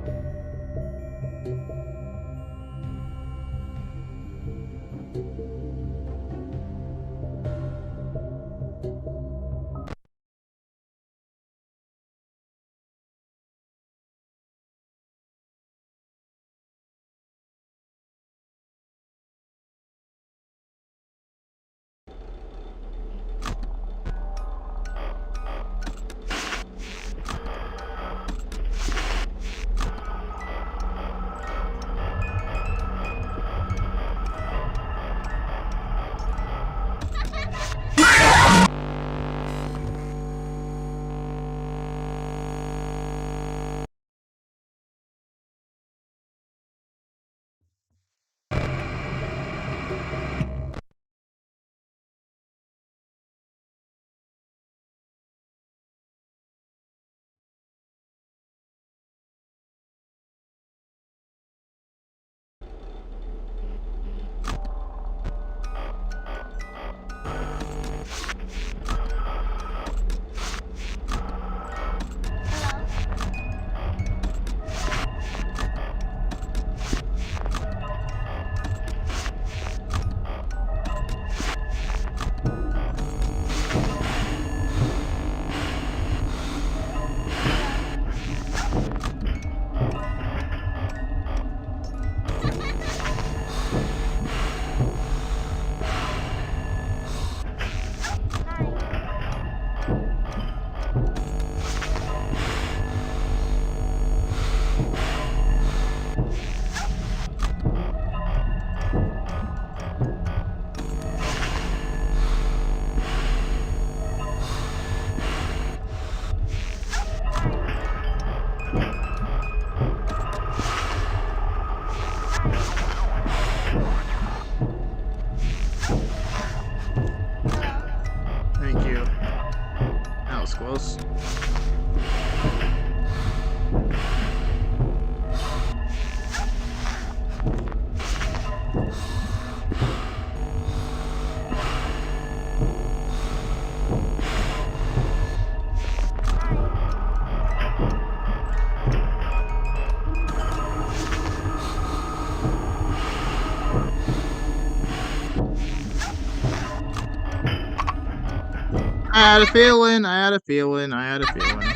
I had a feeling. I had a feeling. I had a feeling.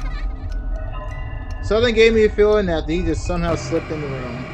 Something gave me a feeling that he just somehow slipped in the room.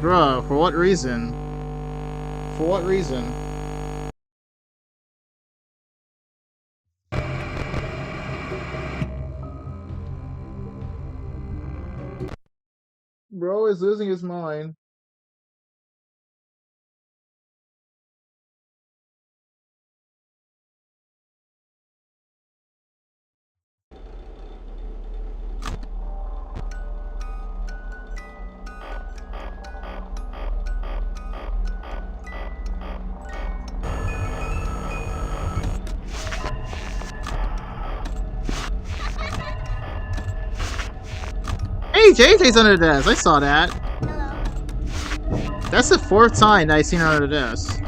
Bruh, for what reason? For what reason? Bro is losing his mind. Hey, JJ's under the desk. I saw that. Hello. That's the 4th time that I've seen her under the desk.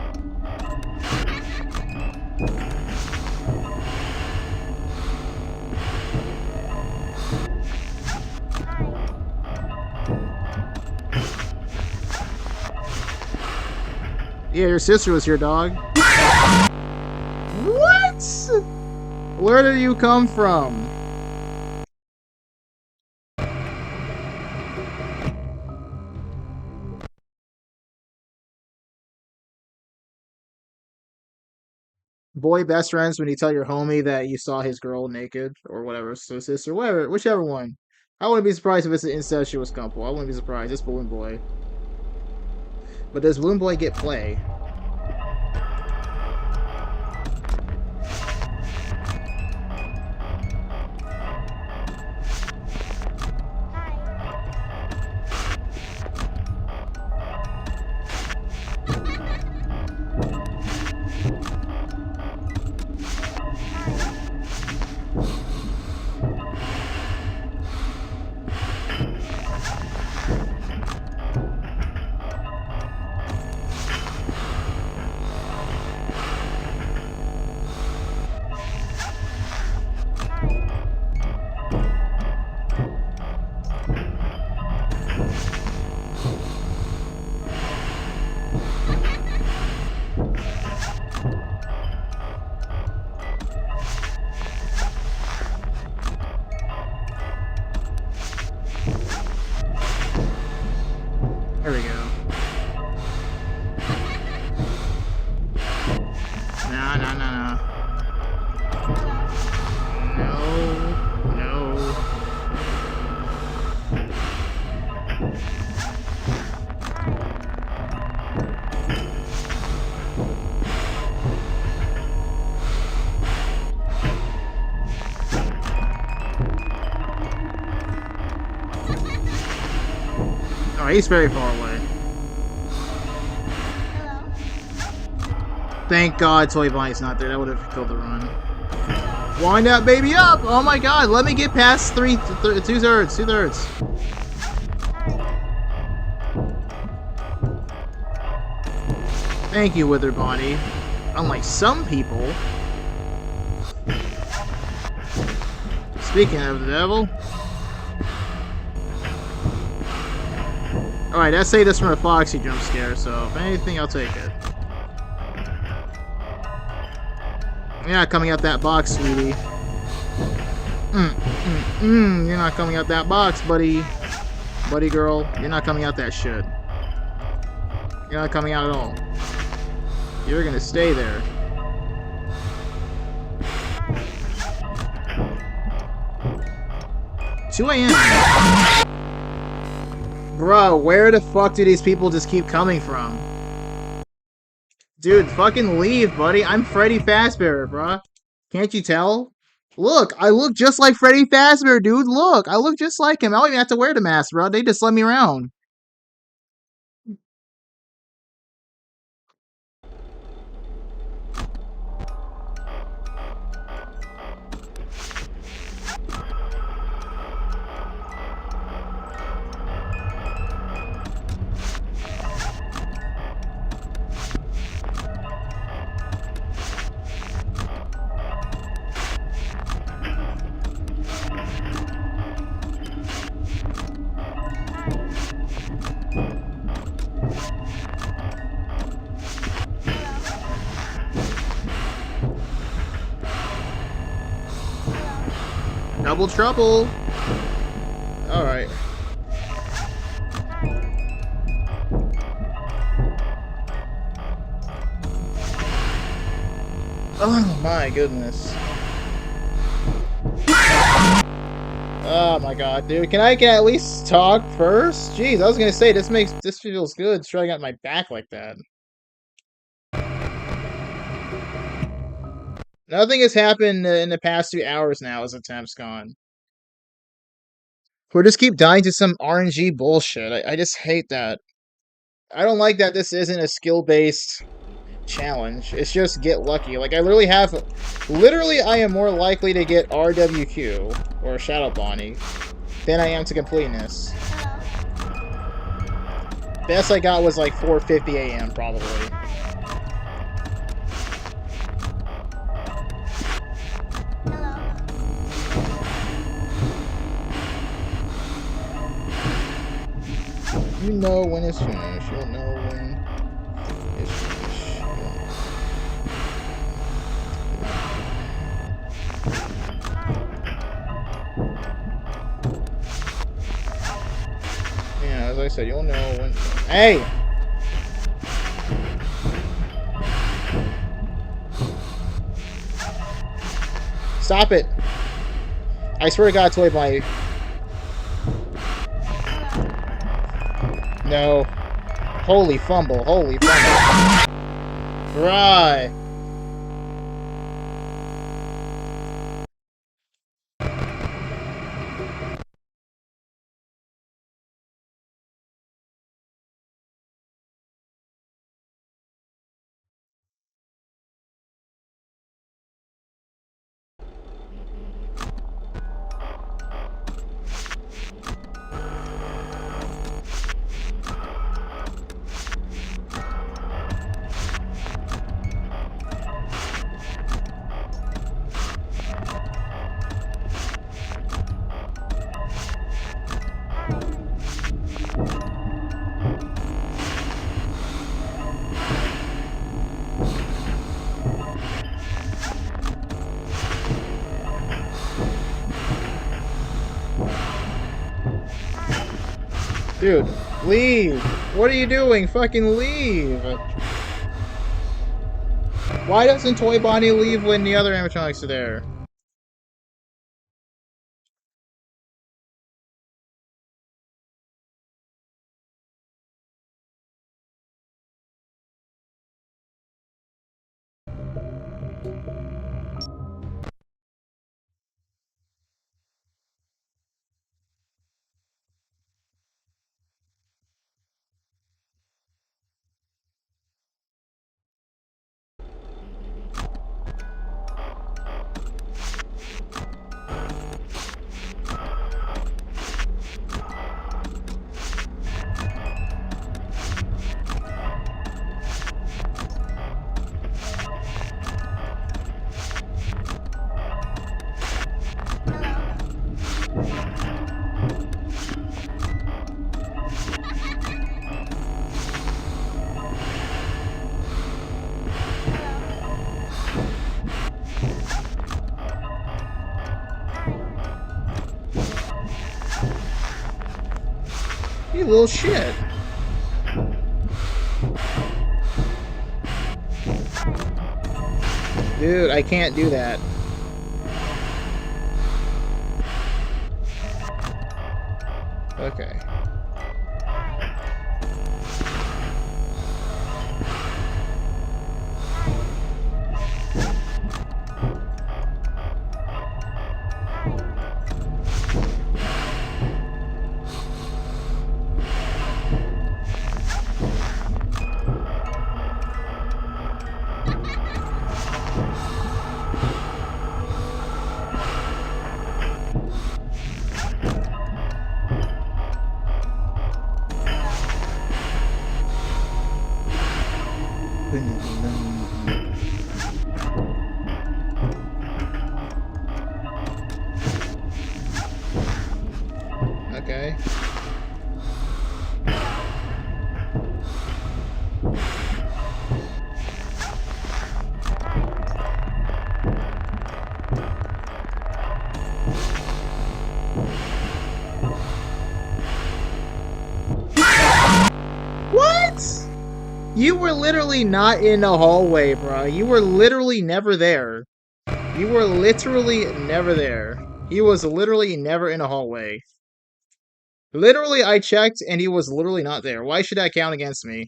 Yeah, your sister was here, dog. What? Where did you come from? Boy best friends when you tell your homie that you saw his girl naked or whatever, so sister, whatever, whichever one. I wouldn't be surprised if it's an incestuous couple. I wouldn't be surprised. It's Balloon Boy. But does Balloon Boy get play? There we go. Nah. he's very far away. Thank God Toy Bonnie's not there. That would have killed the run. Wind that baby up! Oh my God! Let me get past two-thirds. Thank you, Wither Bonnie. Unlike some people. Speaking of the devil. Alright, let's say this from a Foxy jump scare, so if anything, I'll take it. You're not coming out that box, sweetie. You're not coming out that box, buddy. Buddy girl, you're not coming out that shit. You're not coming out at all. You're gonna stay there. $2 a.m. Bro, where the fuck do these people just keep coming from? Dude, fucking leave, buddy. I'm Freddy Fazbear, bro. Can't you tell? Look, I look just like Freddy Fazbear, dude. Look, I look just like him. I don't even have to wear the mask, bro. They just let me around. Double trouble. Alright. Oh my goodness. Oh my god, dude. Can I at least talk first? Jeez, I was gonna say this feels good striking out my back like that. Nothing has happened in the past 2 hours now as attempts gone. We just keep dying to some RNG bullshit. I just hate that. I don't like that this isn't a skill-based challenge. It's just get lucky. Like, literally, I am more likely to get RWQ, or Shadow Bonnie, than I am to completeness. Best I got was like 4:50 a.m. probably. You know when it's finished. You'll know when it's finished. Yeah, as I said, you'll know when. Hey! Stop it! I swear to God, Toy Bonnie. No. Holy fumble. Holy fumble. Right. Dude, leave! What are you doing? Fucking leave! Why doesn't Toy Bonnie leave when the other animatronics are there? You little shit. Dude, I can't do that. Okay. Okay. What? You were literally not in the hallway, bro. You were literally never there. You were literally never there. He was literally never in a hallway. Literally, I checked and he was literally not there. Why should that count against me?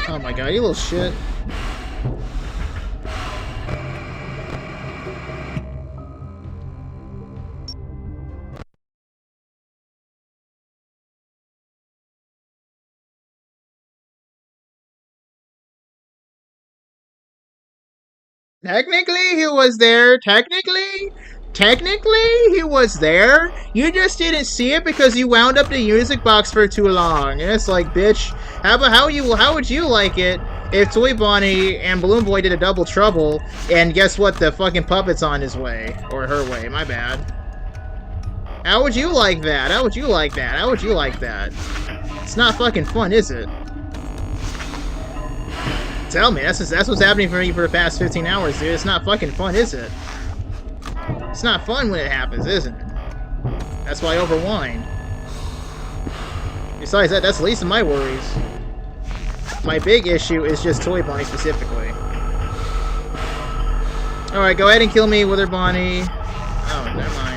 Oh my god, you little shit. Technically, he was there. Technically, he was there. You just didn't see it because you wound up the music box for too long. And it's like, bitch, how would you like it if Toy Bonnie and Balloon Boy did a double trouble, and guess what? The fucking puppet's on his way. Or her way, my bad. How would you like that? How would you like that? How would you like that? It's not fucking fun, is it? Tell me, that's what's happening for me for the past 15 hours, dude. It's not fucking fun, is it? It's not fun when it happens, isn't it? That's why I overwind. Besides that, that's the least of my worries. My big issue is just Toy Bonnie specifically. Alright, go ahead and kill me, Wither Bonnie. Oh, never mind.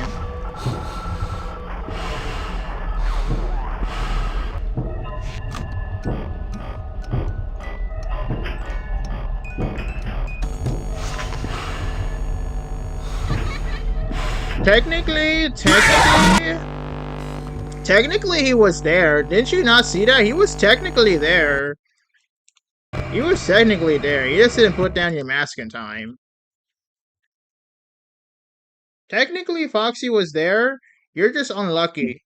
Technically he was there. Didn't you not see that? He was technically there. He was technically there. You just didn't put down your mask in time. Technically, Foxy was there. You're just unlucky.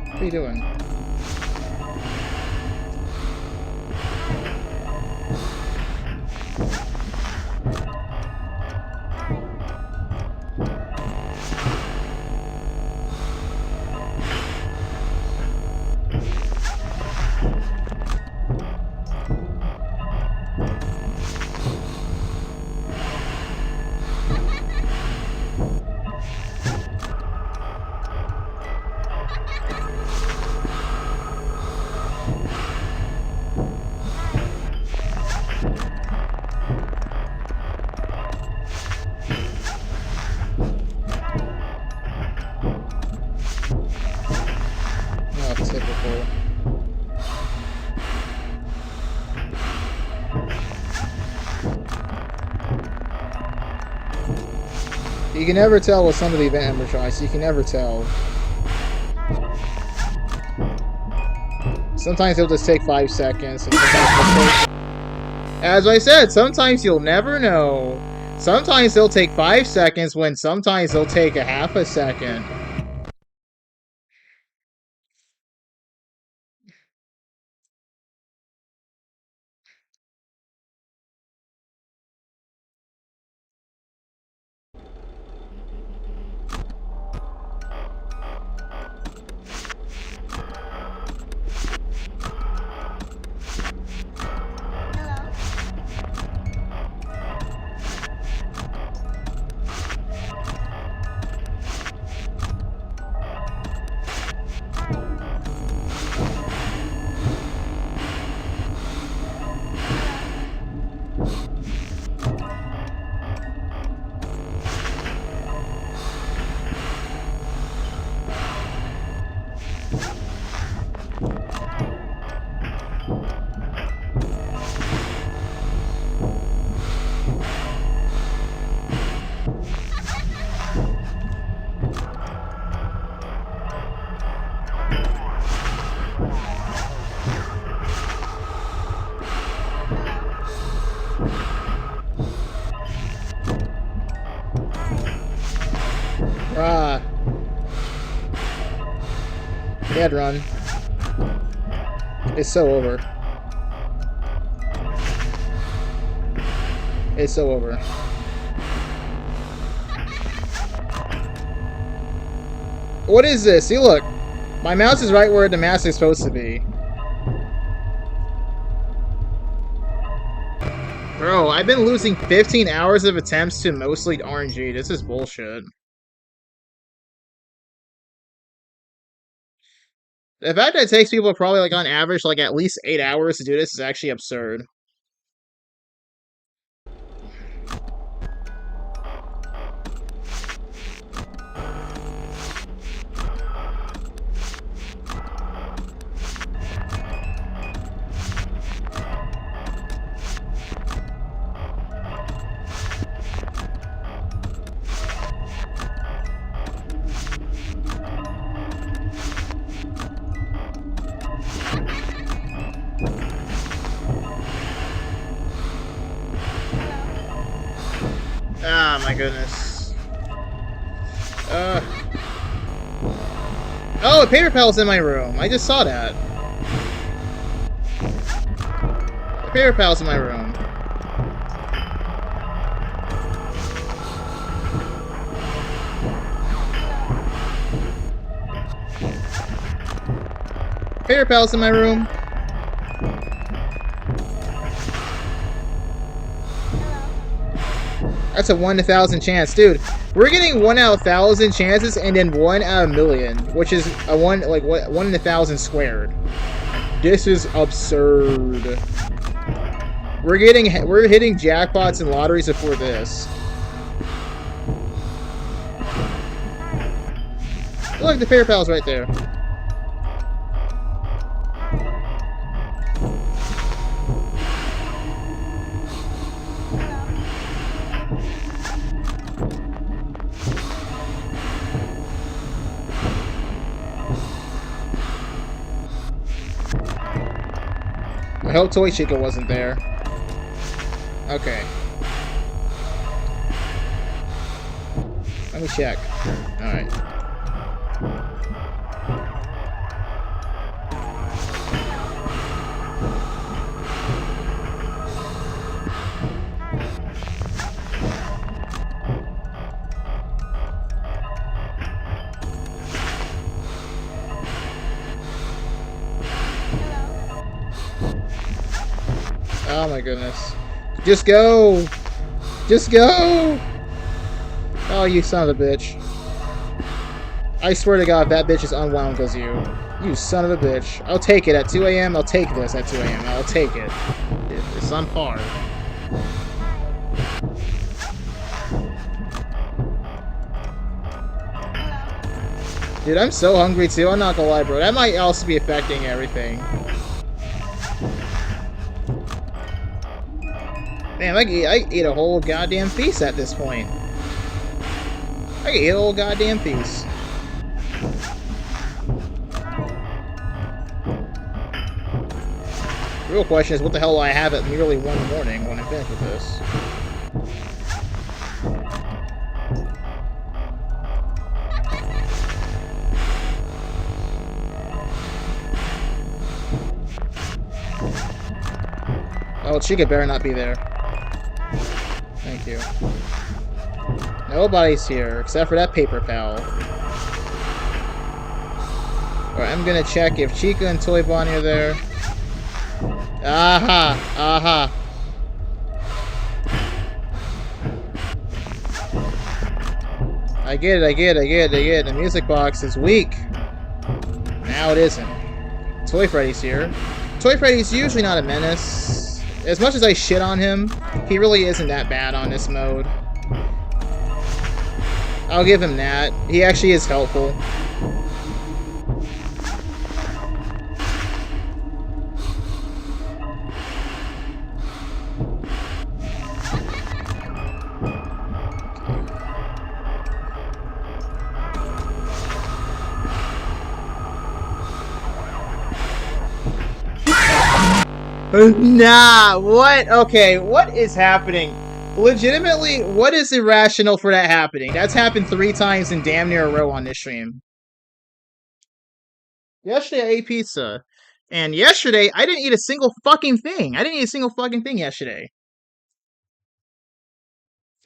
What are you doing? FNAF, typical. You can never tell with some of the event animatronics. You can never tell. Sometimes it'll just take 5 seconds. And as I said, sometimes you'll never know. Sometimes they'll take 5 seconds when sometimes they'll take a half a second. Bad run. It's so over. It's so over. What is this? See, look. My mouse is right where the mask is supposed to be. Bro, I've been losing 15 hours of attempts to mostly RNG. This is bullshit. The fact that it takes people probably, like, on average, like, at least 8 hours to do this is actually absurd. Ah, my goodness. Oh, a paper pal's in my room. I just saw that. A paper pal's in my room. Paper pal's in my room. That's a 1 in 1,000 chance, dude. We're getting 1 out of 1,000 chances, and then 1 out of 1,000,000, which is a 1 in 1,000 squared. This is absurd. We're hitting jackpots and lotteries before this. Look, the paper pal's right there. I hope Toy Chica wasn't there. Okay. Let me check. Alright. Oh my goodness. Just go! Just go! Oh, you son of a bitch. I swear to God, if that bitch is unwound because you. You son of a bitch. I'll take it at 2 a.m. I'll take this at 2 a.m. I'll take it. It's on par. Dude, I'm so hungry too, I'm not gonna lie, bro. That might also be affecting everything. Damn, I can eat a whole goddamn feast at this point. I can eat a whole goddamn feast. The real question is, what the hell will I have at nearly 1 in the morning when I'm finished with this? Oh, Chica better not be there. Thank you. Nobody's here, except for that paper pal. Alright, I'm gonna check if Chica and Toy Bonnie are there. Aha! Aha! I get it. The music box is weak. Now it isn't. Toy Freddy's here. Toy Freddy's usually not a menace. As much as I shit on him, he really isn't that bad on this mode. I'll give him that. He actually is helpful. Nah, what? Okay, what is happening? Legitimately, what is irrational for that happening? That's happened 3 times in damn near a row on this stream. Yesterday I ate pizza. And yesterday, I didn't eat a single fucking thing. I didn't eat a single fucking thing yesterday.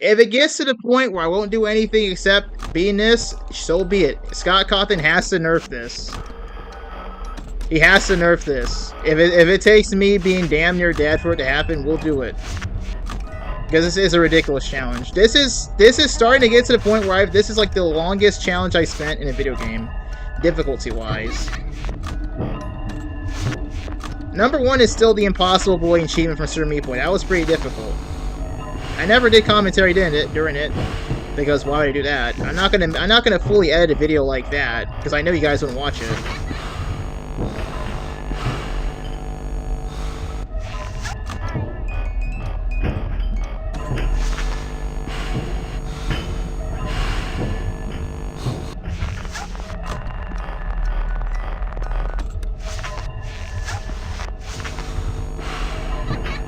If it gets to the point where I won't do anything except being this, so be it. Scott Cawthon has to nerf this. He has to nerf this. If it takes me being damn near dead for it to happen, we'll do it. Because this is a ridiculous challenge. This is starting to get to the point where this is like the longest challenge I spent in a video game, difficulty-wise. Number 1 is still the Impossible Boy achievement from Super Meat Boy. That was pretty difficult. I never did commentary during it, because why would I do that? I'm not gonna fully edit a video like that because I know you guys wouldn't watch it.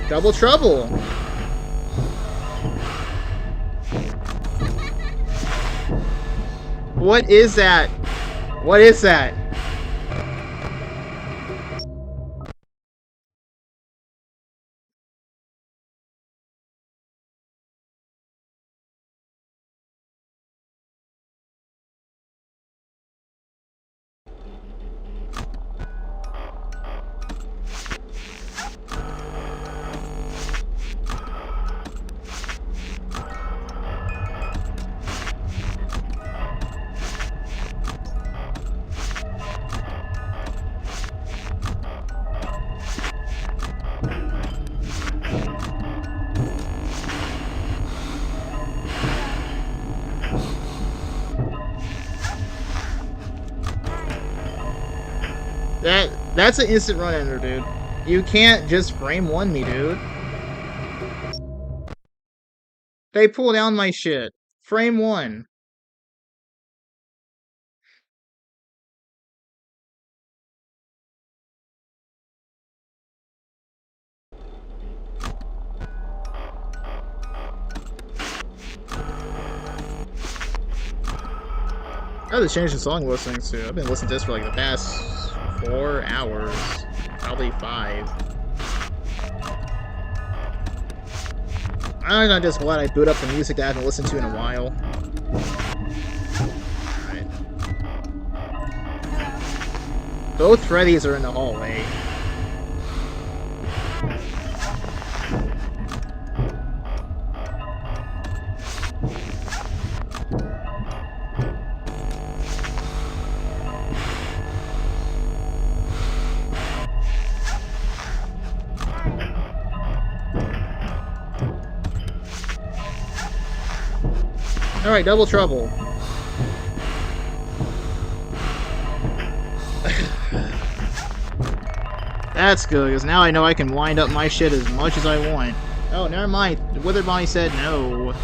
Double trouble! What is that? What is that? That's an instant run ender, dude. You can't just frame 1 me, dude. They pull down my shit. Frame 1. I have to change the song I'm listening to. I've been listening to this for like the past 4 hours. Probably 5. I'm not just glad I boot up the music that I haven't listened to in a while. Alright. Both Freddy's are in the hallway. Alright, double trouble. That's good, because now I know I can wind up my shit as much as I want. Oh, never mind. The Wither Bonnie said no.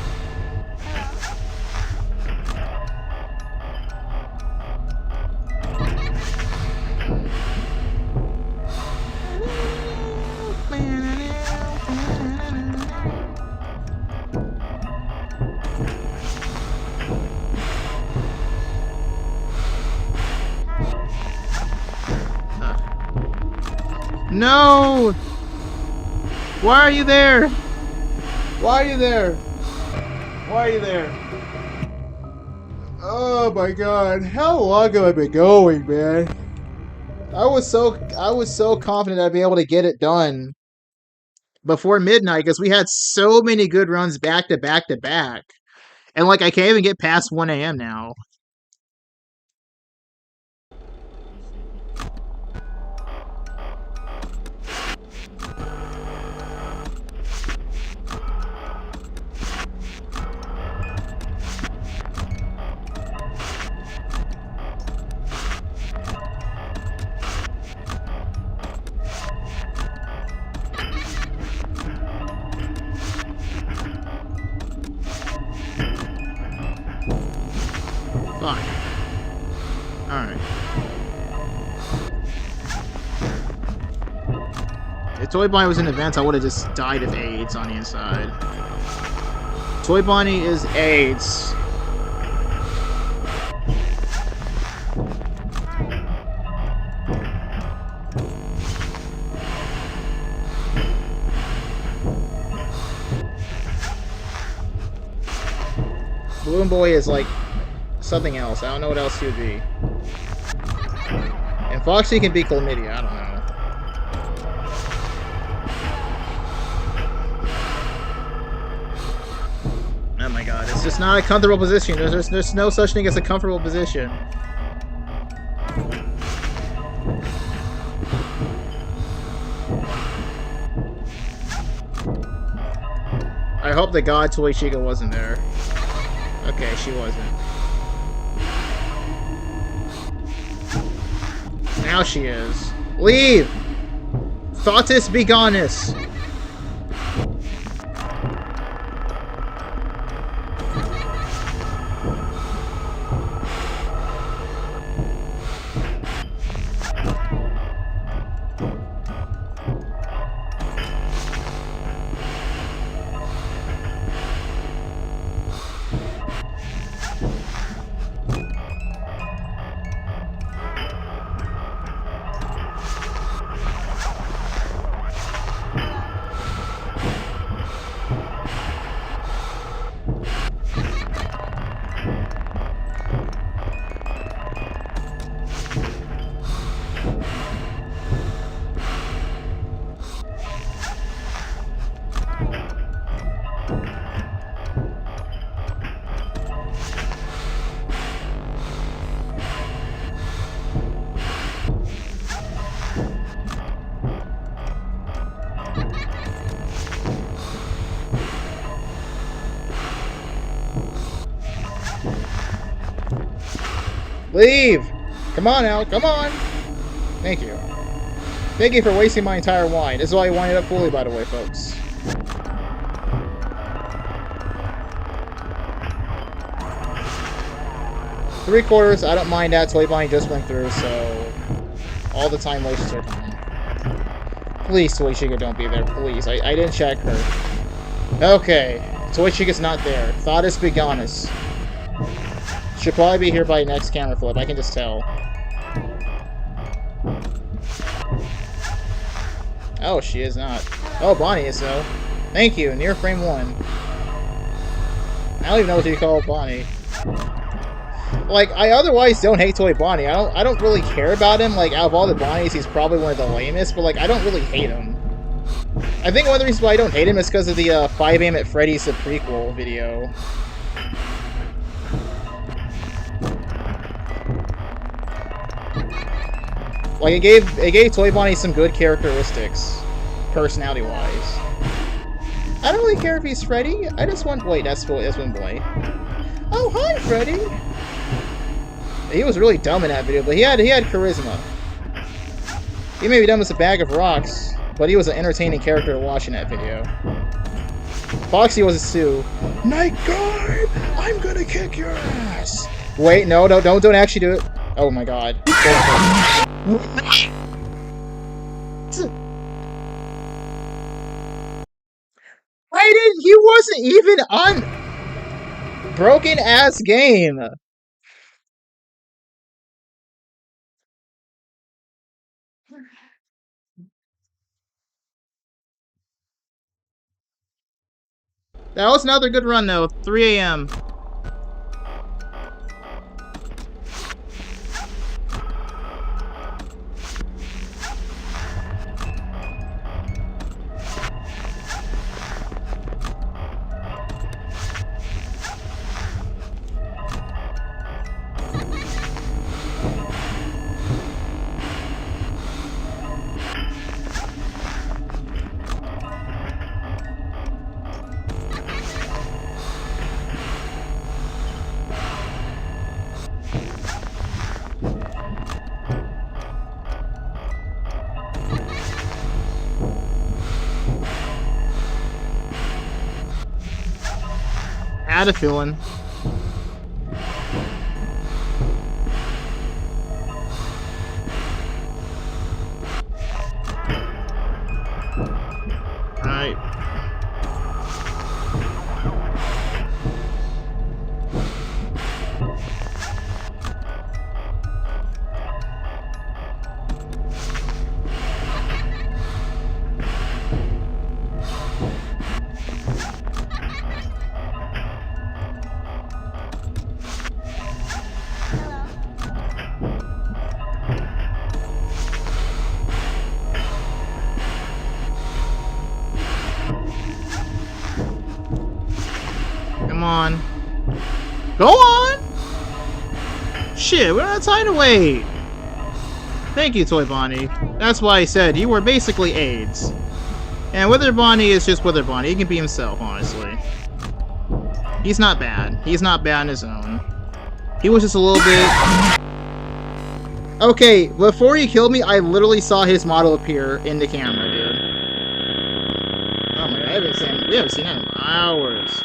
No! Why are you there? Why are you there? Why are you there? Oh my god, how long have I been going, man? I was so confident I'd be able to get it done before midnight because we had so many good runs back to back to back. And like I can't even get past 1 a.m. now. Fine. Alright. If Toy Bonnie was in events, I would have just died of AIDS on the inside. Toy Bonnie is AIDS. Balloon Boy is like something else. I don't know what else he would be. And Foxy can be chlamydia. I don't know. Oh my god, it's just not a comfortable position. There's no such thing as a comfortable position. I hope the god Toy Chica wasn't there. Okay, she wasn't. Now she is. Leave! Thoughtus begonus! Leave! Come on, Al, come on! Thank you. Thank you for wasting my entire wine. This is why I winded up fully, by the way, folks. Three-quarters, I don't mind that. Toy Bonnie just went through, so all the time wastes are gone. Please, Toy Chica, don't be there. Please. I didn't check her. Okay. Toy Chica's not there. Thoughtus begonus. Should probably be here by next camera flip. I can just tell. Oh, she is not. Oh, Bonnie is though. Thank you. Near frame 1. I don't even know what you call Bonnie. Like, I otherwise don't hate Toy Bonnie. I don't really care about him. Like, out of all the Bonnies, he's probably one of the lamest. But like, I don't really hate him. I think one of the reasons why I don't hate him is because of the 5 AM at Freddy's the prequel video. Like, it gave Toy Bonnie some good characteristics, personality-wise. I don't really care if he's Freddy. I just want... Wait, that's Wind Boy. Oh, hi, Freddy! He was really dumb in that video, but he had charisma. He may be dumb as a bag of rocks, but he was an entertaining character to watch in that video. Foxy was a Sue. Night guard, I'm gonna kick your ass. Wait, no, don't actually do it. Oh my god. He wasn't even on broken ass game. That was another good run though. 3 a.m. Had a feeling. Alright. Come on. Go on! Shit, we don't have time to wait! Thank you, Toy Bonnie. That's why I said you were basically AIDS. And Wither Bonnie is just Wither Bonnie. He can be himself, honestly. He's not bad. He's not bad on his own. He was just a little bit... Okay, before he killed me, I literally saw his model appear in the camera, dude. Oh my god, we haven't seen that in hours.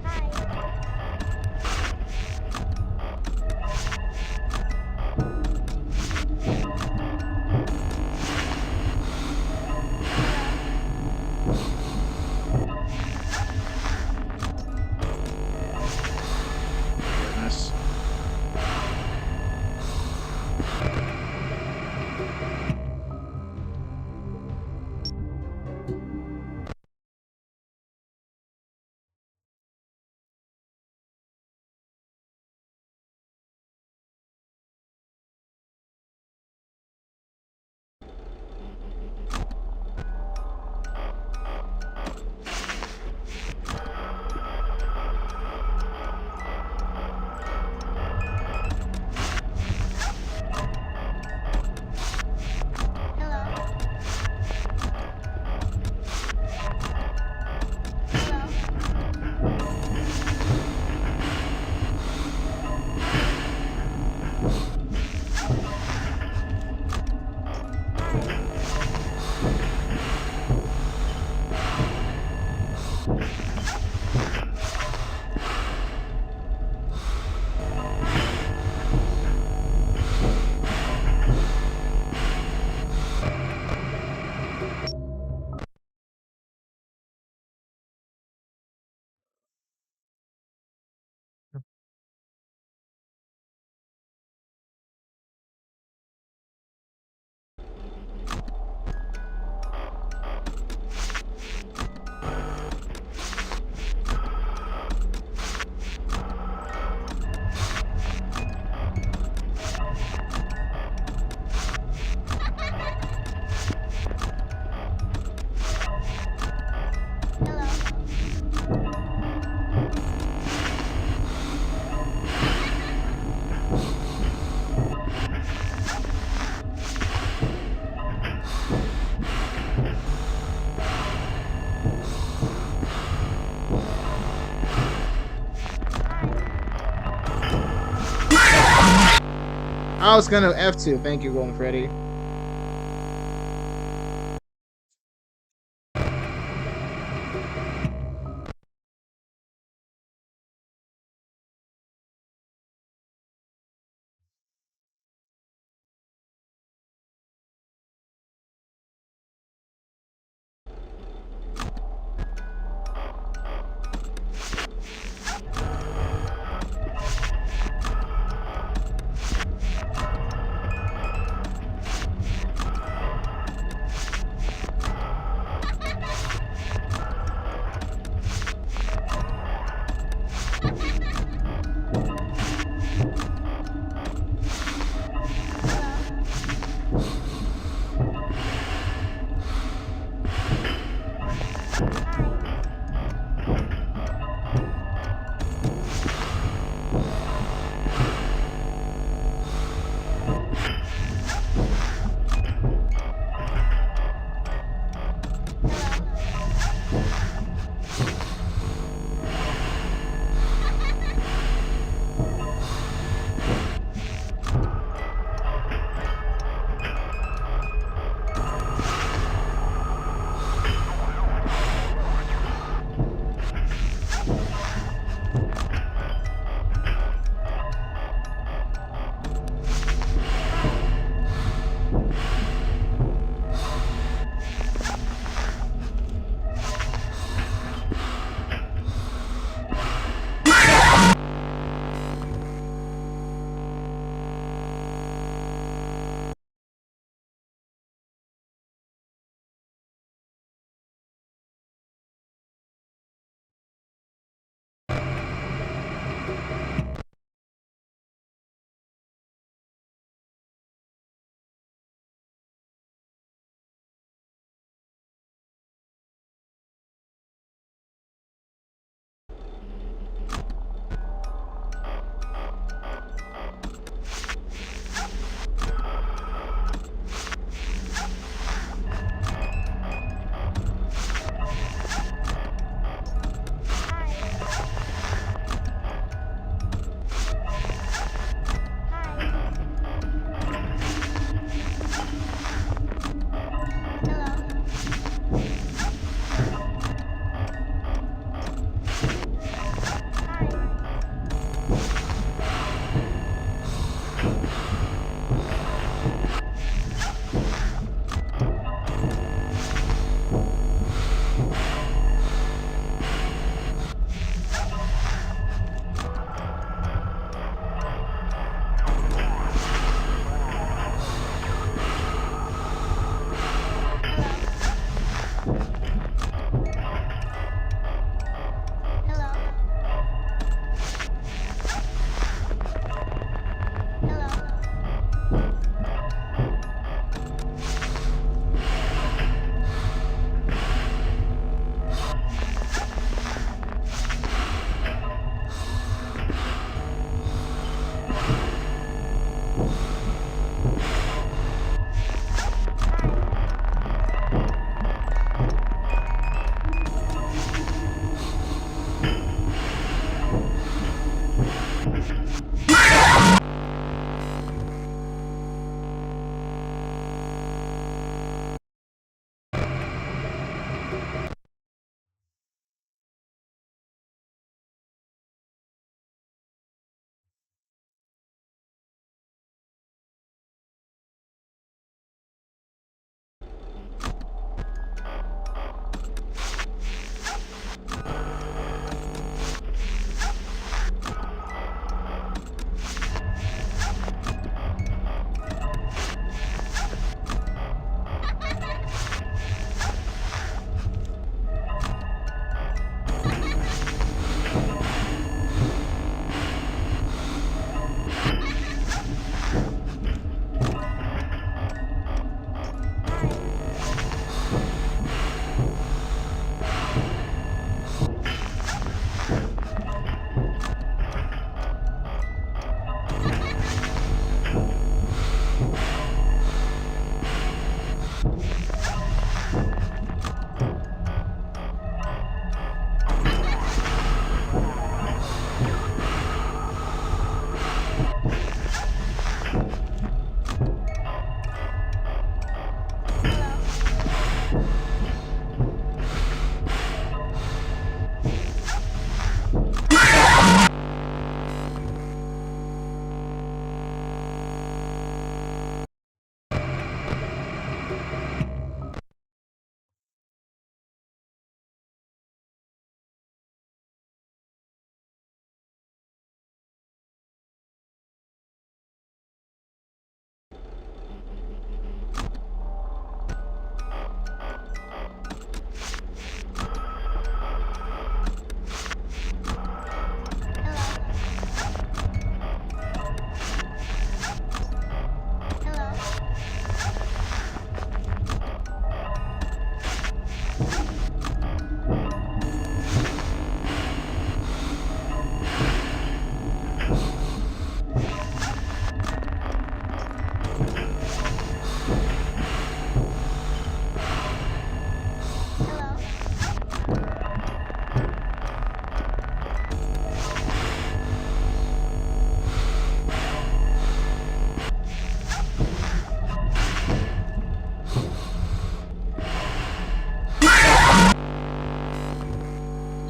Hi. I was gonna F2. Thank you, Golden Freddy.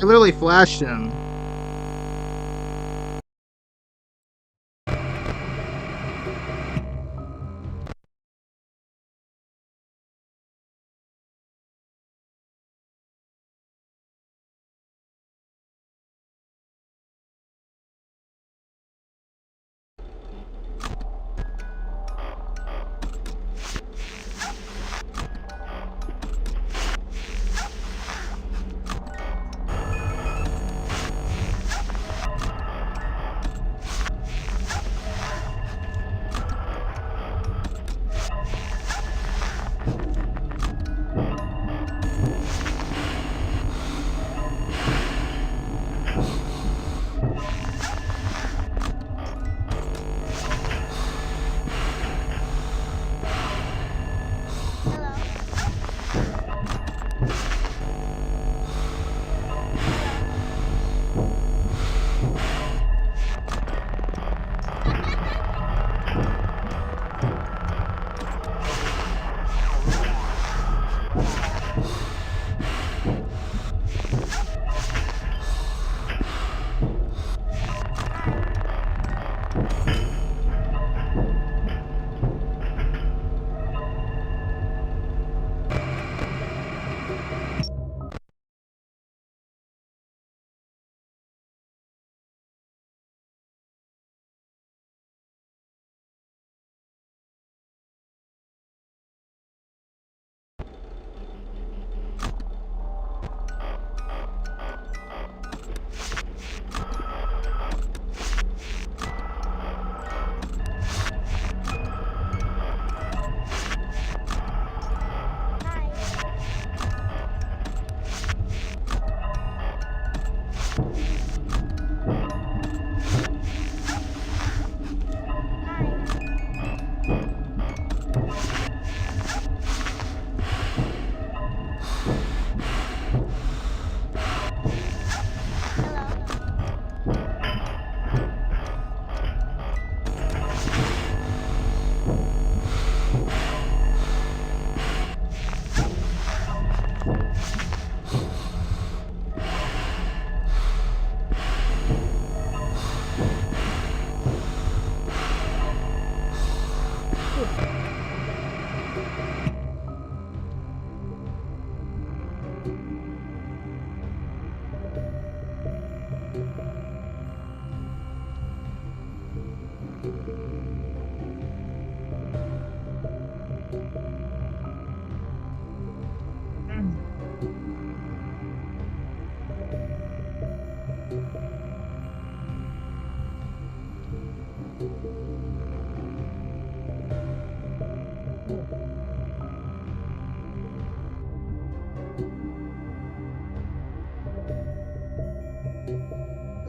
I literally flashed him.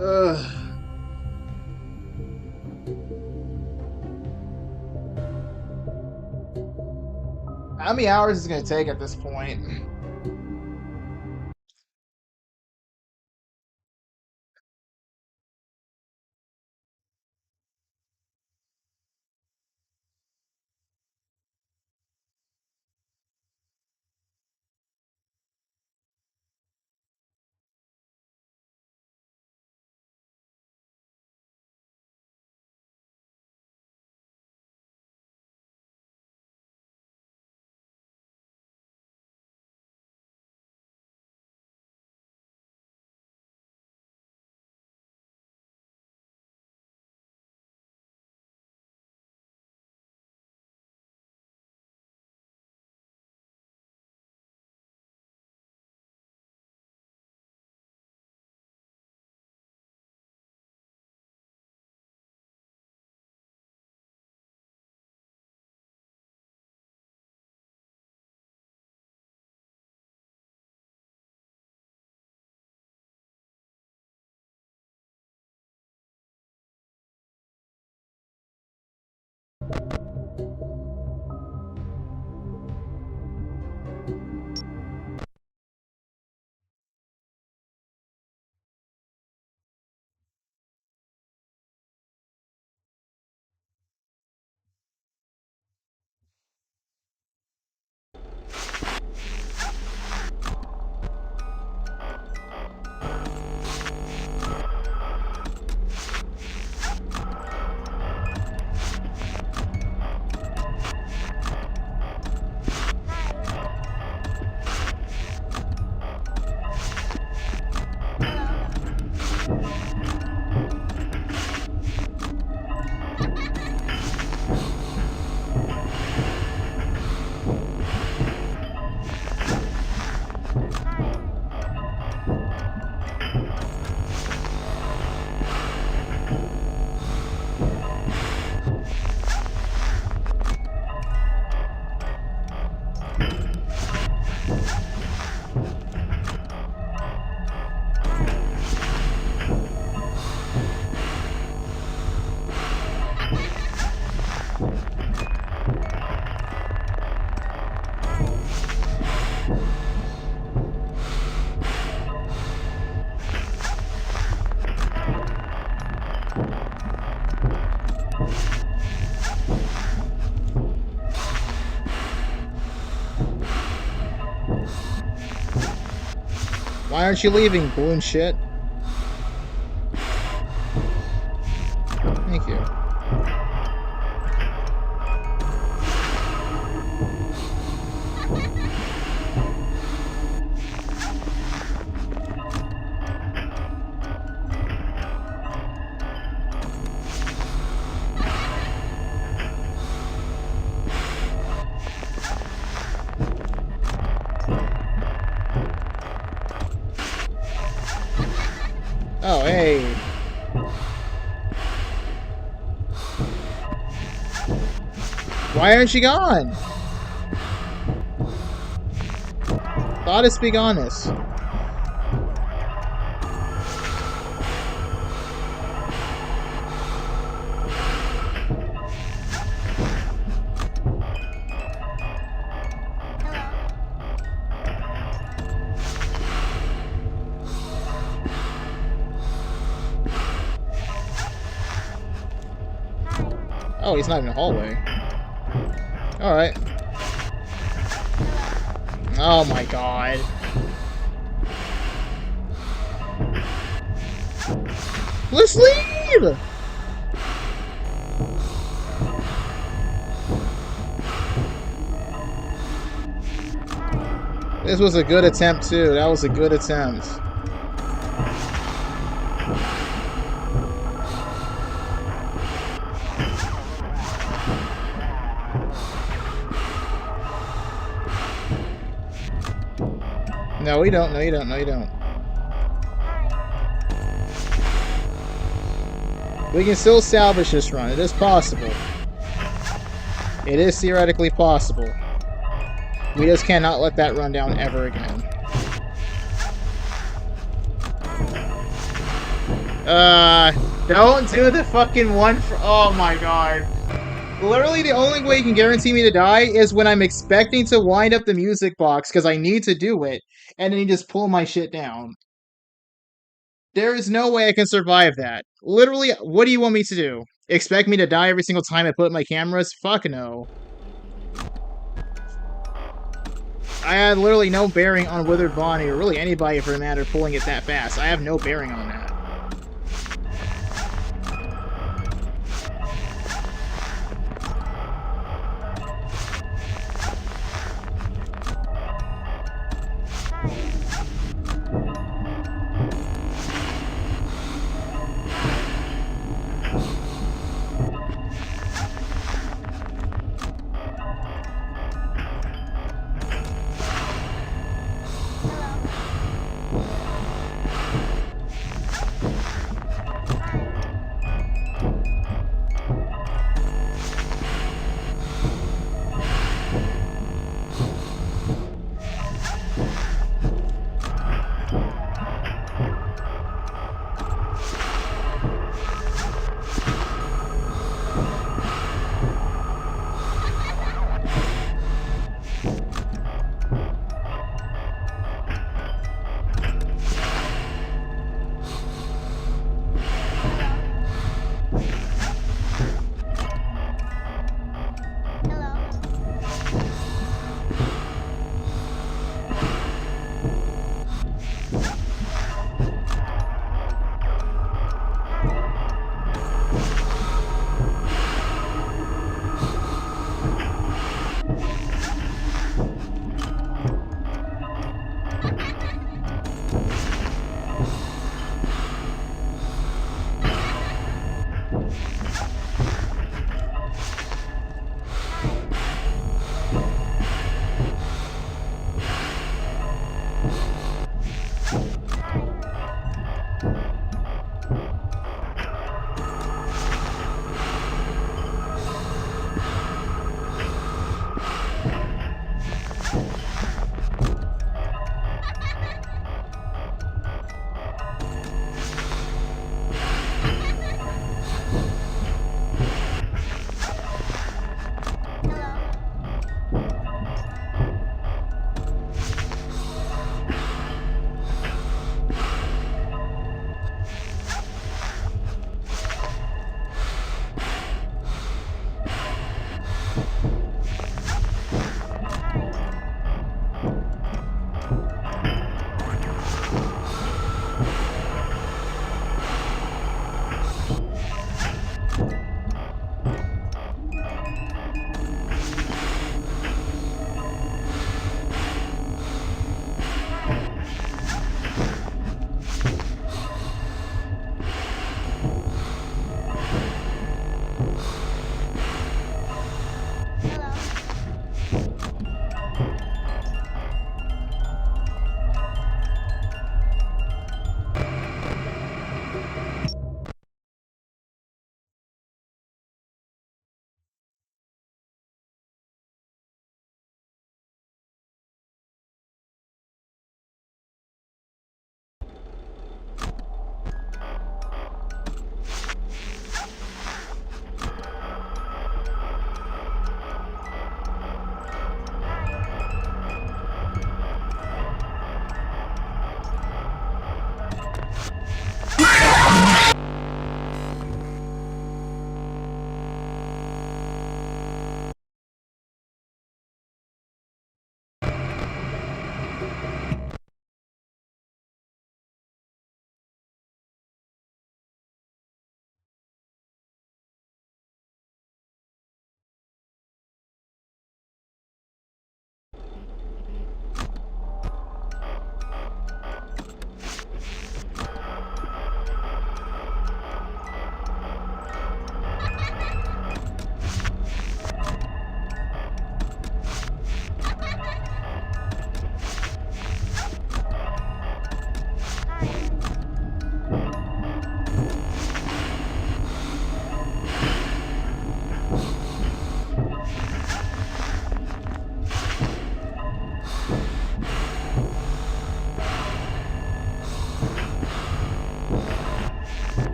Ugh. How many hours is it gonna take at this point? Why aren't you leaving, balloon shit? Thank you. Oh, hey. Why aren't you gone? Gotta speak honest. Oh, he's not in the hallway. Alright. Oh my god. Let's leave! This was a good attempt, too. That was a good attempt. No, we don't. No, you don't. No, you don't. We can still salvage this run. It is possible. It is theoretically possible. We just cannot let that run down ever again. Don't do the fucking one for— oh my god. Literally the only way you can guarantee me to die is when I'm expecting to wind up the music box because I need to do it, and then you just pull my shit down. There is no way I can survive that. Literally, what do you want me to do? Expect me to die every single time I put my cameras? Fuck no. I had literally no bearing on Withered Bonnie, or really anybody for that matter, pulling it that fast. I have no bearing on that.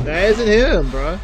That isn't him, bruh.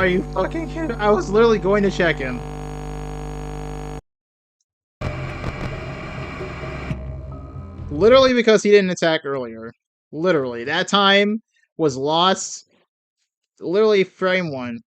Are you fucking kidding? I was literally going to check him. Literally because he didn't attack earlier. Literally. That time was lost. Literally frame one.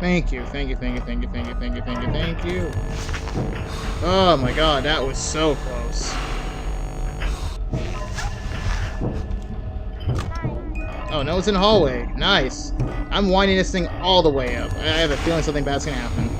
Thank you, thank you, thank you, thank you, thank you, thank you, thank you, thank you. Oh my god, that was so close. Oh, no, it's in the hallway. Nice. I'm winding this thing all the way up. I have a feeling something bad's gonna happen.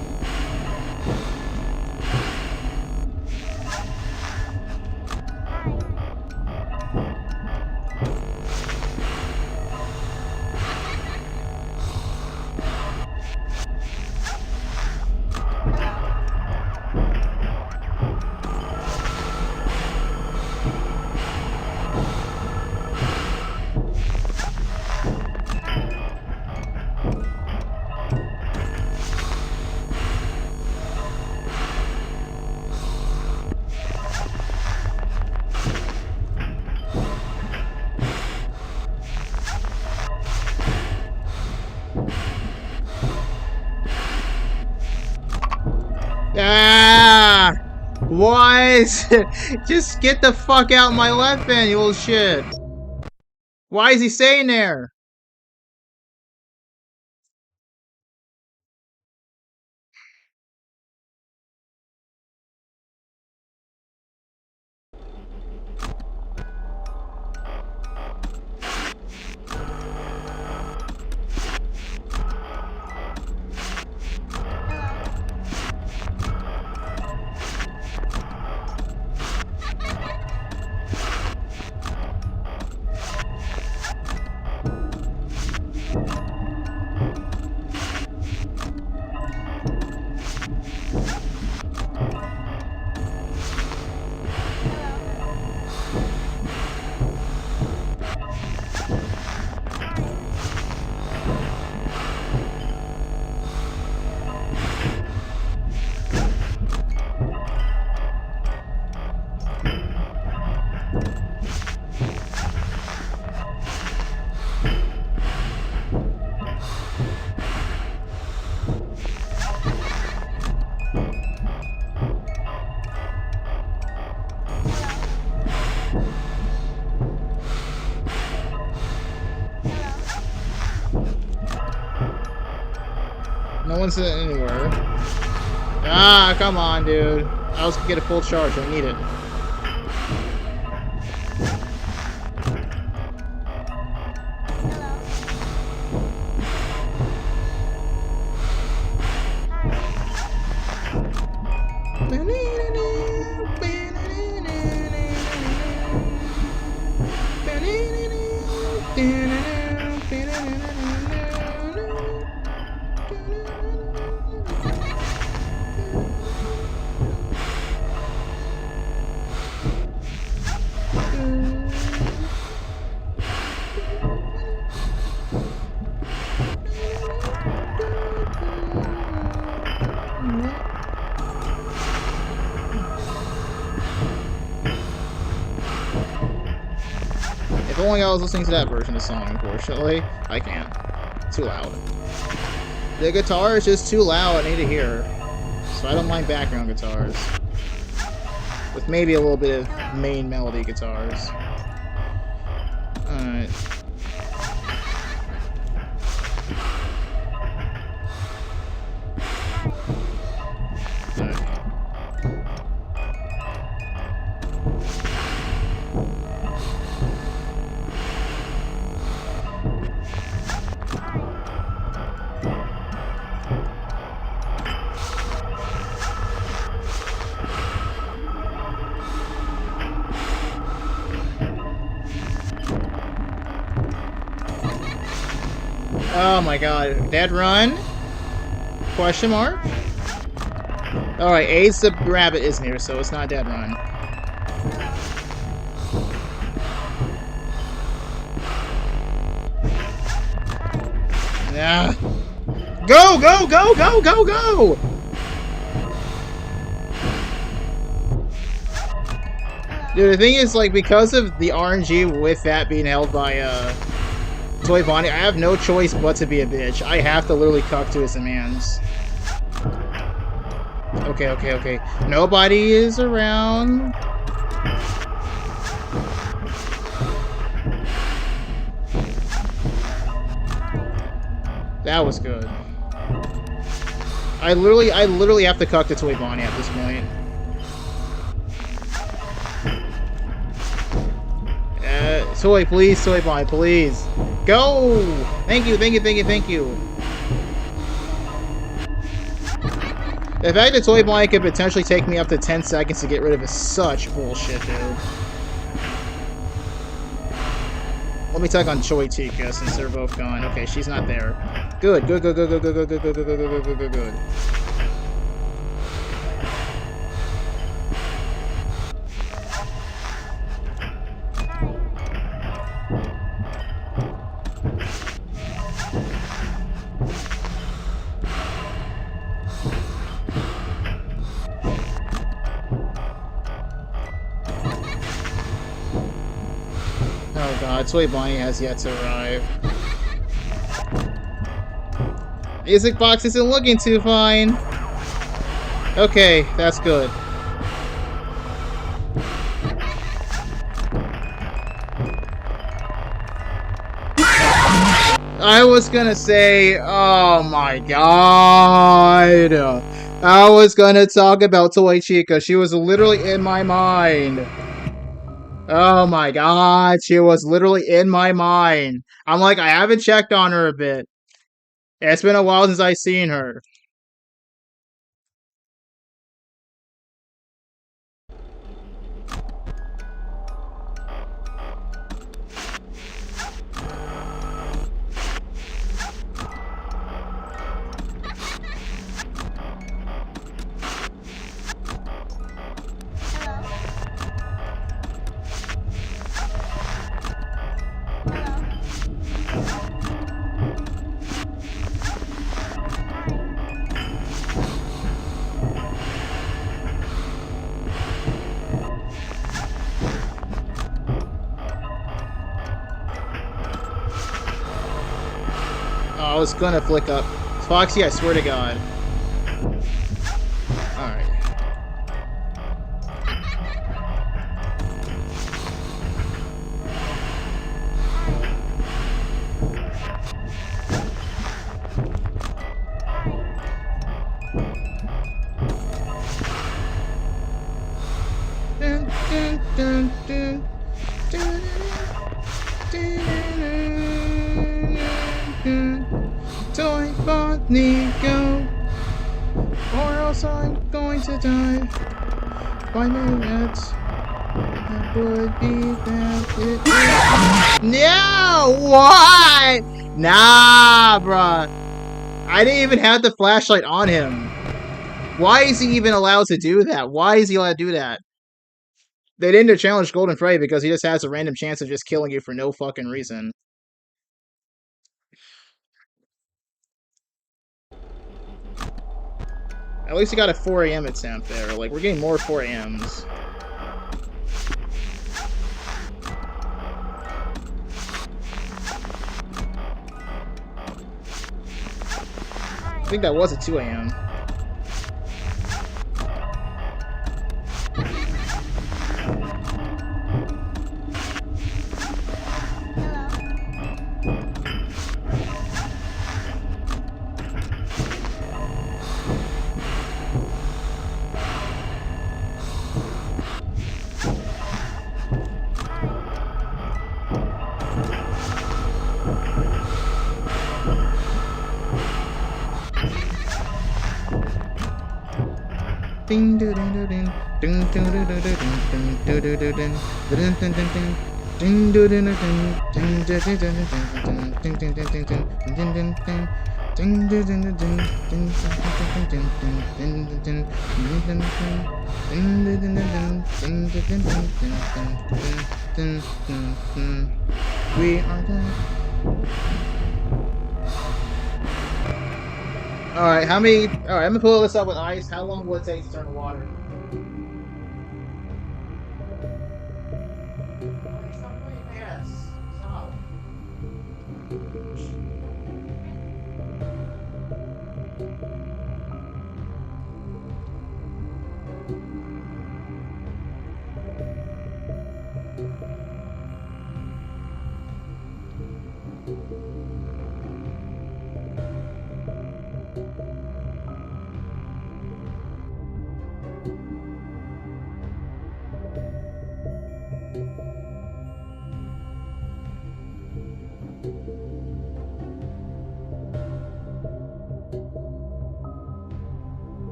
Ah! What? Just get the fuck out my left hand, you little shit. Why is he staying there? No one's anywhere. Ah, come on, dude. I was gonna get a full charge. I need it. If only I was listening to that version of the song, unfortunately. I can't. Too loud. The guitar is just too loud, I need to hear. So I don't mind background guitars. With maybe a little bit of main melody guitars. Alright. Oh my god. Dead run? Question mark? Alright, Ace the rabbit is near, so it's not dead run. Yeah. Go, go, go, go, go, go! Dude, the thing is, like, because of the RNG with that being held by, Toy Bonnie, I have no choice but to be a bitch. I have to literally cuck to his demands. Okay, okay, okay. Nobody is around. That was good. I literally have to cuck to Toy Bonnie at this point. Toy, please, Toy Bonnie, please. Go! Thank you, thank you, thank you, thank you. The fact that Toy Bonnie could potentially take me up to 10 seconds to get rid of is such bullshit, dude. Let me tug on Choi Tika since they're both gone. Okay, she's not there. Good, good, good, good, good, good, good, good, good, good, good, good, good, good, good. Oh god, Toy Bonnie has yet to arrive. Music box isn't looking too fine. Okay, that's good. I was gonna say, oh my god. I was gonna talk about Toy Chica. She was literally in my mind. Oh my god, she was literally in my mind. I'm like, I haven't checked on her a bit. It's been a while since I've seen her. Oh, I was gonna flick up. Foxy, I swear to god. Alright. Dun, dun, dun, dun. Dun, dun, dun. Toy Bonnie, go, or else I'm going to die. 5 minutes. That would be that. No, what? Nah, bruh. I didn't even have the flashlight on him. Why is he even allowed to do that? Why is he allowed to do that? They didn't challenge Golden Freddy because he just has a random chance of just killing you for no fucking reason. At least he got a 4 a.m. attempt there. Like, we're getting more 4 a.m.s. I think that was a 2 a.m. Ding ding ding ding ding ding ding ding ding ding ding. We are done. Alright, how many... Alright, I'm gonna pull this up with ice. How long will it take to turn to water? Yes. Stop.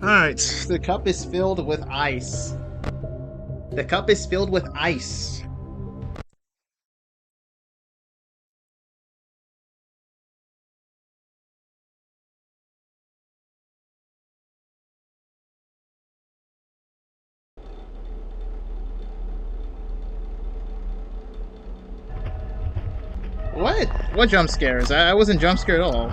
Alright, the cup is filled with ice. The cup is filled with ice. What? What jump scares? I wasn't jump scared at all.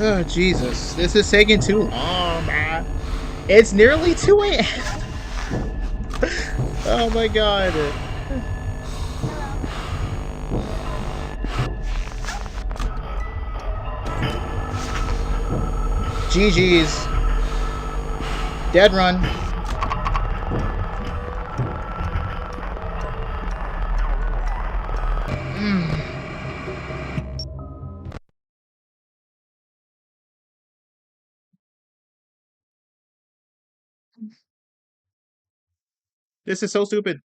Oh, Jesus. This is taking too long, man. It's nearly 2 a.m. Oh my god. GG's. Dead run. This is so stupid.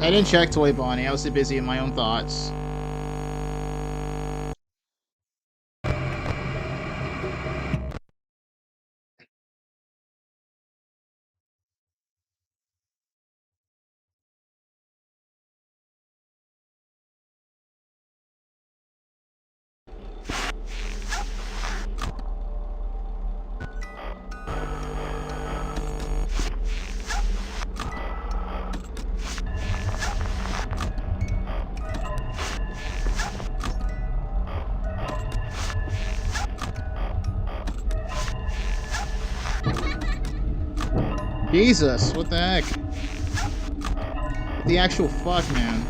I didn't check Toy Bonnie. I was too busy in my own thoughts. Jesus, what the heck? What the actual fuck, man?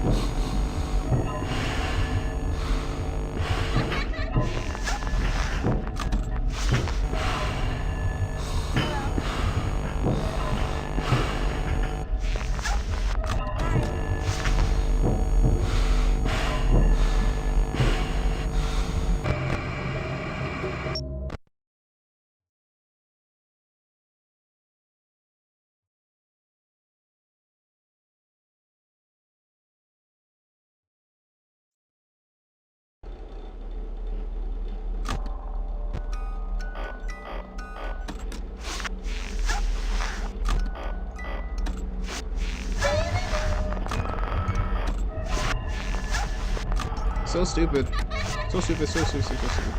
So stupid. So stupid, so stupid, so stupid.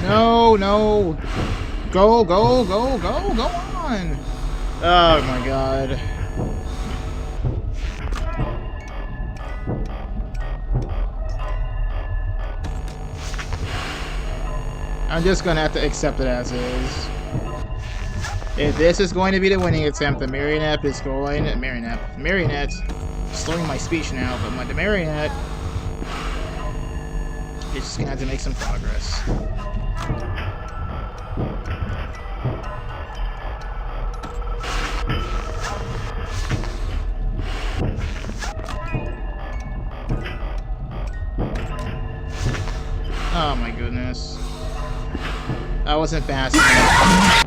No, no. Go, go, go, go, go on. Oh my god. I'm just gonna have to accept it as is. If this is going to be the winning attempt, the Marionette is going... Marionette. Slurring my speech now, but the Marionette is just gonna have to make some progress. Oh my goodness. I wasn't fast enough.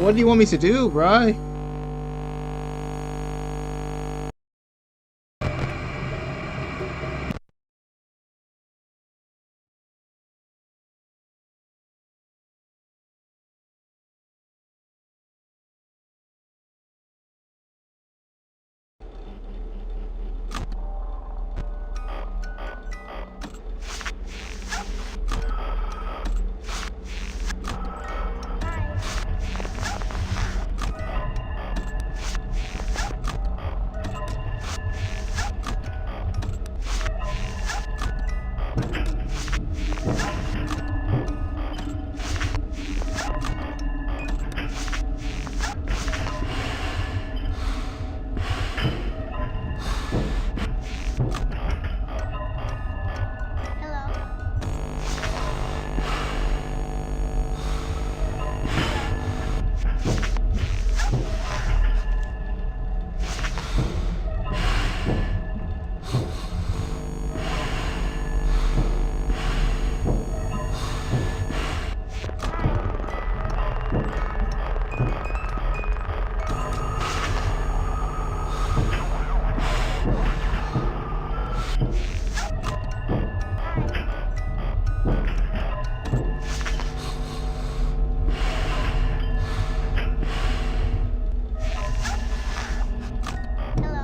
What do you want me to do, bruh?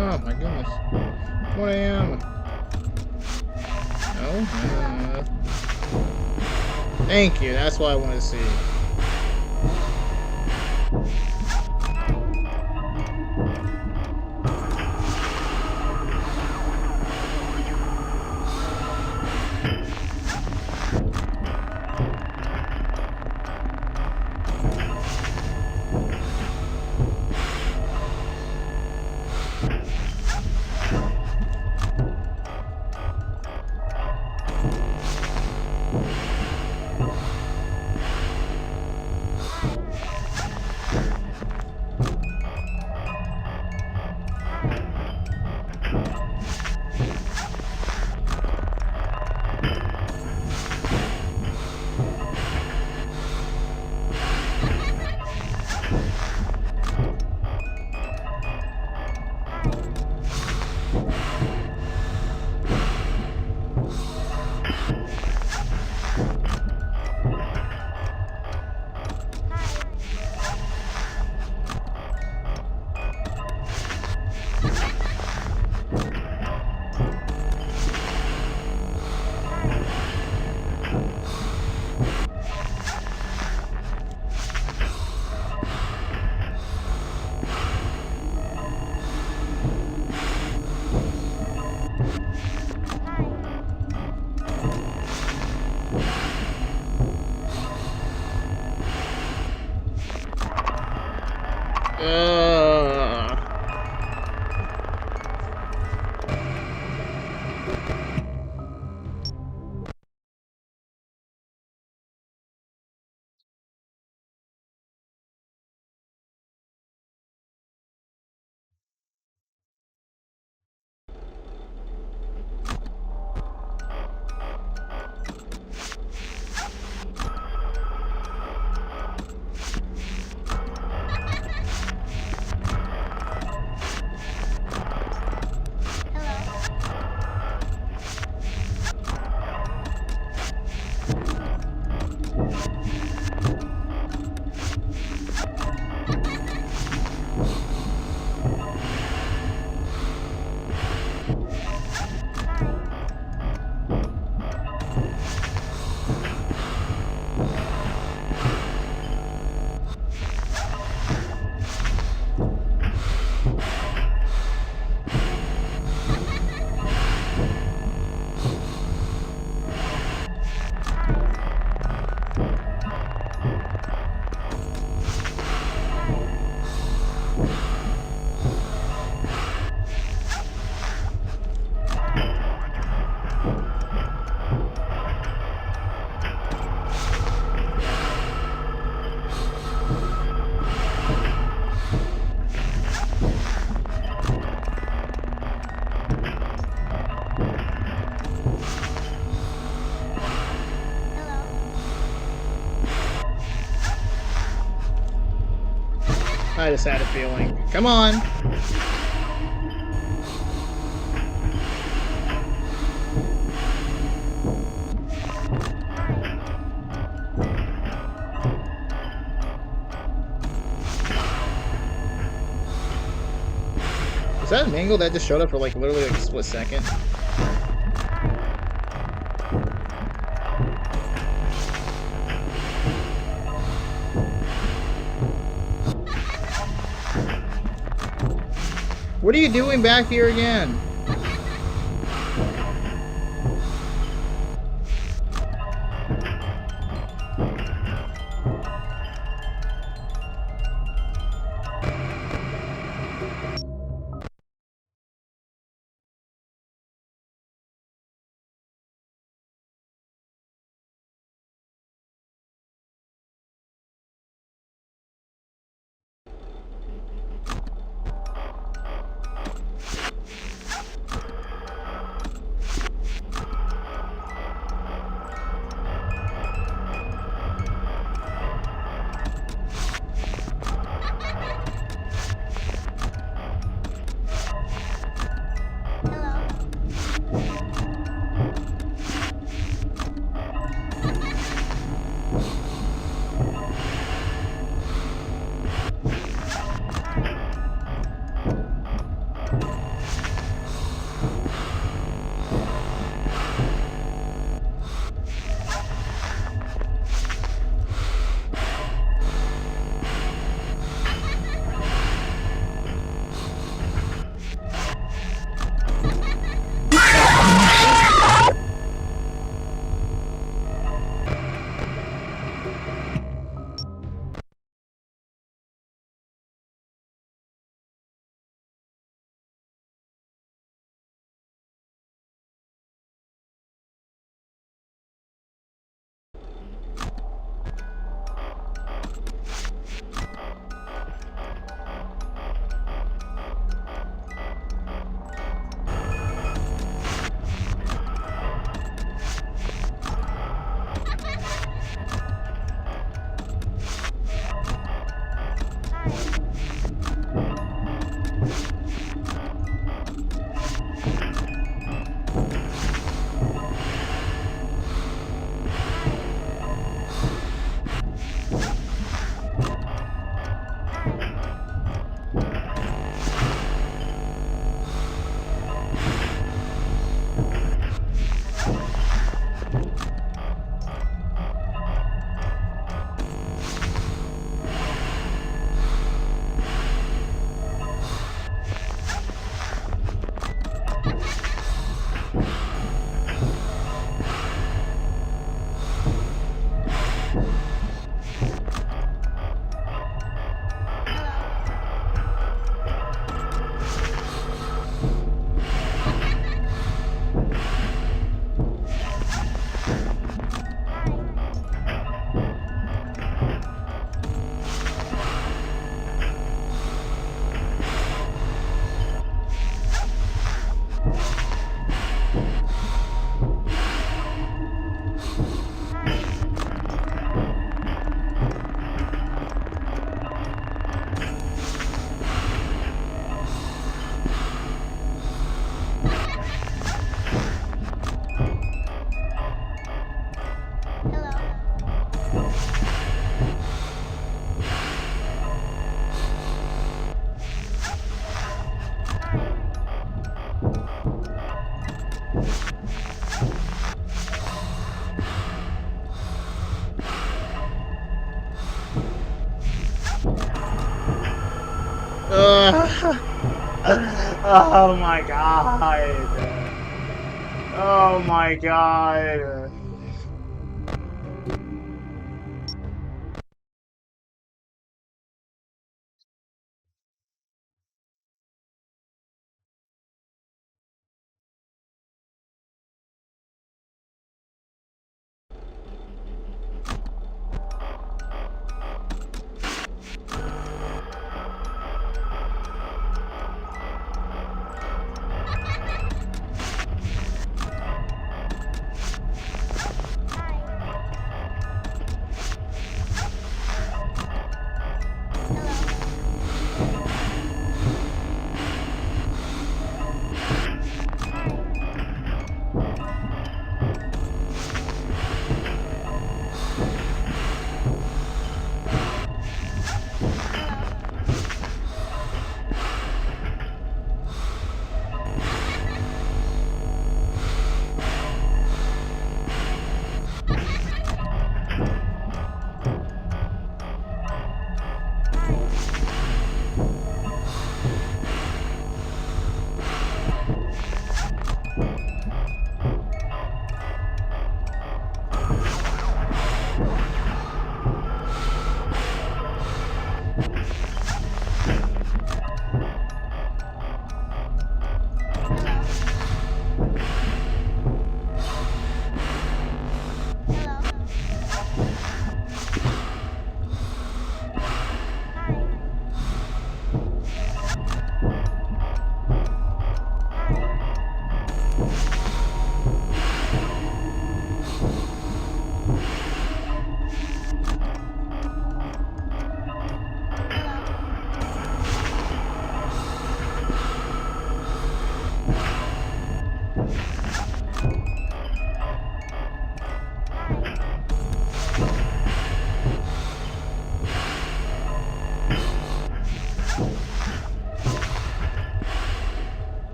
Oh my goodness. What I am? No? Thank you, that's what I wanted to see. I just had a feeling. Come on! Was that a mangle that just showed up for like literally like a split second? What are you doing back here again? Oh my god. Oh my god.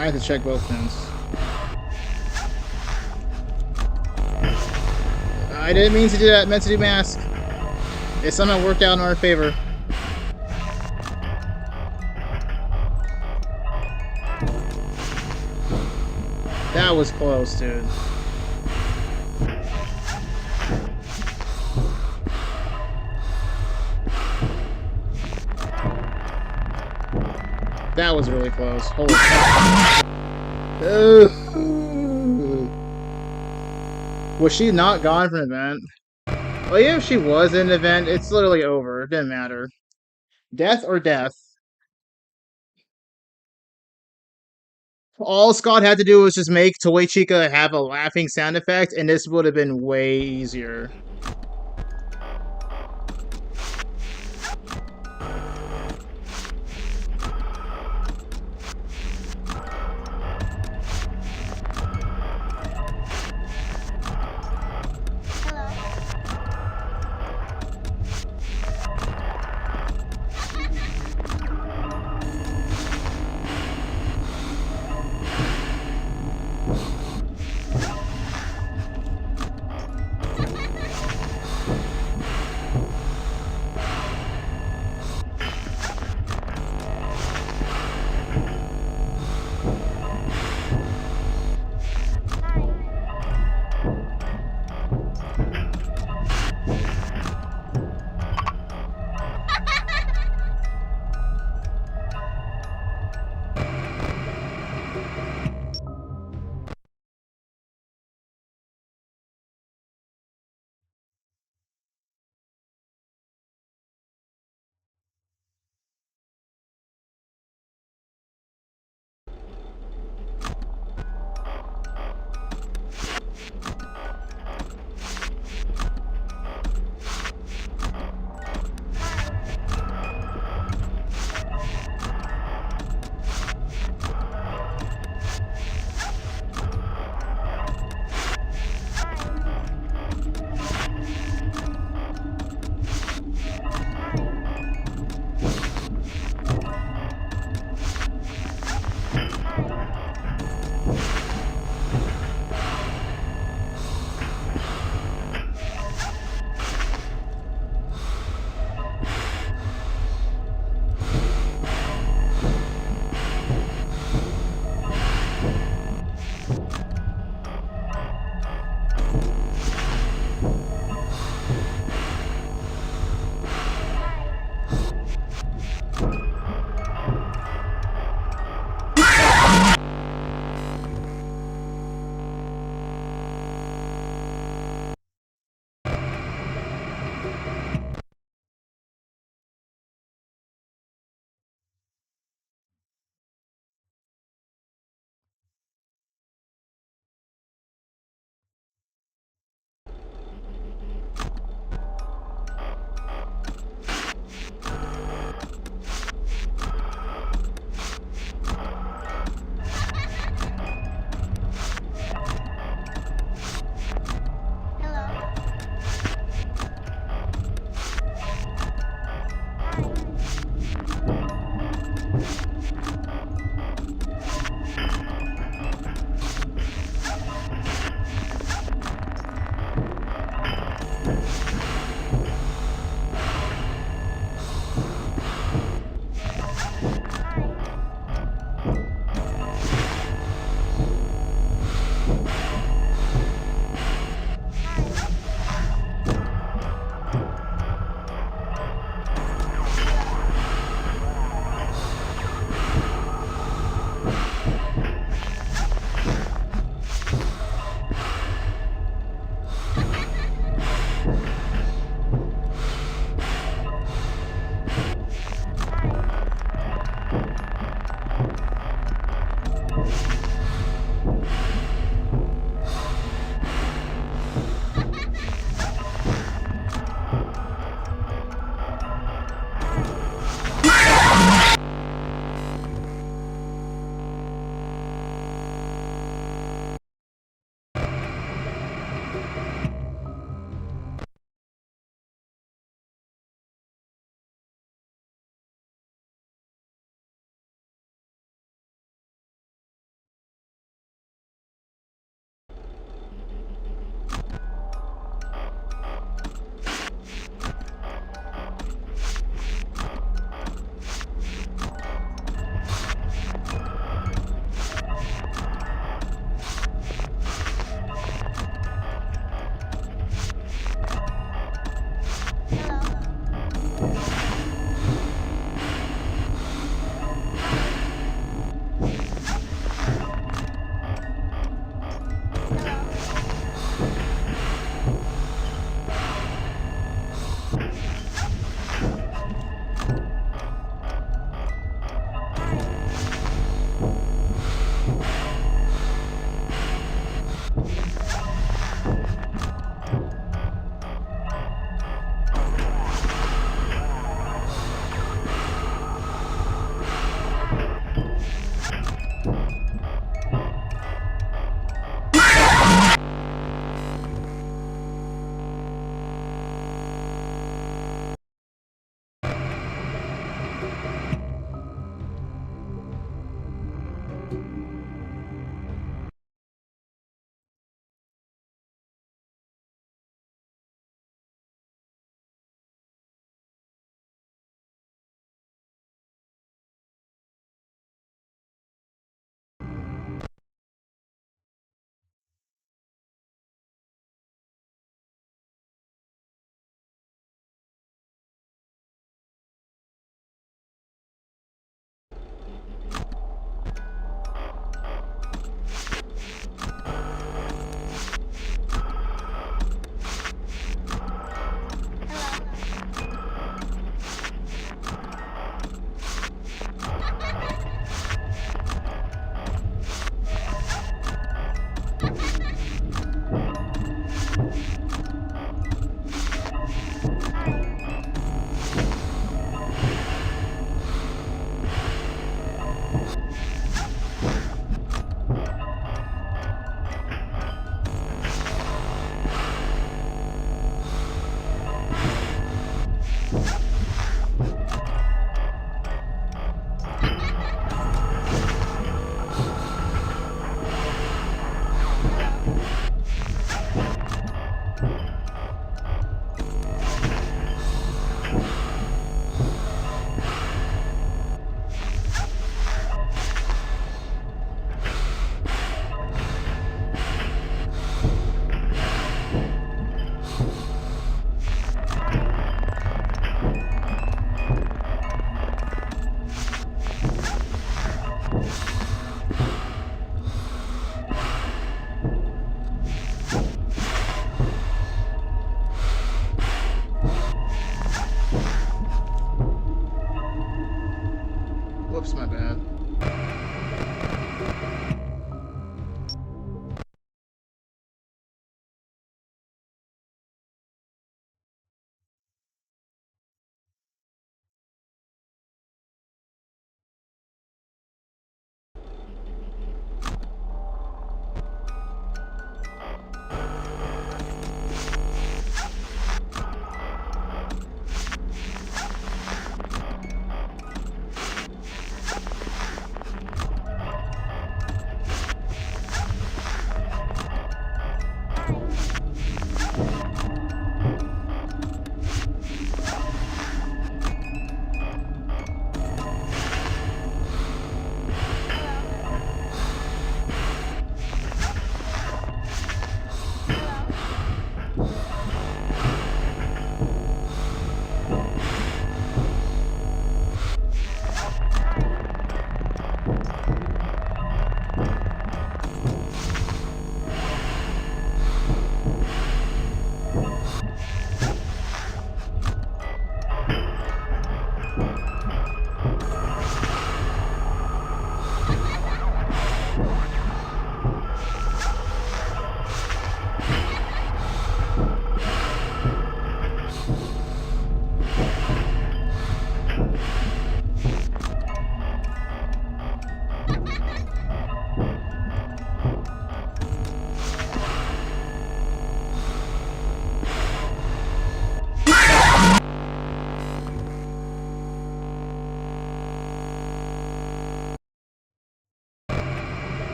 Might have to check both pins. I didn't mean to do that. I meant to do mask. It somehow worked out in our favor. That was close, dude. That was really close. Holy crap. Was she not gone from an event? Well, even if she was in an event, it's literally over. It didn't matter. Death or death. All Scott had to do was just make Toy Chica have a laughing sound effect, and this would have been way easier. Whoops, my bad.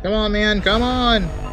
Come on, man, come on!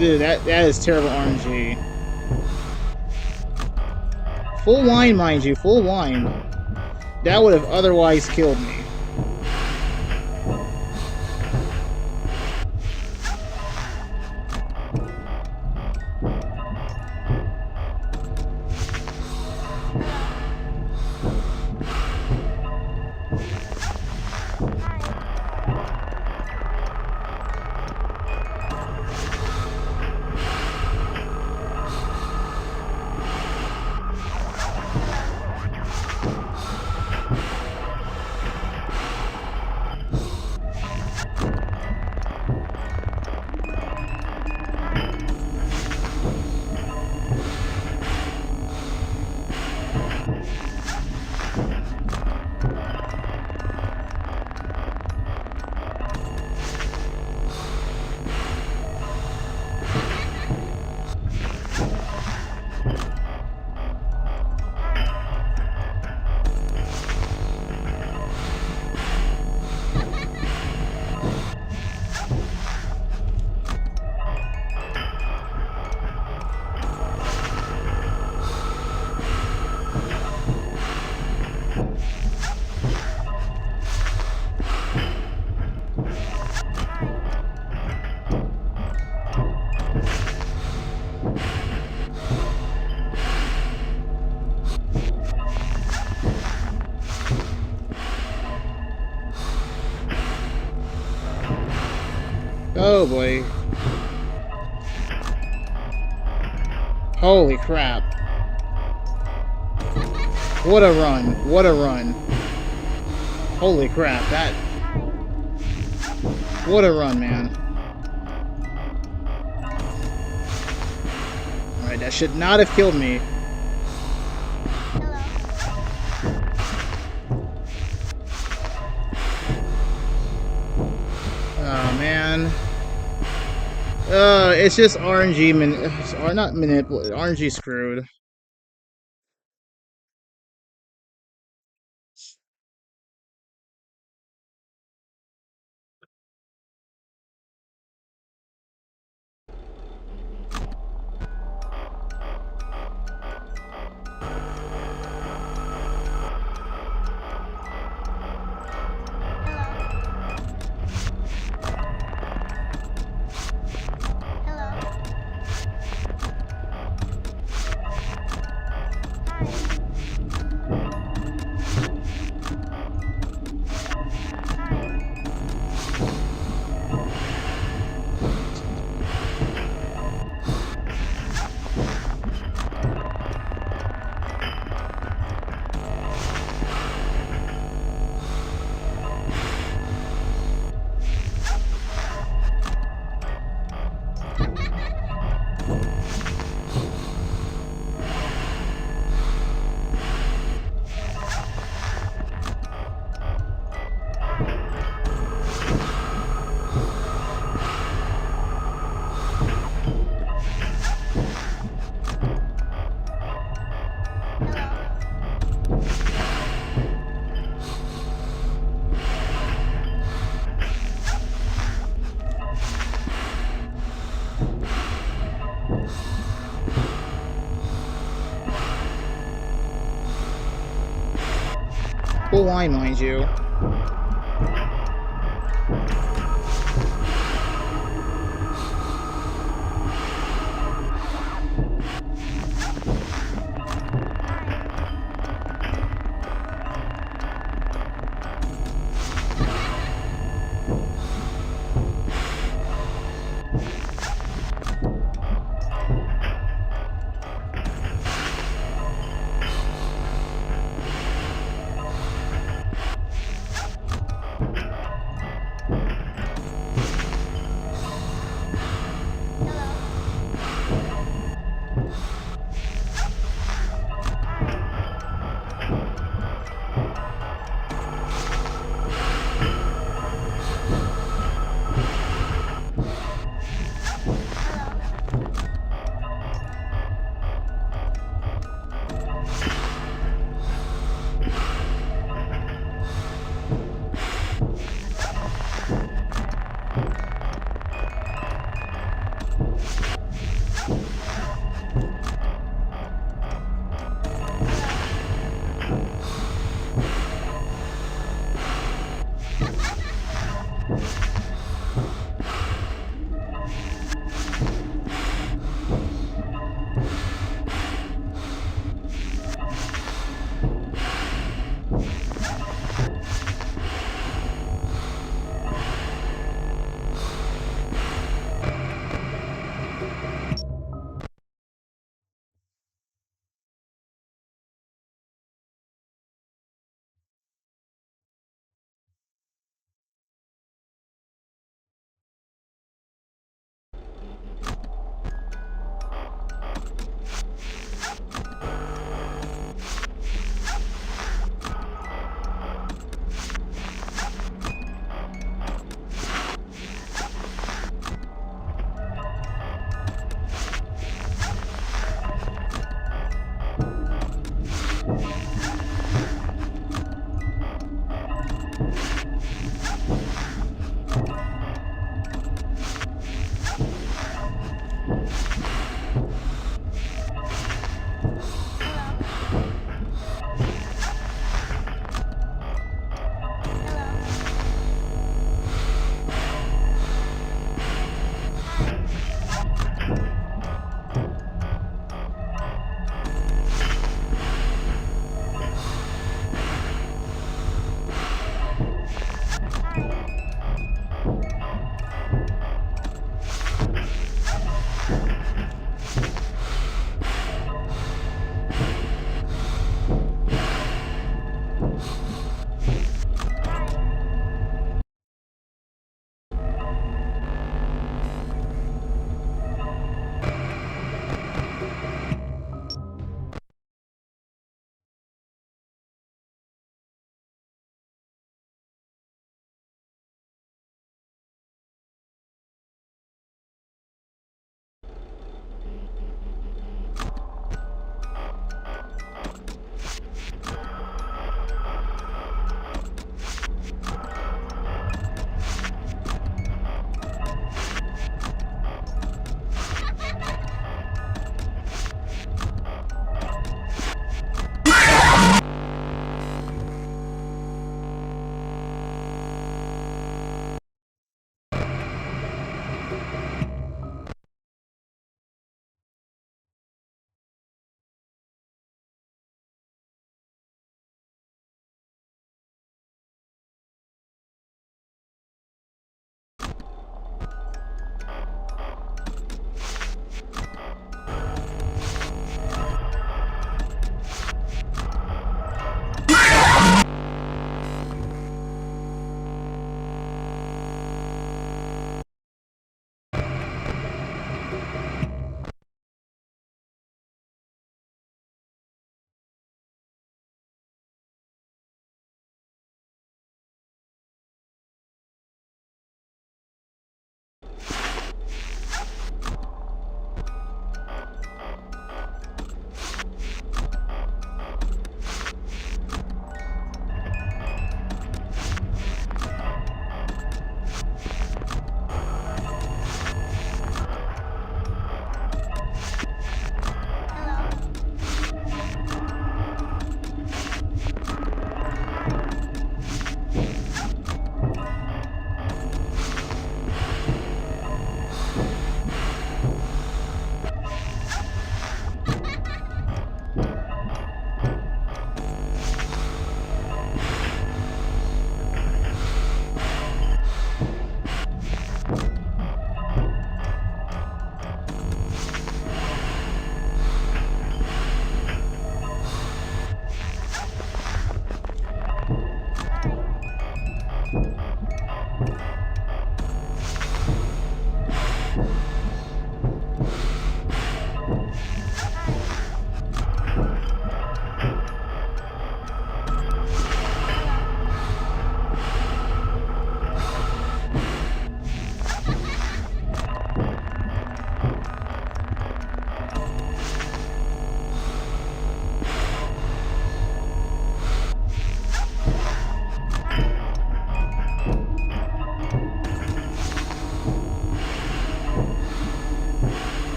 Dude, that is terrible RNG. Full wine, mind you, full wine. That would have otherwise killed me. Oh boy. Holy crap. What a run. What a run. Holy crap, that... What a run, man. Alright, that should not have killed me. Oh, man. It's just RNG, or not manipulate, RNG screwed. Full line, mind you.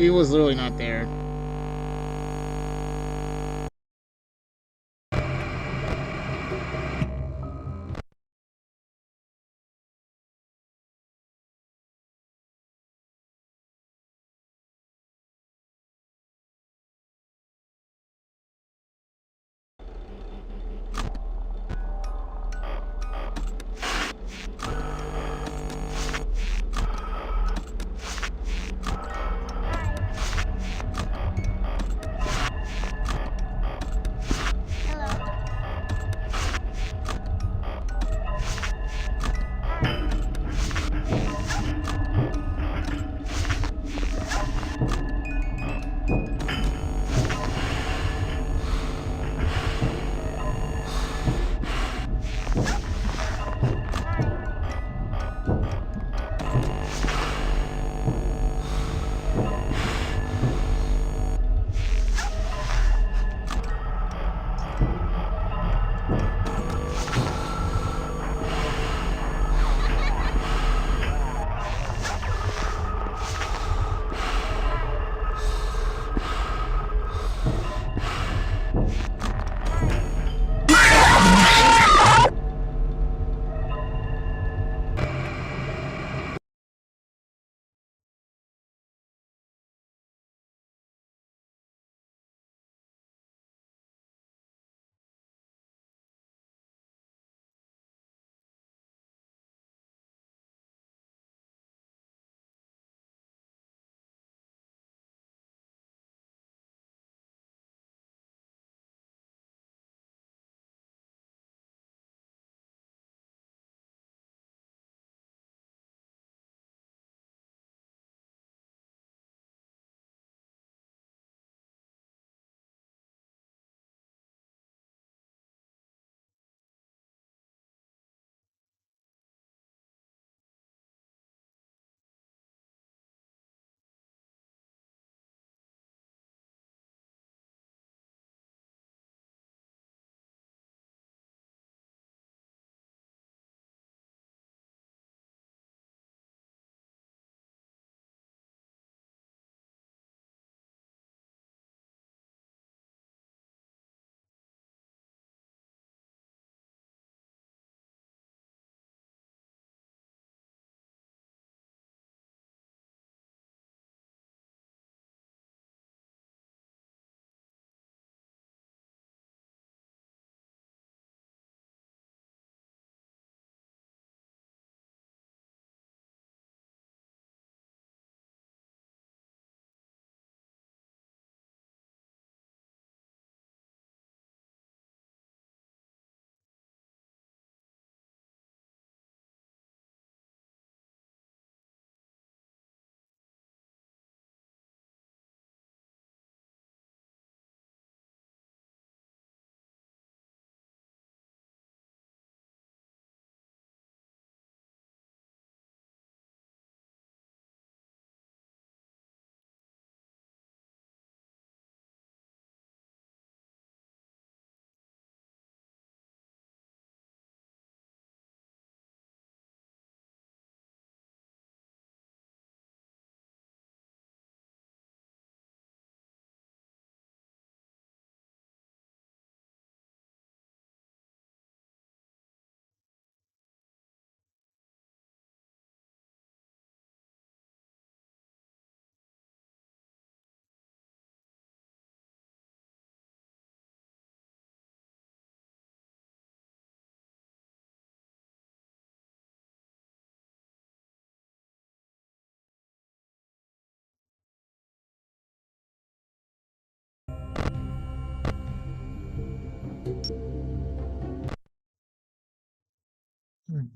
He was literally not there.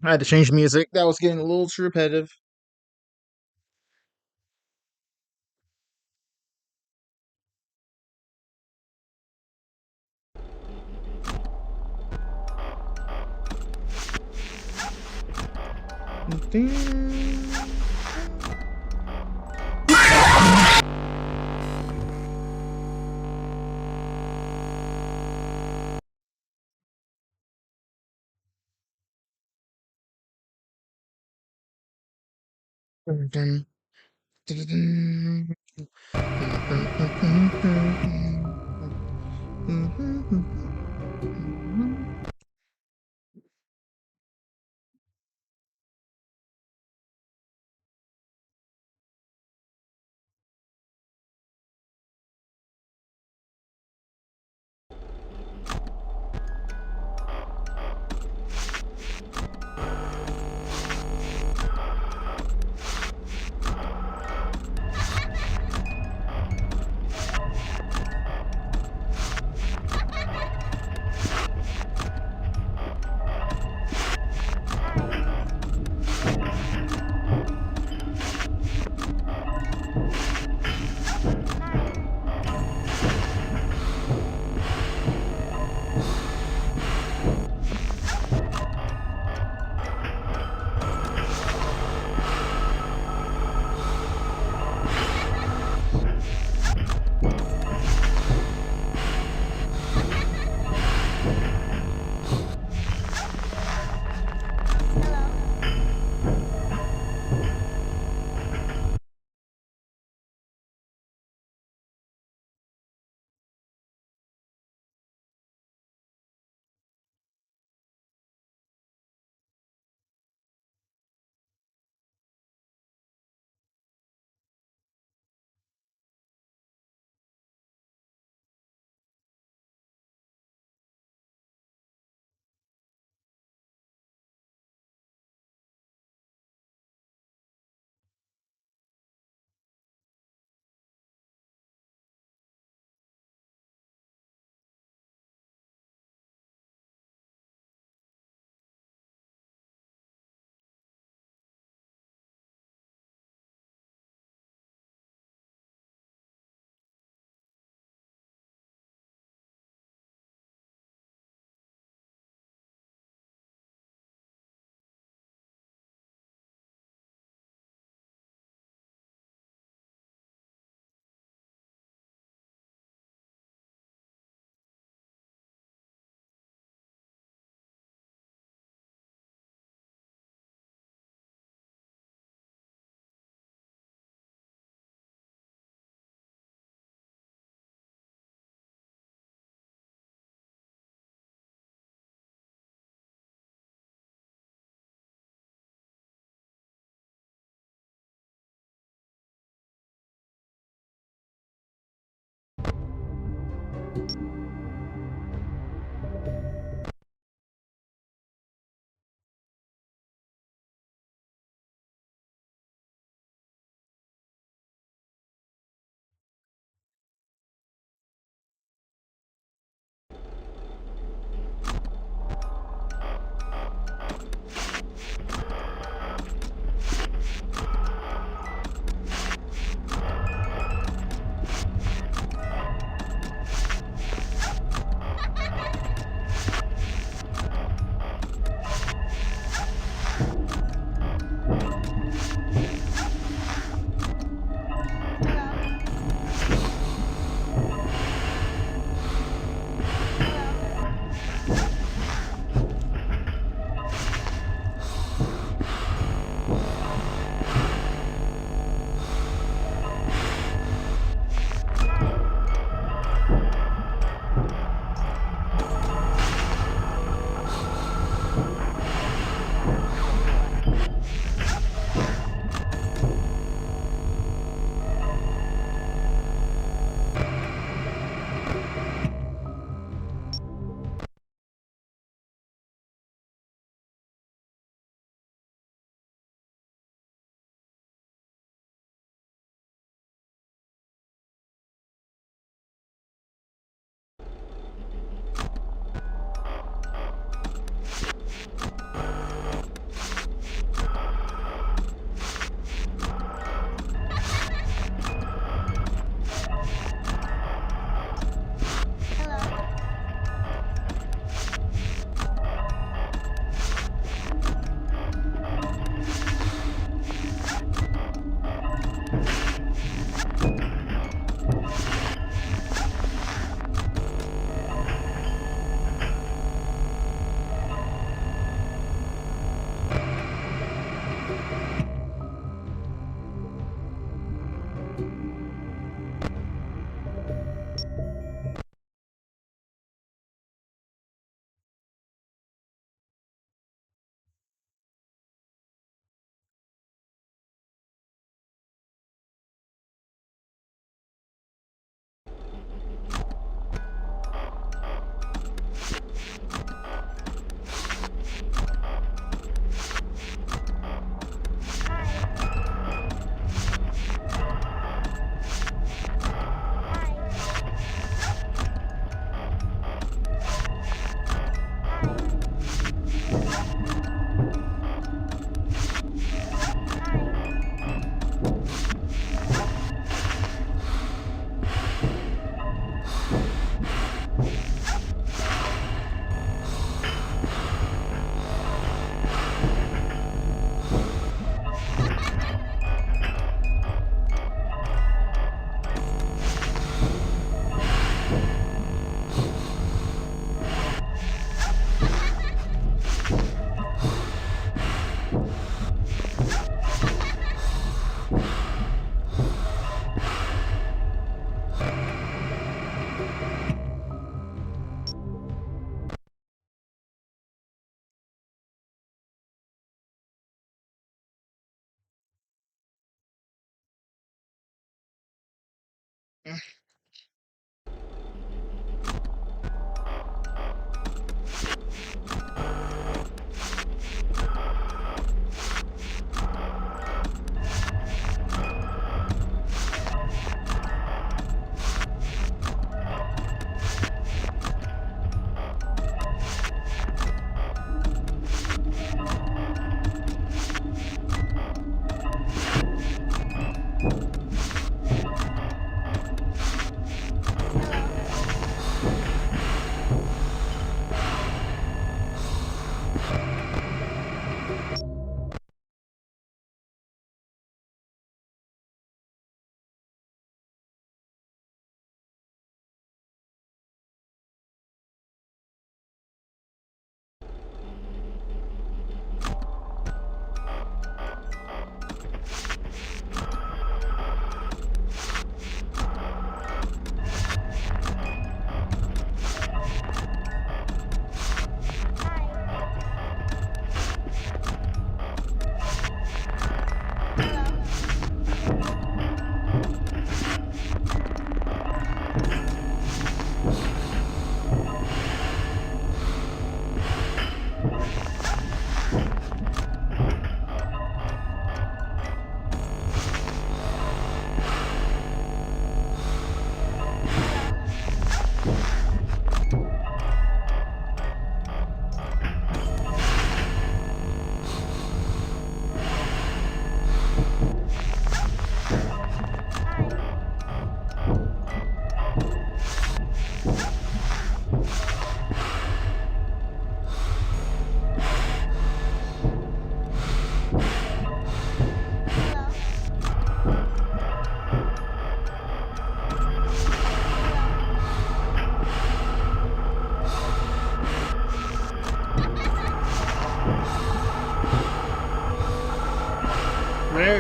I had to change music. That was getting a little too repetitive.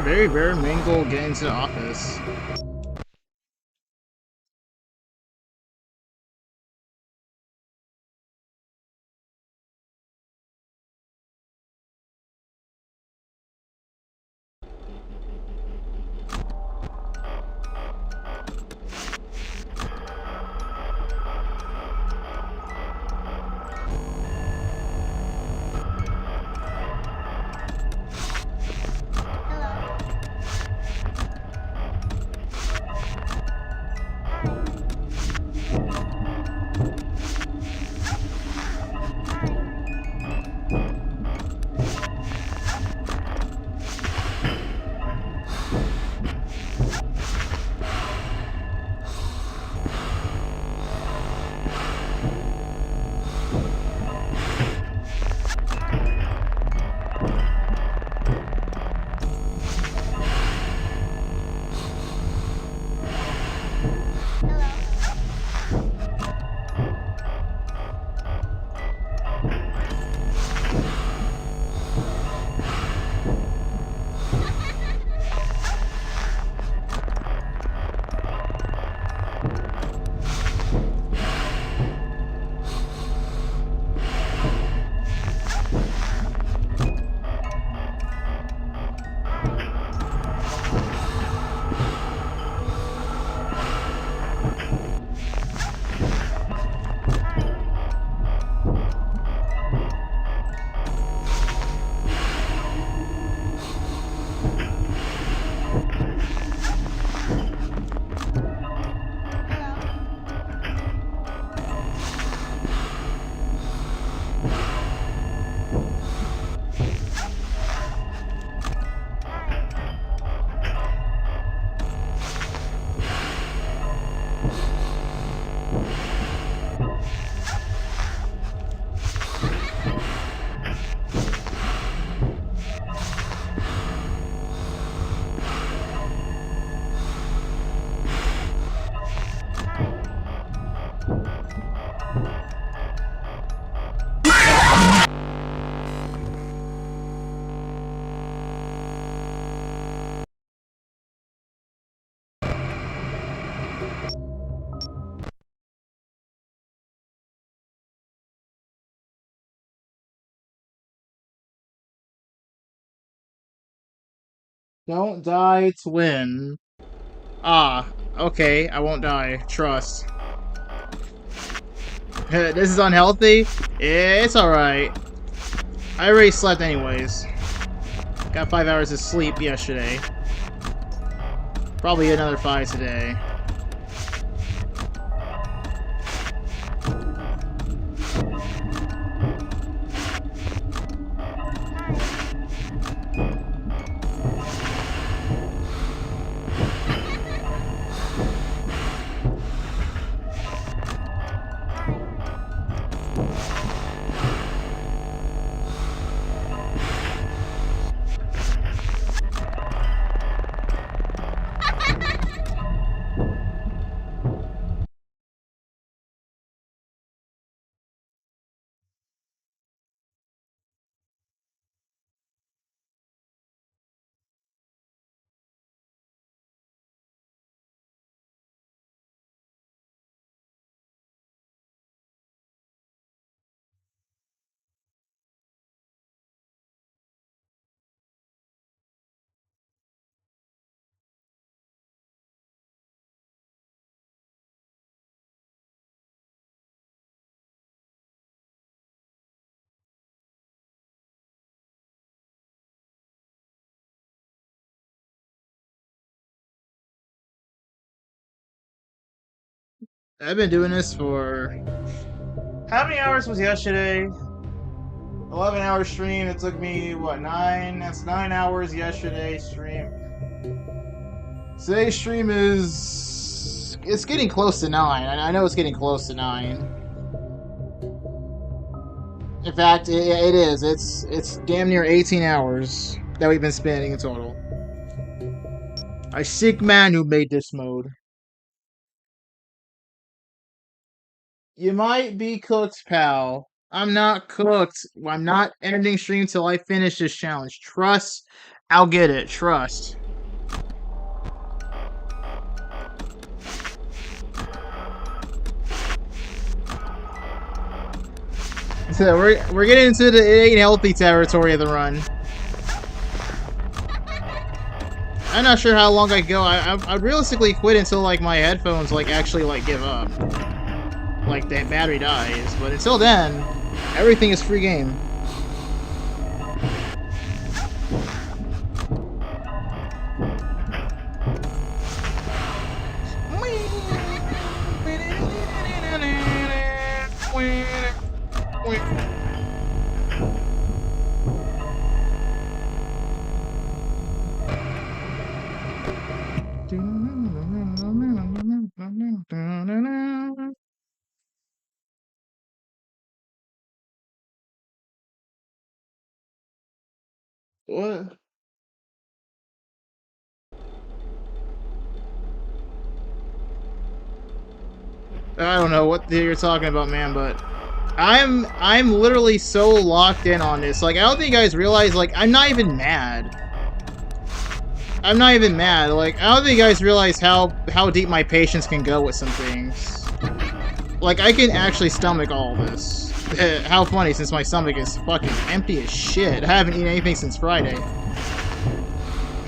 Very rare Mingle get into the office. Don't die to win. Ah, Okay, I won't die. Trust. This is unhealthy? It's alright. I already slept anyways. Got 5 hours of sleep yesterday. Probably another 5 today. I've been doing this for... How many hours was yesterday? 11-hour stream. It took me, what, 9? That's 9 hours yesterday stream. Today's stream is... It's getting close to 9. I know it's getting close to 9. In fact, it is. It's damn near 18 hours that we've been spending in total. A sick man who made this mode. You might be cooked, pal. I'm not cooked. I'm not ending stream till I finish this challenge. Trust. I'll get it. Trust. So we're getting into the it ain't healthy territory of the run. I'm not sure how long I go. I realistically quit until like my headphones like actually like give up. Like that battery dies. But until then, everything is free game. What? I don't know what you're talking about, man, but I'm literally so locked in on this. Like, I don't think you guys realize, like, I'm not even mad. I'm not even mad. Like, I don't think you guys realize how deep my patience can go with some things. Like, I can actually stomach all this. How funny, since my stomach is fucking empty as shit. I haven't eaten anything since Friday.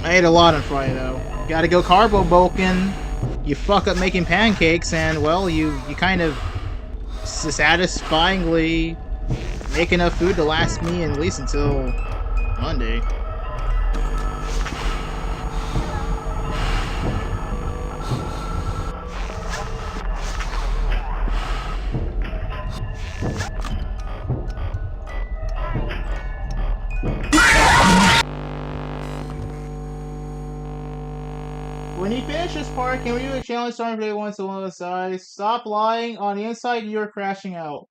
I ate a lot on Friday, though. Gotta go carbo bulking. You fuck up making pancakes, and, well, you kind of satisfyingly make enough food to last me at least until Monday. When you finish this part, can we do a challenge starting for day one to one of the sides? Stop lying. On the inside, you're crashing out.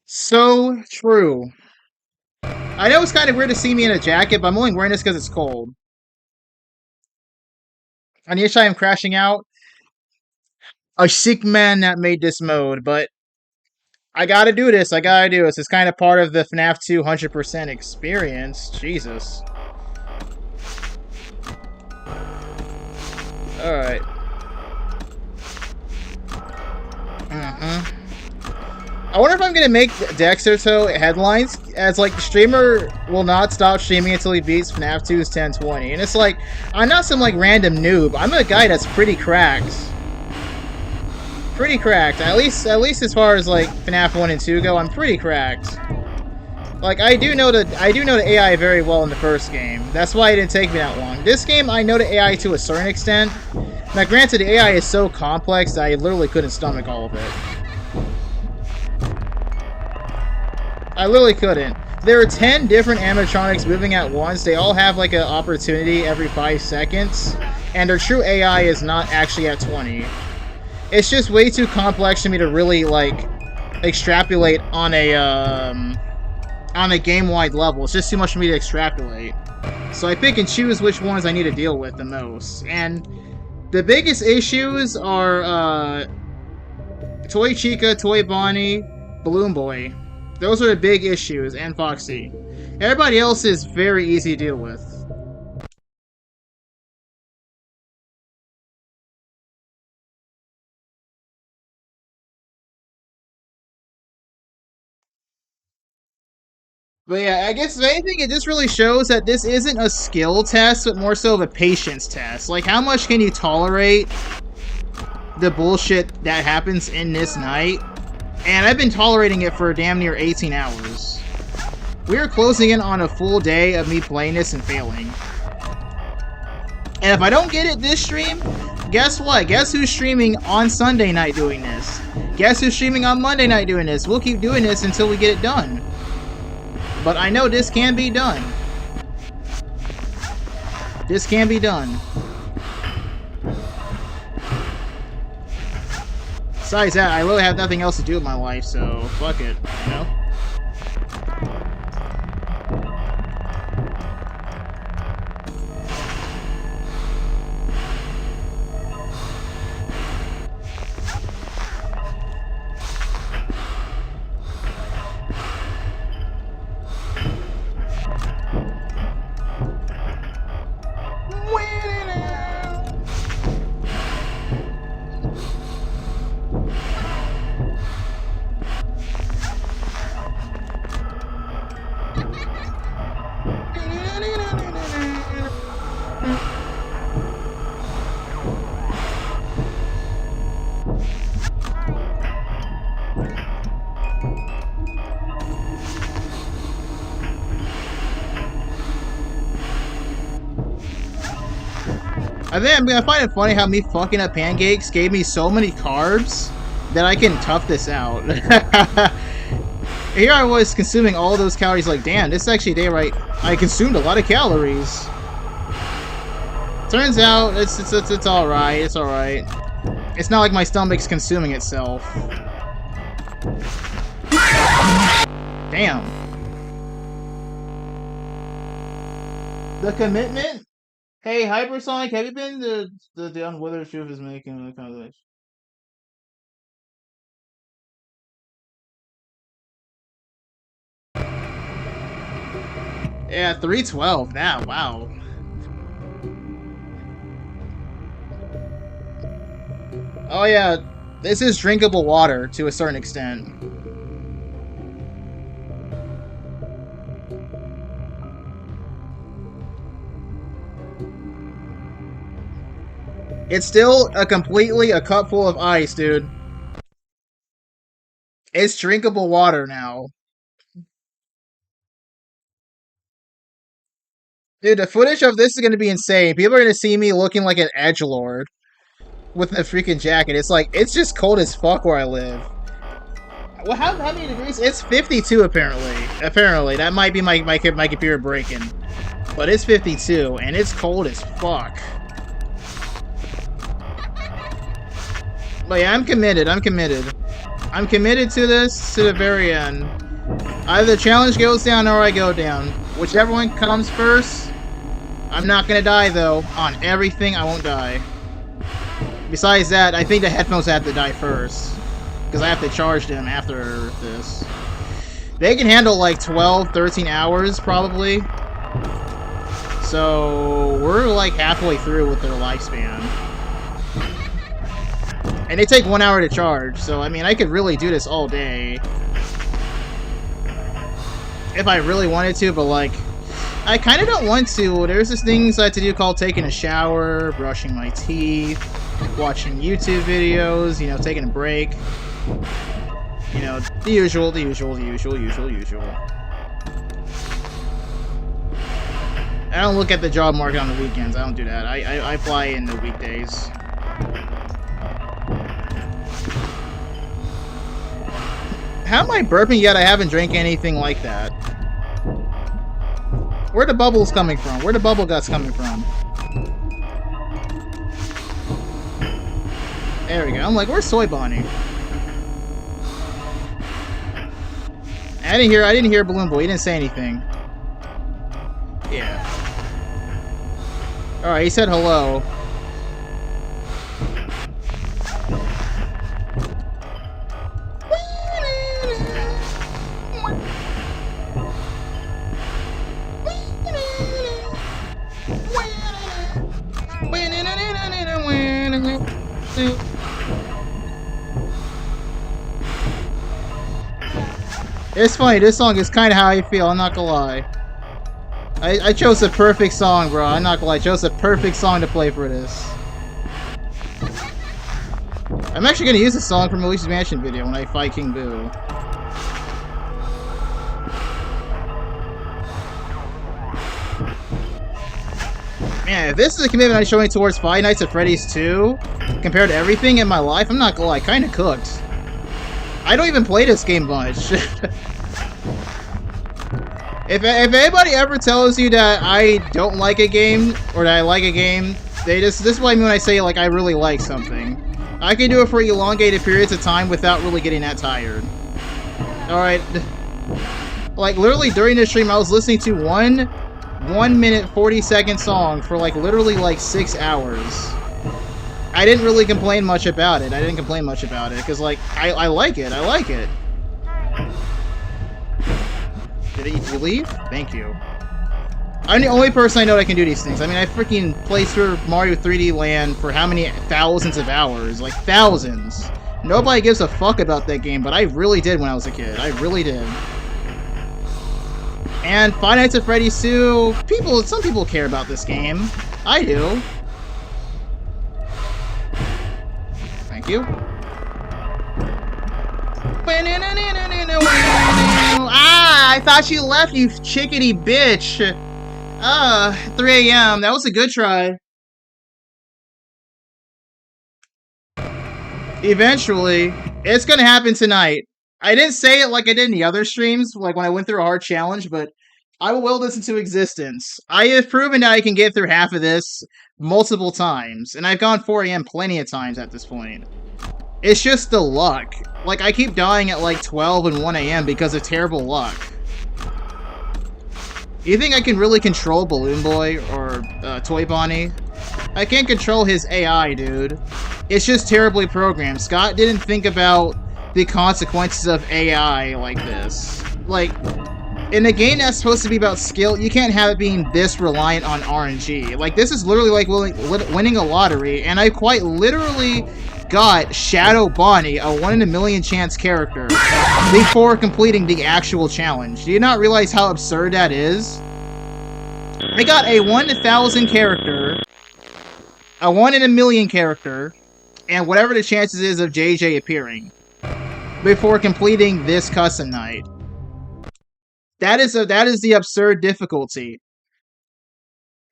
So true. I know it's kind of weird to see me in a jacket, but I'm only wearing this because it's cold. On the inside, I'm crashing out. A sick man that made this mode, but I gotta do this. I gotta do this. It's kind of part of the FNAF 2 100% experience. Jesus. Alright. I wonder if I'm gonna make Dexter so headlines as like the streamer will not stop streaming until he beats FNAF 2's 1020. And it's like, I'm not some like random noob. I'm a guy that's pretty cracked. Pretty cracked. At least as far as like FNAF 1 and 2 go, I'm pretty cracked. Like I do know the AI very well in the first game. That's why it didn't take me that long. This game I know the AI to a certain extent. Now granted the AI is so complex that I literally couldn't stomach all of it. I literally couldn't. There are 10 different animatronics moving at once. They all have like an opportunity every 5 seconds. And their true AI is not actually at 20. It's just way too complex for me to really like extrapolate on a game-wide level. It's just too much for me to extrapolate. So I pick and choose which ones I need to deal with the most. And the biggest issues are Toy Chica, Toy Bonnie, Balloon Boy. Those are the big issues, and Foxy. Everybody else is very easy to deal with. But yeah, I guess if anything, it just really shows that this isn't a skill test, but more so of a patience test. Like, how much can you tolerate the bullshit that happens in this night? And I've been tolerating it for damn near 18 hours. We are closing in on a full day of me playing this and failing. And if I don't get it this stream, guess what? Guess who's streaming on Sunday night doing this? Guess who's streaming on Monday night doing this? We'll keep doing this until we get it done. But I know this can be done. This can be done. Besides that, I really have nothing else to do with my life, so fuck it, you know? I find it funny how me fucking up pancakes gave me so many carbs that I can tough this out. Here I was consuming all those calories like, damn, this is actually a day right. I consumed a lot of calories. Turns out it's alright, it's alright. It's not like my stomach's consuming itself. Damn. The commitment? Hey, HyperSonic, have you been to the Down Wither Truth is making the conversation? Yeah, 312. Now, wow. Oh yeah, this is drinkable water to a certain extent. It's still a cup full of ice, dude. It's drinkable water now. Dude, the footage of this is gonna be insane. People are gonna see me looking like an edgelord with a freaking jacket. It's like, it's just cold as fuck where I live. Well, how many degrees? It's 52 apparently. Apparently, that might be my computer breaking. But it's 52, and it's cold as fuck. But yeah, I'm committed. I'm committed. I'm committed to this to the very end. Either the challenge goes down or I go down. Whichever one comes first. I'm not gonna die though. On everything, I won't die. Besides that, I think the headphones have to die first. Because I have to charge them after this. They can handle like 12, 13 hours probably. So we're like halfway through with their lifespan. And they take 1 hour to charge, so I mean I could really do this all day. if I really wanted to, but like, I kind of don't want to. There's this things I have to do called taking a shower, brushing my teeth, watching YouTube videos, you know, taking a break. You know, the usual. I don't look at the job market on the weekends. I don't do that. I fly in the weekdays. How am I burping yet? I haven't drank anything like that. Where the bubbles coming from? Where the bubble guts coming from? There we go. I'm like, where's Soy Bonnie? I didn't hear Balloon Boy. He didn't say anything. Yeah. Alright, he said hello. It's funny, this song is kind of how I feel, I'm not gonna lie. I chose the perfect song, bro. I'm not gonna lie, I chose the perfect song to play for this. I'm actually gonna use the song from Luigi's Mansion video when I fight King Boo. Man, if this is a commitment I'm showing towards Five Nights at Freddy's 2, compared to everything in my life, I'm not gonna lie, kinda cooked. I don't even play this game much. If anybody ever tells you that I don't like a game, or that I like a game, this is what I mean when I say, like, I really like something. I can do it for elongated periods of time without really getting that tired. Alright. Like, literally during this stream, I was listening to 1 minute 40-second song for, like, literally, like, 6 hours. I didn't really complain much about it. Because, like, I like it. Did you leave? Thank you. I'm the only person I know that can do these things. I mean, I freaking played through Mario 3D Land for how many thousands of hours? Like, thousands. Nobody gives a fuck about that game, but I really did when I was a kid. I really did. And Five Nights at Freddy's 2, some people care about this game. I do. Thank you. Ah, I thought you left, you chickadee bitch. 3 a.m. That was a good try. Eventually, it's gonna happen tonight. I didn't say it like I did in the other streams, like when I went through a hard challenge, but I will will this into existence. I have proven that I can get through half of this multiple times, and I've gone 4 a.m. plenty of times at this point. It's just the luck. Like, I keep dying at like 12 and 1 a.m. because of terrible luck. You think I can really control Balloon Boy or Toy Bonnie? I can't control his AI, dude. It's just terribly programmed. Scott didn't think about the consequences of AI like this. Like, in a game that's supposed to be about skill, you can't have it being this reliant on RNG. Like, this is literally like winning a lottery, and I quite literally got Shadow Bonnie, a 1 in a million chance character, before completing the actual challenge. Do you not realize how absurd that is? I got a 1 in 1,000 character, a 1 in a million character, and whatever the chances is of JJ appearing, before completing this custom night. That is the absurd difficulty.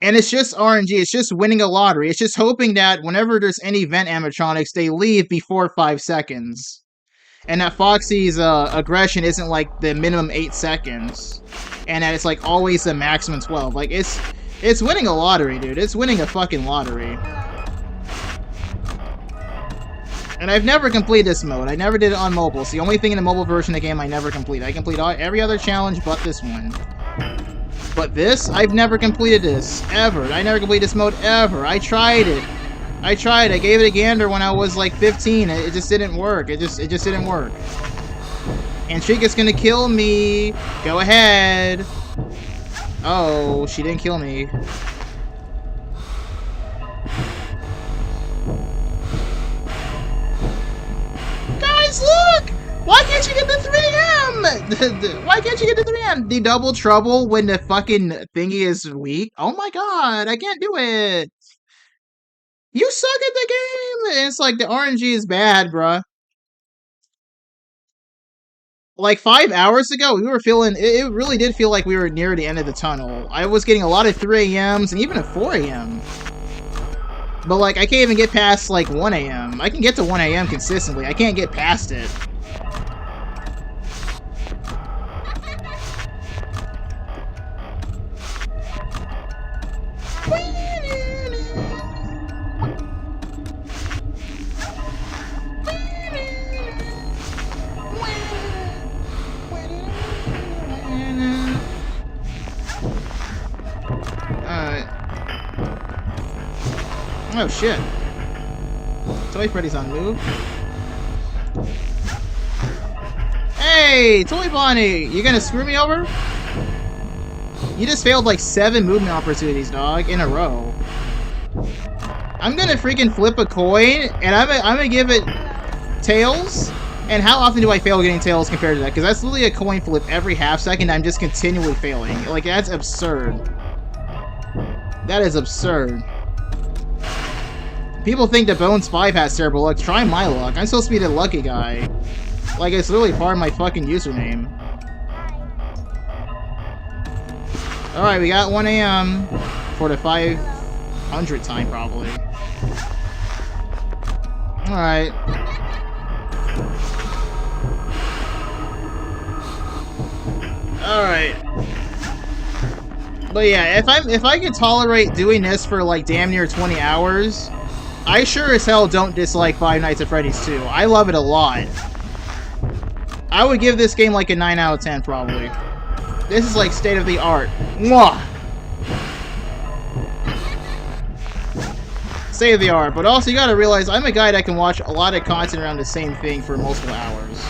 And it's just RNG, it's just winning a lottery. It's just hoping that whenever there's any vent animatronics, they leave before 5 seconds. And that Foxy's aggression isn't like the minimum 8 seconds. And that it's like always the maximum 12. Like, it's winning a lottery, dude. It's winning a fucking lottery. And I've never completed this mode. I never did it on mobile. It's the only thing in the mobile version of the game I never completed. I complete every other challenge but this one. But this, I've never completed this, ever. I never completed this mode, ever. I tried it. I gave it a gander when I was like 15. It just didn't work. It just didn't work. And Chica's gonna kill me. Go ahead. Oh, she didn't kill me. Guys, look! Why can't you get the 3M? Why can't you get the 3M? The double trouble when the fucking thingy is weak? Oh my god, I can't do it. You suck at the game! It's like the RNG is bad, bruh. Like 5 hours ago, we were feeling, it really did feel like we were near the end of the tunnel. I was getting a lot of 3 a.m.s and even a 4 a.m. But like, I can't even get past like 1 a.m. I can get to 1 a.m. consistently. I can't get past it. Oh shit. Toy Freddy's on move. Hey, Toy Bonnie! You gonna screw me over? You just failed like 7 movement opportunities, dog, in a row. I'm gonna freaking flip a coin, and I'm gonna give it tails. And how often do I fail getting tails compared to that? Because that's literally a coin flip every half second. I'm just continually failing. Like, that's absurd. That is absurd. People think the Bones 5 has terrible luck. Try my luck. I'm supposed to be the lucky guy. Like, it's literally part of my fucking username. Alright, we got 1 a.m. for the 500th time, probably. Alright. Alright. But yeah, if I can tolerate doing this for like damn near 20 hours, I sure as hell don't dislike Five Nights at Freddy's 2. I love it a lot. I would give this game like a 9 out of 10 probably. This is like state of the art. Mwah! State of the art, but also you gotta realize I'm a guy that can watch a lot of content around the same thing for multiple hours.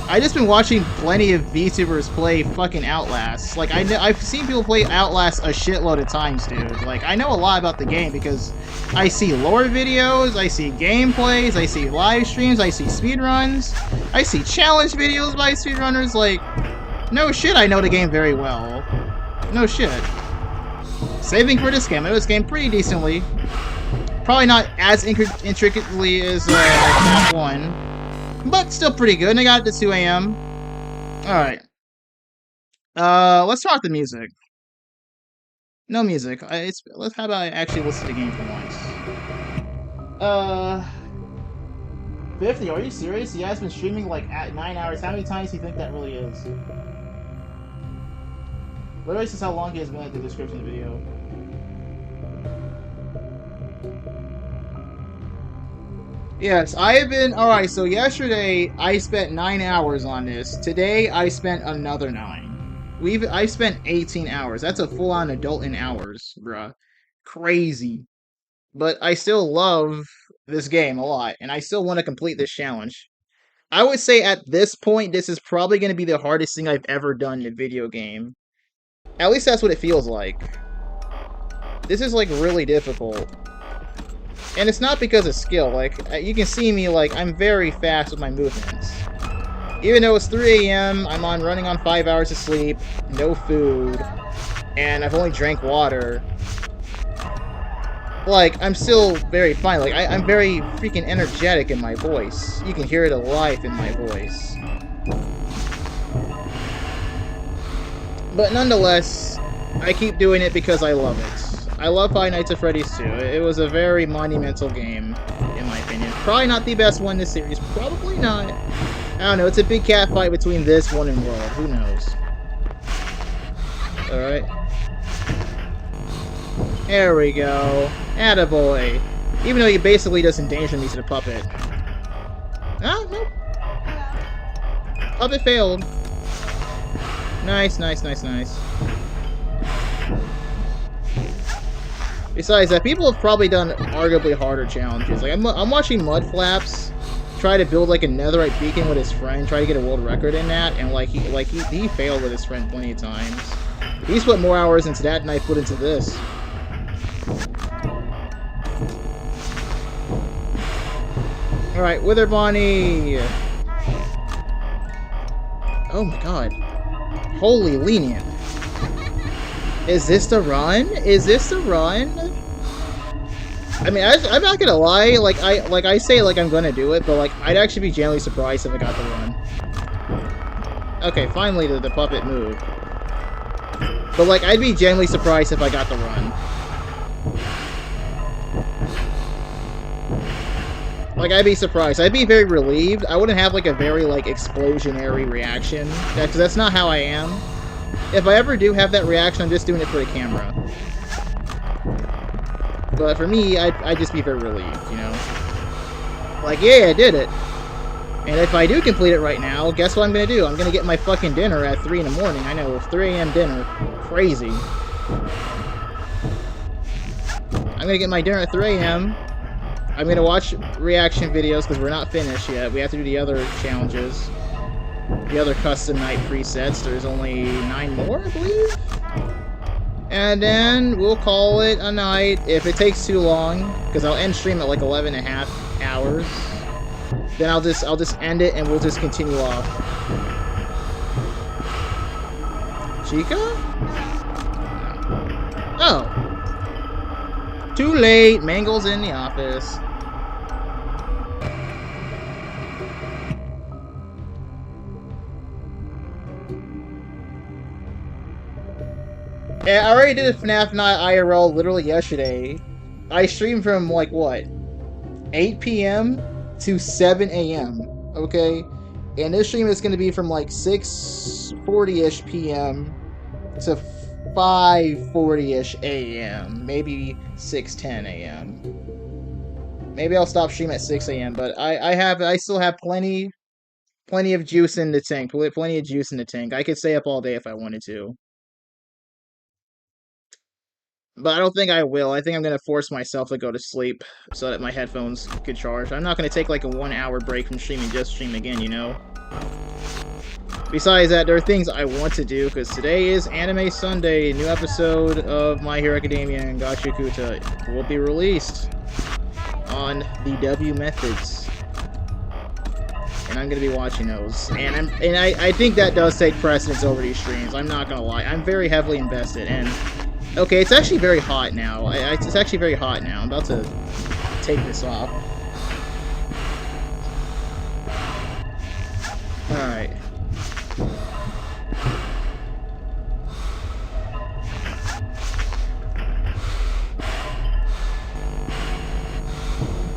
I just been watching plenty of VTubers play fucking Outlast. Like, I've seen people play Outlast a shitload of times, dude. Like, I know a lot about the game because I see lore videos, I see gameplays, I see live streams, I see speedruns, I see challenge videos by speedrunners. Like, no shit, I know the game very well. No shit. Saving for this game. I know this game pretty decently. Probably not as intricately as FNAF 1. But still pretty good, and I got it to 2 a.m. Alright. Let's talk the music. No music. How about I actually listen to the game for once? 50, are you serious? Yeah, it's been streaming like at 9 hours. How many times do you think that really is? Literally says how long he has been at the description of the video. Yes, I have been... Alright, so yesterday I spent 9 hours on this. Today I spent another 9. I've spent 18 hours. That's a full-on adult in hours, bruh. Crazy. But I still love this game a lot, and I still want to complete this challenge. I would say at this point, this is probably going to be the hardest thing I've ever done in a video game. At least that's what it feels like. This is, like, really difficult. And it's not because of skill, like, you can see me, like, I'm very fast with my movements. Even though it's 3 a.m., I'm running on 5 hours of sleep, no food, and I've only drank water. Like, I'm still very fine, like, I'm very freaking energetic in my voice. You can hear the life in my voice. But nonetheless, I keep doing it because I love it. I love Five Nights at Freddy's 2. It was a very monumental game, in my opinion. Probably not the best one in the series. Probably not. I don't know. It's a big cat fight between this one and World. Who knows? Alright. There we go. Attaboy. Even though he basically just endangered me to the puppet. Ah, nope. Puppet failed. Nice, nice, nice, nice. Besides that, people have probably done arguably harder challenges. Like, I'm watching Mudflaps try to build like a netherite beacon with his friend, try to get a world record in that, and he failed with his friend plenty of times. He's put more hours into that than I put into this. Alright, Wither Bonnie! Oh my god. Holy lenient. Is this the run? Is this the run? I mean, I'm not gonna lie. Like I say, like I'm gonna do it, but like I'd actually be genuinely surprised if I got the run. Okay, finally the puppet moved. But like I'd be genuinely surprised if I got the run. Like I'd be surprised. I'd be very relieved. I wouldn't have like a very like explosionary reaction, because that's not how I am. If I ever do have that reaction, I'm just doing it for the camera. But for me, I'd just be very relieved, you know? Like, yeah, I did it. And if I do complete it right now, guess what I'm gonna do? I'm gonna get my fucking dinner at 3 in the morning. I know, 3 a.m. dinner. Crazy. I'm gonna get my dinner at 3 a.m. I'm gonna watch reaction videos, because we're not finished yet. We have to do the other challenges. The other custom night presets. There's only 9 more, I believe? And then we'll call it a night. If it takes too long, because I'll end stream at like 11.5 hours, then I'll just end it and we'll just continue off. Chica? Oh. Too late. Mangle's in the office. Yeah, I already did a FNAF Night IRL literally yesterday. I streamed from, like, what? 8 p.m. to 7 a.m., okay? And this stream is going to be from, like, 6:40-ish p.m. to 5:40-ish a.m. Maybe 6:10 a.m. Maybe I'll stop stream at 6 a.m., but I still have plenty of juice in the tank. Plenty of juice in the tank. I could stay up all day if I wanted to. But I don't think I will. I think I'm going to force myself to go to sleep so that my headphones could charge. I'm not going to take like a 1-hour break from streaming, just stream again, you know? Besides that, there are things I want to do, because today is Anime Sunday. A new episode of My Hero Academia and Gachakuta will be released on the W Methods. And I'm going to be watching those. And I think that does take precedence over these streams. I'm not going to lie. I'm very heavily invested, and okay, it's actually very hot now. It's actually very hot now. I'm about to take this off. Alright.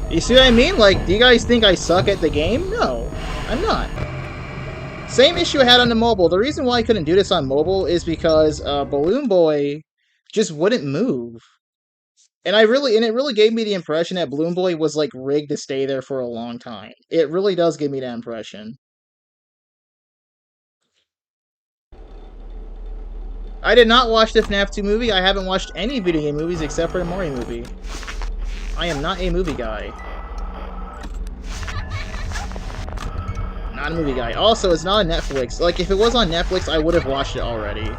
You see what I mean? Like, do you guys think I suck at the game? No, I'm not. Same issue I had on the mobile. The reason why I couldn't do this on mobile is because Balloon Boy just wouldn't move. And it really gave me the impression that Balloon Boy was like rigged to stay there for a long time. It really does give me that impression. I did not watch the FNAF 2 movie. I haven't watched any video game movies except for the Mario movie. I am not a movie guy. Not a movie guy. Also, it's not on Netflix. Like, if it was on Netflix, I would have watched it already.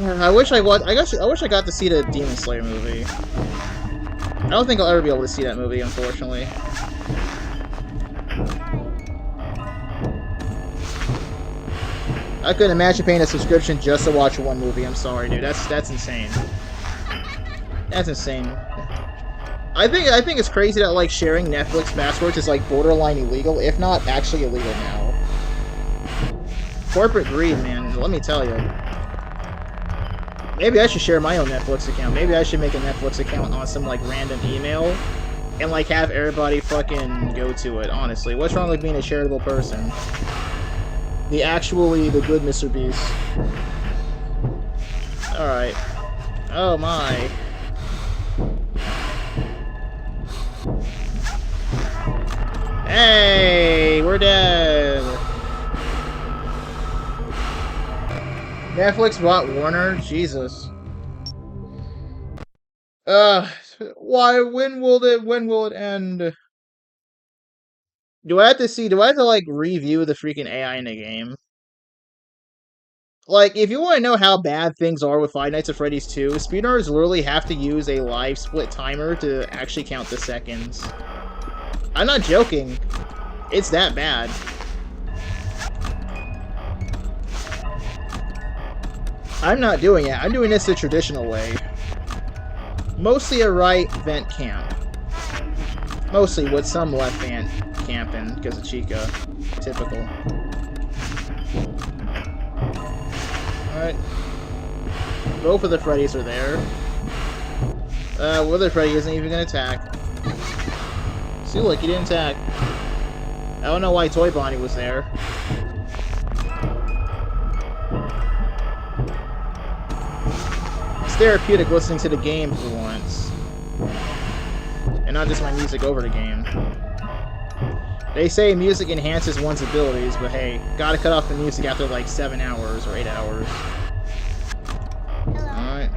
I wish I got to see the Demon Slayer movie. I don't think I'll ever be able to see that movie, unfortunately. I couldn't imagine paying a subscription just to watch one movie. I'm sorry, dude. That's insane. That's insane. I think it's crazy that like sharing Netflix passwords is like borderline illegal, if not actually illegal now. Corporate greed, man. Let me tell you. Maybe I should share my own Netflix account. Maybe I should make a Netflix account on some, like, random email and, like, have everybody fucking go to it, honestly. What's wrong with being a charitable person? The good Mr. Beast. Alright. Oh, my. Hey! We're dead! Netflix bought Warner? Jesus. Why? When will it end? Do I have to, like, review the freaking AI in the game? Like, if you want to know how bad things are with Five Nights at Freddy's 2, speedrunners literally have to use a live split timer to actually count the seconds. I'm not joking. It's that bad. I'm not doing it. I'm doing this the traditional way. Mostly a right vent camp. Mostly with some left vent camping because of Chica. Typical. Alright. Both of the Freddies are there. One of the Freddy isn't even gonna attack. See, look, he didn't attack. I don't know why Toy Bonnie was there. It's therapeutic listening to the game for once. And not just my music over the game. They say music enhances one's abilities, but hey, gotta cut off the music after like 7 hours or 8 hours. Alright.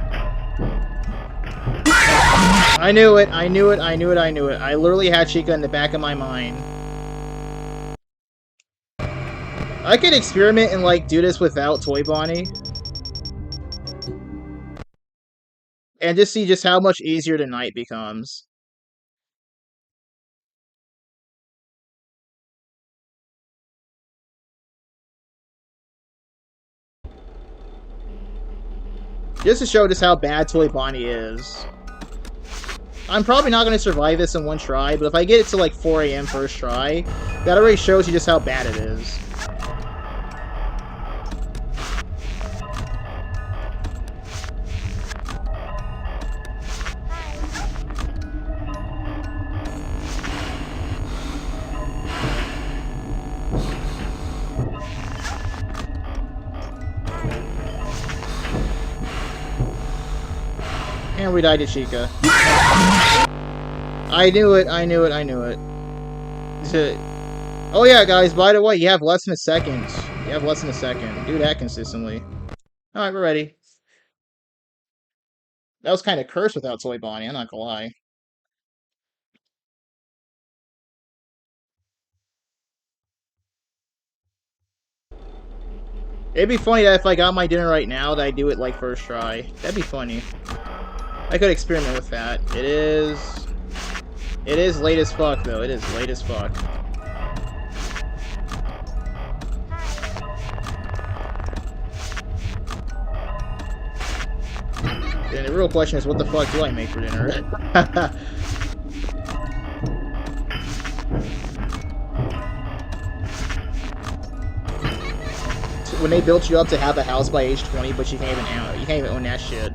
I knew it, I knew it, I knew it, I knew it. I literally had Chica in the back of my mind. I could experiment and like do this without Toy Bonnie. And just see just how much easier the night becomes. Just to show just how bad Toy Bonnie is. I'm probably not going to survive this in one try, but if I get it to like 4 AM first try, that already shows you just how bad it is. And we died to Chica. I knew it, I knew it, I knew it. Oh yeah, guys, by the way, you have less than a second. You have less than a second. Do that consistently. Alright, we're ready. That was kind of cursed without Toy Bonnie, I'm not gonna lie. It'd be funny that if I got my dinner right now, that I do it like first try. That'd be funny. I could experiment with that. It is late as fuck, though. It is late as fuck. And the real question is, what the fuck do I make for dinner? When they built you up to have a house by age 20, but you can't even own that shit.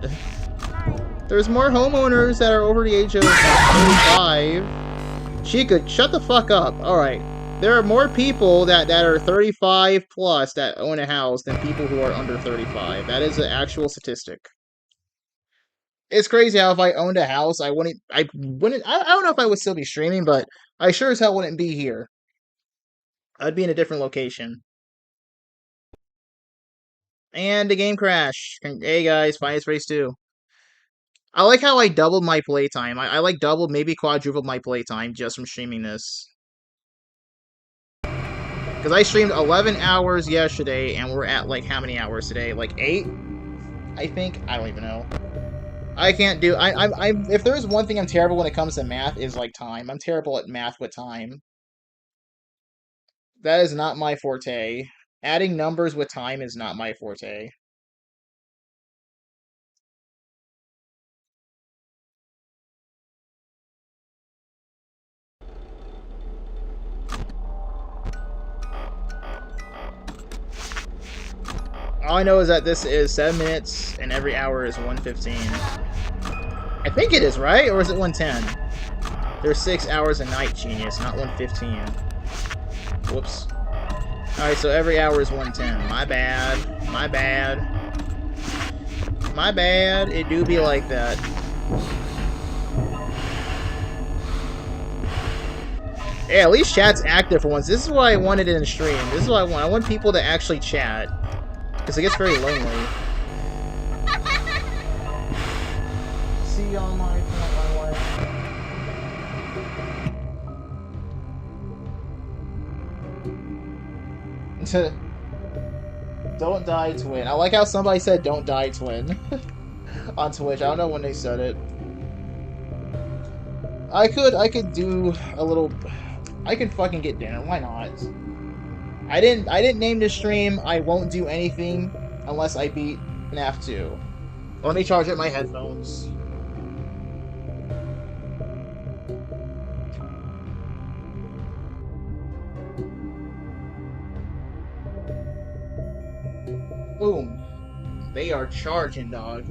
There's more homeowners that are over the age of 35. Chica, shut the fuck up. Alright. There are more people that are 35 plus that own a house than people who are under 35. That is an actual statistic. It's crazy how if I owned a house, I don't know if I would still be streaming, but I sure as hell wouldn't be here. I'd be in a different location. And the game crashed. Hey guys, Finest Race 2. I like how I doubled my playtime. I like doubled, maybe quadrupled my playtime just from streaming this. Because I streamed 11 hours yesterday, and we're at, like, how many hours today? Like, 8? I think? I don't even know. I can't do... if there's one thing I'm terrible when it comes to math, is, like, time. I'm terrible at math with time. That is not my forte. Adding numbers with time is not my forte. All I know is that this is 7 minutes, and every hour is 1:15. I think it is, right? Or is it 1:10? There's 6 hours a night, genius, not 1:15. Whoops. Alright, so every hour is 1:10. My bad. My bad. My bad. It do be like that. Hey, at least chat's active for once. This is why I wanted it in stream. This is what I want. I want people to actually chat. Because it gets very lonely. See y'all on my Don't die, twin. I like how somebody said don't die, twin. On Twitch. I don't know when they said it. I could do a little... I could fucking get dinner. Why not? I didn't name this stream. I won't do anything unless I beat FNAF 2. Let me charge up my headphones. Boom. They are charging, dog.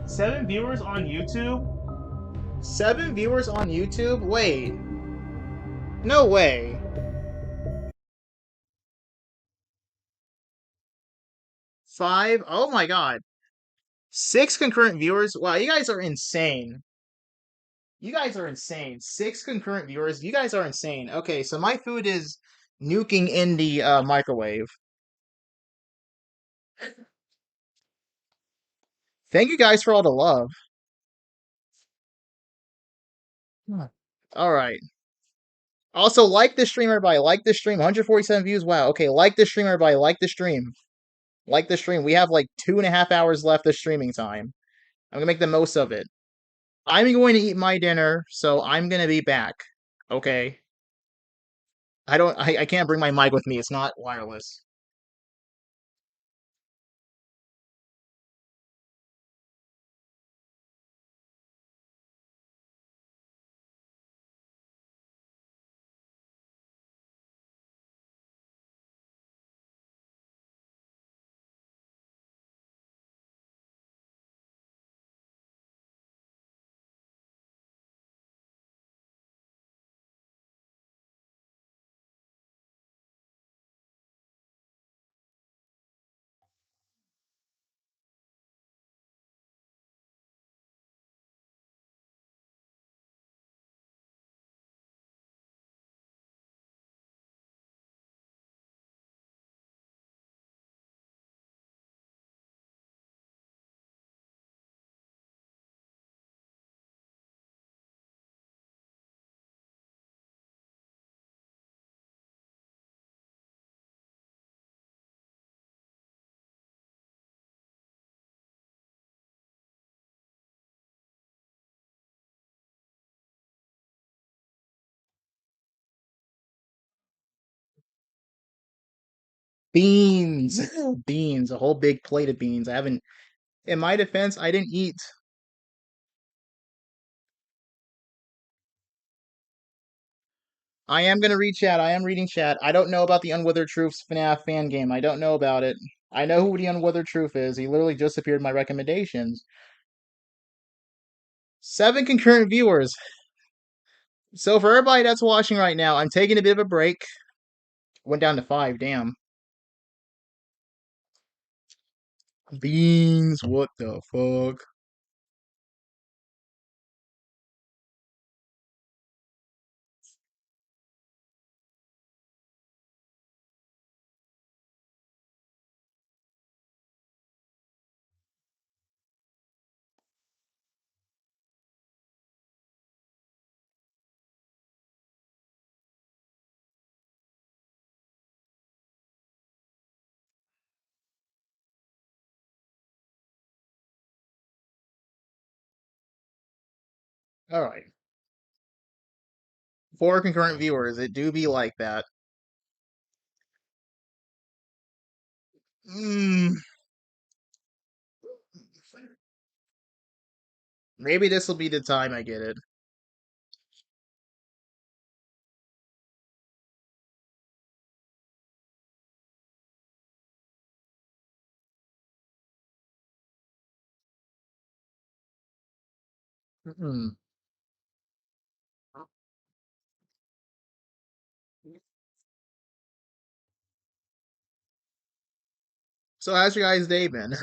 Seven viewers on YouTube? Seven viewers on YouTube? Wait. No way. Five? Oh my god. Six concurrent viewers? Wow, you guys are insane. You guys are insane. Six concurrent viewers? You guys are insane. Okay, so my food is nuking in the microwave. Thank you guys for all the love. Alright. Also, like this stream, everybody. Like this stream. 147 views. Wow. Okay, like this stream, everybody. Like the stream. Like the stream. We have like 2.5 hours left of streaming time. I'm gonna make the most of it. I'm going to eat my dinner, so I'm gonna be back. Okay. I can't bring my mic with me. It's not wireless. Beans, beans, a whole big plate of beans. I haven't. In my defense, I didn't eat. I am gonna read chat. I am reading chat. I don't know about the Unwithered Truth's FNAF fan game. I don't know about it. I know who the Unwithered Truth is. He literally just appeared in my recommendations. 7 concurrent viewers. So for everybody that's watching right now, I'm taking a bit of a break. Went down to 5. Damn. Beans. What the fuck? All right. 4 concurrent viewers. It do be like that. Mm, maybe this will be the time I get it. Mm-mm. So how's your guys' day been?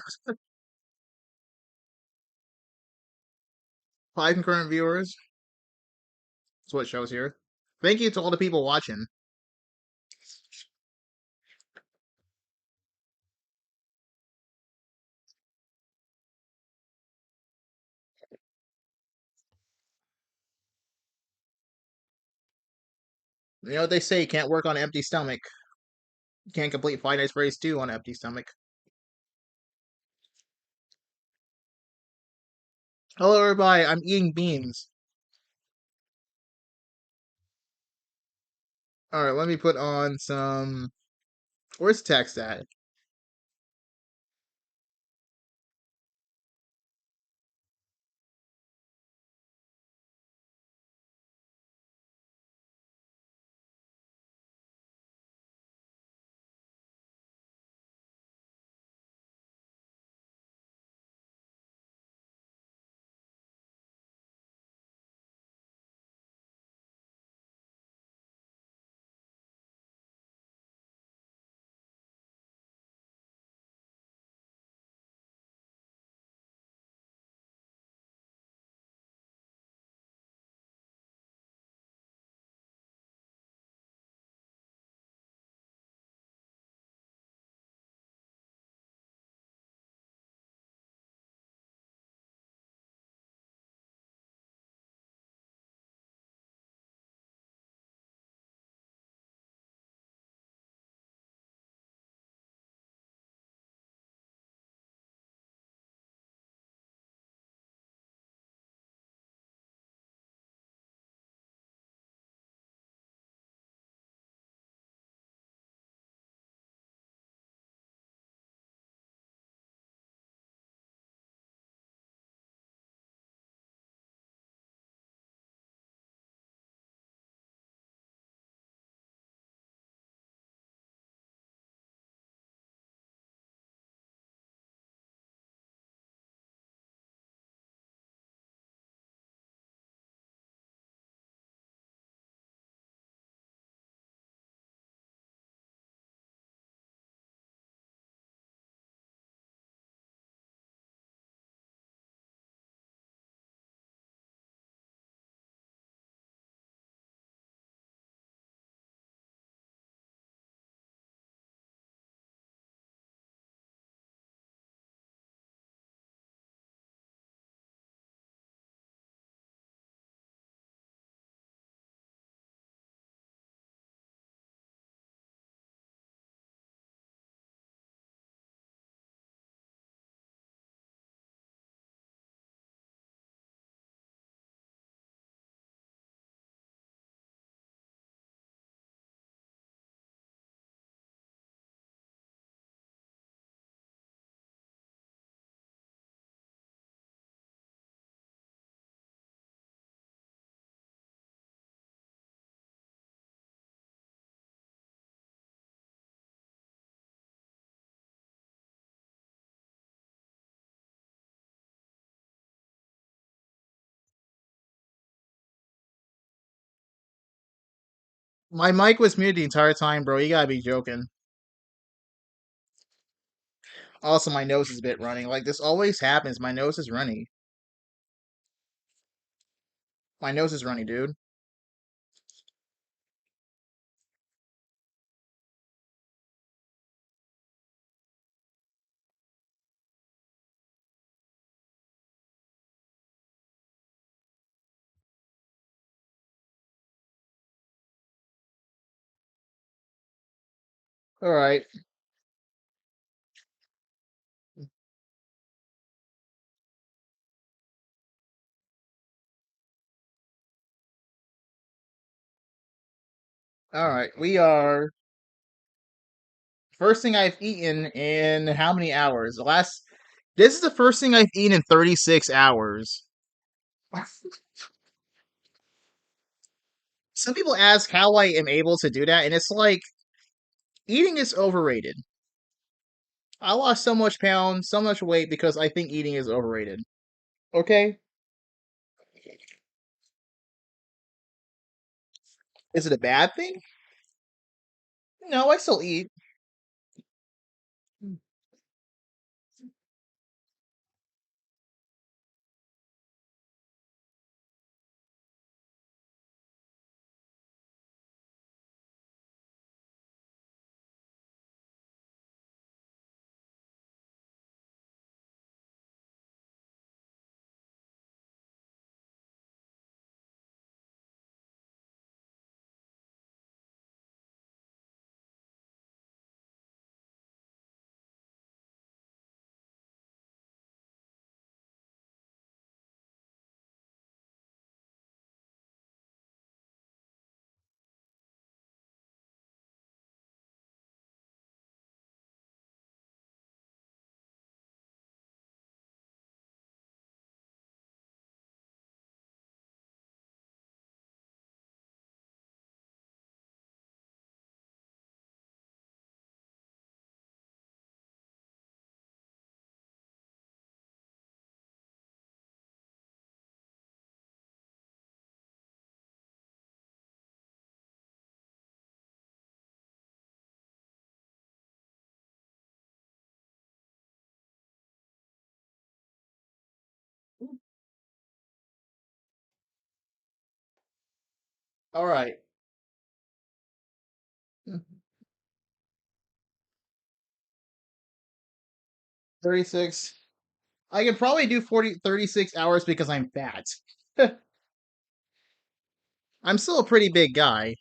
5 concurrent viewers. That's what it shows here. Thank you to all the people watching. You know what they say, you can't work on an empty stomach. You can't complete Five Nights at Freddy's 2 on an empty stomach. Hello everybody, I'm eating beans. Alright, let me put on some... Where's text at? My mic was muted the entire time, bro. You gotta be joking. Also, my nose is a bit running. Like, this always happens. My nose is runny. My nose is runny, dude. Alright. Alright. We are. First thing I've eaten in how many hours? The last. This is the first thing I've eaten in 36 hours. Some people ask how I am able to do that, and it's like, eating is overrated. I lost so much pounds, so much weight because I think eating is overrated. Okay? Is it a bad thing? No, I still eat. Alright. 36. I could probably do 36 hours because I'm fat. I'm still a pretty big guy.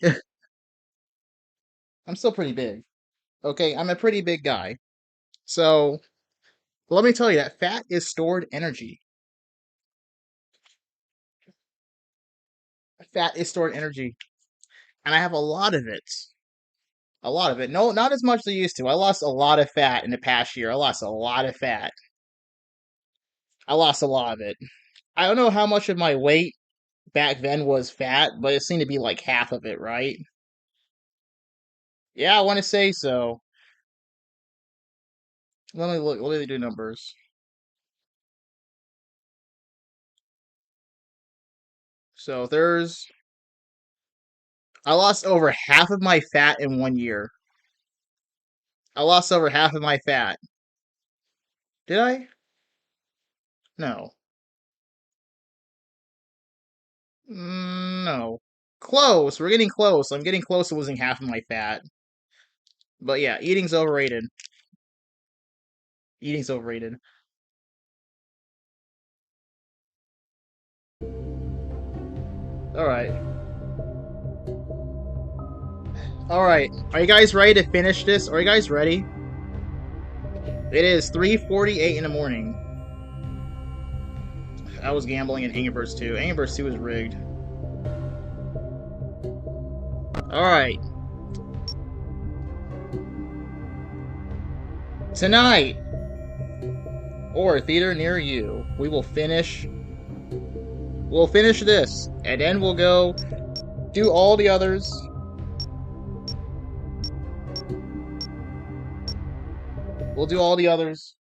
I'm still pretty big. Okay, I'm a pretty big guy. So, let me tell you that fat is stored energy. Fat is stored energy. And I have a lot of it. A lot of it. No, not as much as I used to. I lost a lot of fat in the past year. I lost a lot of fat. I lost a lot of it. I don't know how much of my weight back then was fat, but it seemed to be like half of it, right? Yeah, I want to say so. Let me look. Let me do numbers. So there's. I lost over half of my fat in 1 year. I lost over half of my fat. Did I? No. No. Close. We're getting close. I'm getting close to losing half of my fat. But yeah, eating's overrated. Eating's overrated. All right. All right. Are you guys ready to finish this? Are you guys ready? It is 3:48 in the morning. I was gambling in Angry Birds 2. Angry Birds 2 is rigged. All right. Tonight, or a theater near you, we'll finish this, and then we'll go do all the others. We'll do all the others.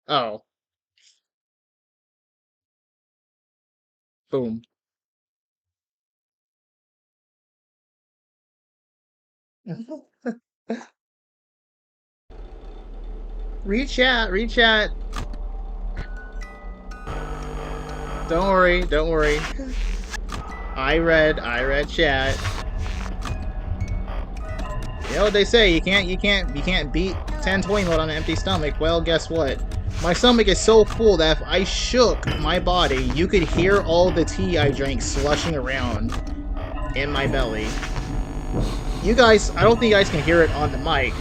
Oh, boom. Read chat, read chat. Don't worry, don't worry. I read chat. You know what they say, you can't beat 1020 mode on an empty stomach. Well, guess what? My stomach is so full that if I shook my body, you could hear all the tea I drank slushing around in my belly. You guys, I don't think you guys can hear it on the mic,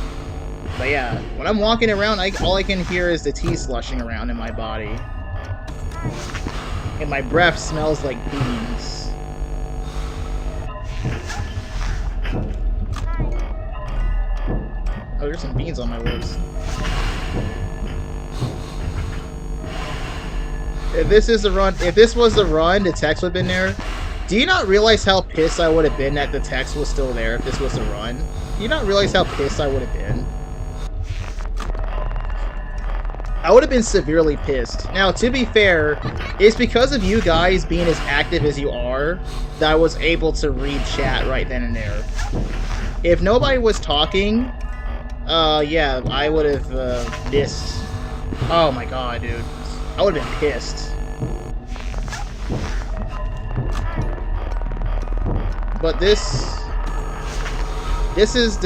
but yeah, when I'm walking around, all I can hear is the tea slushing around in my body. And my breath smells like beans. Oh, there's some beans on my lips. If this was the run, the text would have been there. Do you not realize how pissed I would have been that the text was still there if this was the run? Do you not realize how pissed I would have been? I would have been severely pissed. Now, to be fair, it's because of you guys being as active as you are that I was able to read chat right then and there. If nobody was talking, yeah, I would have missed. Oh my god, dude. I would have been pissed. But this is it.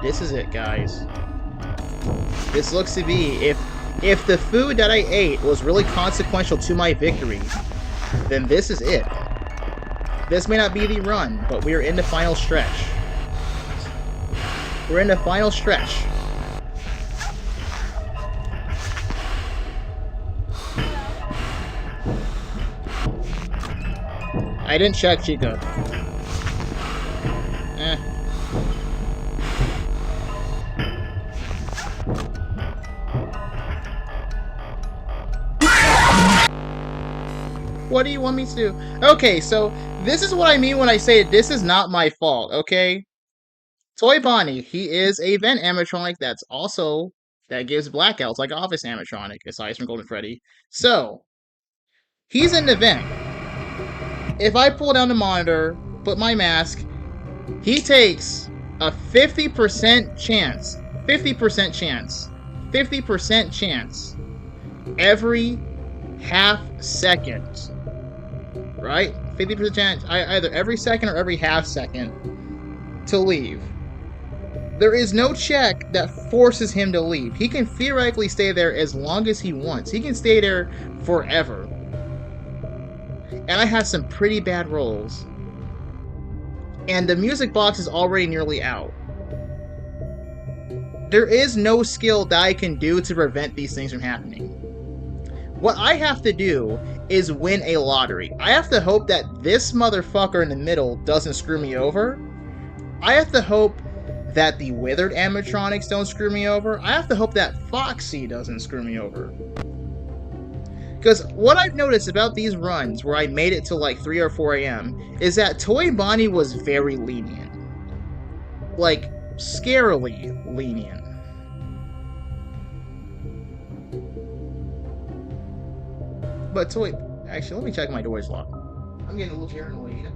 This is it, guys. This looks to be, if the food that I ate was really consequential to my victory, then this is it. This may not be the run, but we are in the final stretch. We're in the final stretch. I didn't check, Chica. What do you want me to do? Okay, so this is what I mean when I say this is not my fault, okay? Toy Bonnie, he is a vent animatronic that gives blackouts like Office animatronic, aside from Golden Freddy. So, he's in the vent. If I pull down the monitor, put my mask, he takes a 50% chance, 50% chance every half second. Right? 50% chance, either every second or every half second to leave. There is no check that forces him to leave. He can theoretically stay there as long as he wants. He can stay there forever. And I have some pretty bad rolls. And the music box is already nearly out. There is no skill that I can do to prevent these things from happening. What I have to do is win a lottery. I have to hope that this motherfucker in the middle doesn't screw me over. I have to hope that the withered animatronics don't screw me over. I have to hope that Foxy doesn't screw me over. Because what I've noticed about these runs where I made it to like 3 or 4 a.m. is that Toy Bonnie was very lenient. Like, scarily lenient. But actually, let me check my door's locked. I'm getting a little paranoid.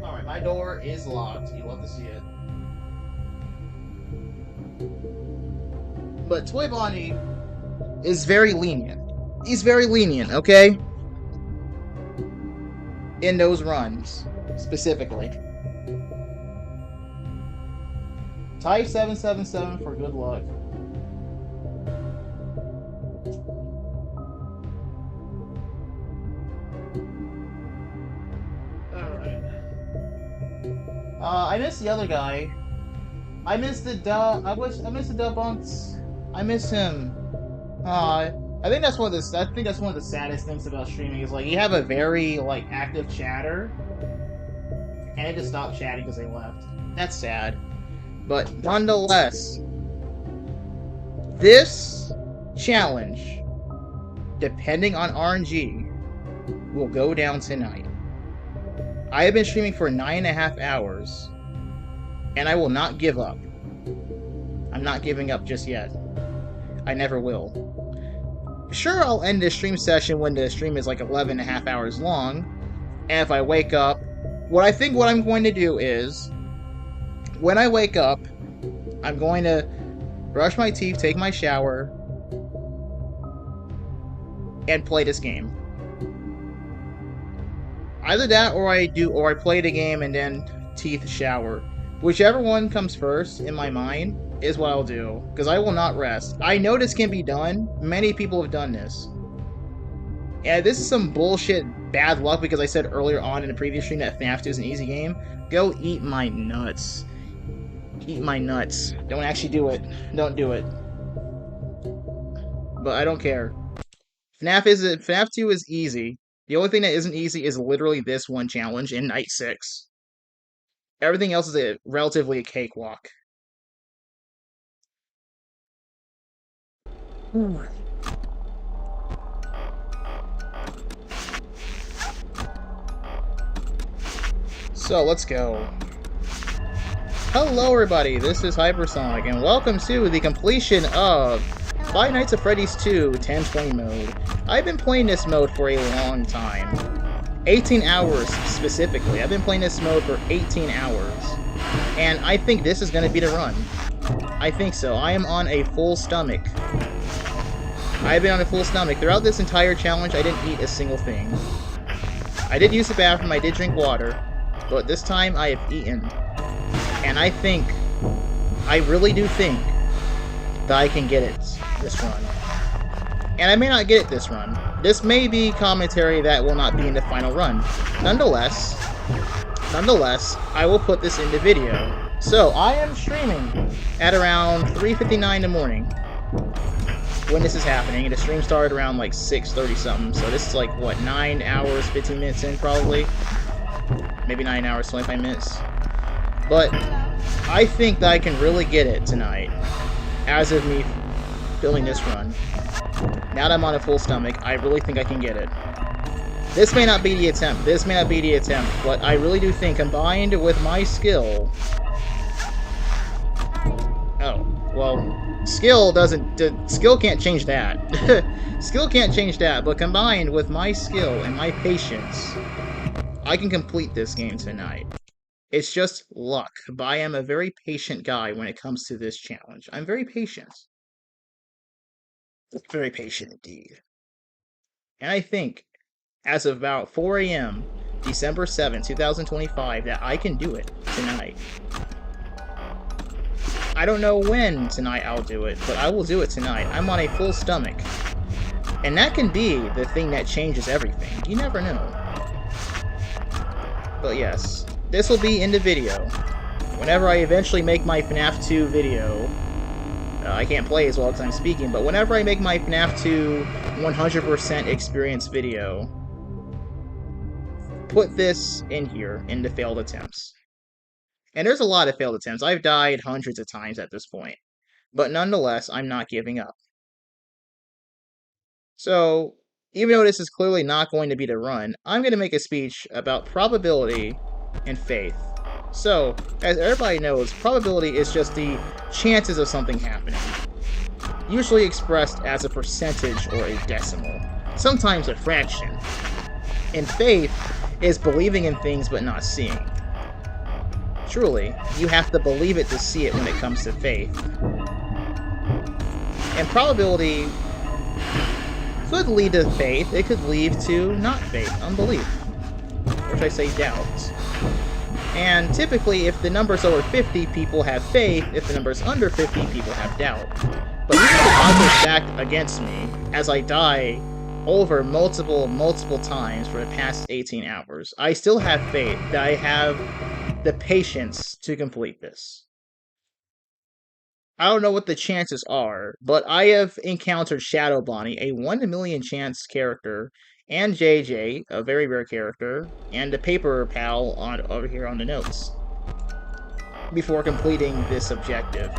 Alright, my door is locked. You'll have to see it. But Toy Bonnie is very lenient. He's very lenient, okay? In those runs, specifically. Type 777 for good luck. I missed the other guy. I missed the Bunks. I miss him. I think that's one of the saddest things about streaming is like you have a very like active chatter, and they just stopped chatting because they left. That's sad. But nonetheless, this challenge, depending on RNG, will go down tonight. I have been streaming for 9.5 hours, and I will not give up. I'm not giving up just yet. I never will. sure, I'll end the stream session when the stream is like 11 and a half hours long, and if I wake up, what I'm going to do is, when I wake up, I'm going to brush my teeth, take my shower, and play this game. Either that, or I play the game and then teeth, shower. Whichever one comes first in my mind is what I'll do, because I will not rest. I know this can be done. Many people have done this. And this is some bullshit bad luck because I said earlier on in the previous stream that FNAF 2 is an easy game. Go eat my nuts. Eat my nuts. Don't actually do it. Don't do it. But I don't care. FNAF 2 is easy. The only thing that isn't easy is literally this one challenge in Night 6. Everything else is relatively a cakewalk. So, let's go. Hello everybody, this is HyperSonic, and welcome to the completion of Five Nights at Freddy's 2 1020 mode. I've been playing this mode for a long time. 18 hours specifically. I've been playing this mode for 18 hours. And I think this is going to be the run. I think so. I am on a full stomach. I've been on a full stomach. Throughout this entire challenge, I didn't eat a single thing. I did use the bathroom, I did drink water, but this time I have eaten. And I really do think that I can get it this run. And I may not get it this run. This may be commentary that will not be in the final run. Nonetheless, I will put this into video. So, I am streaming at around 3:59 in the morning when this is happening. The stream started around like 6:30 something, so this is like, what, 9 hours, 15 minutes in probably? Maybe 9 hours, 25 minutes. But I think that I can really get it tonight, as of me filming this run. Now that I'm on a full stomach, I really think I can get it. This may not be the attempt, but I really do think, combined with my skill... Oh, well, skill can't change that. Skill can't change that, but combined with my skill and my patience, I can complete this game tonight. It's just luck, but I am a very patient guy when it comes to this challenge. I'm very patient. Very patient indeed. And I think, as of about 4 AM, December 7, 2025, that I can do it tonight. I don't know when tonight I'll do it, but I will do it tonight. I'm on a full stomach. And that can be the thing that changes everything. You never know. But yes, this will be in the video. Whenever I eventually make my FNAF 2 video, I can't play as well because I'm speaking, but whenever I make my FNAF 2 100% experience video, put this in here, in the failed attempts. And there's a lot of failed attempts. I've died hundreds of times at this point. But nonetheless, I'm not giving up. So, even though this is clearly not going to be the run, I'm going to make a speech about probability and faith. So, as everybody knows, probability is just the chances of something happening, usually expressed as a percentage or a decimal, sometimes a fraction. And faith is believing in things but not seeing. Truly, you have to believe it to see it when it comes to faith. And probability could lead to faith, it could lead to not faith, unbelief. Or should I say doubt. And typically, if the number's over 50, people have faith. If the number's under 50, people have doubt. But even the odds are stacked against me, as I die over multiple times for the past 18 hours, I still have faith that I have the patience to complete this. I don't know what the chances are, but I have encountered Shadow Bonnie, a 1 in a million chance character, and JJ, a very rare character, and a paper pal over here on the notes, before completing this objective.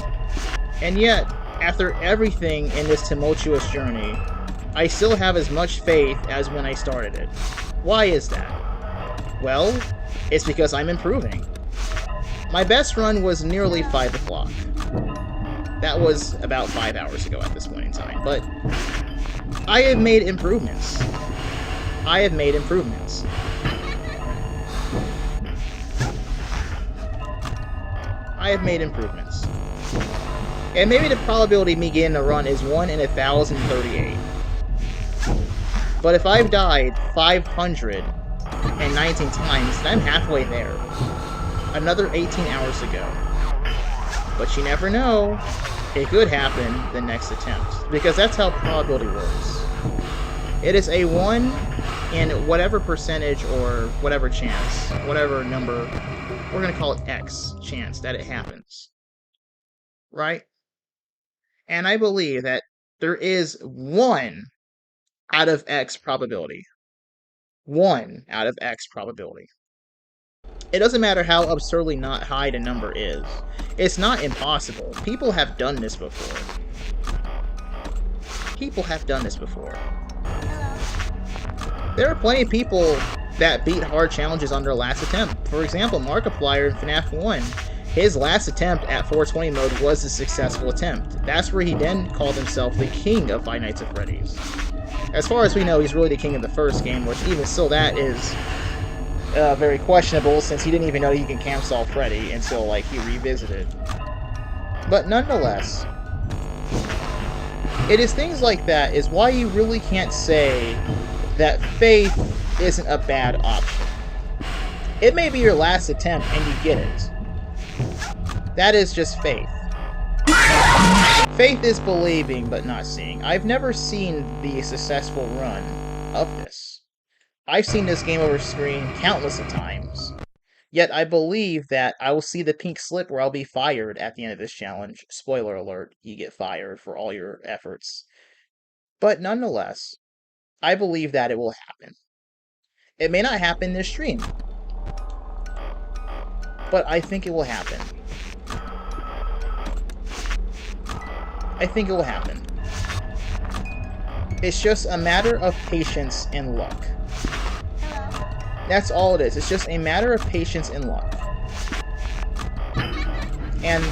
And yet, after everything in this tumultuous journey, I still have as much faith as when I started it. Why is that? Well, it's because I'm improving. My best run was nearly 5 o'clock. That was about 5 hours ago at this point in time, but I have made improvements. I have made improvements. I have made improvements. And maybe the probability of me getting a run is 1 in 1,038. But if I've died 519 times, then I'm halfway there. Another 18 hours to go. But you never know. It could happen the next attempt. Because that's how probability works. It is a 1 in whatever percentage or whatever chance, whatever number, we're going to call it X chance that it happens. Right? And I believe that there is 1 out of X probability. 1 out of X probability. It doesn't matter how absurdly not high the number is. It's not impossible. People have done this before. People have done this before. There are plenty of people that beat hard challenges on their last attempt. For example, Markiplier in FNAF 1, his last attempt at 420 mode was a successful attempt. That's where he then called himself the king of Five Nights at Freddy's. As far as we know, he's really the king of the first game, which even still that is very questionable, since he didn't even know he can camp solve Freddy until like he revisited. But nonetheless, it is things like that is why you really can't say that faith isn't a bad option. It may be your last attempt and you get it. That is just faith. Faith is believing but not seeing. I've never seen the successful run of this. I've seen this game over screen countless of times. Yet I believe that I will see the pink slip where I'll be fired at the end of this challenge. Spoiler alert, you get fired for all your efforts. But nonetheless, I believe that it will happen. It may not happen this stream, but I think it will happen. I think it will happen. It's just a matter of patience and luck. That's all it is. It's just a matter of patience and luck. And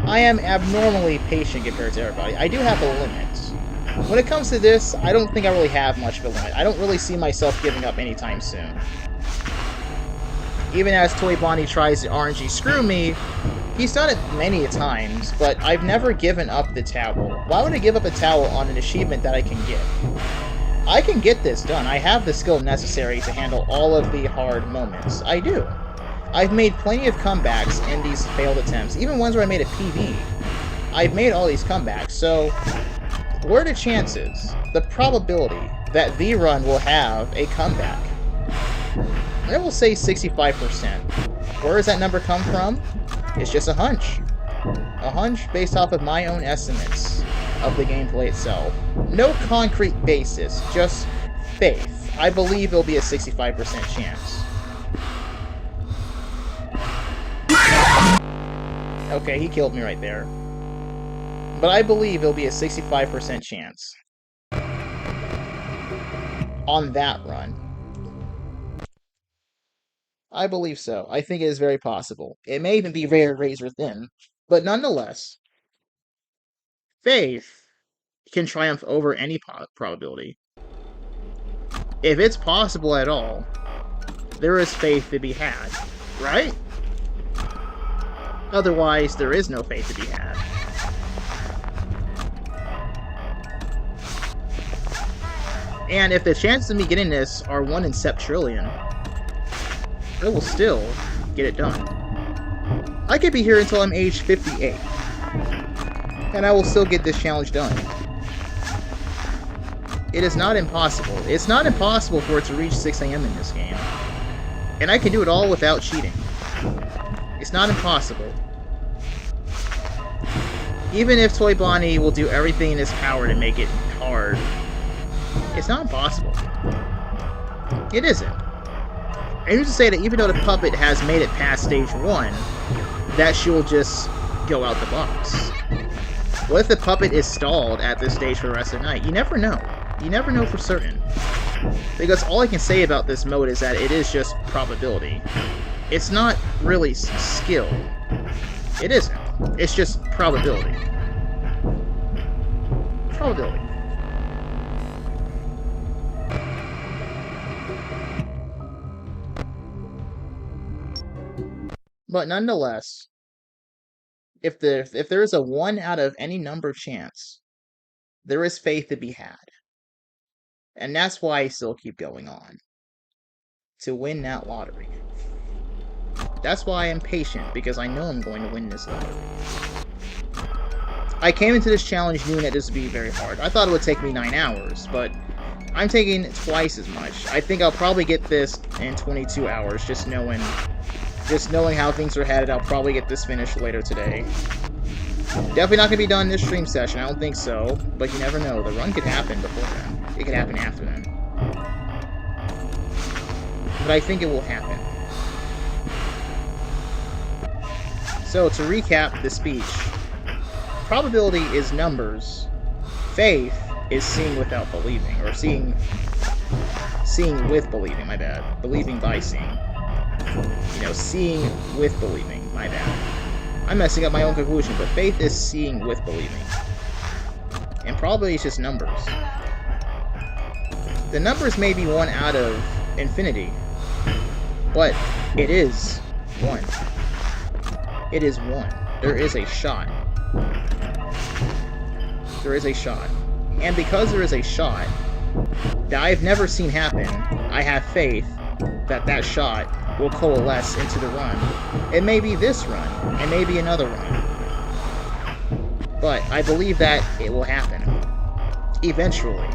I am abnormally patient compared to everybody. I do have a limit. When it comes to this, I don't think I really have much of a limit. I don't really see myself giving up anytime soon. Even as Toy Bonnie tries to RNG screw me, he's done it many times, but I've never given up the towel. Why would I give up a towel on an achievement that I can get? I can get this done. I have the skill necessary to handle all of the hard moments. I do. I've made plenty of comebacks in these failed attempts, even ones where I made a PB. I've made all these comebacks, so what are the chances, the probability, that the run will have a comeback? I will say 65%. Where does that number come from? It's just a hunch. A hunch based off of my own estimates of the gameplay itself. No concrete basis, just faith. I believe it'll be a 65% chance. Okay, he killed me right there. But I believe it'll be a 65% chance on that run. I believe so. I think it is very possible. It may even be very razor thin, but nonetheless, faith can triumph over any probability. If it's possible at all, there is faith to be had, right? Otherwise, there is no faith to be had. And if the chances of me getting this are 1 in septrillion, I will still get it done. I could be here until I'm age 58, and I will still get this challenge done. It is not impossible. It's not impossible for it to reach 6 AM in this game. And I can do it all without cheating. It's not impossible. Even if Toy Bonnie will do everything in his power to make it hard, it's not impossible. It isn't. And who's to say that even though the puppet has made it past stage 1, that she will just go out the box? What if the puppet is stalled at this stage for the rest of the night? You never know. You never know for certain. Because all I can say about this mode is that it is just probability. It's not really skill. It isn't. It's just probability. Probability. But nonetheless, if there is a 1 out of any number chance, there is faith to be had. And that's why I still keep going on. To win that lottery. That's why I'm patient, because I know I'm going to win this lottery. I came into this challenge knowing that this would be very hard. I thought it would take me 9 hours, but I'm taking twice as much. I think I'll probably get this in 22 hours, just knowing how things are headed. I'll probably get this finished later today. Definitely not going to be done this stream session, I don't think so, but you never know. The run could happen before then. It could happen after then. But I think it will happen. So, to recap the speech, probability is numbers, faith is seeing without believing, or seeing with believing, my bad. Believing by seeing. You know, seeing with believing, my bad. I'm messing up my own conclusion, but faith is seeing with believing. And probability is just numbers. The numbers may be 1 out of infinity, but it is 1. It is 1. There is a shot. There is a shot. And because there is a shot that I've never seen happen, I have faith that that shot will coalesce into the run. It may be this run. It may be another run. But I believe that it will happen. Eventually.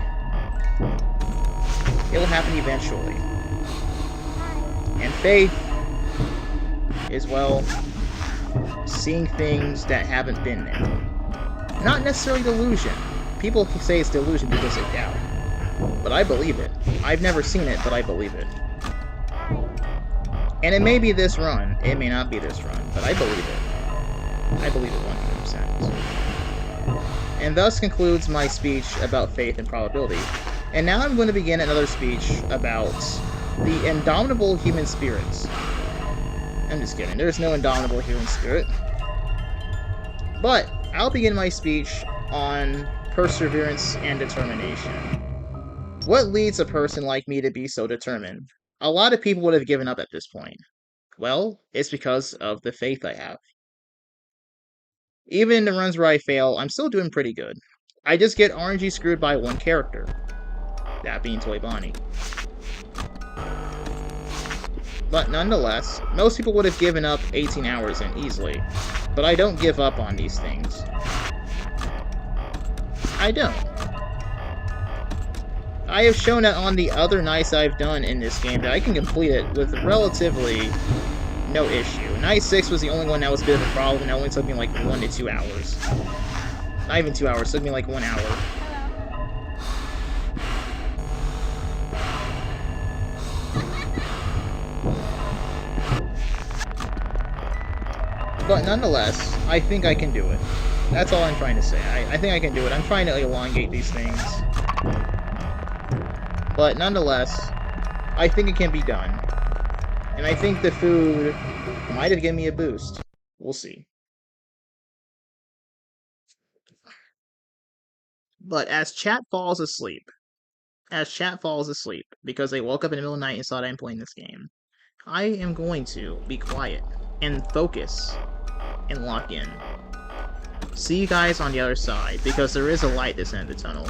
It will happen eventually. And faith is, well, seeing things that haven't been there. Not necessarily delusion. People say it's delusion because they doubt. But I believe it. I've never seen it, but I believe it. And it may be this run. It may not be this run, but I believe it. I believe it 100%. And thus concludes my speech about faith and probability. And now I'm going to begin another speech about the indomitable human spirits. I'm just kidding. There's no indomitable human spirit. But I'll begin my speech on perseverance and determination. What leads a person like me to be so determined? A lot of people would have given up at this point. Well, it's because of the faith I have. Even in the runs where I fail, I'm still doing pretty good. I just get RNG screwed by one character. That being Toy Bonnie. But nonetheless, most people would have given up 18 hours in easily. But I don't give up on these things. I don't. I have shown that on the other nights I've done in this game that I can complete it with relatively no issue. Night 6 was the only one that was a bit of a problem, and that only took me like 1 to 2 hours. Not even 2 hours, it took me like 1 hour. But nonetheless, I think I can do it. That's all I'm trying to say. I think I can do it. I'm trying to elongate these things. But nonetheless, I think it can be done. And I think the food might have given me a boost. We'll see. But as chat falls asleep, because they woke up in the middle of the night and saw that I'm playing this game, I am going to be quiet and focus and lock in. See you guys on the other side, because there is a light this end of the tunnel.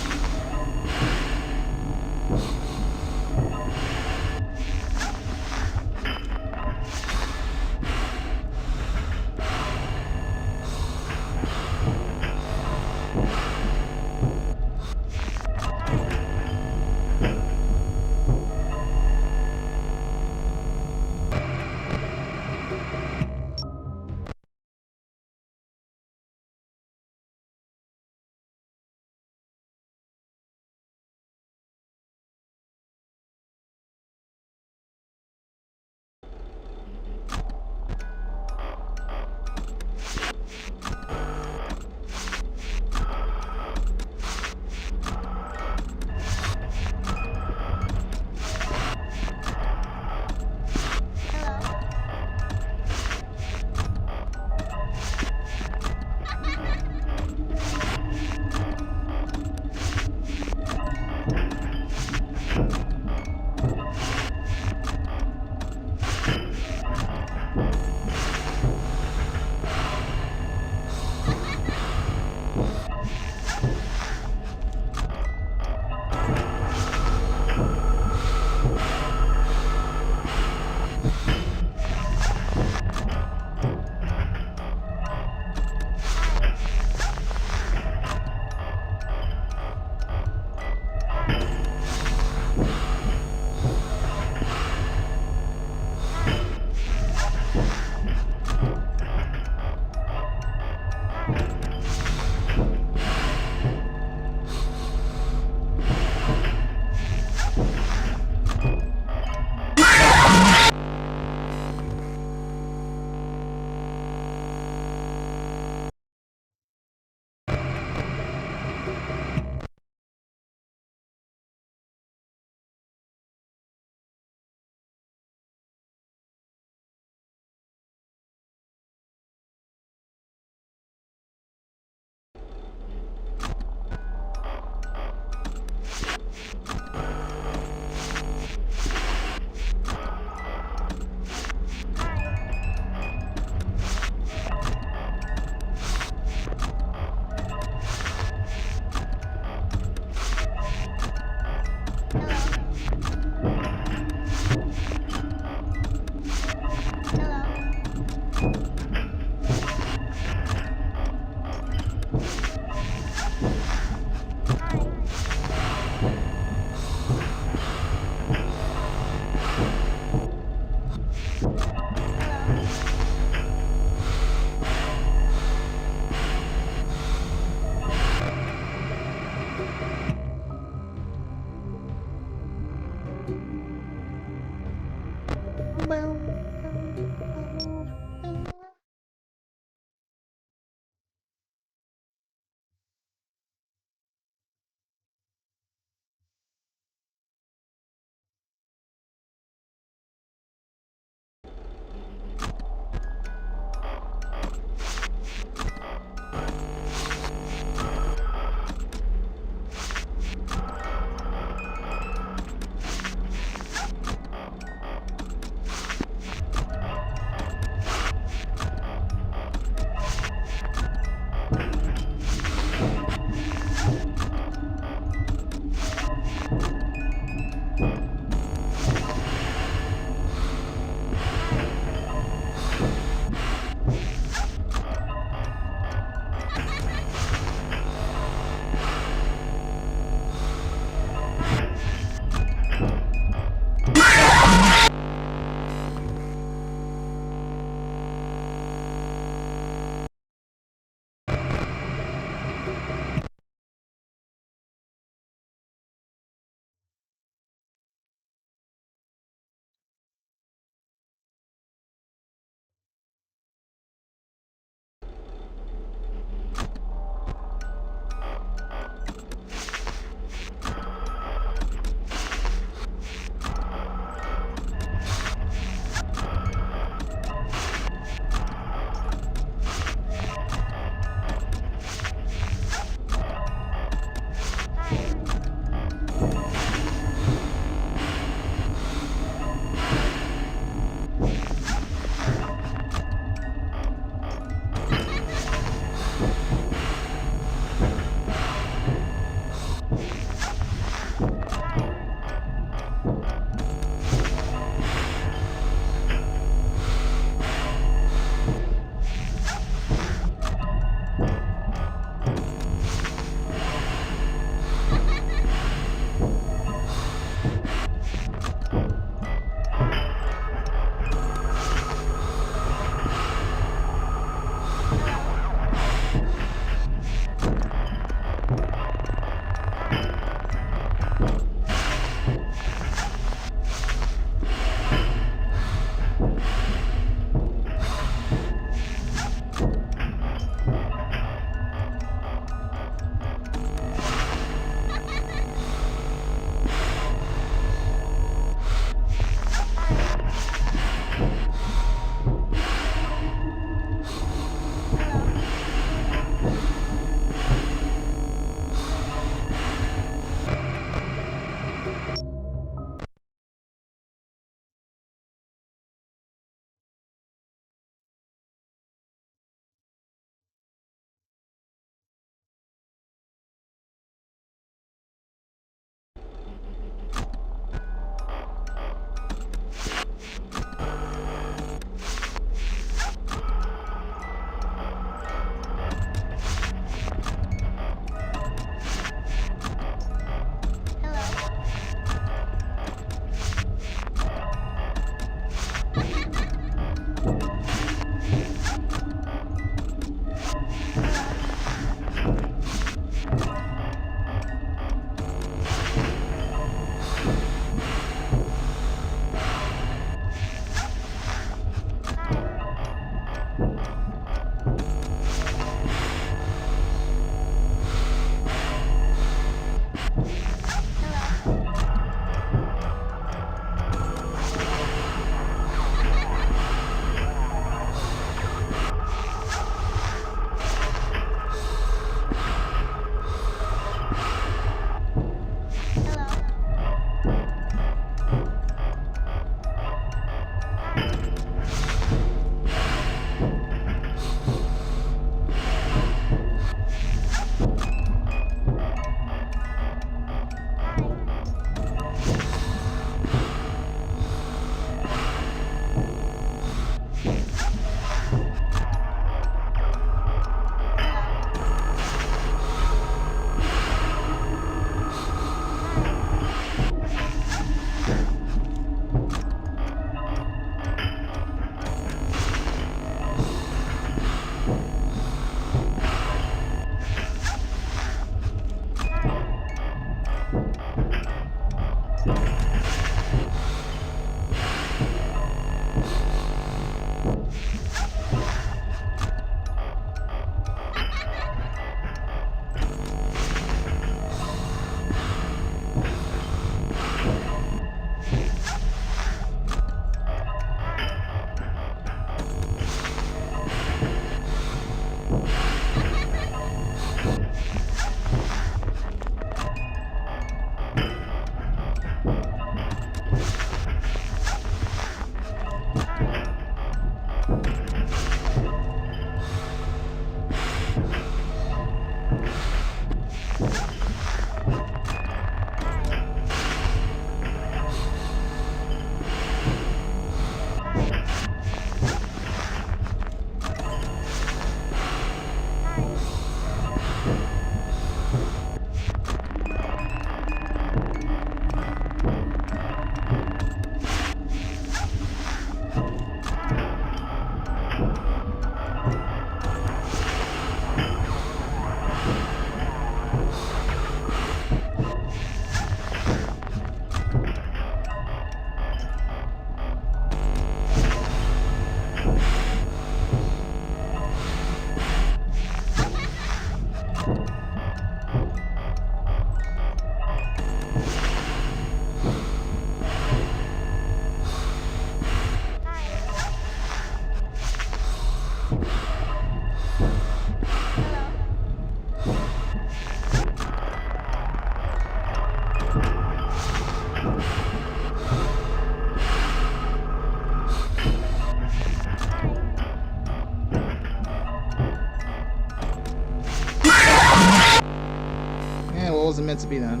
Yeah, what was it meant to be then?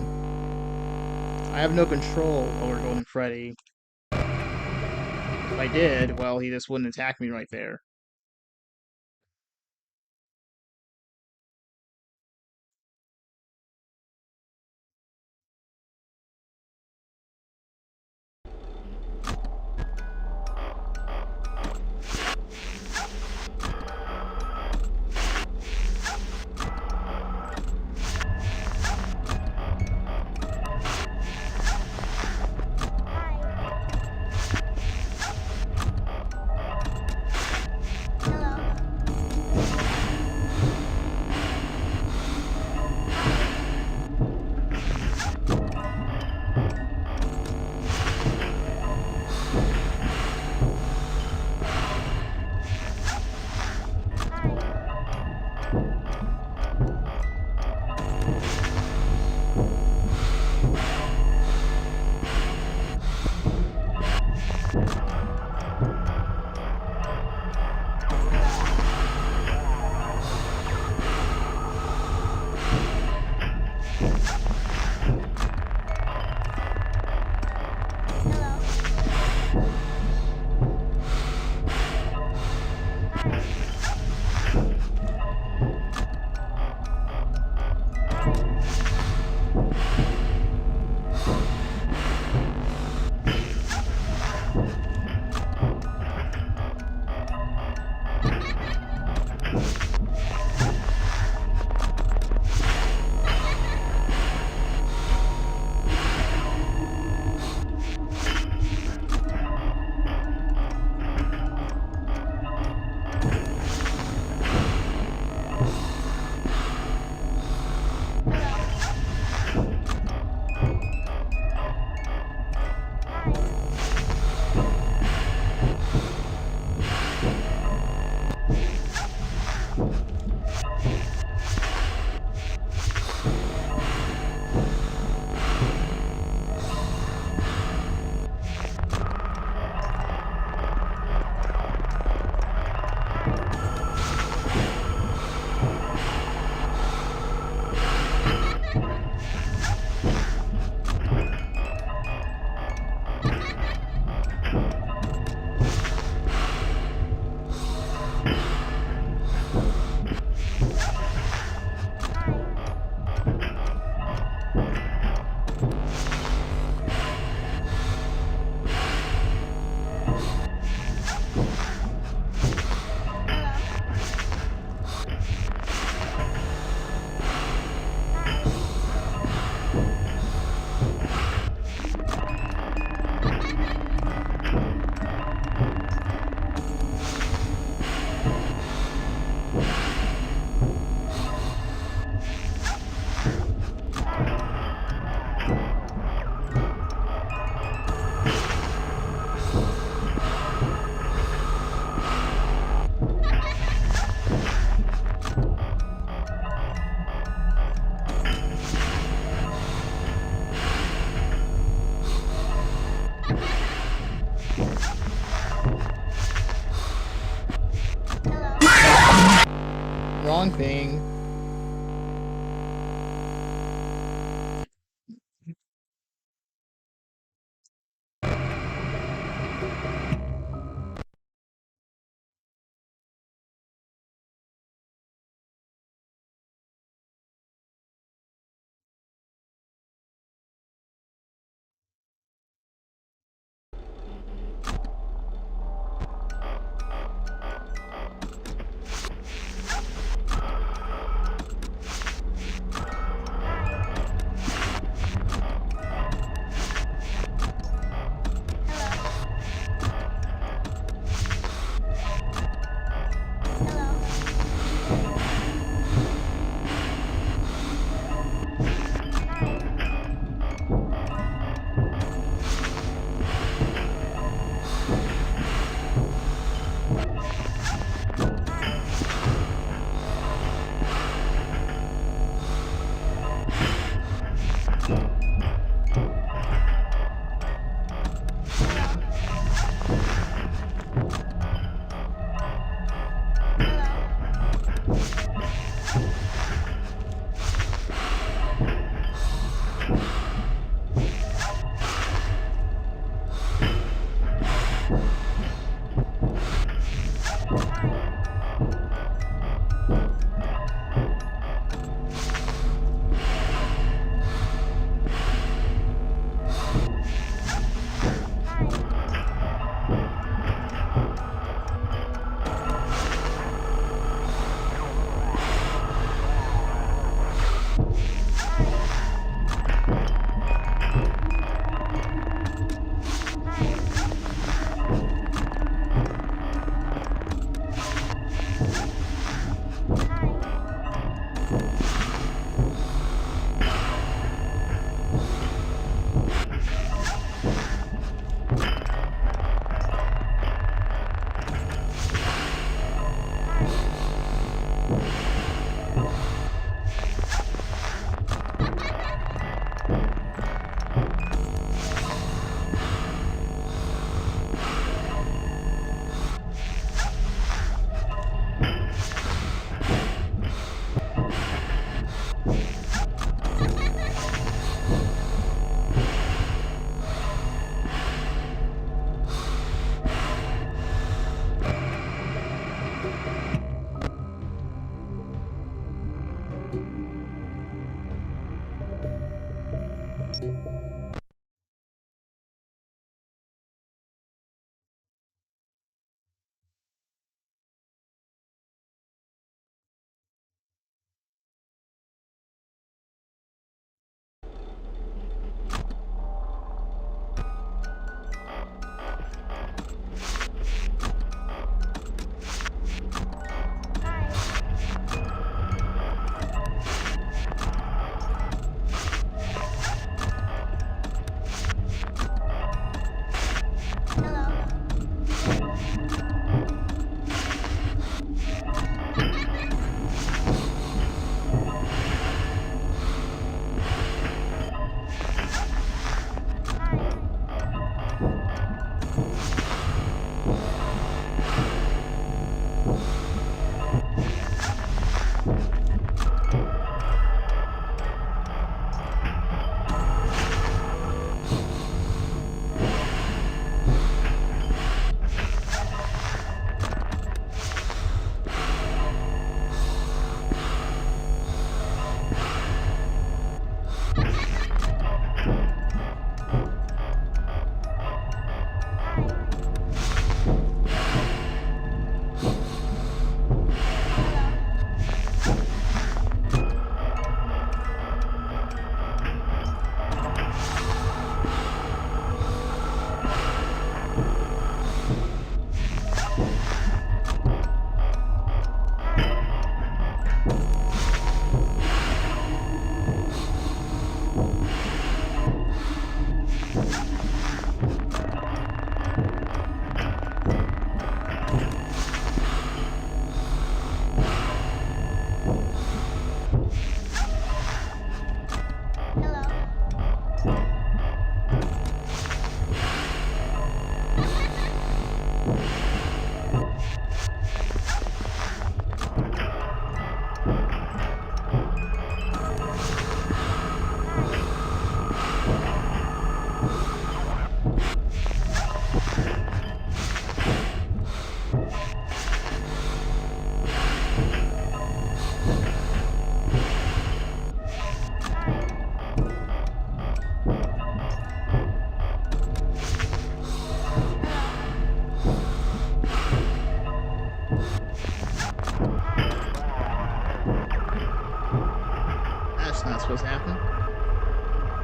I have no control over Golden Freddy. If I did, well, he just wouldn't attack me right there. wrong thing.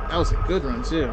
That was a good run, too.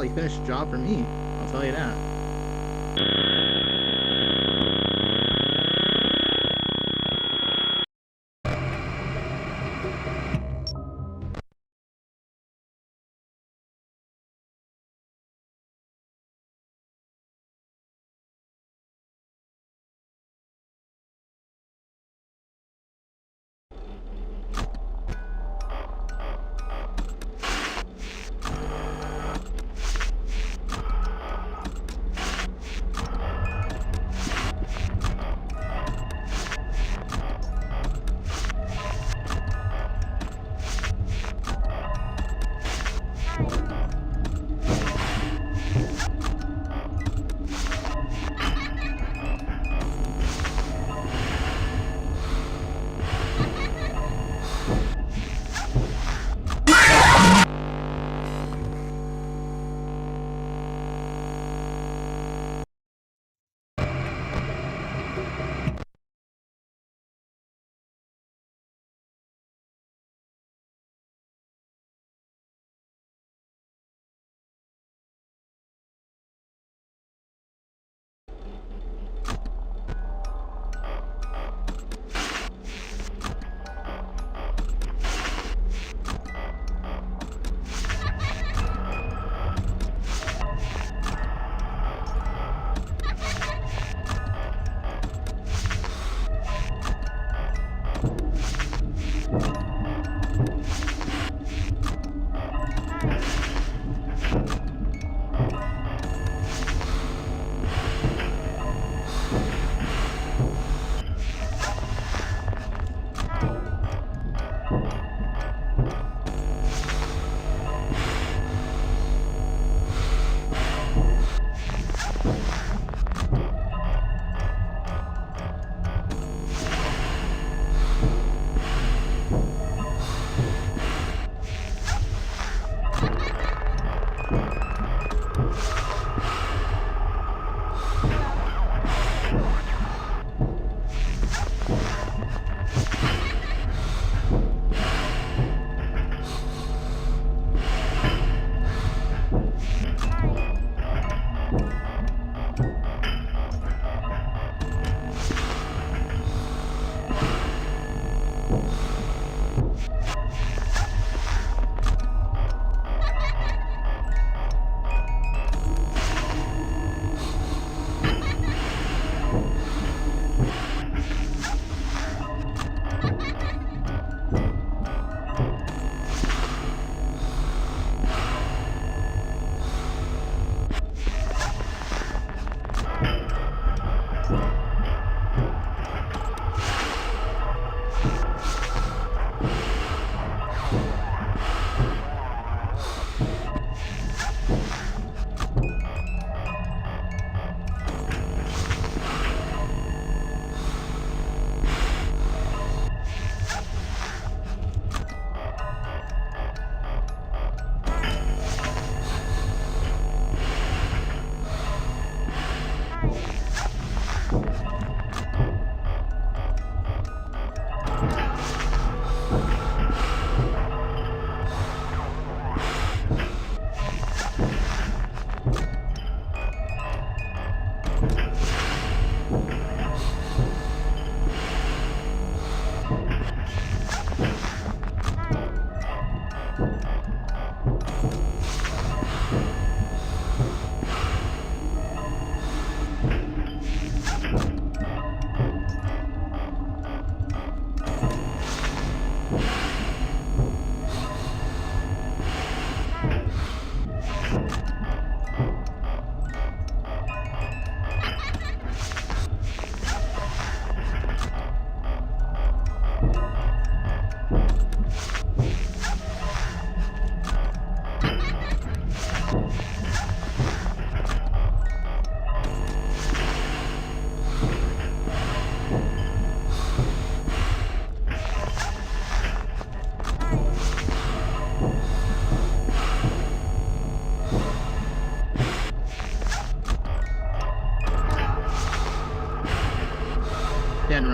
Well, he finished the job for me. I'll tell you that.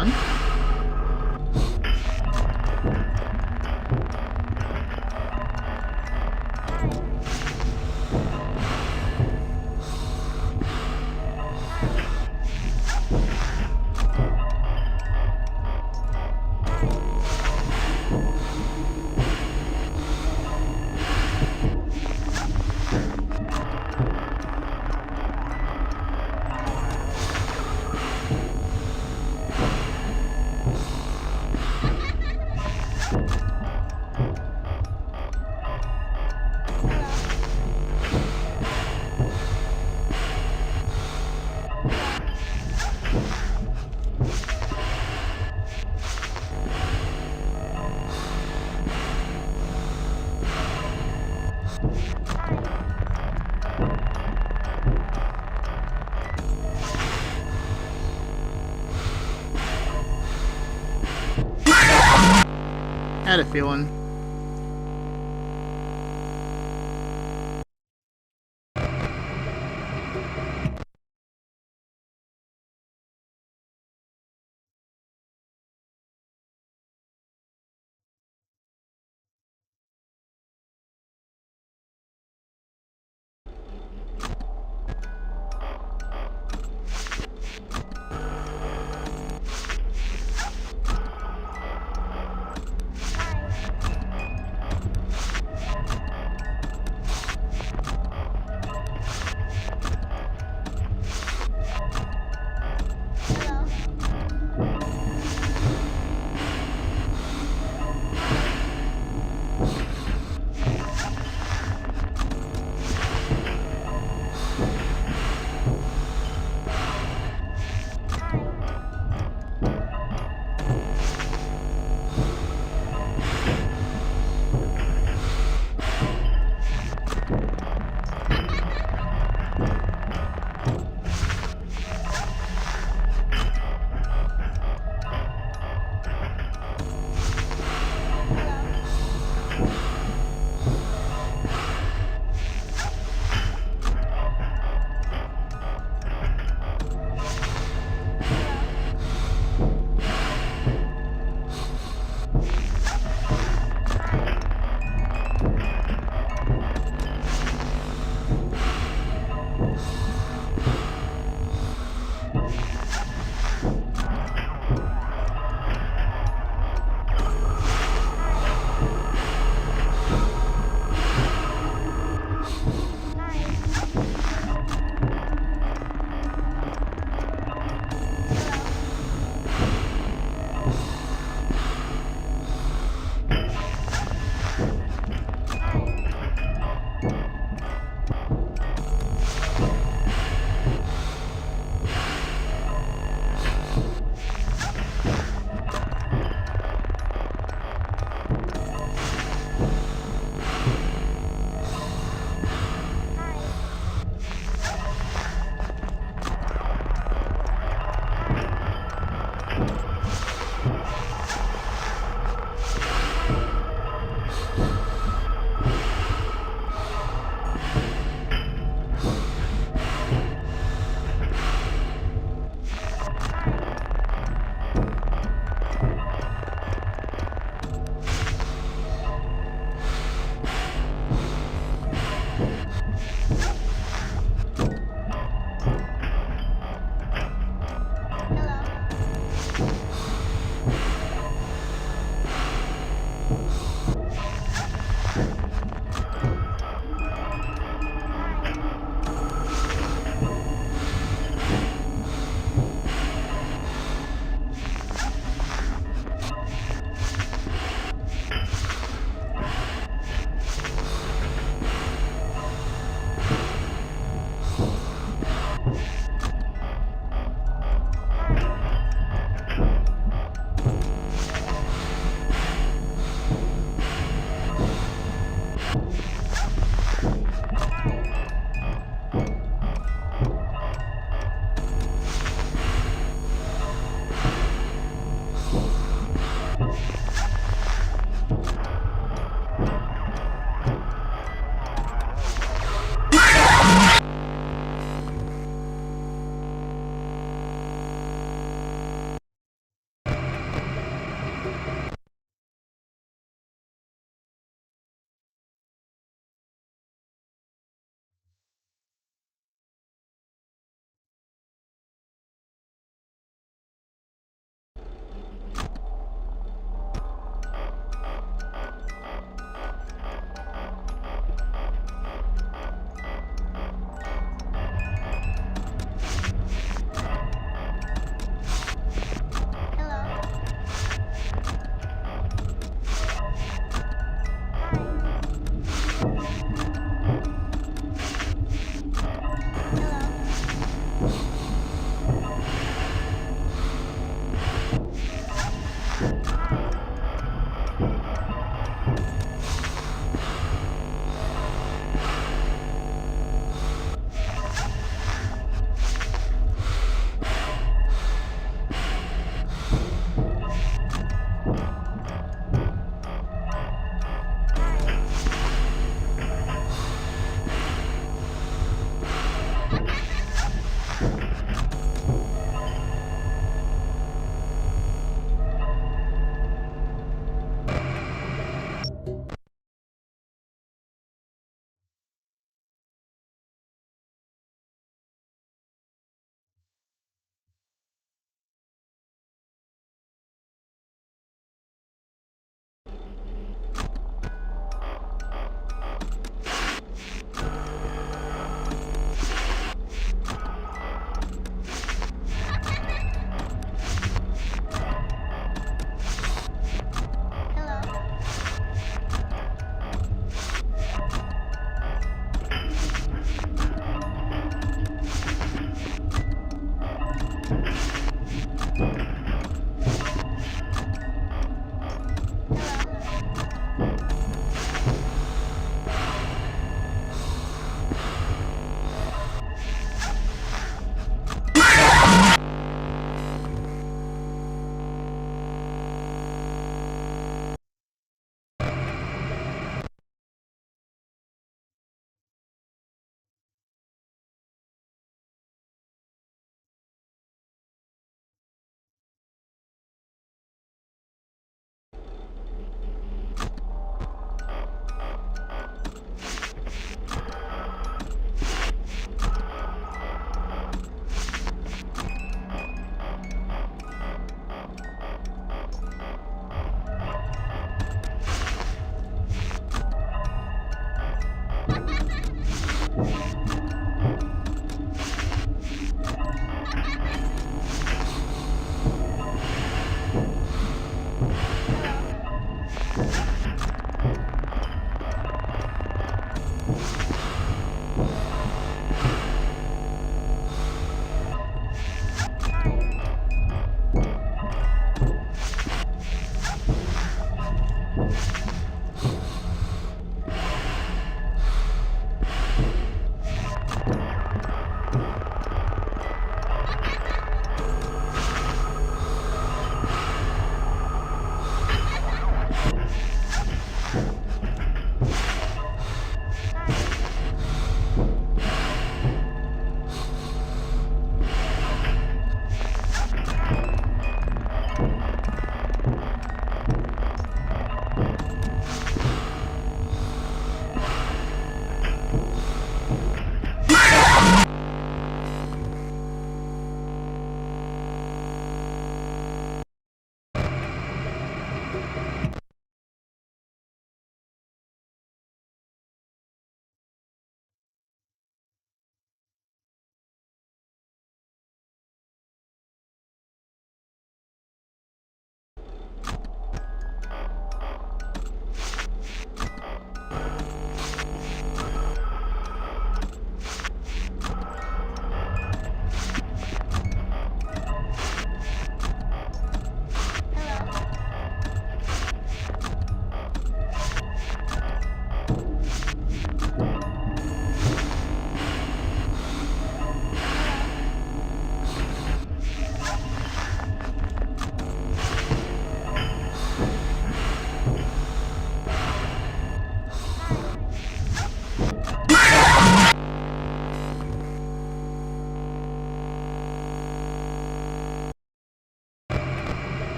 on. Had a feeling.